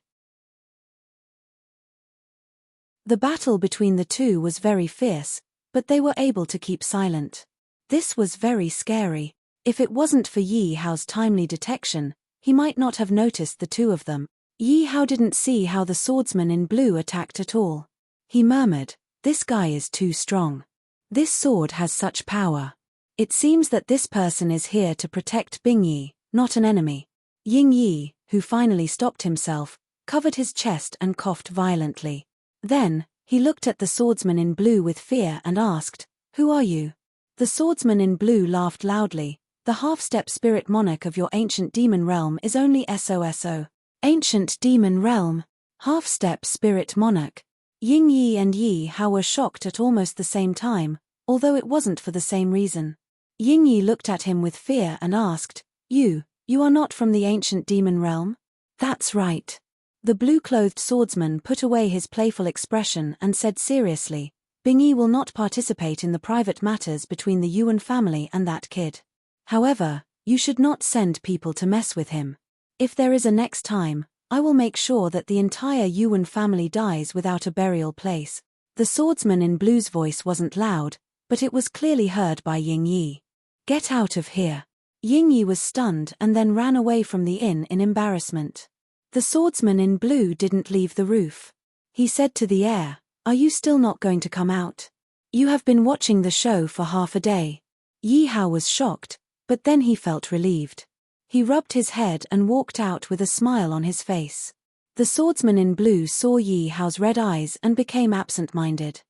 The battle between the two was very fierce, but they were able to keep silent. This was very scary. If it wasn't for Yi Hao's timely detection, he might not have noticed the two of them. Yi Hao didn't see how the swordsman in blue attacked at all. He murmured, "This guy is too strong. This sword has such power. It seems that this person is here to protect Bing Yi, not an enemy." Ying Yi, who finally stopped himself, covered his chest and coughed violently. Then, he looked at the swordsman in blue with fear and asked, "Who are you?" The swordsman in blue laughed loudly. "The half-step spirit monarch of your ancient demon realm is only SOSO. Ancient demon realm? Half-step spirit monarch?" Ying Yi and Yi Hao were shocked at almost the same time, although it wasn't for the same reason. Ying Yi looked at him with fear and asked, You are not from the ancient demon realm?" "That's right." The blue-clothed swordsman put away his playful expression and said seriously, "Bing Yi will not participate in the private matters between the Yuan family and that kid. However, you should not send people to mess with him. If there is a next time, I will make sure that the entire Yuan family dies without a burial place." The swordsman in blue's voice wasn't loud, but it was clearly heard by Ying Yi. "Get out of here." Ying Yi was stunned and then ran away from the inn in embarrassment. The swordsman in blue didn't leave the roof. He said to the air, "Are you still not going to come out? You have been watching the show for half a day." Yi Hao was shocked, but then he felt relieved. He rubbed his head and walked out with a smile on his face. The swordsman in blue saw Yi Hao's red eyes and became absent-minded.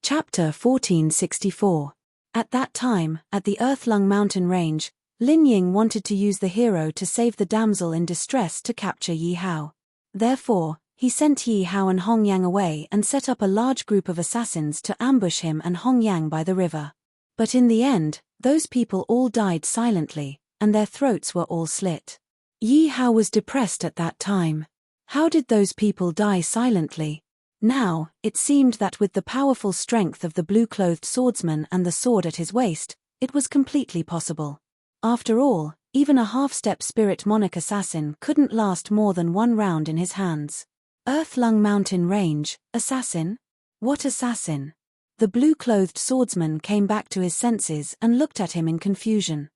Chapter 1464. At that time, at the Earthlung mountain range, Lin Ying wanted to use the hero to save the damsel in distress to capture Yi Hao. Therefore, he sent Yi Hao and Hong Yang away and set up a large group of assassins to ambush him and Hong Yang by the river. But in the end, those people all died silently, and their throats were all slit. Yi Hao was depressed at that time. How did those people die silently? Now, it seemed that with the powerful strength of the blue-clothed swordsman and the sword at his waist, it was completely possible. After all, even a half-step spirit monarch assassin couldn't last more than one round in his hands. Earthlung mountain range, assassin? What assassin? The blue-clothed swordsman came back to his senses and looked at him in confusion.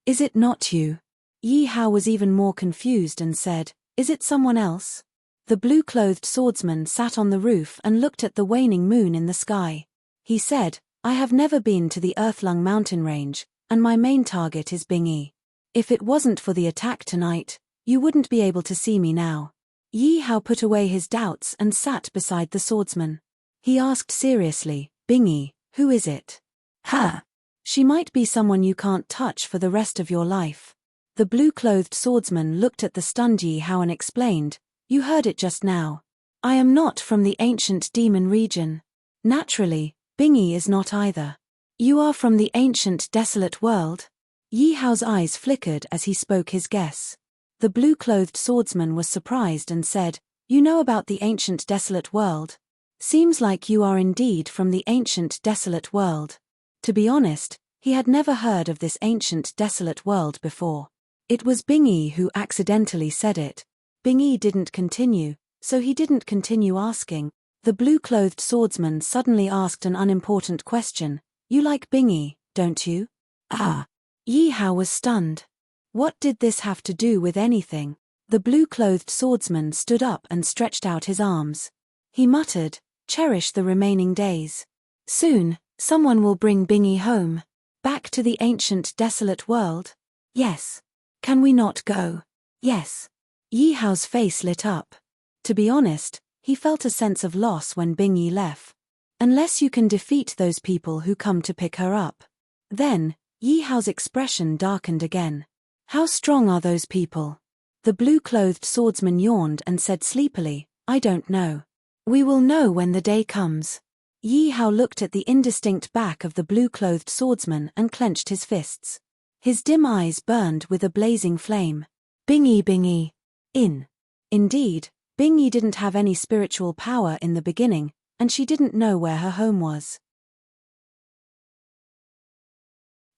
Is it not you?" Yi Hao was even more confused and said, "Is it someone else?" The blue-clothed swordsman sat on the roof and looked at the waning moon in the sky. He said, "I have never been to the Earthlung mountain range, and my main target is Bing Yi. If it wasn't for the attack tonight, you wouldn't be able to see me now." Yi Hao put away his doubts and sat beside the swordsman. He asked seriously, "Bing Yi, who is it?" "Ha! She might be someone you can't touch for the rest of your life." The blue-clothed swordsman looked at the stunned Yi Hao and explained, "You heard it just now. I am not from the ancient demon region. Naturally, Bing Yi is not either. You are from the ancient desolate world?" Yi Hao's eyes flickered as he spoke his guess. The blue-clothed swordsman was surprised and said, "You know about the ancient desolate world? Seems like you are indeed from the ancient desolate world." To be honest, he had never heard of this ancient desolate world before. It was Bing Yi who accidentally said it. Bing Yi didn't continue, so he didn't continue asking. The blue-clothed swordsman suddenly asked an unimportant question, "You like Bing Yi, don't you?" "Ah." Yi Hao was stunned. What did this have to do with anything? The blue-clothed swordsman stood up and stretched out his arms. He muttered, "Cherish the remaining days. Soon, someone will bring Bing Yi home. Back to the ancient desolate world? Yes. Can we not go?" "Yes." Yi Hao's face lit up. To be honest, he felt a sense of loss when Bing Yi left. Unless you can defeat those people who come to pick her up. Then, Yi Hao's expression darkened again. "How strong are those people?" The blue-clothed swordsman yawned and said sleepily, "I don't know. We will know when the day comes." Yi Hao looked at the indistinct back of the blue-clothed swordsman and clenched his fists. His dim eyes burned with a blazing flame. Bing Yi, Bing Yi. Indeed, Bing Yi didn't have any spiritual power in the beginning, and she didn't know where her home was.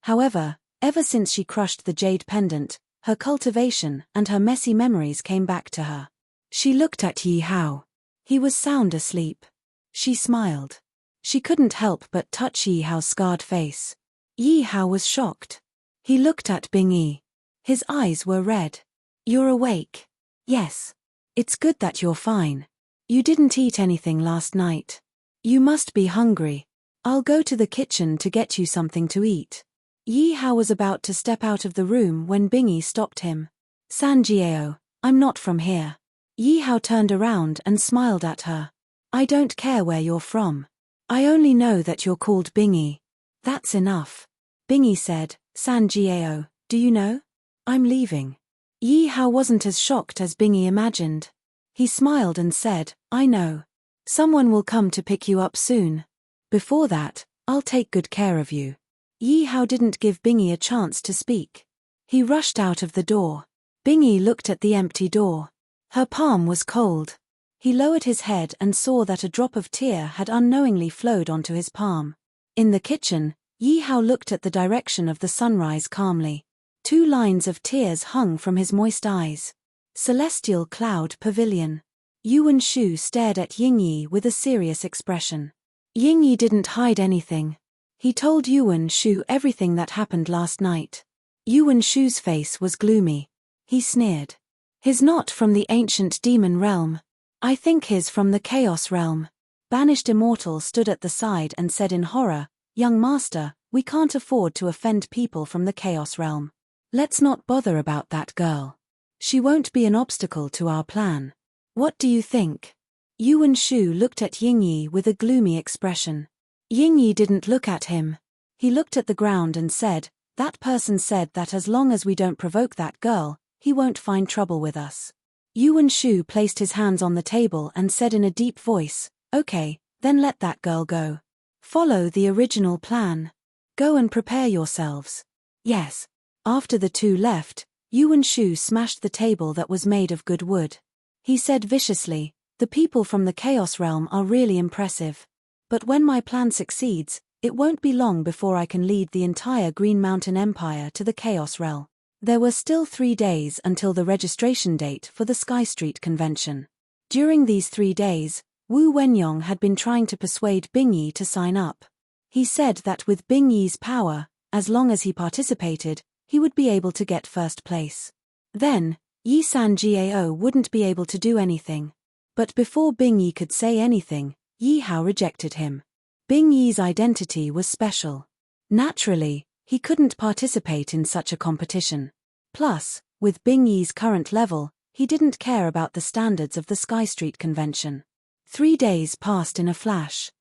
However, ever since she crushed the jade pendant, her cultivation and her messy memories came back to her. She looked at Yi Hao. He was sound asleep. She smiled. She couldn't help but touch Yi Hao's scarred face. Yi Hao was shocked. He looked at Bingyi. His eyes were red. "You're awake." "Yes. It's good that you're fine. You didn't eat anything last night. You must be hungry. I'll go to the kitchen to get you something to eat." Yi Hao was about to step out of the room when Bingyi stopped him. "Sanjiao, I'm not from here." Yi Hao turned around and smiled at her. "I don't care where you're from. I only know that you're called Bingyi." "That's enough." Bingyi said, "Sanjiao, do you know? I'm leaving." Yi Hao wasn't as shocked as Bingyi imagined. He smiled and said, "I know. Someone will come to pick you up soon. Before that, I'll take good care of you." Yi Hao didn't give Bingyi a chance to speak. He rushed out of the door. Bingyi looked at the empty door. Her palm was cold. He lowered his head and saw that a drop of tear had unknowingly flowed onto his palm. In the kitchen, Yi Hao looked at the direction of the sunrise calmly. 2 lines of tears hung from his moist eyes. Celestial Cloud Pavilion. Yuan Shu stared at Yingyi with a serious expression. Yingyi didn't hide anything. He told Yuan Shu everything that happened last night. Yuan Shu's face was gloomy. He sneered. "He's not from the ancient demon realm. I think he's from the chaos realm." Banished Immortal stood at the side and said in horror, "Young master, we can't afford to offend people from the chaos realm. Let's not bother about that girl. She won't be an obstacle to our plan. What do you think?" Yuan Shu looked at Yingyi with a gloomy expression. Yingyi didn't look at him. He looked at the ground and said, "That person said that as long as we don't provoke that girl, he won't find trouble with us." Yuan Shu placed his hands on the table and said in a deep voice, "Okay, then let that girl go. Follow the original plan. Go and prepare yourselves." "Yes." After the two left, Yuan Shu smashed the table that was made of good wood. He said viciously, "The people from the Chaos Realm are really impressive. But when my plan succeeds, it won't be long before I can lead the entire Green Mountain Empire to the Chaos Realm." There were still 3 days until the registration date for the Sky Street Convention. During these 3 days, Wu Wenyong had been trying to persuade Bingyi to sign up. He said that with Bingyi's power, as long as he participated, he would be able to get first place. Then, Yi Sanjiao wouldn't be able to do anything. But before Bingyi could say anything, Yi Hao rejected him. Bingyi's identity was special. Naturally, he couldn't participate in such a competition. Plus, with Bingyi's current level, he didn't care about the standards of the Sky Street Convention. 3 days passed in a flash.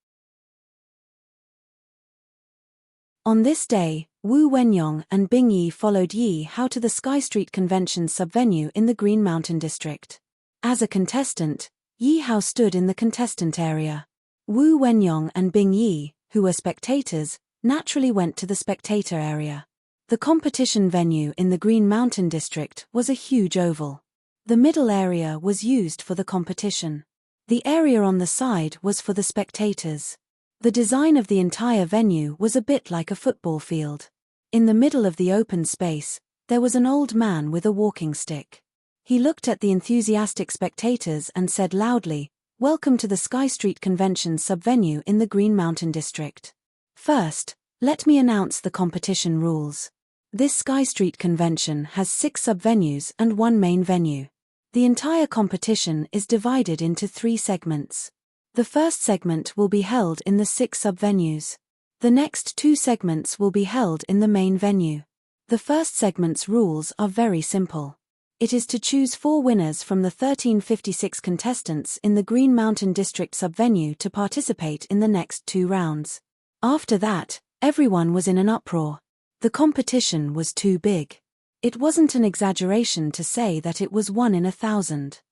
On this day, Wu Wenyong and Bingyi followed Yi Hao to the Sky Street Convention subvenue in the Green Mountain District. As a contestant, Yi Hao stood in the contestant area. Wu Wenyong and Bingyi, who were spectators, naturally went to the spectator area. The competition venue in the Green Mountain District was a huge oval. The middle area was used for the competition. The area on the side was for the spectators. The design of the entire venue was a bit like a football field. In the middle of the open space, there was an old man with a walking stick. He looked at the enthusiastic spectators and said loudly, "Welcome to the Sky Street Convention subvenue in the Green Mountain District. First, let me announce the competition rules. This Sky Street Convention has 6 subvenues and 1 main venue. The entire competition is divided into 3 segments. The first segment will be held in the 6 subvenues. The next 2 segments will be held in the main venue. The first segment's rules are very simple. It is to choose 4 winners from the 1356 contestants in the Green Mountain District subvenue to participate in the next 2 rounds. After that, everyone was in an uproar. The competition was too big. It wasn't an exaggeration to say that it was 1 in 1,000.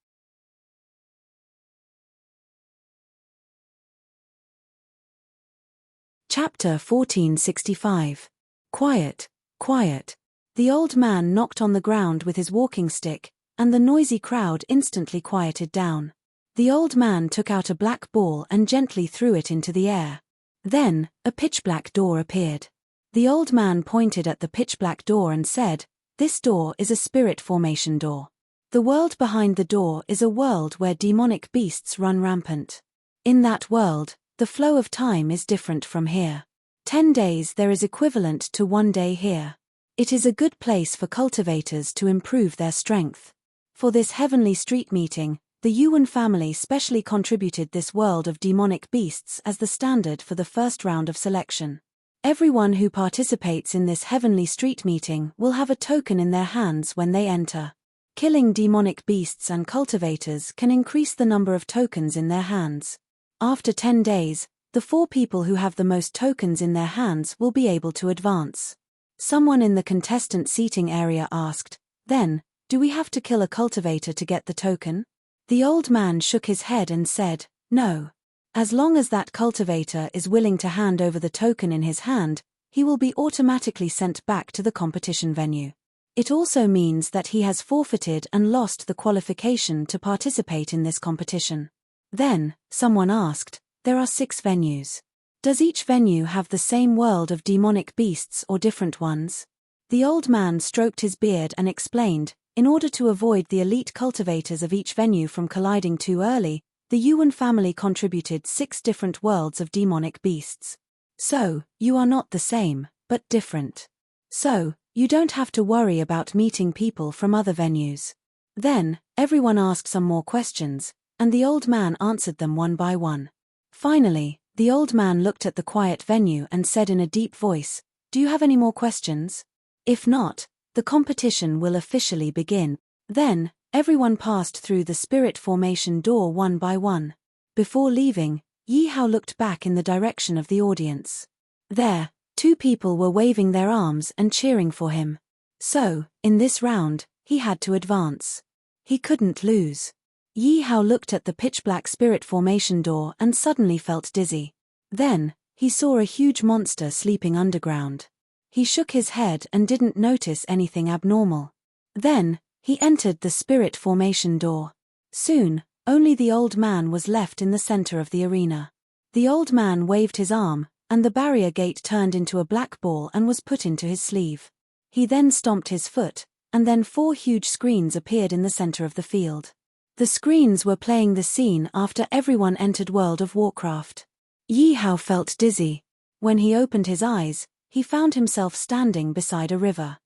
Chapter 1465. Quiet, quiet. The old man knocked on the ground with his walking stick, and the noisy crowd instantly quieted down. The old man took out a black ball and gently threw it into the air. Then, a pitch-black door appeared. The old man pointed at the pitch-black door and said, "This door is a spirit formation door. The world behind the door is a world where demonic beasts run rampant. In that world, the flow of time is different from here. 10 days there is equivalent to 1 day here. It is a good place for cultivators to improve their strength." For this heavenly street meeting, the Yuan family specially contributed this world of demonic beasts as the standard for the first round of selection. Everyone who participates in this heavenly street meeting will have a token in their hands when they enter. Killing demonic beasts and cultivators can increase the number of tokens in their hands. After 10 days, the 4 people who have the most tokens in their hands will be able to advance. Someone in the contestant seating area asked, "Then, do we have to kill a cultivator to get the token?" The old man shook his head and said, "No. As long as that cultivator is willing to hand over the token in his hand, he will be automatically sent back to the competition venue. It also means that he has forfeited and lost the qualification to participate in this competition." Then, someone asked, "There are 6 venues. Does each venue have the same world of demonic beasts or different ones?" The old man stroked his beard and explained, in order to avoid the elite cultivators of each venue from colliding too early, the Yuan family contributed 6 different worlds of demonic beasts. So, you are not the same, but different. So, you don't have to worry about meeting people from other venues. Then, everyone asked some more questions, and the old man answered them one by one. Finally, the old man looked at the quiet venue and said in a deep voice, "Do you have any more questions? If not, the competition will officially begin." Then, everyone passed through the spirit formation door one by one. Before leaving, Yi Hao looked back in the direction of the audience. There, 2 people were waving their arms and cheering for him. So, in this round, he had to advance. He couldn't lose. Yi Hao looked at the pitch-black spirit formation door and suddenly felt dizzy. Then, he saw a huge monster sleeping underground. He shook his head and didn't notice anything abnormal. Then, he entered the spirit formation door. Soon, only the old man was left in the center of the arena. The old man waved his arm, and the barrier gate turned into a black ball and was put into his sleeve. He then stomped his foot, and then 4 huge screens appeared in the center of the field. The screens were playing the scene after everyone entered World of Warcraft. Yi Hao felt dizzy. When he opened his eyes, he found himself standing beside a river.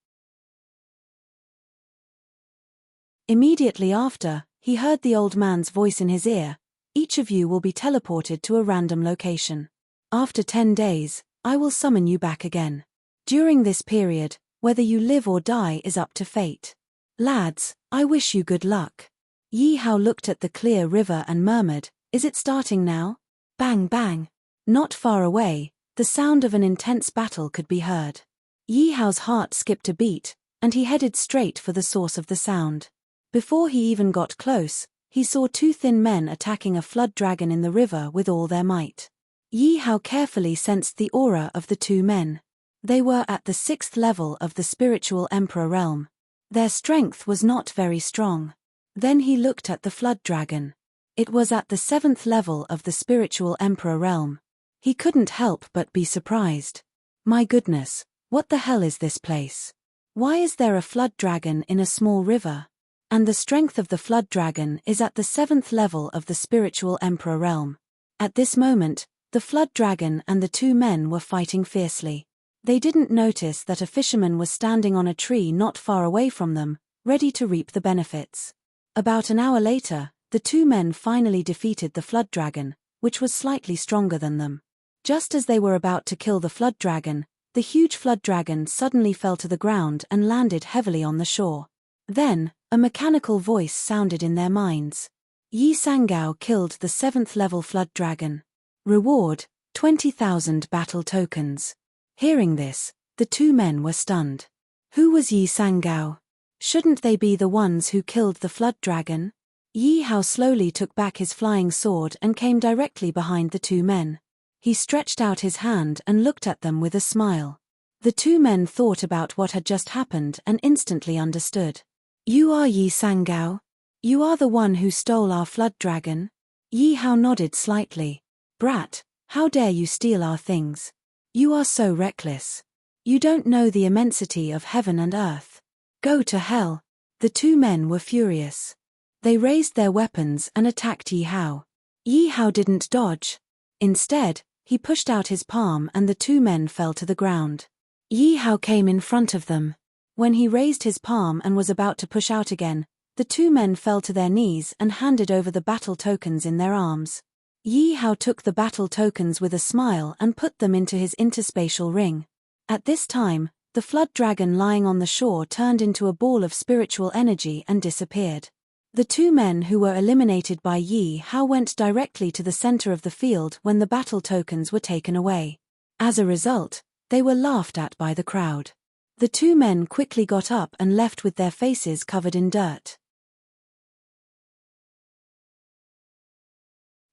Immediately after, he heard the old man's voice in his ear, "Each of you will be teleported to a random location. After 10 days, I will summon you back again. During this period, whether you live or die is up to fate. Lads, I wish you good luck." Yi Hao looked at the clear river and murmured, "Is it starting now?" Bang bang. Not far away, the sound of an intense battle could be heard. Yi Hao's heart skipped a beat, and he headed straight for the source of the sound. Before he even got close, he saw 2 thin men attacking a flood dragon in the river with all their might. Yi Hao carefully sensed the aura of the 2 men. They were at the 6th level of the spiritual emperor realm. Their strength was not very strong. Then he looked at the flood dragon. It was at the 7th level of the spiritual emperor realm. He couldn't help but be surprised. My goodness, what the hell is this place? Why is there a flood dragon in a small river? And the strength of the flood dragon is at the 7th level of the spiritual emperor realm. At this moment, the flood dragon and the 2 men were fighting fiercely. They didn't notice that a fisherman was standing on a tree not far away from them, ready to reap the benefits. About an hour later, the 2 men finally defeated the flood dragon, which was slightly stronger than them. Just as they were about to kill the flood dragon, the huge flood dragon suddenly fell to the ground and landed heavily on the shore. Then, a mechanical voice sounded in their minds. Yi Sangao killed the 7th level flood dragon. Reward, 20,000 battle tokens. Hearing this, the 2 men were stunned. Who was Yi Sangao? Shouldn't they be the ones who killed the flood dragon? Yi Hao slowly took back his flying sword and came directly behind the 2 men. He stretched out his hand and looked at them with a smile. The 2 men thought about what had just happened and instantly understood. You are Yi Sangao? You are the one who stole our flood dragon? Yi Hao nodded slightly. Brat, how dare you steal our things? You are so reckless. You don't know the immensity of heaven and earth. Go to hell. The two men were furious. They raised their weapons and attacked Yi Hao. Yi Hao didn't dodge. Instead, he pushed out his palm and the two men fell to the ground. Yi Hao came in front of them. When he raised his palm and was about to push out again, the two men fell to their knees and handed over the battle tokens in their arms. Yi Hao took the battle tokens with a smile and put them into his interspatial ring. At this time, the flood dragon lying on the shore turned into a ball of spiritual energy and disappeared. The two men who were eliminated by Yi Hao went directly to the center of the field when the battle tokens were taken away. As a result, they were laughed at by the crowd. The two men quickly got up and left with their faces covered in dirt.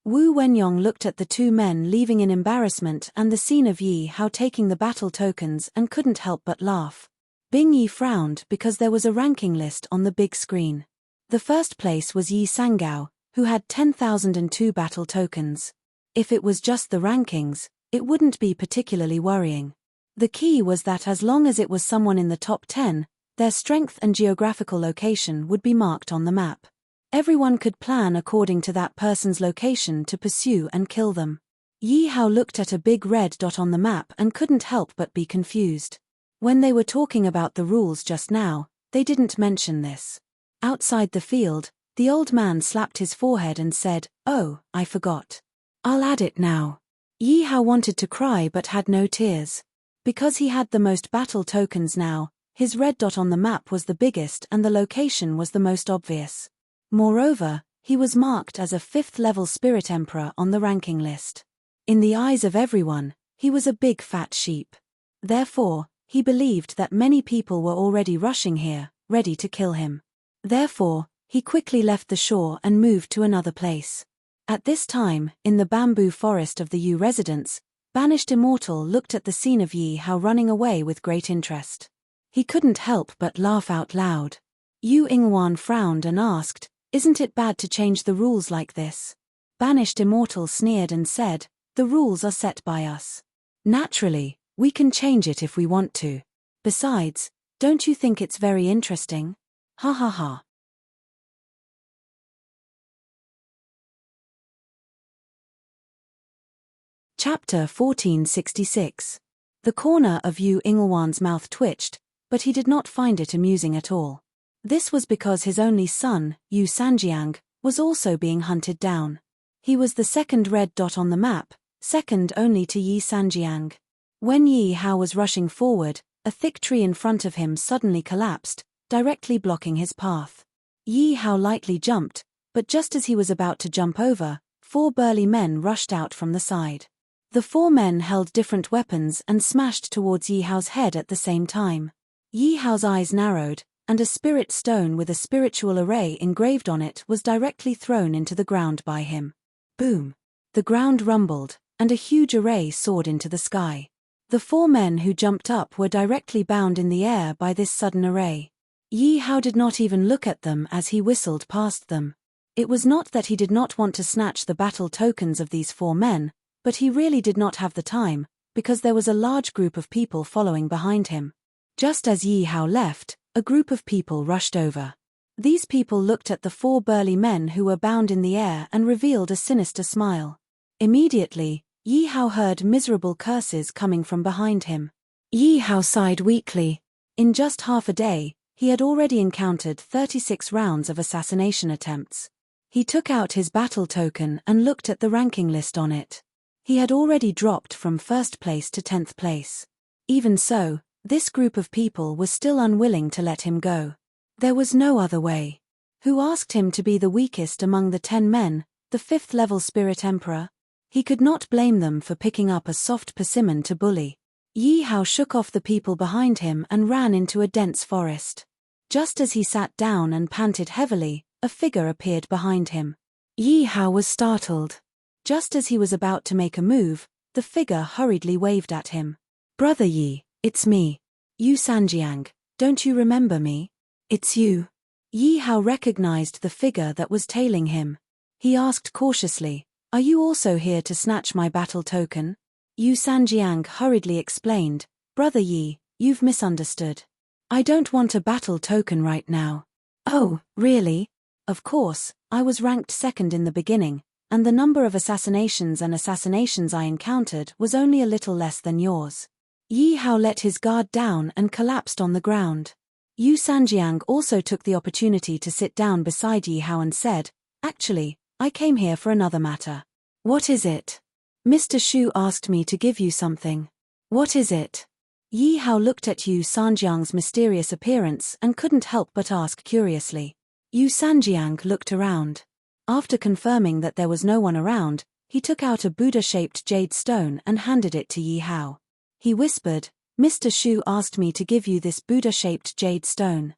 Wu Wenyong looked at the two men leaving in embarrassment and the scene of Yi Hao taking the battle tokens and couldn't help but laugh. Bing Yi frowned because there was a ranking list on the big screen. The first place was Yi Sangao, who had 10,002 battle tokens. If it was just the rankings, it wouldn't be particularly worrying. The key was that as long as it was someone in the top 10, their strength and geographical location would be marked on the map. Everyone could plan according to that person's location to pursue and kill them. Yi Hao looked at a big red dot on the map and couldn't help but be confused. When they were talking about the rules just now, they didn't mention this. Outside the field, the old man slapped his forehead and said, "Oh, I forgot. I'll add it now." Yi Hao wanted to cry but had no tears. Because he had the most battle tokens now, his red dot on the map was the biggest and the location was the most obvious. Moreover, he was marked as a 5th-level Spirit Emperor on the ranking list. In the eyes of everyone, he was a big fat sheep. Therefore, he believed that many people were already rushing here, ready to kill him. Therefore, he quickly left the shore and moved to another place. At this time, in the bamboo forest of the Yu residence, Banished Immortal looked at the scene of Yi Hao running away with great interest. He couldn't help but laugh out loud. Yu Ingwan frowned and asked, "Isn't it bad to change the rules like this?" Banished Immortal sneered and said, "The rules are set by us. Naturally, we can change it if we want to. Besides, don't you think it's very interesting? Ha ha ha." Chapter 1466. The corner of Yu Ingwan's mouth twitched, but he did not find it amusing at all. This was because his only son, Yu Sanjiang, was also being hunted down. He was the second red dot on the map, second only to Yi Sanjiang. When Yi Hao was rushing forward, a thick tree in front of him suddenly collapsed, directly blocking his path. Yi Hao lightly jumped, but just as he was about to jump over, 4 burly men rushed out from the side. The 4 men held different weapons and smashed towards Yi Hao's head at the same time. Yi Hao's eyes narrowed, and a spirit stone with a spiritual array engraved on it was directly thrown into the ground by him. Boom! The ground rumbled, and a huge array soared into the sky. The 4 men who jumped up were directly bound in the air by this sudden array. Yi Hao did not even look at them as he whistled past them. It was not that he did not want to snatch the battle tokens of these 4 men, but he really did not have the time, because there was a large group of people following behind him. Just as Yi Hao left, a group of people rushed over. These people looked at the 4 burly men who were bound in the air and revealed a sinister smile. Immediately, Yi Hao heard miserable curses coming from behind him. Yi Hao sighed weakly. In just half a day, he had already encountered 36 rounds of assassination attempts. He took out his battle token and looked at the ranking list on it. He had already dropped from 1st place to 10th place. Even so, this group of people was still unwilling to let him go. There was no other way. Who asked him to be the weakest among the 10 men, the 5th-level Spirit Emperor? He could not blame them for picking up a soft persimmon to bully. Yi Hao shook off the people behind him and ran into a dense forest. Just as he sat down and panted heavily, a figure appeared behind him. Yi Hao was startled. Just as he was about to make a move, the figure hurriedly waved at him. "Brother Yi, it's me. Yu Sanjiang, don't you remember me? It's you." Yi Hao recognized the figure that was tailing him. He asked cautiously, "Are you also here to snatch my battle token?" Yu Sanjiang hurriedly explained, "Brother Yi, you've misunderstood. I don't want a battle token right now." "Oh, really?" "Of course, I was ranked second in the beginning, and the number of assassinations I encountered was only a little less than yours." Yi Hao let his guard down and collapsed on the ground. Yu Sanjiang also took the opportunity to sit down beside Yi Hao and said, "Actually, I came here for another matter." "What is it?" "Mr. Shu asked me to give you something." "What is it?" Yi Hao looked at Yu Sanjiang's mysterious appearance and couldn't help but ask curiously. Yu Sanjiang looked around. After confirming that there was no one around, he took out a Buddha-shaped jade stone and handed it to Yi Hao. He whispered, "Mr. Shu asked me to give you this Buddha-shaped jade stone."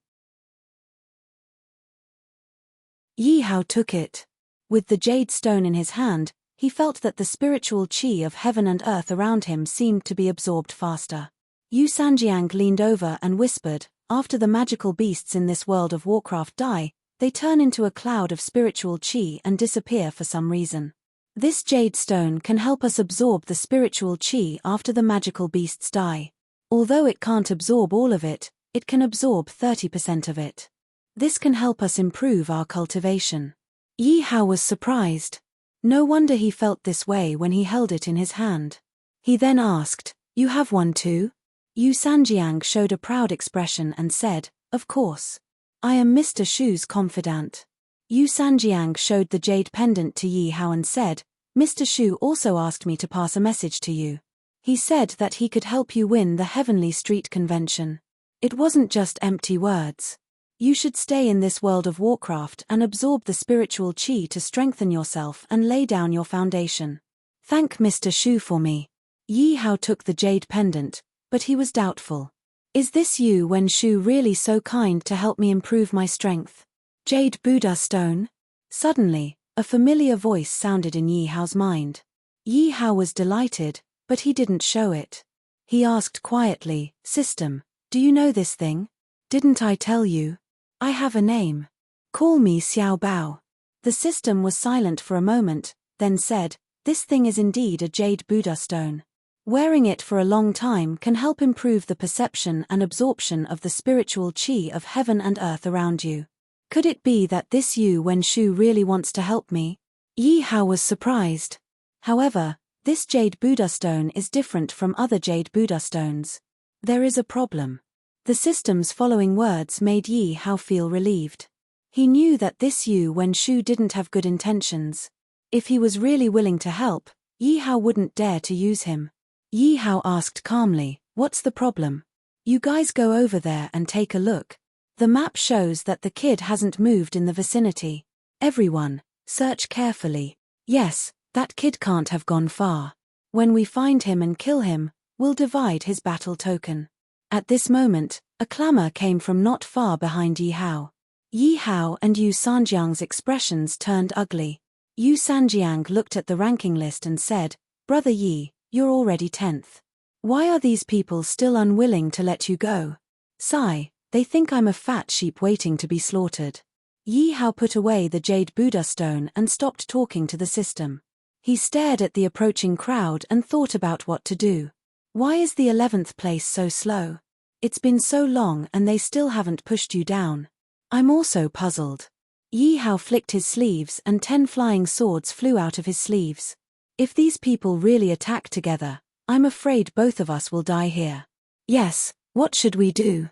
Yi Hao took it. With the jade stone in his hand, he felt that the spiritual qi of heaven and earth around him seemed to be absorbed faster. Yu Sanjiang leaned over and whispered, "After the magical beasts in this world of Warcraft die, they turn into a cloud of spiritual qi and disappear for some reason. This jade stone can help us absorb the spiritual qi after the magical beasts die. Although it can't absorb all of it, it can absorb 30% of it. This can help us improve our cultivation." Yi Hao was surprised. No wonder he felt this way when he held it in his hand. He then asked, "You have one too?" Yu Sanjiang showed a proud expression and said, "Of course. I am Mr. Shu's confidant." Yu Sanjiang showed the jade pendant to Yi Hao and said, "Mr. Shu also asked me to pass a message to you. He said that he could help you win the Heavenly Street Convention. It wasn't just empty words. You should stay in this world of Warcraft and absorb the spiritual qi to strengthen yourself and lay down your foundation. Thank Mr. Shu for me." Yi Hao took the jade pendant, but he was doubtful. "Is this Yu Wen Shu really so kind to help me improve my strength?" "Jade Buddha stone?" Suddenly, a familiar voice sounded in Yi Hao's mind. Yi Hao was delighted, but he didn't show it. He asked quietly, "System, do you know this thing?" "Didn't I tell you? I have a name. Call me Xiao Bao." The system was silent for a moment, then said, "This thing is indeed a jade Buddha stone. Wearing it for a long time can help improve the perception and absorption of the spiritual qi of heaven and earth around you. Could it be that this Yu Wen Shu really wants to help me?" Yi Hao was surprised. However, this jade Buddha stone is different from other jade Buddha stones. There is a problem. The system's following words made Yi Hao feel relieved. He knew that this Yu Wen Shu didn't have good intentions. If he was really willing to help, Yi Hao wouldn't dare to use him. Yi Hao asked calmly, "What's the problem?" "You guys go over there and take a look. The map shows that the kid hasn't moved in the vicinity. Everyone, search carefully. Yes, that kid can't have gone far. When we find him and kill him, we'll divide his battle token." At this moment, a clamor came from not far behind Yi Hao. Yi Hao and Yu Sanjiang's expressions turned ugly. Yu Sanjiang looked at the ranking list and said, "Brother Yi, you're already 10th. Why are these people still unwilling to let you go?" "Sigh, they think I'm a fat sheep waiting to be slaughtered." Yi Hao put away the jade Buddha stone and stopped talking to the system. He stared at the approaching crowd and thought about what to do. Why is the 11th place so slow? It's been so long and they still haven't pushed you down. I'm also puzzled. Yi Hao flicked his sleeves and 10 flying swords flew out of his sleeves. If these people really attack together, I'm afraid both of us will die here. Yes, what should we do?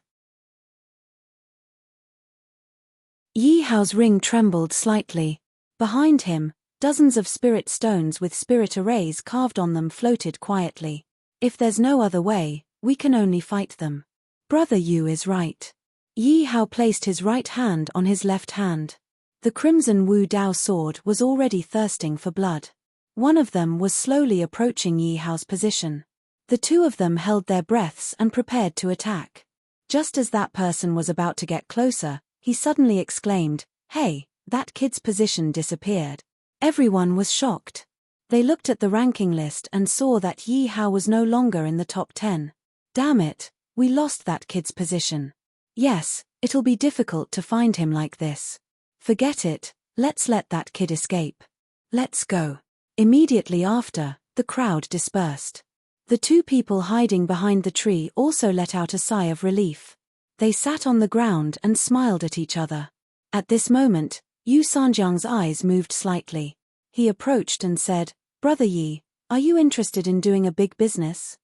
Yi Hao's ring trembled slightly. Behind him, dozens of spirit stones with spirit arrays carved on them floated quietly. If there's no other way, we can only fight them. Brother Yu is right. Yi Hao placed his right hand on his left hand. The crimson Wu Dao sword was already thirsting for blood. One of them was slowly approaching Yi Hao's position. The two of them held their breaths and prepared to attack. Just as that person was about to get closer, he suddenly exclaimed, "Hey, that kid's position disappeared." Everyone was shocked. They looked at the ranking list and saw that Yi Hao was no longer in the top 10. Damn it, we lost that kid's position. Yes, it'll be difficult to find him like this. Forget it, Let's let that kid escape. Let's go. Immediately after, the crowd dispersed. The two people hiding behind the tree also let out a sigh of relief. They sat on the ground and smiled at each other. At this moment, Yu Sanjiang's eyes moved slightly. He approached and said, "Brother Yi, are you interested in doing a big business?"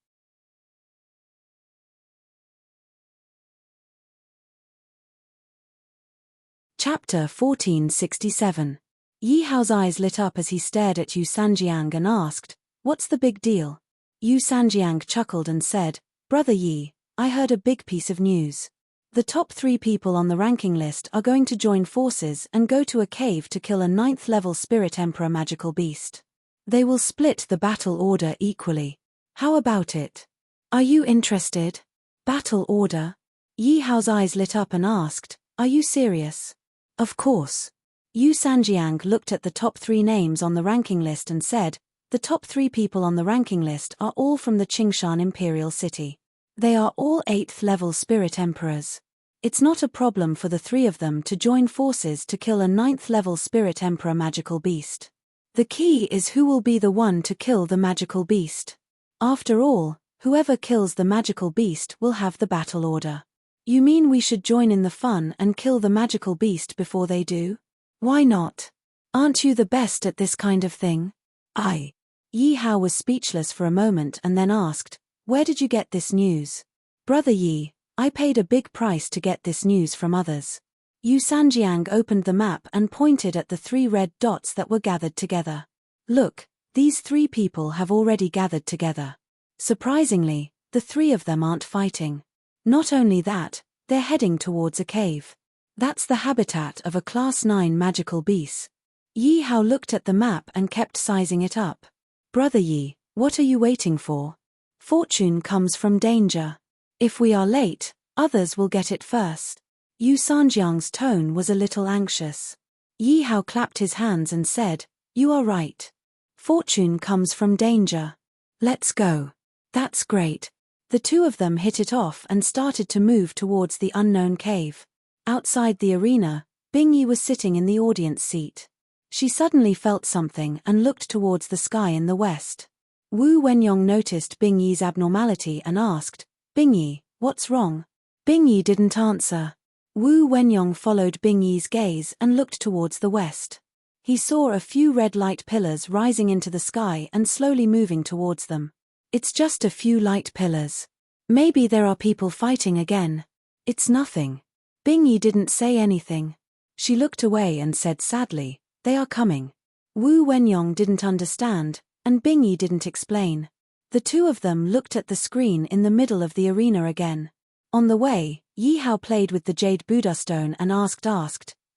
Chapter 1467. Yi Hao's eyes lit up as he stared at Yu Sanjiang and asked, "What's the big deal?" Yu Sanjiang chuckled and said, "Brother Yi, I heard a big piece of news. The top 3 people on the ranking list are going to join forces and go to a cave to kill a 9th-level Spirit Emperor magical beast. They will split the battle order equally. How about it? Are you interested?" Battle order? Yi Hao's eyes lit up and asked, "Are you serious?" "Of course." Yu Sanjiang looked at the top 3 names on the ranking list and said, "The top 3 people on the ranking list are all from the Qingshan Imperial City. They are all 8th-level Spirit Emperors. It's not a problem for the 3 of them to join forces to kill a 9th-level Spirit Emperor magical beast. The key is who will be the one to kill the magical beast. After all, whoever kills the magical beast will have the battle order." "You mean we should join in the fun and kill the magical beast before they do?" "Why not? Aren't you the best at this kind of thing?" Yi Hao was speechless for a moment and then asked, "Where did you get this news?" "Brother Yi, I paid a big price to get this news from others." Yu Sanjiang opened the map and pointed at the 3 red dots that were gathered together. "Look, these 3 people have already gathered together. Surprisingly, the 3 of them aren't fighting. Not only that, they're heading towards a cave. That's the habitat of a Class 9 magical beast." Yi Hao looked at the map and kept sizing it up. "Brother Yi, what are you waiting for? Fortune comes from danger. If we are late, others will get it first." Yu Sanjiang's tone was a little anxious. Yi Hao clapped his hands and said, "You are right. Fortune comes from danger. Let's go." "That's great." The 2 of them hit it off and started to move towards the unknown cave. Outside the arena, Bingyi was sitting in the audience seat. She suddenly felt something and looked towards the sky in the west. Wu Wenyong noticed Bingyi's abnormality and asked, "Bingyi, what's wrong?" Bingyi didn't answer. Wu Wenyong followed Bingyi's gaze and looked towards the west. He saw a few red light pillars rising into the sky and slowly moving towards them. "It's just a few light pillars. Maybe there are people fighting again. It's nothing." Bingyi didn't say anything. She looked away and said sadly, "They are coming." Wu Wenyong didn't understand, and Bingyi didn't explain. The 2 of them looked at the screen in the middle of the arena again. On the way, Yi Hao played with the Jade Buddha stone and asked,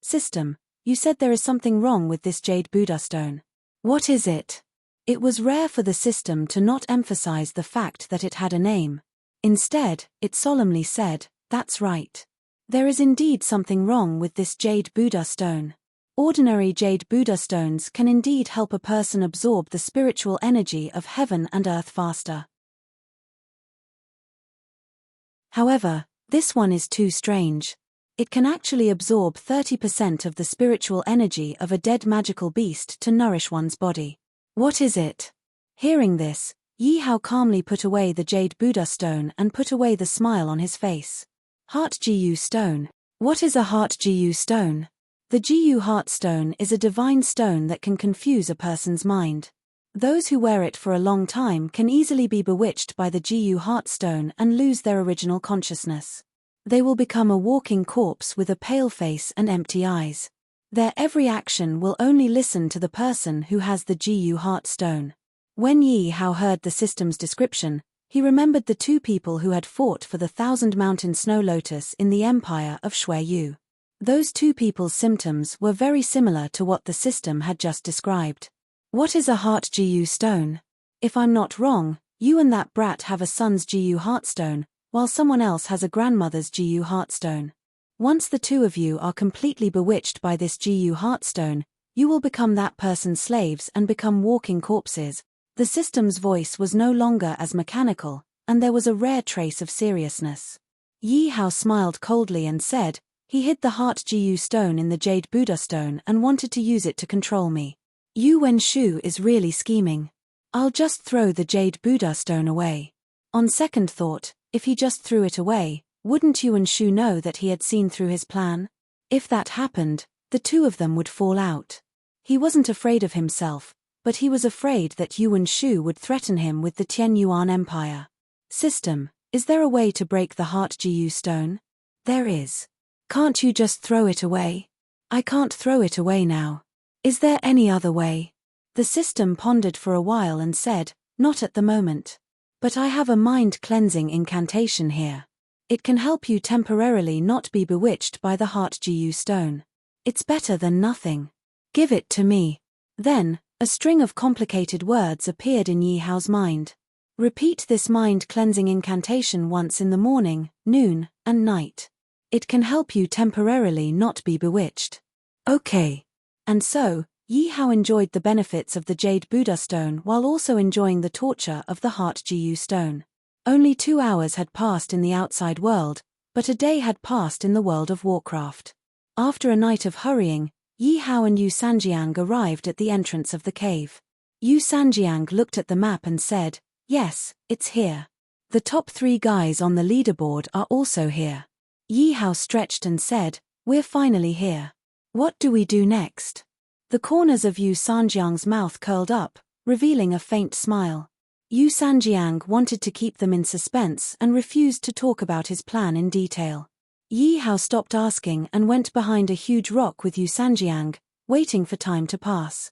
"System, you said there is something wrong with this Jade Buddha stone. What is it?" It was rare for the system to not emphasize the fact that it had a name. Instead, it solemnly said, "That's right. There is indeed something wrong with this Jade Buddha stone. Ordinary Jade Buddha stones can indeed help a person absorb the spiritual energy of heaven and earth faster. However, this one is too strange. It can actually absorb 30% of the spiritual energy of a dead magical beast to nourish one's body. What is it?" Hearing this, Yi Hao calmly put away the Jade Buddha stone and put away the smile on his face. "Heart Jiyu stone. What is a heart Jiyu stone?" The Jiyu heart stone is a divine stone that can confuse a person's mind. Those who wear it for a long time can easily be bewitched by the Jiyu heart stone and lose their original consciousness. They will become a walking corpse with a pale face and empty eyes. Their every action will only listen to the person who has the Jiyu heart stone. When Yi Hao heard the system's description, he remembered the 2 people who had fought for the 1,000 Mountain Snow Lotus in the empire of Shuiyu. Those 2 people's symptoms were very similar to what the system had just described. "What is a heart Jiyu stone? If I'm not wrong, you and that brat have a son's Jiyu heartstone, while someone else has a grandmother's Jiyu heartstone. Once the 2 of you are completely bewitched by this Jiyu heartstone, you will become that person's slaves and become walking corpses." The system's voice was no longer as mechanical, and there was a rare trace of seriousness. Yi Hao smiled coldly and said, He hid the Heart Gu stone in the Jade Buddha stone and wanted to use it to control me. Yu Wenshu is really scheming. I'll just throw the Jade Buddha stone away. On second thought, if he just threw it away, wouldn't Yu Wenshu know that he had seen through his plan? If that happened, the two of them would fall out. He wasn't afraid of himself, but he was afraid that Yu Wenshu would threaten him with the Tian Yuan Empire. System, is there a way to break the Heart Gu stone? There is. Can't you just throw it away? I can't throw it away now. Is there any other way? The system pondered for a while and said, not at the moment. But I have a mind-cleansing incantation here. It can help you temporarily not be bewitched by the Heart Gu stone. It's better than nothing. Give it to me. Then, a string of complicated words appeared in Yi Hao's mind. Repeat this mind-cleansing incantation once in the morning, noon, and night. It can help you temporarily not be bewitched. Okay. And so, Yi Hao enjoyed the benefits of the Jade Buddha stone while also enjoying the torture of the Heart Gu stone. Only 2 hours had passed in the outside world, but a day had passed in the world of Warcraft. After a night of hurrying, Yi Hao and Yu Sanjiang arrived at the entrance of the cave. Yu Sanjiang looked at the map and said, yes, it's here. The top 3 guys on the leaderboard are also here. Yi Hao stretched and said, we're finally here. What do we do next? The corners of Yu Sanjiang's mouth curled up, revealing a faint smile. Yu Sanjiang wanted to keep them in suspense and refused to talk about his plan in detail. Yi Hao stopped asking and went behind a huge rock with Yu Sanjiang, waiting for time to pass.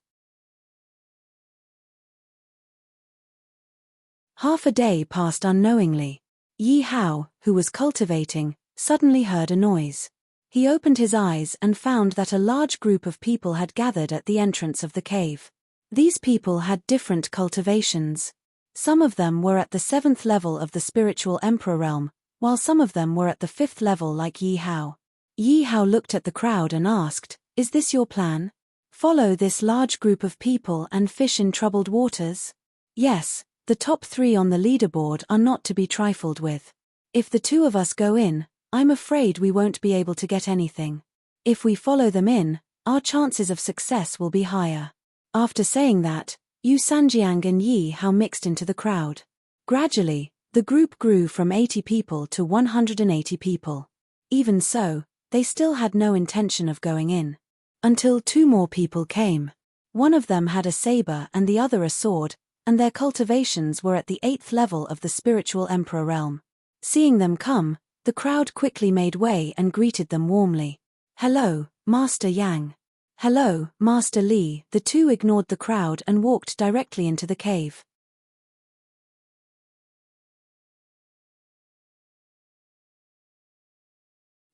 Half a day passed unknowingly. Yi Hao, who was cultivating, suddenly heard a noise. He opened his eyes and found that a large group of people had gathered at the entrance of the cave. These people had different cultivations. Some of them were at the 7th level of the spiritual emperor realm, while some of them were at the 5th level like Yi Hao. Yi Hao looked at the crowd and asked, is this your plan? Follow this large group of people and fish in troubled waters? Yes, the top 3 on the leaderboard are not to be trifled with. If the 2 of us go in, I'm afraid we won't be able to get anything. If we follow them in, our chances of success will be higher. After saying that, Yu Sanjiang and Yi Hao mixed into the crowd. Gradually, the group grew from 80 people to 180 people. Even so, they still had no intention of going in. Until 2 more people came. One of them had a saber and the other a sword, and their cultivations were at the 8th level of the spiritual emperor realm. Seeing them come, the crowd quickly made way and greeted them warmly. Hello, Master Yang. Hello, Master Li. The 2 ignored the crowd and walked directly into the cave.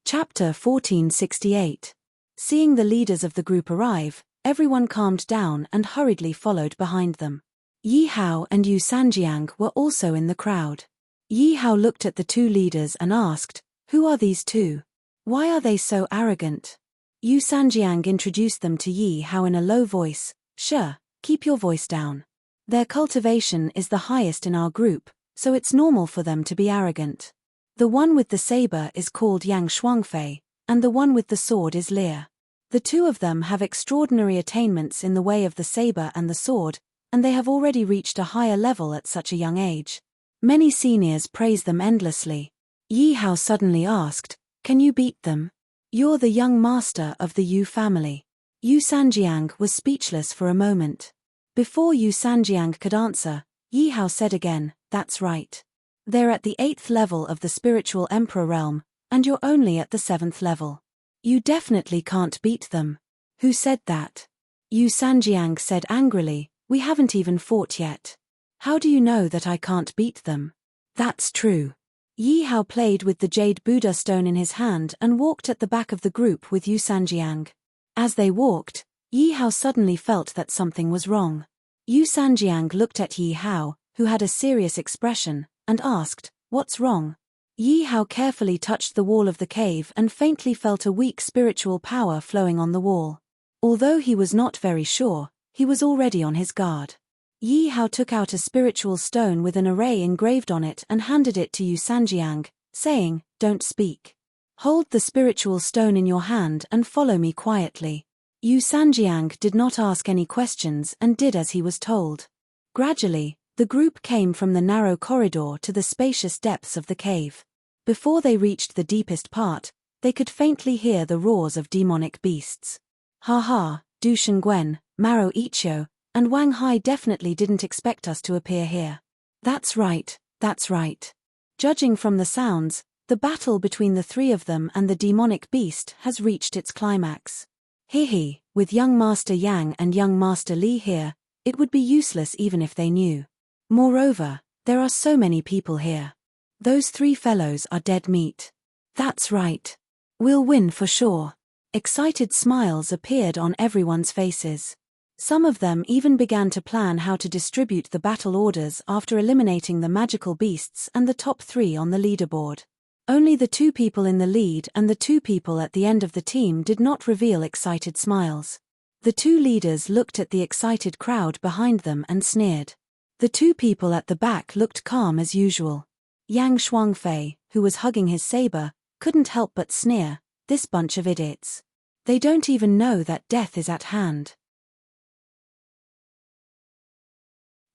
Chapter 1468. Seeing the leaders of the group arrive, everyone calmed down and hurriedly followed behind them. Yi Hao and Yu Sanjiang were also in the crowd. Yi Hao looked at the 2 leaders and asked, who are these 2? Why are they so arrogant? Yu Sanjiang introduced them to Yi Hao in a low voice. Sure, keep your voice down. Their cultivation is the highest in our group, so it's normal for them to be arrogant. The one with the saber is called Yang Shuangfei, and the one with the sword is Lear. The 2 of them have extraordinary attainments in the way of the saber and the sword, and they have already reached a higher level at such a young age. Many seniors praise them endlessly. Yi Hao suddenly asked, can you beat them? You're the young master of the Yu family. Yu Sanjiang was speechless for a moment. Before Yu Sanjiang could answer, Yi Hao said again, that's right. They're at the 8th level of the spiritual emperor realm, and you're only at the 7th level. You definitely can't beat them. Who said that? Yu Sanjiang said angrily, we haven't even fought yet. How do you know that I can't beat them? That's true. Yi Hao played with the Jade Buddha stone in his hand and walked at the back of the group with Yu Sanjiang. As they walked, Yi Hao suddenly felt that something was wrong. Yu Sanjiang looked at Yi Hao, who had a serious expression, and asked, what's wrong? Yi Hao carefully touched the wall of the cave and faintly felt a weak spiritual power flowing on the wall. Although he was not very sure, he was already on his guard. Yi Hao took out a spiritual stone with an array engraved on it and handed it to Yu Sanjiang, saying, don't speak. Hold the spiritual stone in your hand and follow me quietly. Yu Sanjiang did not ask any questions and did as he was told. Gradually, the group came from the narrow corridor to the spacious depths of the cave. Before they reached the deepest part, they could faintly hear the roars of demonic beasts. Ha ha, Du Shengwen, Maro Icho, and Wang Hai definitely didn't expect us to appear here. That's right, that's right. Judging from the sounds, the battle between the three of them and the demonic beast has reached its climax. Hehe, with young Master Yang and young Master Li here, it would be useless even if they knew. Moreover, there are so many people here. Those three fellows are dead meat. That's right. We'll win for sure. Excited smiles appeared on everyone's faces. Some of them even began to plan how to distribute the battle orders after eliminating the magical beasts and the top three on the leaderboard. Only the two people in the lead and the two people at the end of the team did not reveal excited smiles. The two leaders looked at the excited crowd behind them and sneered. The two people at the back looked calm as usual. Yang Shuangfei, who was hugging his saber, couldn't help but sneer, this bunch of idiots. They don't even know that death is at hand.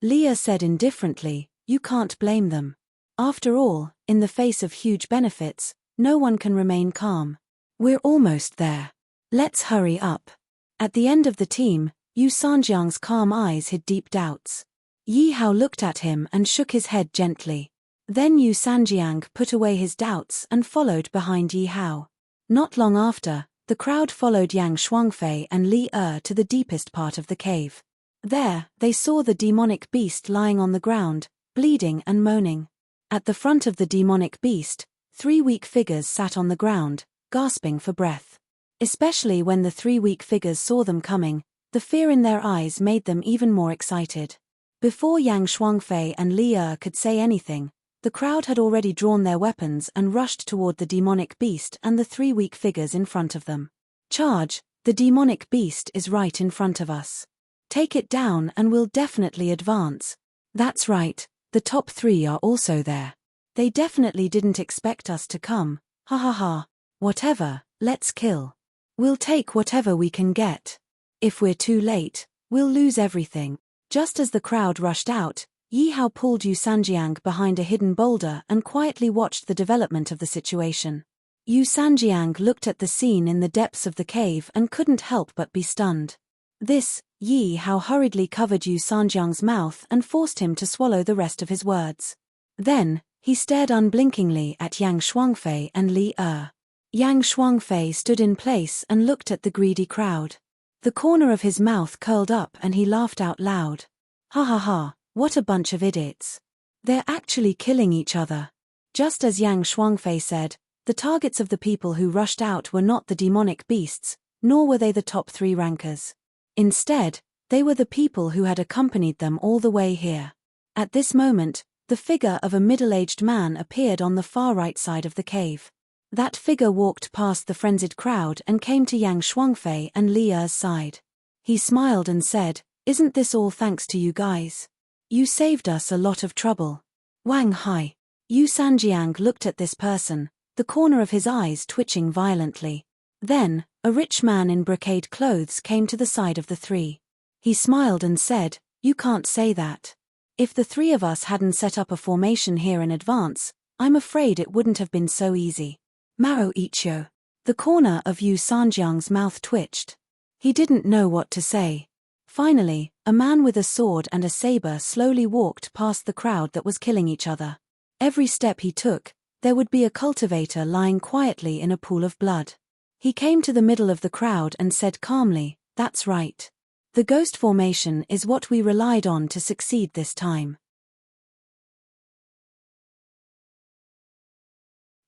Leah said indifferently, you can't blame them. After all, in the face of huge benefits, no one can remain calm. We're almost there. Let's hurry up. At the end of the team, Yu Sanjiang's calm eyes hid deep doubts. Yi Hao looked at him and shook his head gently. Then Yu Sanjiang put away his doubts and followed behind Yi Hao. Not long after, the crowd followed Yang Shuangfei and Li to the deepest part of the cave. There, they saw the demonic beast lying on the ground, bleeding and moaning. At the front of the demonic beast, three weak figures sat on the ground, gasping for breath. Especially when the three weak figures saw them coming, the fear in their eyes made them even more excited. Before Yang Shuangfei and Li could say anything, the crowd had already drawn their weapons and rushed toward the demonic beast and the three weak figures in front of them. Charge, the demonic beast is right in front of us. Take it down and we'll definitely advance. That's right, the top three are also there. They definitely didn't expect us to come, ha ha ha. Whatever, let's kill. We'll take whatever we can get. If we're too late, we'll lose everything. Just as the crowd rushed out, Yi Hao pulled Yu Sanjiang behind a hidden boulder and quietly watched the development of the situation. Yu Sanjiang looked at the scene in the depths of the cave and couldn't help but be stunned. Yi Hao hurriedly covered Yu Sanjiang's mouth and forced him to swallow the rest of his words. Then, he stared unblinkingly at Yang Shuangfei and Li. Yang Shuangfei stood in place and looked at the greedy crowd. The corner of his mouth curled up and he laughed out loud. Ha ha ha, what a bunch of idiots. They're actually killing each other. Just as Yang Shuangfei said, the targets of the people who rushed out were not the demonic beasts, nor were they the top three rankers. Instead, they were the people who had accompanied them all the way here. At this moment, the figure of a middle-aged man appeared on the far right side of the cave. That figure walked past the frenzied crowd and came to Yang Shuangfei and Li's side. He smiled and said, "Isn't this all thanks to you guys? You saved us a lot of trouble." Wang Hai. Yu Sanjiang looked at this person, the corner of his eyes twitching violently. Then, a rich man in brocade clothes came to the side of the three. He smiled and said, "You can't say that. If the three of us hadn't set up a formation here in advance, I'm afraid it wouldn't have been so easy." Maro Icho. The corner of Yu Sanjiang's mouth twitched. He didn't know what to say. Finally, a man with a sword and a saber slowly walked past the crowd that was killing each other. Every step he took, there would be a cultivator lying quietly in a pool of blood. He came to the middle of the crowd and said calmly, "That's right. The ghost formation is what we relied on to succeed this time.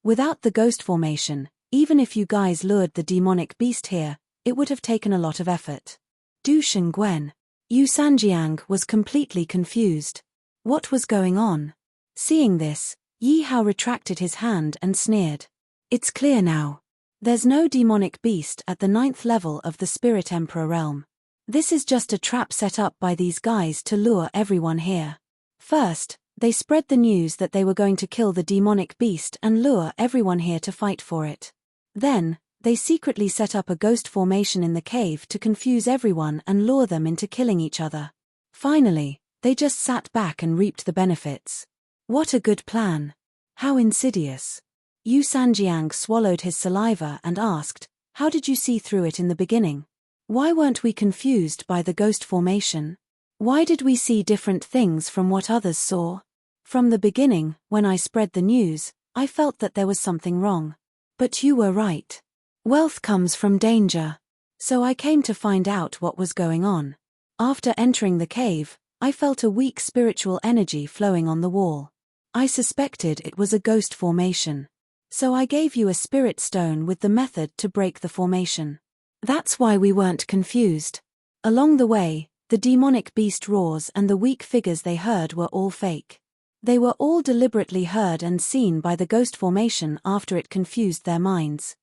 Without the ghost formation, even if you guys lured the demonic beast here, it would have taken a lot of effort." Du Shengwen. Yu Sanjiang was completely confused. What was going on? Seeing this, Yi Hao retracted his hand and sneered. "It's clear now. There's no demonic beast at the 9th level of the Spirit Emperor realm. This is just a trap set up by these guys to lure everyone here. First, they spread the news that they were going to kill the demonic beast and lure everyone here to fight for it. Then, they secretly set up a ghost formation in the cave to confuse everyone and lure them into killing each other. Finally, they just sat back and reaped the benefits. What a good plan. How insidious. Yu Sanjiang swallowed his saliva and asked, how did you see through it in the beginning? Why weren't we confused by the ghost formation? Why did we see different things from what others saw? From the beginning, when I spread the news, I felt that there was something wrong. But you were right. Wealth comes from danger. So I came to find out what was going on. After entering the cave, I felt a weak spiritual energy flowing on the wall. I suspected it was a ghost formation. So I gave you a spirit stone with the method to break the formation. That's why we weren't confused. Along the way, the demonic beast roars and the weak figures they heard were all fake. They were all deliberately heard and seen by the ghost formation after it confused their minds.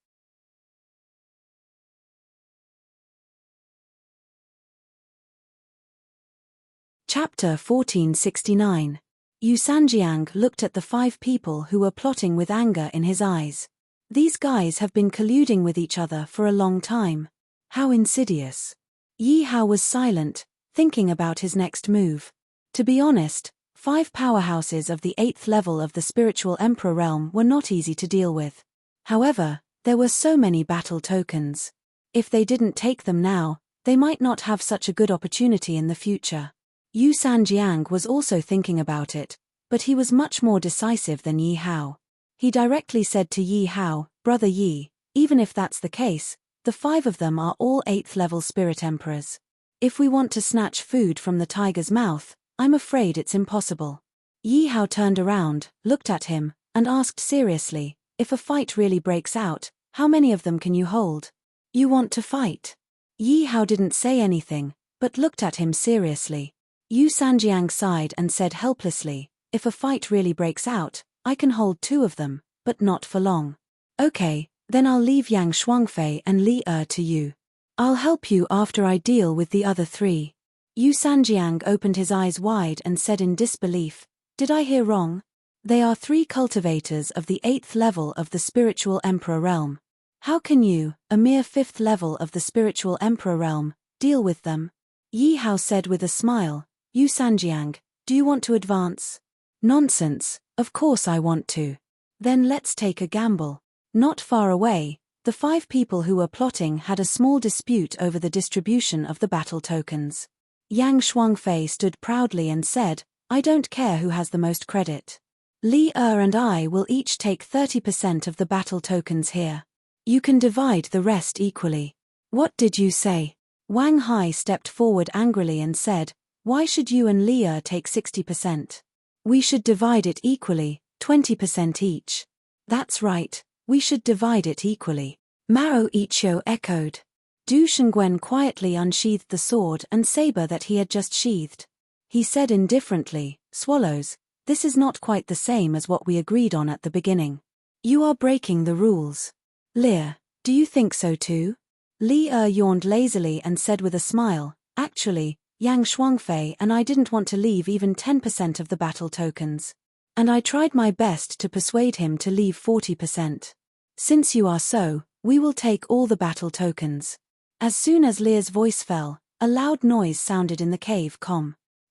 Chapter 1469. Yu Sanjiang looked at the 5 people who were plotting with anger in his eyes. These guys have been colluding with each other for a long time. How insidious. Yi Hao was silent, thinking about his next move. To be honest, 5 powerhouses of the 8th level of the spiritual emperor realm were not easy to deal with. However, there were so many battle tokens. If they didn't take them now, they might not have such a good opportunity in the future. Yu Sanjiang was also thinking about it, but he was much more decisive than Yi Hao. He directly said to Yi Hao, Brother Yi, even if that's the case, the 5 of them are all 8th level spirit emperors. If we want to snatch food from the tiger's mouth, I'm afraid it's impossible. Yi Hao turned around, looked at him, and asked seriously, if a fight really breaks out, how many of them can you hold? You want to fight? Yi Hao didn't say anything, but looked at him seriously. Yu Sanjiang sighed and said helplessly, if a fight really breaks out, I can hold 2 of them, but not for long. Okay, then I'll leave Yang Shuangfei and Li Er to you. I'll help you after I deal with the other 3. Yu Sanjiang opened his eyes wide and said in disbelief, did I hear wrong? They are 3 cultivators of the 8th level of the spiritual emperor realm. How can you, a mere 5th level of the spiritual emperor realm, deal with them? Yi Hao said with a smile, Yu Sanjiang, do you want to advance? Nonsense, of course I want to. Then let's take a gamble. Not far away, the 5 people who were plotting had a small dispute over the distribution of the battle tokens. Yang Shuangfei stood proudly and said, I don't care who has the most credit. Li Er and I will each take 30% of the battle tokens here. You can divide the rest equally. What did you say? Wang Hai stepped forward angrily and said, why should you and Li Er take 60%? We should divide it equally, 20% each. That's right, we should divide it equally. Mao Ichio echoed. Du Shengwen quietly unsheathed the sword and saber that he had just sheathed. He said indifferently, Swallows, this is not quite the same as what we agreed on at the beginning. You are breaking the rules. Lear, do you think so too? Li Er yawned lazily and said with a smile, actually, Yang Shuangfei and I didn't want to leave even 10% of the battle tokens. And I tried my best to persuade him to leave 40%. Since you are so, we will take all the battle tokens. As soon as Lear's voice fell, a loud noise sounded in the cave.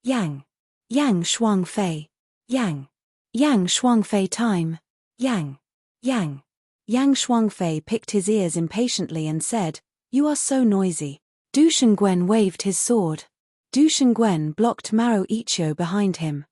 Yang Shuangfei. Yang Shuangfei time. Yang Shuangfei picked his ears impatiently and said, you are so noisy. Du Shengwen waved his sword. Du Shengwen blocked Mao Ichio behind him.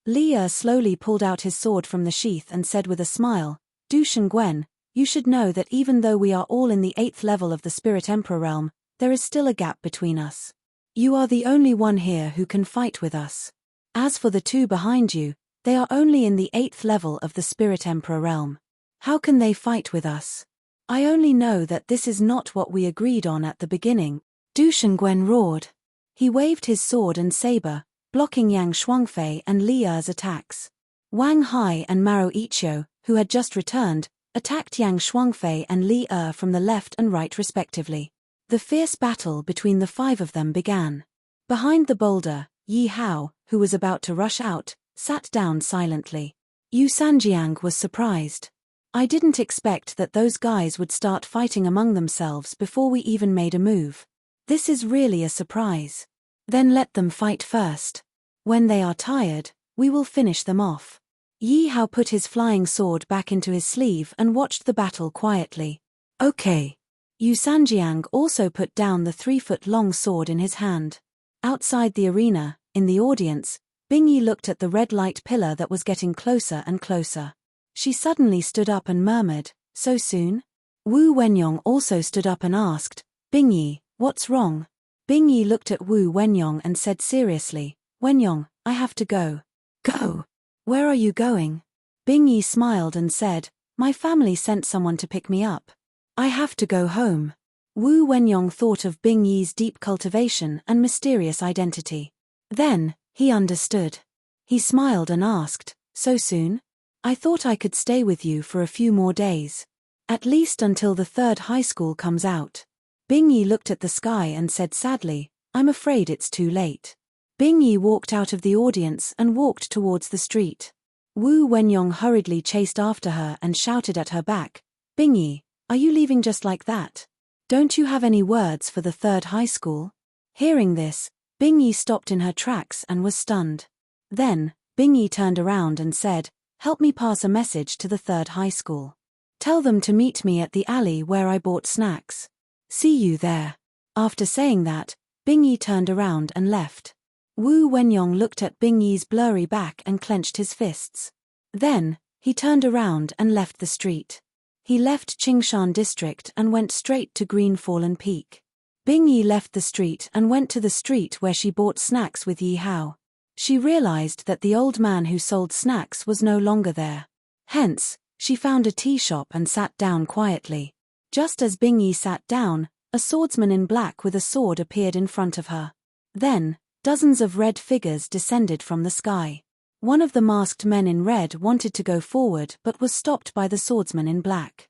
Li Er slowly pulled out his sword from the sheath and said with a smile, Du Shengwen, you should know that even though we are all in the 8th level of the Spirit Emperor realm, there is still a gap between us. You are the only one here who can fight with us. As for the 2 behind you, they are only in the 8th level of the Spirit Emperor realm. How can they fight with us? I only know that this is not what we agreed on at the beginning. Du Shengwen roared. He waved his sword and saber, blocking Yang Shuangfei and Li Er's attacks. Wang Hai and Mao Ichio, who had just returned, attacked Yang Shuangfei and Li Er from the left and right respectively. The fierce battle between the 5 of them began. Behind the boulder, Yi Hao, who was about to rush out, sat down silently. Yu Sanjiang was surprised. I didn't expect that those guys would start fighting among themselves before we even made a move. This is really a surprise. Then let them fight first. When they are tired, we will finish them off. Yi Hao put his flying sword back into his sleeve and watched the battle quietly. Okay. Yu Sanjiang also put down the 3-foot-long sword in his hand. Outside the arena, in the audience, Bingyi looked at the red light pillar that was getting closer and closer. She suddenly stood up and murmured, "So soon?" Wu Wenyong also stood up and asked, "Bingyi, what's wrong?" Bingyi looked at Wu Wenyong and said seriously, "Wenyong, I have to go." "Go? Where are you going?" Bingyi smiled and said, "My family sent someone to pick me up. I have to go home." Wu Wenyong thought of Bingyi's deep cultivation and mysterious identity. Then, he understood. He smiled and asked, "So soon? I thought I could stay with you for a few more days. At least until the 3rd high school comes out." Bingyi looked at the sky and said sadly, "I'm afraid it's too late." Bingyi walked out of the audience and walked towards the street. Wu Wenyong hurriedly chased after her and shouted at her back, "Bingyi, are you leaving just like that? Don't you have any words for the 3rd high school?" Hearing this, Bingyi stopped in her tracks and was stunned. Then, Bingyi turned around and said, "Help me pass a message to the 3rd high school. Tell them to meet me at the alley where I bought snacks. See you there." After saying that, Bingyi turned around and left. Wu Wenyong looked at Bingyi's blurry back and clenched his fists. Then, he turned around and left the street. He left Qingshan district and went straight to Green Fallen Peak. Bingyi left the street and went to the street where she bought snacks with Yi Hao. She realized that the old man who sold snacks was no longer there. Hence, she found a tea shop and sat down quietly. Just as Bingyi sat down, a swordsman in black with a sword appeared in front of her. Then, dozens of red figures descended from the sky. One of the masked men in red wanted to go forward but was stopped by the swordsman in black.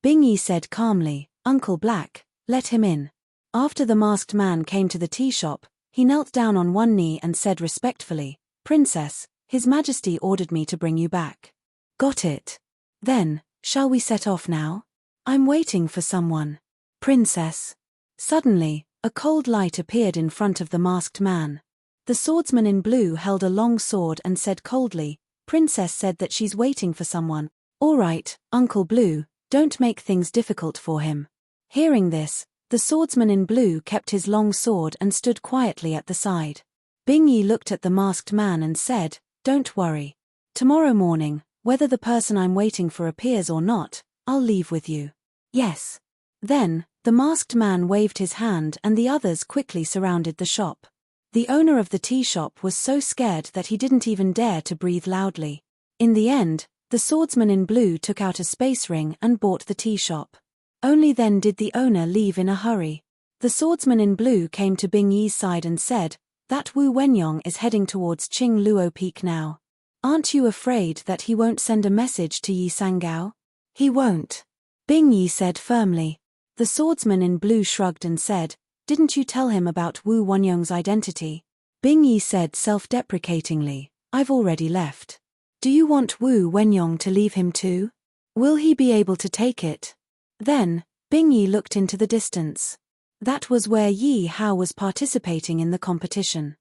Bingyi said calmly, "Uncle Black, let him in." After the masked man came to the tea shop, he knelt down on one knee and said respectfully, "Princess, His Majesty ordered me to bring you back." "Got it. Then, shall we set off now? I'm waiting for someone." "Princess." Suddenly, a cold light appeared in front of the masked man. The swordsman in blue held a long sword and said coldly, "Princess said that she's waiting for someone." "All right, Uncle Blue, don't make things difficult for him." Hearing this, the swordsman in blue kept his long sword and stood quietly at the side. Bingyi looked at the masked man and said, "Don't worry. Tomorrow morning, whether the person I'm waiting for appears or not, I'll leave with you." "Yes." Then, the masked man waved his hand and the others quickly surrounded the shop. The owner of the tea shop was so scared that he didn't even dare to breathe loudly. In the end, the swordsman in blue took out a space ring and bought the tea shop. Only then did the owner leave in a hurry. The swordsman in blue came to Bingyi's side and said, "That Wu Wenyong is heading towards Qing Luo Peak now. Aren't you afraid that he won't send a message to Yi Sangao?" "He won't," Bingyi said firmly. The swordsman in blue shrugged and said, "Didn't you tell him about Wu Wenyong's identity?" Bingyi said self-deprecatingly, "I've already left. Do you want Wu Wenyong to leave him too? Will he be able to take it?" Then, Bingyi looked into the distance. That was where Yi Hao was participating in the competition.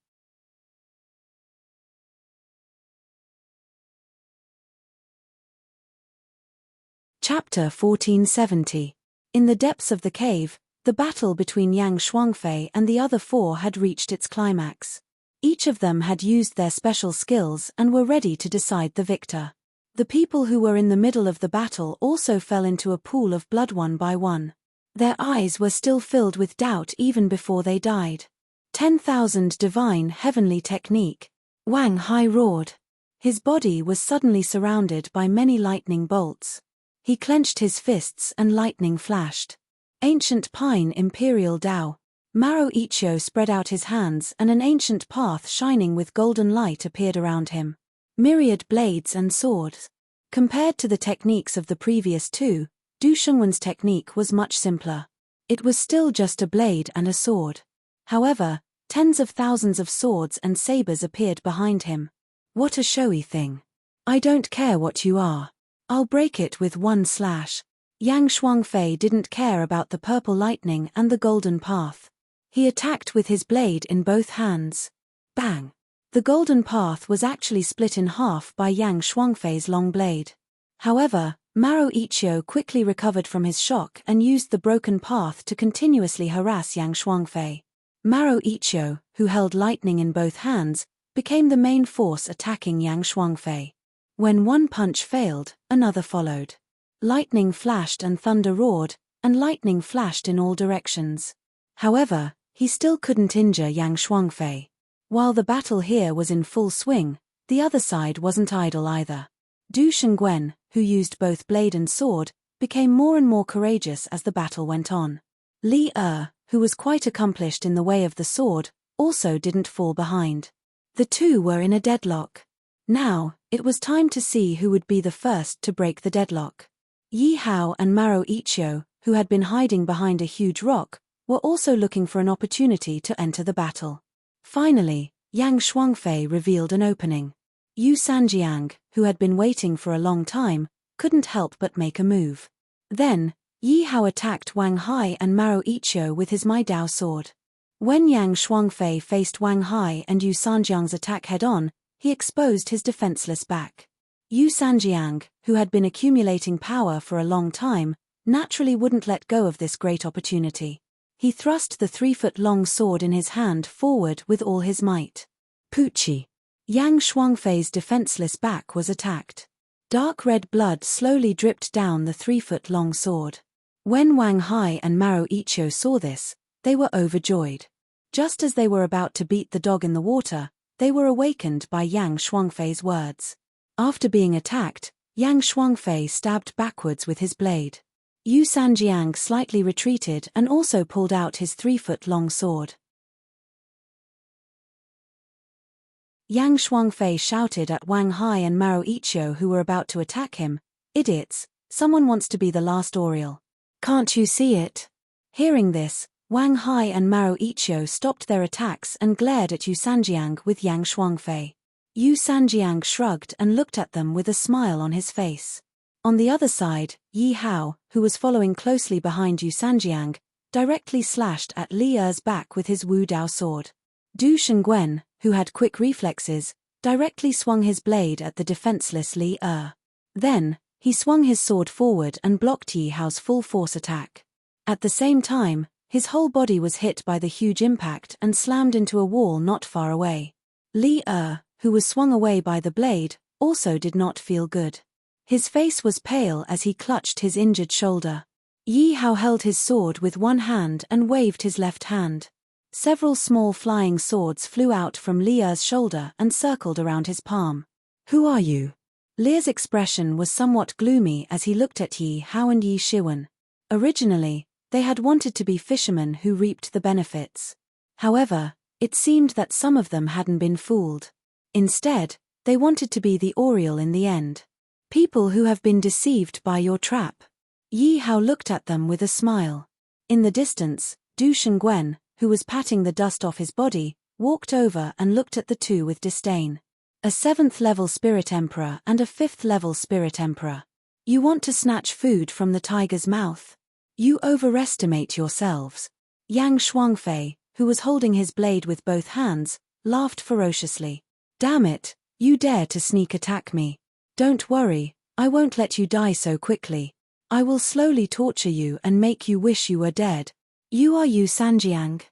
Chapter 1470. In the depths of the cave, the battle between Yang Shuangfei and the other 4 had reached its climax. Each of them had used their special skills and were ready to decide the victor. The people who were in the middle of the battle also fell into a pool of blood one by one. Their eyes were still filled with doubt even before they died. 10,000 divine heavenly technique. Wang Hai roared. His body was suddenly surrounded by many lightning bolts. He clenched his fists and lightning flashed. Ancient Pine Imperial Dao. Maro Ichio spread out his hands and an ancient path shining with golden light appeared around him. Myriad blades and swords. Compared to the techniques of the previous 2, Du Shengwen's technique was much simpler. It was still just a blade and a sword. However, Tens of thousands of swords and sabers appeared behind him. What a showy thing. I don't care what you are. I'll break it with one slash. Yang Shuangfei didn't care about the purple lightning and the golden path. He attacked with his blade in both hands. Bang! The golden path was actually split in half by Yang Shuangfei's long blade. However, Maro Ichio quickly recovered from his shock and used the broken path to continuously harass Yang Shuangfei. Maro Ichio, who held lightning in both hands, became the main force attacking Yang Shuangfei. When one punch failed, another followed. Lightning flashed and thunder roared, and lightning flashed in all directions. However, he still couldn't injure Yang Shuangfei. While the battle here was in full swing, the other side wasn't idle either. Du Shengwen, who used both blade and sword, became more and more courageous as the battle went on. Li who was quite accomplished in the way of the sword, also didn't fall behind. The two were in a deadlock. Now, it was time to see who would be the first to break the deadlock. Yi Hao and Maro Ichio, who had been hiding behind a huge rock, were also looking for an opportunity to enter the battle. Finally, Yang Shuangfei revealed an opening. Yu Sanjiang, who had been waiting for a long time, couldn't help but make a move. Then, Yi Hao attacked Wang Hai and Maro Ichio with his Mai Dao sword. When Yang Shuangfei faced Wang Hai and Yu Sanjiang's attack head-on, he exposed his defenseless back. Yu Sanjiang, who had been accumulating power for a long time, naturally wouldn't let go of this great opportunity. He thrust the 3-foot-long sword in his hand forward with all his might. Poochie! Yang Shuangfei's defenseless back was attacked. Dark red blood slowly dripped down the 3-foot-long sword. When Wang Hai and Maro Ichio saw this, they were overjoyed. Just as they were about to beat the dog in the water, they were awakened by Yang Shuangfei's words. After being attacked, Yang Shuangfei stabbed backwards with his blade. Yu Sanjiang slightly retreated and also pulled out his 3-foot-long sword. Yang Shuangfei shouted at Wang Hai and Maro Ichio, who were about to attack him, "Idiots, someone wants to be the last Oriole. Can't you see it?" Hearing this, Wang Hai and Maro Ichio stopped their attacks and glared at Yu Sanjiang with Yang Shuangfei. Yu Sanjiang shrugged and looked at them with a smile on his face. On the other side, Yi Hao, who was following closely behind Yu Sanjiang, directly slashed at Li Er's back with his Wu Dao sword. Du Shengwen, who had quick reflexes, directly swung his blade at the defenseless Li Er. Then, he swung his sword forward and blocked Yi Hao's full-force attack. At the same time, his whole body was hit by the huge impact and slammed into a wall not far away. Li Er, who was swung away by the blade, also did not feel good. His face was pale as he clutched his injured shoulder. Yi Hao held his sword with one hand and waved his left hand. Several small flying swords flew out from Li Er's shoulder and circled around his palm. "Who are you?" Li's expression was somewhat gloomy as he looked at Yi Hao and Yi Shiwen. Originally, they had wanted to be fishermen who reaped the benefits. However, it seemed that some of them hadn't been fooled. Instead, they wanted to be the Oriole in the end. "People who have been deceived by your trap." Yi Hao looked at them with a smile. In the distance, Du Shengwen, who was patting the dust off his body, walked over and looked at the two with disdain. A 7th-level Spirit Emperor and a 5th-level Spirit Emperor. You want to snatch food from the tiger's mouth? You overestimate yourselves. Yang Shuangfei, who was holding his blade with both hands, laughed ferociously. "Damn it, you dare to sneak attack me. Don't worry, I won't let you die so quickly. I will slowly torture you and make you wish you were dead. You are Yu Sanjiang."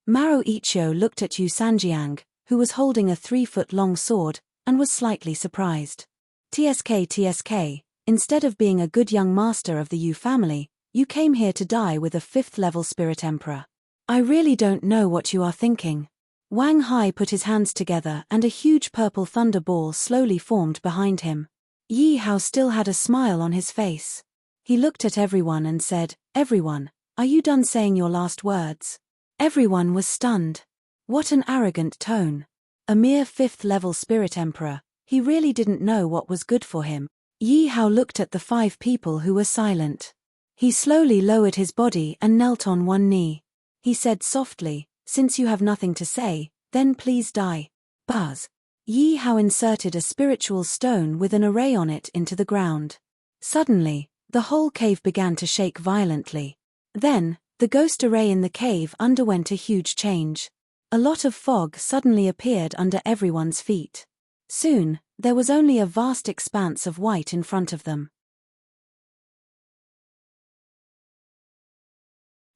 Maro Ichio looked at Yu Sanjiang, who was holding a 3-foot-long sword, and was slightly surprised. TSK, instead of being a good young master of the Yu family, you came here to die with a 5th-level Spirit Emperor. I really don't know what you are thinking." Wang Hai put his hands together and a huge purple thunder ball slowly formed behind him. Yi Hao still had a smile on his face. He looked at everyone and said, "Everyone, are you done saying your last words?" Everyone was stunned. What an arrogant tone. A mere 5th-level Spirit Emperor, he really didn't know what was good for him. Yi Hao looked at the 5 people who were silent. He slowly lowered his body and knelt on one knee. He said softly, Since you have nothing to say, then please die. Buzz. Yi Hao inserted a spiritual stone with an array on it into the ground. Suddenly, the whole cave began to shake violently. Then, the ghost array in the cave underwent a huge change. A lot of fog suddenly appeared under everyone's feet. Soon, there was only a vast expanse of white in front of them.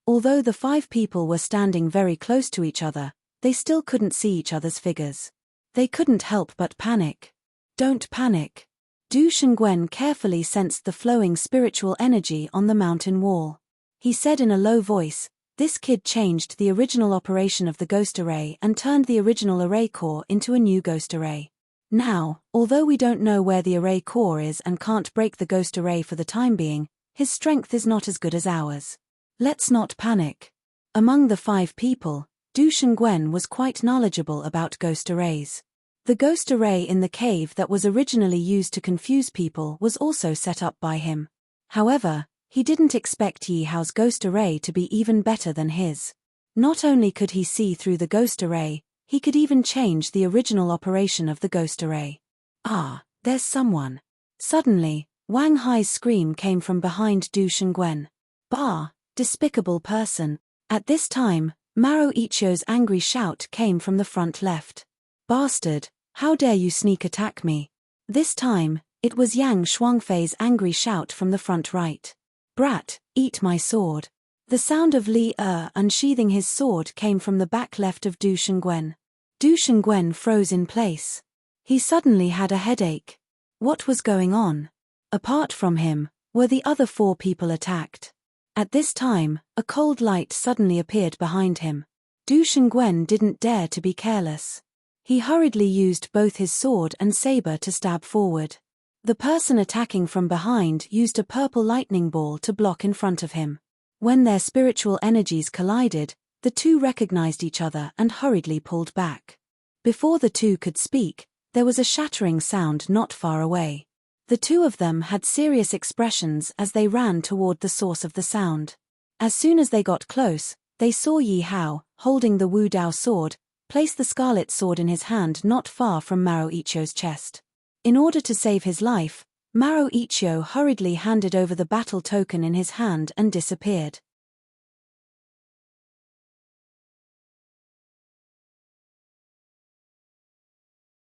Although the 5 people were standing very close to each other, they still couldn't see each other's figures. They couldn't help but panic. Don't panic. Du Shengwen carefully sensed the flowing spiritual energy on the mountain wall. He said in a low voice, "This kid changed the original operation of the ghost array and turned the original array core into a new ghost array. Now, although we don't know where the array core is and can't break the ghost array for the time being, his strength is not as good as ours. Let's not panic." Among the 5 people, Du Shengwen was quite knowledgeable about ghost arrays. The ghost array in the cave that was originally used to confuse people was also set up by him. However, he didn't expect Yi Hao's ghost array to be even better than his. Not only could he see through the ghost array, he could even change the original operation of the ghost array. "Ah, there's someone." Suddenly, Wang Hai's scream came from behind Du Shengwen. "Bah, despicable person." At this time, Maro Ichio's angry shout came from the front left. "Bastard, how dare you sneak attack me?" This time, it was Yang Shuangfei's angry shout from the front right. "Brat, eat my sword." The sound of Li unsheathing his sword came from the back left of Du Shengwen. Du Shengwen froze in place. He suddenly had a headache. What was going on? Apart from him, were the other 4 people attacked? At this time, a cold light suddenly appeared behind him. Du Shengwen didn't dare to be careless. He hurriedly used both his sword and saber to stab forward. The person attacking from behind used a purple lightning ball to block in front of him. When their spiritual energies collided, the 2 recognized each other and hurriedly pulled back. Before the 2 could speak, there was a shattering sound not far away. The 2 of them had serious expressions as they ran toward the source of the sound. As soon as they got close, they saw Yi Hao, holding the Wu Dao sword, place the scarlet sword in his hand not far from Maro Ichio's chest. In order to save his life, Maro Ichio hurriedly handed over the battle token in his hand and disappeared.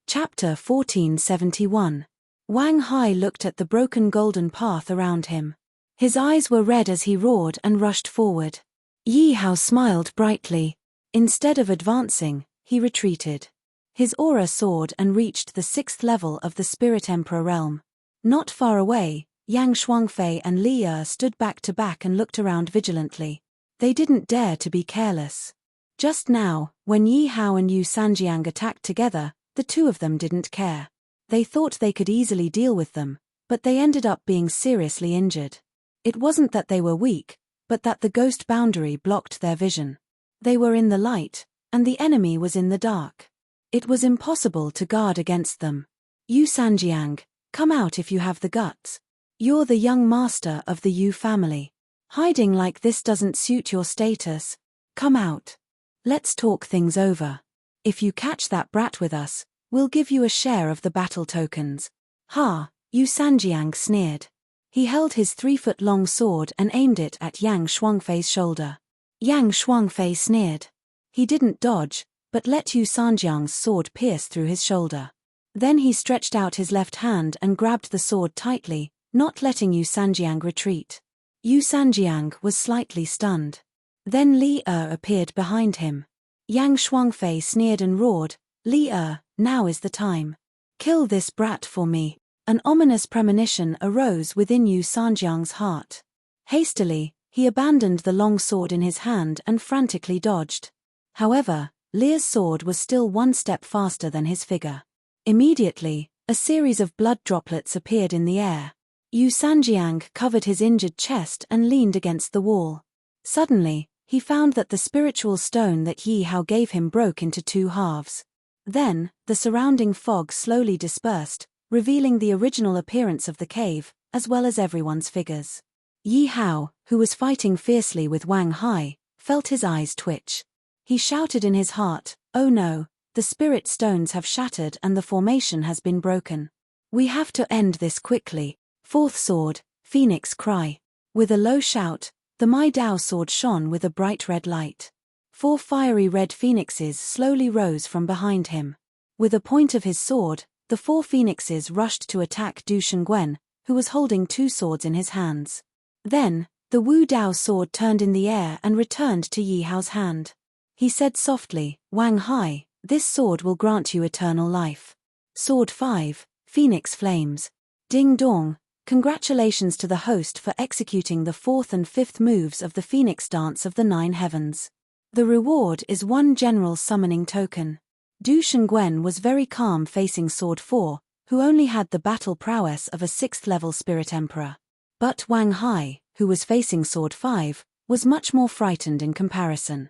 Chapter 1471. Wang Hai looked at the broken golden path around him. His eyes were red as he roared and rushed forward. Yi Hao smiled brightly. Instead of advancing, he retreated. His aura soared and reached the 6th level of the Spirit Emperor realm. Not far away, Yang Shuangfei and Li stood back to back and looked around vigilantly. They didn't dare to be careless. Just now, when Yi Hao and Yu Sanjiang attacked together, the 2 of them didn't care. They thought they could easily deal with them, but they ended up being seriously injured. It wasn't that they were weak, but that the ghost boundary blocked their vision. They were in the light, and the enemy was in the dark. It was impossible to guard against them. "Yu Sanjiang, come out if you have the guts. You're the young master of the Yu family. Hiding like this doesn't suit your status. Come out. Let's talk things over. If you catch that brat with us, we'll give you a share of the battle tokens." "Ha," Yu Sanjiang sneered. He held his 3-foot-long sword and aimed it at Yang Shuangfei's shoulder. Yang Shuangfei sneered. He didn't dodge, but let Yu Sanjiang's sword pierce through his shoulder. Then he stretched out his left hand and grabbed the sword tightly, not letting Yu Sanjiang retreat. Yu Sanjiang was slightly stunned. Then Li appeared behind him. Yang Shuangfei sneered and roared, "Li, now is the time. Kill this brat for me." An ominous premonition arose within Yu Sanjiang's heart. Hastily, he abandoned the long sword in his hand and frantically dodged. However, Li's sword was still 1 step faster than his figure. Immediately, a series of blood droplets appeared in the air. Yu Sanjiang covered his injured chest and leaned against the wall. Suddenly, he found that the spiritual stone that Yi Hao gave him broke into 2 halves. Then, the surrounding fog slowly dispersed, revealing the original appearance of the cave, as well as everyone's figures. Yi Hao, who was fighting fiercely with Wang Hai, felt his eyes twitch. He shouted in his heart, "Oh no, the spirit stones have shattered and the formation has been broken. We have to end this quickly." Fourth sword, Phoenix Cry. With a low shout, the Mai Dao sword shone with a bright red light. 4 fiery red phoenixes slowly rose from behind him. With a point of his sword, the 4 phoenixes rushed to attack Du Shengwen, who was holding 2 swords in his hands. Then, the Wu Dao sword turned in the air and returned to Yi Hao's hand. He said softly, "Wang Hai, this sword will grant you eternal life." Sword 5, Phoenix Flames. Ding dong, congratulations to the host for executing the 4th and 5th moves of the Phoenix Dance of the 9 Heavens. The reward is 1 general summoning token. Du Shengwen was very calm facing Sword 4, who only had the battle prowess of a 6th-level Spirit Emperor. But Wang Hai, who was facing Sword 5, was much more frightened in comparison.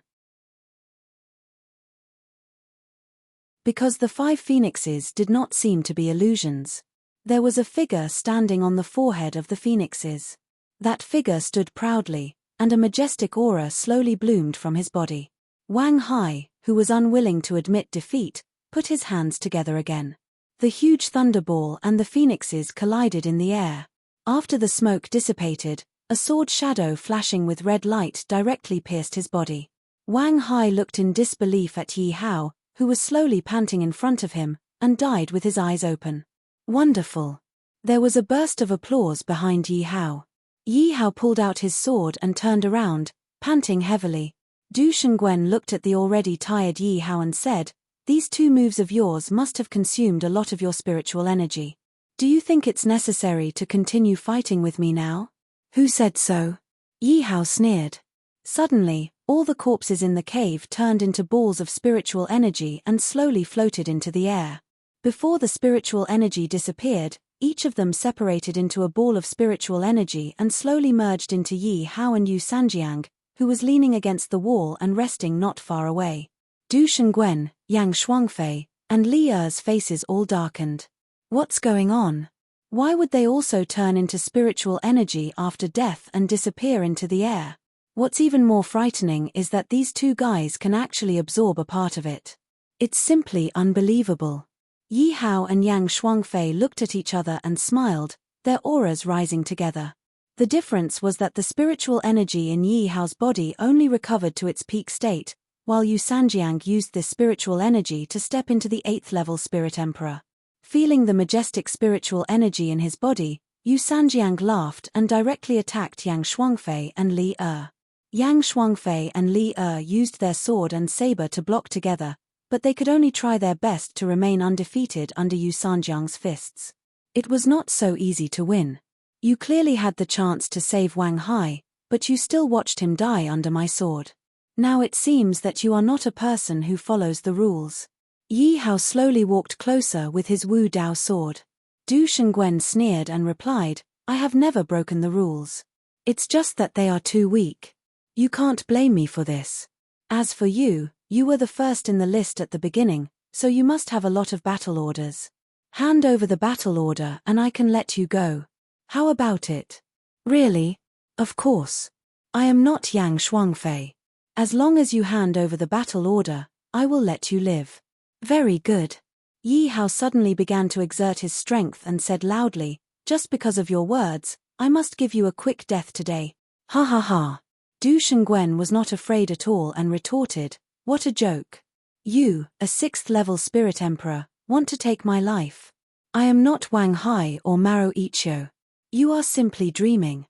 Because the 5 phoenixes did not seem to be illusions. There was a figure standing on the forehead of the phoenixes. That figure stood proudly, and a majestic aura slowly bloomed from his body. Wang Hai, who was unwilling to admit defeat, put his hands together again. The huge thunderball and the phoenixes collided in the air. After the smoke dissipated, a sword shadow flashing with red light directly pierced his body. Wang Hai looked in disbelief at Yi Hao, who was slowly panting in front of him, and died with his eyes open. Wonderful! There was a burst of applause behind Yi Hao. Yi Hao pulled out his sword and turned around, panting heavily. Du Shengwen looked at the already tired Yi Hao and said, "These 2 moves of yours must have consumed a lot of your spiritual energy. Do you think it's necessary to continue fighting with me now?" "Who said so?" Yi Hao sneered. Suddenly, all the corpses in the cave turned into balls of spiritual energy and slowly floated into the air. Before the spiritual energy disappeared, each of them separated into a ball of spiritual energy and slowly merged into Yi Hao and Yu Sanjiang, who was leaning against the wall and resting not far away. Du Shengwen, Yang Shuangfei, and Li Er's faces all darkened. What's going on? Why would they also turn into spiritual energy after death and disappear into the air? What's even more frightening is that these 2 guys can actually absorb a part of it. It's simply unbelievable. Yi Hao and Yang Shuangfei looked at each other and smiled, their auras rising together. The difference was that the spiritual energy in Yi Hao's body only recovered to its peak state, while Yu Sanjiang used this spiritual energy to step into the 8th-level Spirit Emperor. Feeling the majestic spiritual energy in his body, Yu Sanjiang laughed and directly attacked Yang Shuangfei and Li Er. Yang Shuangfei and Li Er used their sword and saber to block together, but they could only try their best to remain undefeated under Yu Sanjiang's fists. It was not so easy to win. You clearly had the chance to save Wang Hai, but you still watched him die under my sword. Now it seems that you are not a person who follows the rules. Yi Hao slowly walked closer with his Wu Dao sword. Du Shengwen sneered and replied, "I have never broken the rules. It's just that they are too weak. You can't blame me for this. As for you, you were the first in the list at the beginning, so you must have a lot of battle orders. Hand over the battle order and I can let you go. How about it?" "Really? Of course. I am not Yang Shuangfei. As long as you hand over the battle order, I will let you live." "Very good." Yi Hao suddenly began to exert his strength and said loudly, "Just because of your words, I must give you a quick death today." Ha ha ha. Du Shengwen was not afraid at all and retorted, "What a joke. You, a 6th-level Spirit Emperor, want to take my life. I am not Wang Hai or Maro Ichio. You are simply dreaming."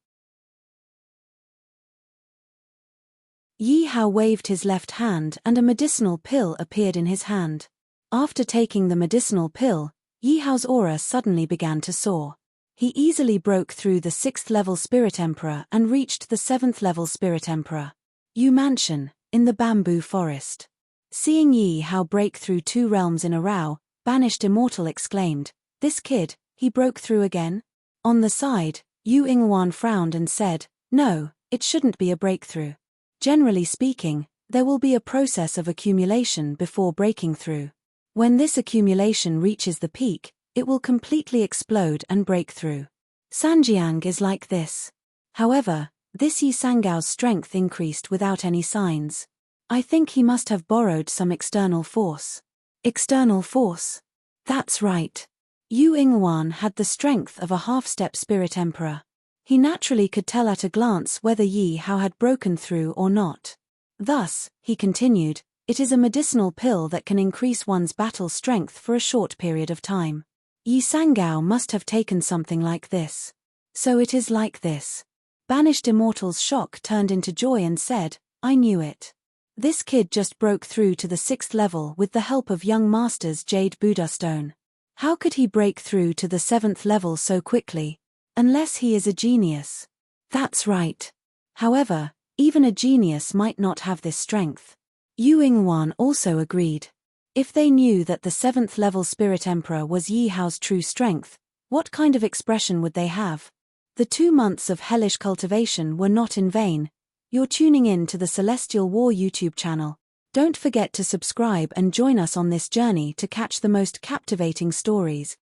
Yi Hao waved his left hand and a medicinal pill appeared in his hand. After taking the medicinal pill, Yi Hao's aura suddenly began to soar. He easily broke through the 6th-level Spirit Emperor and reached the 7th-level Spirit Emperor. Yu Mansion, in the bamboo forest. Seeing Yi Hao break through 2 realms in a row, Banished Immortal exclaimed, "This kid, he broke through again?" On the side, Yu Ingwan frowned and said, "No, it shouldn't be a breakthrough. Generally speaking, there will be a process of accumulation before breaking through. When this accumulation reaches the peak, it will completely explode and break through. Sanjiang is like this. However, this Yi Sangao's strength increased without any signs. I think he must have borrowed some external force. External force? That's right. Yu Ingwan had the strength of a half-step spirit emperor. He naturally could tell at a glance whether Yi Hao had broken through or not. Thus, he continued, it is a medicinal pill that can increase one's battle strength for a short period of time. Yi Sangao must have taken something like this. So it is like this. Banished Immortal's shock turned into joy and said, I knew it. This kid just broke through to the 6th level with the help of young master's Jade Buddha Stone. How could he break through to the 7th level so quickly? Unless he is a genius. That's right. However, even a genius might not have this strength. Yu Ingwan also agreed. If they knew that the 7th level Spirit Emperor was Yi Hao's true strength, what kind of expression would they have? The 2 months of hellish cultivation were not in vain. You're tuning in to the Celestial War YouTube channel. Don't forget to subscribe and join us on this journey to catch the most captivating stories.